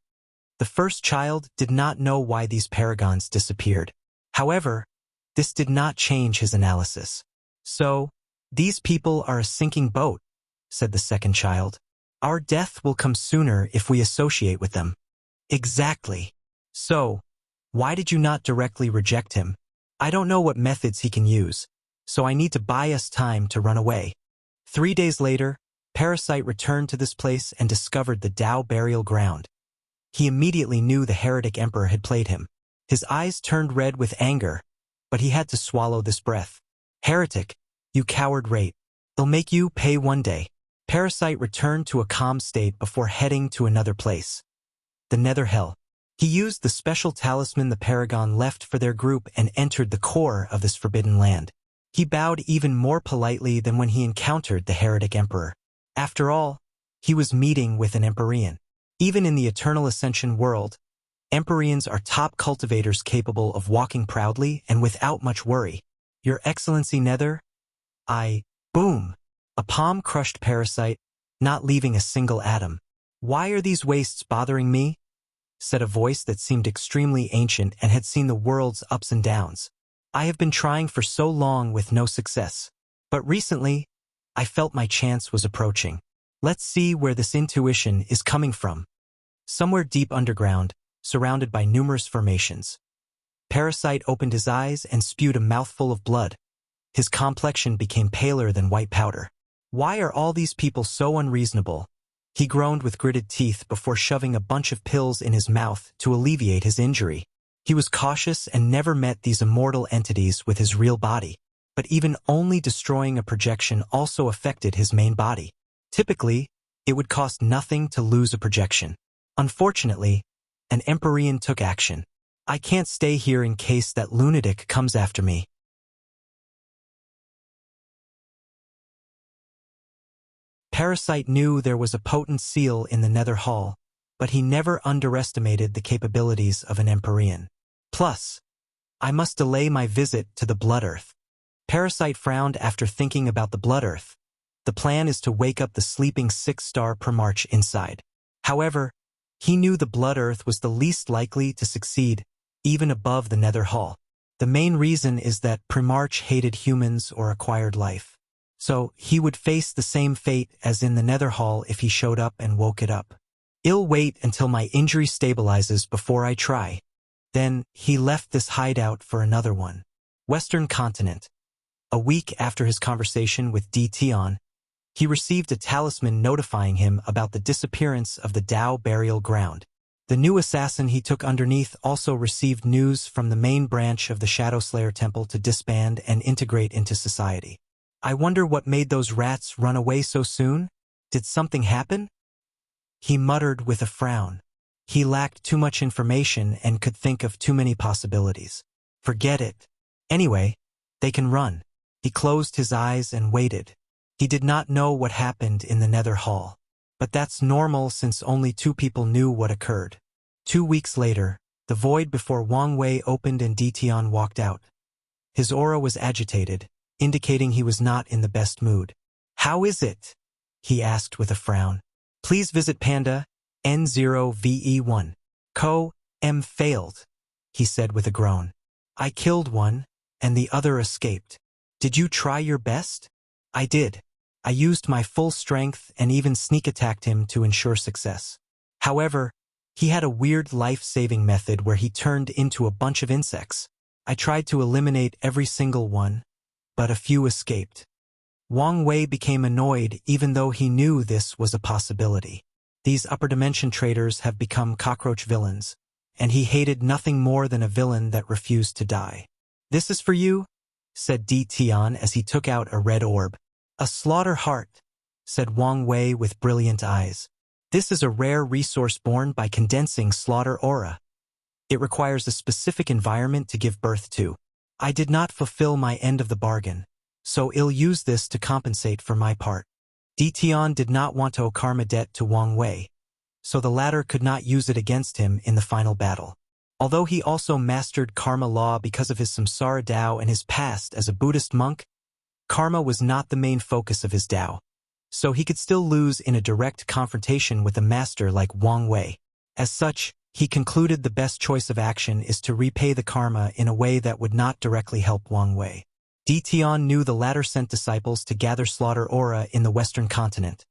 The first child did not know why these paragons disappeared. However, this did not change his analysis. So, these people are a sinking boat, said the second child. Our death will come sooner if we associate with them. Exactly. So, why did you not directly reject him? I don't know what methods he can use, so I need to buy us time to run away. 3 days later, Parasite returned to this place and discovered the Tao burial ground. He immediately knew the Heretic Emperor had played him. His eyes turned red with anger, but he had to swallow this breath. Heretic, you coward rate. It'll make you pay one day. Parasite returned to a calm state before heading to another place. The Nether Hell. He used the special talisman the Paragon left for their group and entered the core of this forbidden land. He bowed even more politely than when he encountered the Heretic Emperor. After all, he was meeting with an Empyrean. Even in the Eternal Ascension world, Empyreans are top cultivators capable of walking proudly and without much worry. Your Excellency Nether, boom. A palm-crushed parasite, not leaving a single atom. Why are these wastes bothering me? Said a voice that seemed extremely ancient and had seen the world's ups and downs. I have been trying for so long with no success. But recently, I felt my chance was approaching. Let's see where this intuition is coming from. Somewhere deep underground, surrounded by numerous formations. Parasite opened his eyes and spewed a mouthful of blood. His complexion became paler than white powder. Why are all these people so unreasonable? He groaned with gritted teeth before shoving a bunch of pills in his mouth to alleviate his injury. He was cautious and never met these immortal entities with his real body. But even only destroying a projection also affected his main body. Typically, it would cost nothing to lose a projection. Unfortunately, an Empyrean took action. I can't stay here in case that lunatic comes after me. Parasite knew there was a potent seal in the Nether Hall, but he never underestimated the capabilities of an Empyrean. Plus, I must delay my visit to the Blood Earth. Parasite frowned after thinking about the Blood Earth. The plan is to wake up the sleeping 6-star Primarch inside. However, he knew the Blood Earth was the least likely to succeed, even above the Nether Hall. The main reason is that Primarch hated humans or acquired life. So he would face the same fate as in the Nether Hall if he showed up and woke it up. I'll wait until my injury stabilizes before I try. Then he left this hideout for another one. Western Continent. A week after his conversation with Tion, he received a talisman notifying him about the disappearance of the Dao burial ground. The new assassin he took underneath also received news from the main branch of the Shadowslayer Temple to disband and integrate into society. I wonder what made those rats run away so soon? Did something happen? He muttered with a frown. He lacked too much information and could think of too many possibilities. Forget it. Anyway, they can run. He closed his eyes and waited. He did not know what happened in the Nether Hall. But that's normal since only 2 people knew what occurred. 2 weeks later, the void before Wang Wei opened and Tion walked out. His aura was agitated, indicating he was not in the best mood. How is it? He asked with a frown. Please visit Panda, N0VE1. M failed, he said with a groan. I killed one, and the other escaped. Did you try your best? I did. I used my full strength and even sneak attacked him to ensure success. However, he had a weird life-saving method where he turned into a bunch of insects. I tried to eliminate every single one, but a few escaped. Wang Wei became annoyed even though he knew this was a possibility. These upper dimension traders have become cockroach villains, and he hated nothing more than a villain that refused to die. This is for you, said Tion as he took out a red orb. A slaughter heart, said Wang Wei with brilliant eyes. This is a rare resource born by condensing slaughter aura. It requires a specific environment to give birth to. I did not fulfill my end of the bargain, so I'll use this to compensate for my part. Tion did not want to owe karma debt to Wang Wei, so the latter could not use it against him in the final battle. Although he also mastered karma law because of his samsara Dao and his past as a Buddhist monk, karma was not the main focus of his Dao, so he could still lose in a direct confrontation with a master like Wang Wei. As such, he concluded the best choice of action is to repay the karma in a way that would not directly help Wang Wei. Tion knew the latter sent disciples to gather slaughter aura in the Western Continent,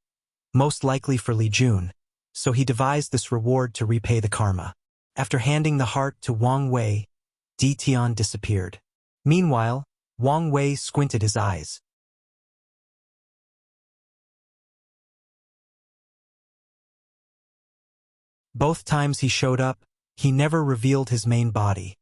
most likely for Li Jun, so he devised this reward to repay the karma. After handing the heart to Wang Wei, Tion disappeared. Meanwhile, Wang Wei squinted his eyes. Both times he showed up, he never revealed his main body.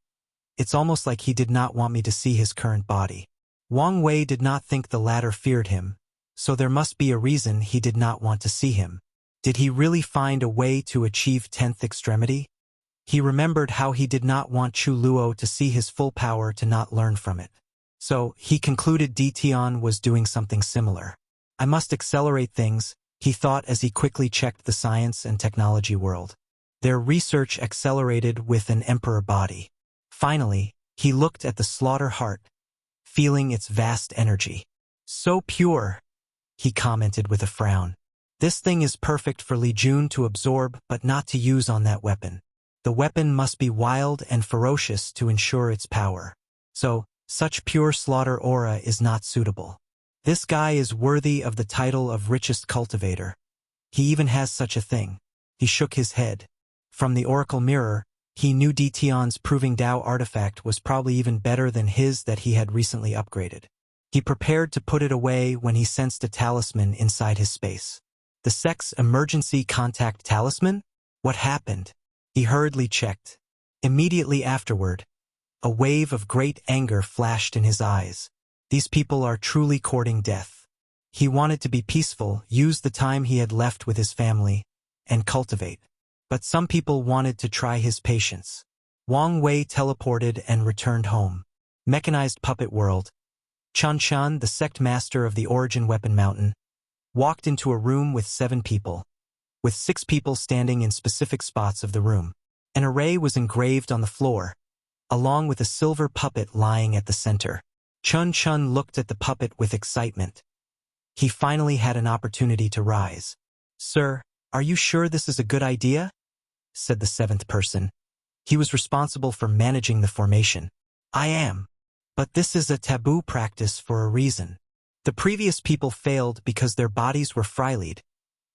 It's almost like he did not want me to see his current body. Wang Wei did not think the latter feared him, so there must be a reason he did not want to see him. Did he really find a way to achieve 10th extremity? He remembered how he did not want Chu Luo to see his full power to not learn from it. So, he concluded Tion was doing something similar. I must accelerate things, he thought as he quickly checked the science and technology world. Their research accelerated with an emperor body. Finally, he looked at the slaughter heart, feeling its vast energy. So pure, he commented with a frown. This thing is perfect for Li Jun to absorb but not to use on that weapon. The weapon must be wild and ferocious to ensure its power. So, such pure slaughter aura is not suitable. This guy is worthy of the title of richest cultivator. He even has such a thing. He shook his head. From the oracle mirror, he knew Tion's proving Dao artifact was probably even better than his that he had recently upgraded. He prepared to put it away when he sensed a talisman inside his space. The sect's emergency contact talisman? What happened? He hurriedly checked. Immediately afterward, a wave of great anger flashed in his eyes. These people are truly courting death. He wanted to be peaceful, use the time he had left with his family, and cultivate. But some people wanted to try his patience. Wang Wei teleported and returned home. Mechanized puppet world. Chan, the sect master of the Origin Weapon Mountain, walked into a room with 7 people, with 6 people standing in specific spots of the room. An array was engraved on the floor, along with a silver puppet lying at the center. Chun looked at the puppet with excitement. He finally had an opportunity to rise. "Sir, are you sure this is a good idea?" said the 7th person. He was responsible for managing the formation. "I am. But this is a taboo practice for a reason. The previous people failed because their bodies were freilied,"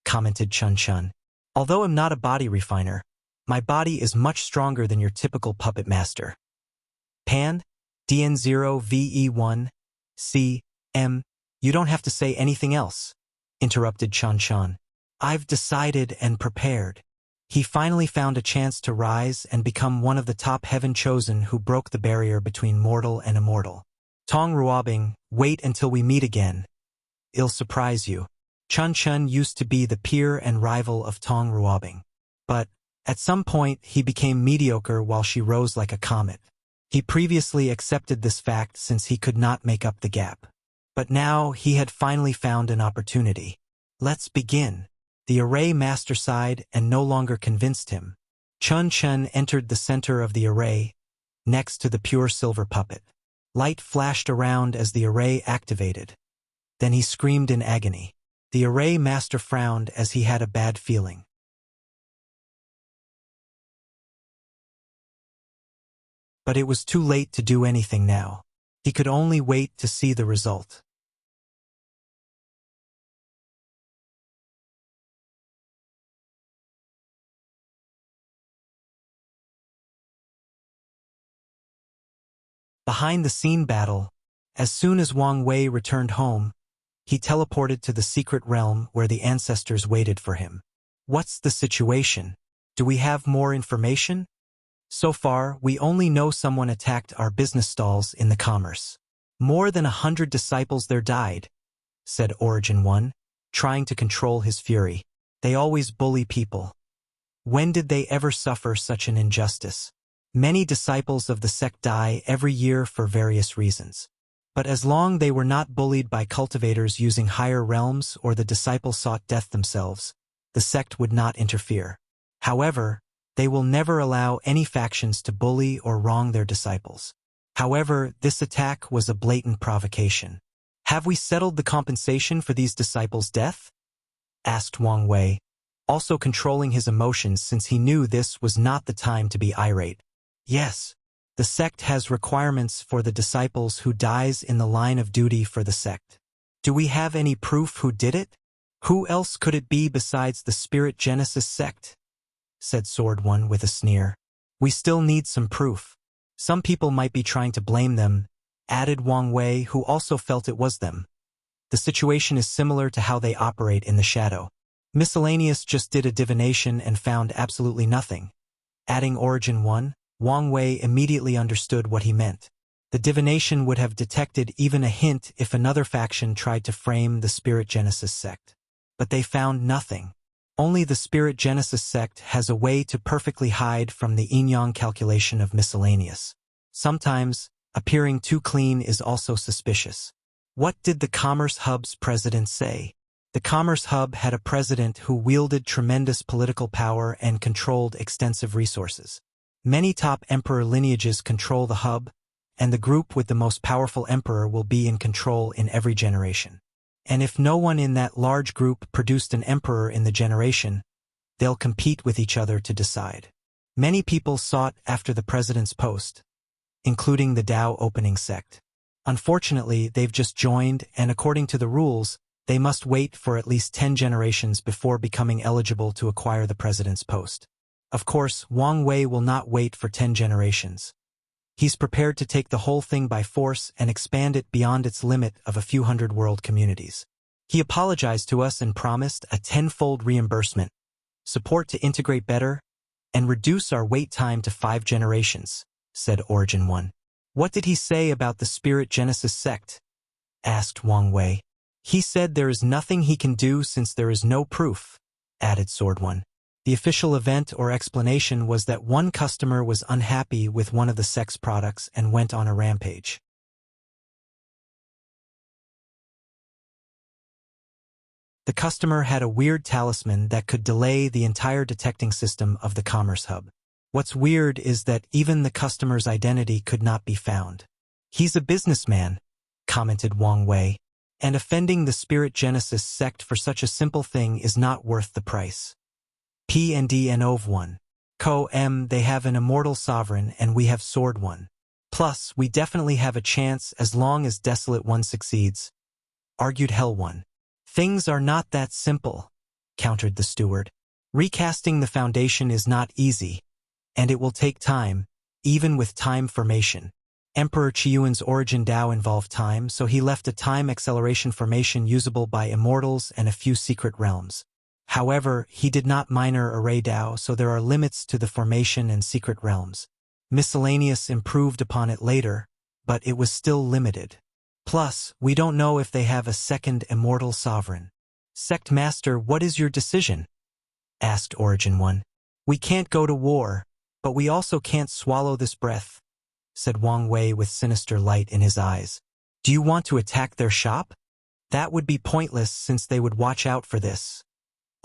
commented Chun. "Although I'm not a body refiner, my body is much stronger than your typical puppet master." Pan, DN0VE1, C, M, "You don't have to say anything else," interrupted Chun. "I've decided and prepared." He finally found a chance to rise and become one of the top heaven chosen who broke the barrier between mortal and immortal. "Tong Ruobing, wait until we meet again. It'll surprise you." Chun used to be the peer and rival of Tong Ruobing. But, at some point, he became mediocre while she rose like a comet. He previously accepted this fact since he could not make up the gap. But now he had finally found an opportunity. "Let's begin." The array master sighed and no longer convinced him. Chun entered the center of the array, next to the pure silver puppet. Light flashed around as the array activated. Then he screamed in agony. The array master frowned as he had a bad feeling. But it was too late to do anything now. He could only wait to see the result. Behind-the-scene battle, as soon as Wang Wei returned home, he teleported to the secret realm where the ancestors waited for him. "What's the situation? Do we have more information?" "So far, we only know someone attacked our business stalls in the commerce. More than 100 disciples there died," said Origin 1, trying to control his fury. "They always bully people. When did they ever suffer such an injustice? Many disciples of the sect die every year for various reasons. But as long as they were not bullied by cultivators using higher realms or the disciples sought death themselves, the sect would not interfere. However, they will never allow any factions to bully or wrong their disciples. However, this attack was a blatant provocation." "Have we settled the compensation for these disciples' death?" asked Wang Wei, also controlling his emotions since he knew this was not the time to be irate. "Yes. The sect has requirements for the disciples who dies in the line of duty for the sect." "Do we have any proof who did it? Who else could it be besides the Spirit Genesis sect?" said Sword One with a sneer. "We still need some proof. Some people might be trying to blame them," added Wang Wei, who also felt it was them. "The situation is similar to how they operate in the shadow. Miscellaneous just did a divination and found absolutely nothing." Adding Origin 1, Wang Wei immediately understood what he meant. The divination would have detected even a hint if another faction tried to frame the Spirit Genesis sect. But they found nothing. Only the Spirit Genesis sect has a way to perfectly hide from the yin-yang calculation of miscellaneous. Sometimes, appearing too clean is also suspicious. "What did the Commerce Hub's president say?" The Commerce Hub had a president who wielded tremendous political power and controlled extensive resources. Many top emperor lineages control the hub, and the group with the most powerful emperor will be in control in every generation. And if no one in that large group produced an emperor in the generation, they'll compete with each other to decide. Many people sought after the president's post, including the Tao opening sect. Unfortunately, they've just joined, and according to the rules, they must wait for at least 10 generations before becoming eligible to acquire the president's post. Of course, Wang Wei will not wait for 10 generations. He's prepared to take the whole thing by force and expand it beyond its limit of a few hundred world communities. He apologized to us and promised a 10-fold reimbursement, support to integrate better, and reduce our wait time to 5 generations, said Origin 1. What did he say about the Spirit Genesis sect? Asked Wang Wei. He said there is nothing he can do since there is no proof, added Sword 1. The official event or explanation was that one customer was unhappy with one of the sect's products and went on a rampage. The customer had a weird talisman that could delay the entire detecting system of the Commerce Hub. What's weird is that even the customer's identity could not be found. He's a businessman, commented Wang Wei, and offending the Spirit Genesis sect for such a simple thing is not worth the price. P&D and Ov 1. They have an immortal sovereign and we have Sword 1. Plus, we definitely have a chance as long as Desolate 1 succeeds, argued Hell 1. Things are not that simple, countered the steward. Recasting the foundation is not easy, and it will take time, even with time formation. Emperor Qiyuan's origin Tao involved time, so he left a time acceleration formation usable by immortals and a few secret realms. However, he did not minor array Tao, so there are limits to the formation and secret realms. Miscellaneous improved upon it later, but it was still limited. Plus, we don't know if they have a second immortal sovereign. Sect Master, what is your decision? Asked Origin 1. We can't go to war, but we also can't swallow this breath, said Wang Wei with sinister light in his eyes. Do you want to attack their shop? That would be pointless since they would watch out for this.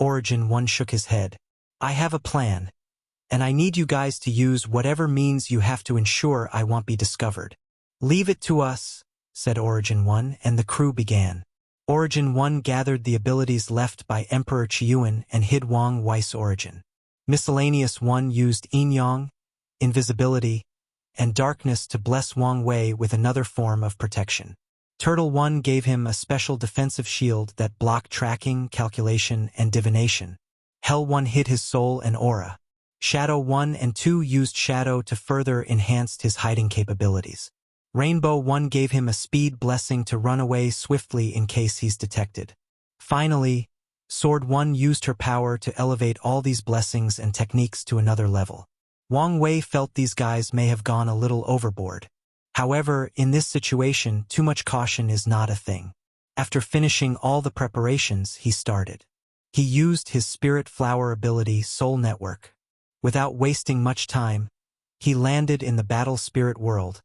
Origin 1 shook his head. I have a plan, and I need you guys to use whatever means you have to ensure I won't be discovered. Leave it to us, said Origin 1, and the crew began. Origin 1 gathered the abilities left by Emperor Qiyuan and hid Wang Wei's origin. Miscellaneous 1 used Yin-Yang, invisibility, and darkness to bless Wang Wei with another form of protection. Turtle 1 gave him a special defensive shield that blocked tracking, calculation, and divination. Hell 1 hid his soul and aura. Shadow 1 and 2 used shadow to further enhance his hiding capabilities. Rainbow 1 gave him a speed blessing to run away swiftly in case he's detected. Finally, Sword 1 used her power to elevate all these blessings and techniques to another level. Wang Wei felt these guys may have gone a little overboard. However, in this situation, too much caution is not a thing. After finishing all the preparations, he started. He used his Spirit Flower ability, Soul Network. Without wasting much time, he landed in the battle spirit world,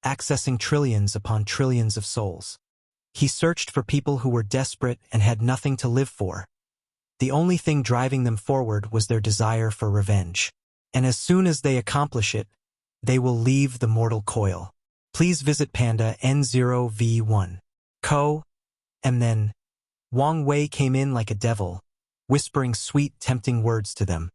accessing trillions upon trillions of souls. He searched for people who were desperate and had nothing to live for. The only thing driving them forward was their desire for revenge. And as soon as they accomplish it, they will leave the mortal coil. Please visit Panda N0V1. And then, Wang Wei came in like a devil, whispering sweet, tempting words to them.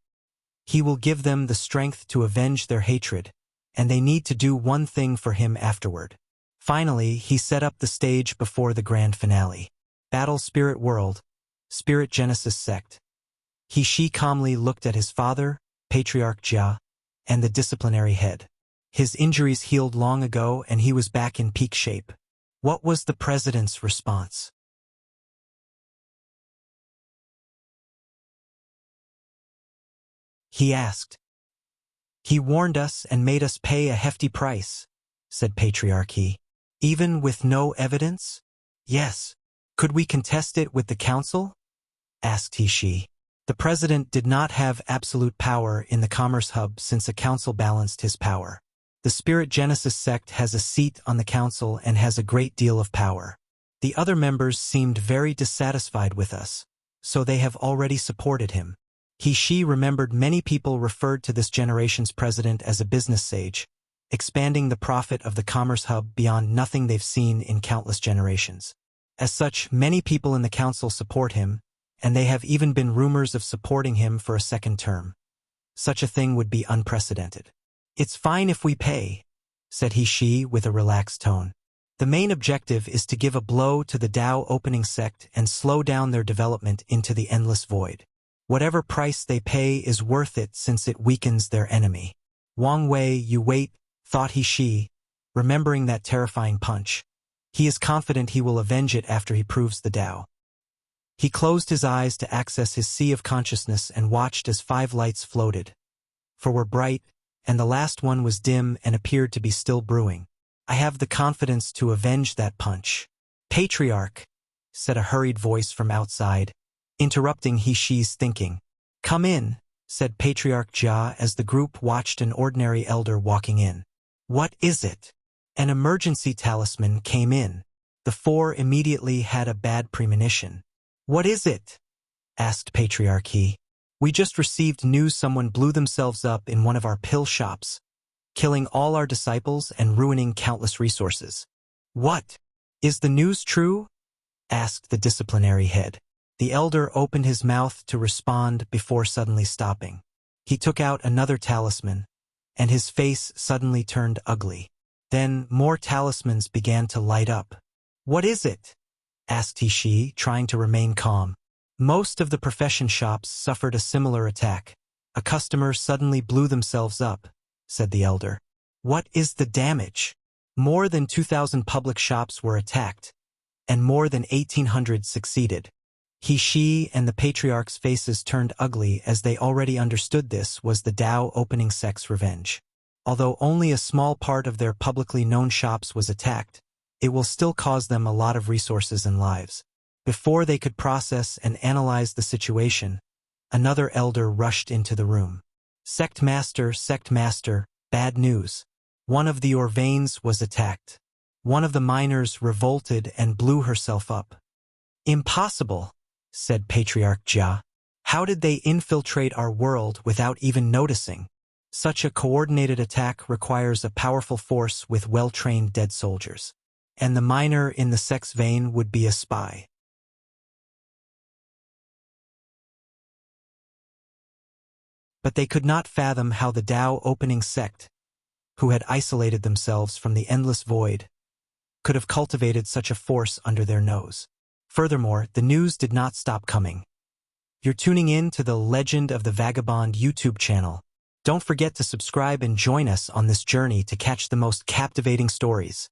He will give them the strength to avenge their hatred, and they need to do one thing for him afterward. Finally, he set up the stage before the grand finale. Battle Spirit World, Spirit Genesis Sect. She calmly looked at his father, Patriarch Jia, and the disciplinary head. His injuries healed long ago and he was back in peak shape. What was the president's response? He asked. He warned us and made us pay a hefty price, said Patriarch He. Even with no evidence? Yes. Could we contest it with the council? Asked She. The president did not have absolute power in the Commerce Hub since a council balanced his power. The Spirit Genesis sect has a seat on the council and has a great deal of power. The other members seemed very dissatisfied with us, so they have already supported him. She remembered many people referred to this generation's president as a business sage, expanding the profit of the commerce hub beyond nothing they've seen in countless generations. As such, many people in the council support him, and they have even been rumors of supporting him for a second term. Such a thing would be unprecedented. It's fine if we pay, said she with a relaxed tone. The main objective is to give a blow to the Tao opening sect and slow down their development into the endless void. Whatever price they pay is worth it since it weakens their enemy. Wang Wei, you wait, thought she, remembering that terrifying punch. He is confident he will avenge it after he proves the Tao. He closed his eyes to access his sea of consciousness and watched as 5 lights floated. 4 were bright, and the last one was dim and appeared to be still brewing. I have the confidence to avenge that punch. Patriarch, said a hurried voice from outside, interrupting she's thinking. Come in, said Patriarch Jia as the group watched an ordinary elder walking in. What is it? An emergency talisman came in. The 4 immediately had a bad premonition. What is it? Asked Patriarch. We just received news someone blew themselves up in one of our pill shops, killing all our disciples and ruining countless resources. What? Is the news true? Asked the disciplinary head. The elder opened his mouth to respond before suddenly stopping. He took out another talisman, and his face suddenly turned ugly. Then more talismans began to light up. What is it? Asked she, trying to remain calm. Most of the profession shops suffered a similar attack. A customer suddenly blew themselves up, said the elder. What is the damage? More than 2,000 public shops were attacked, and more than 1,800 succeeded. She and the patriarch's faces turned ugly as they already understood this was the Tao opening sect's revenge. Although only a small part of their publicly known shops was attacked, it will still cause them a lot of resources and lives. Before they could process and analyze the situation, another elder rushed into the room. Sect master, bad news. One of the Orvanes was attacked. One of the miners revolted and blew herself up. Impossible, said Patriarch Jia. How did they infiltrate our world without even noticing? Such a coordinated attack requires a powerful force with well-trained dead soldiers. And the miner in the sex vein would be a spy. But they could not fathom how the Tao opening sect, who had isolated themselves from the endless void, could have cultivated such a force under their nose. Furthermore, the news did not stop coming. You're tuning in to the Legend of the Vagabond YouTube channel. Don't forget to subscribe and join us on this journey to catch the most captivating stories.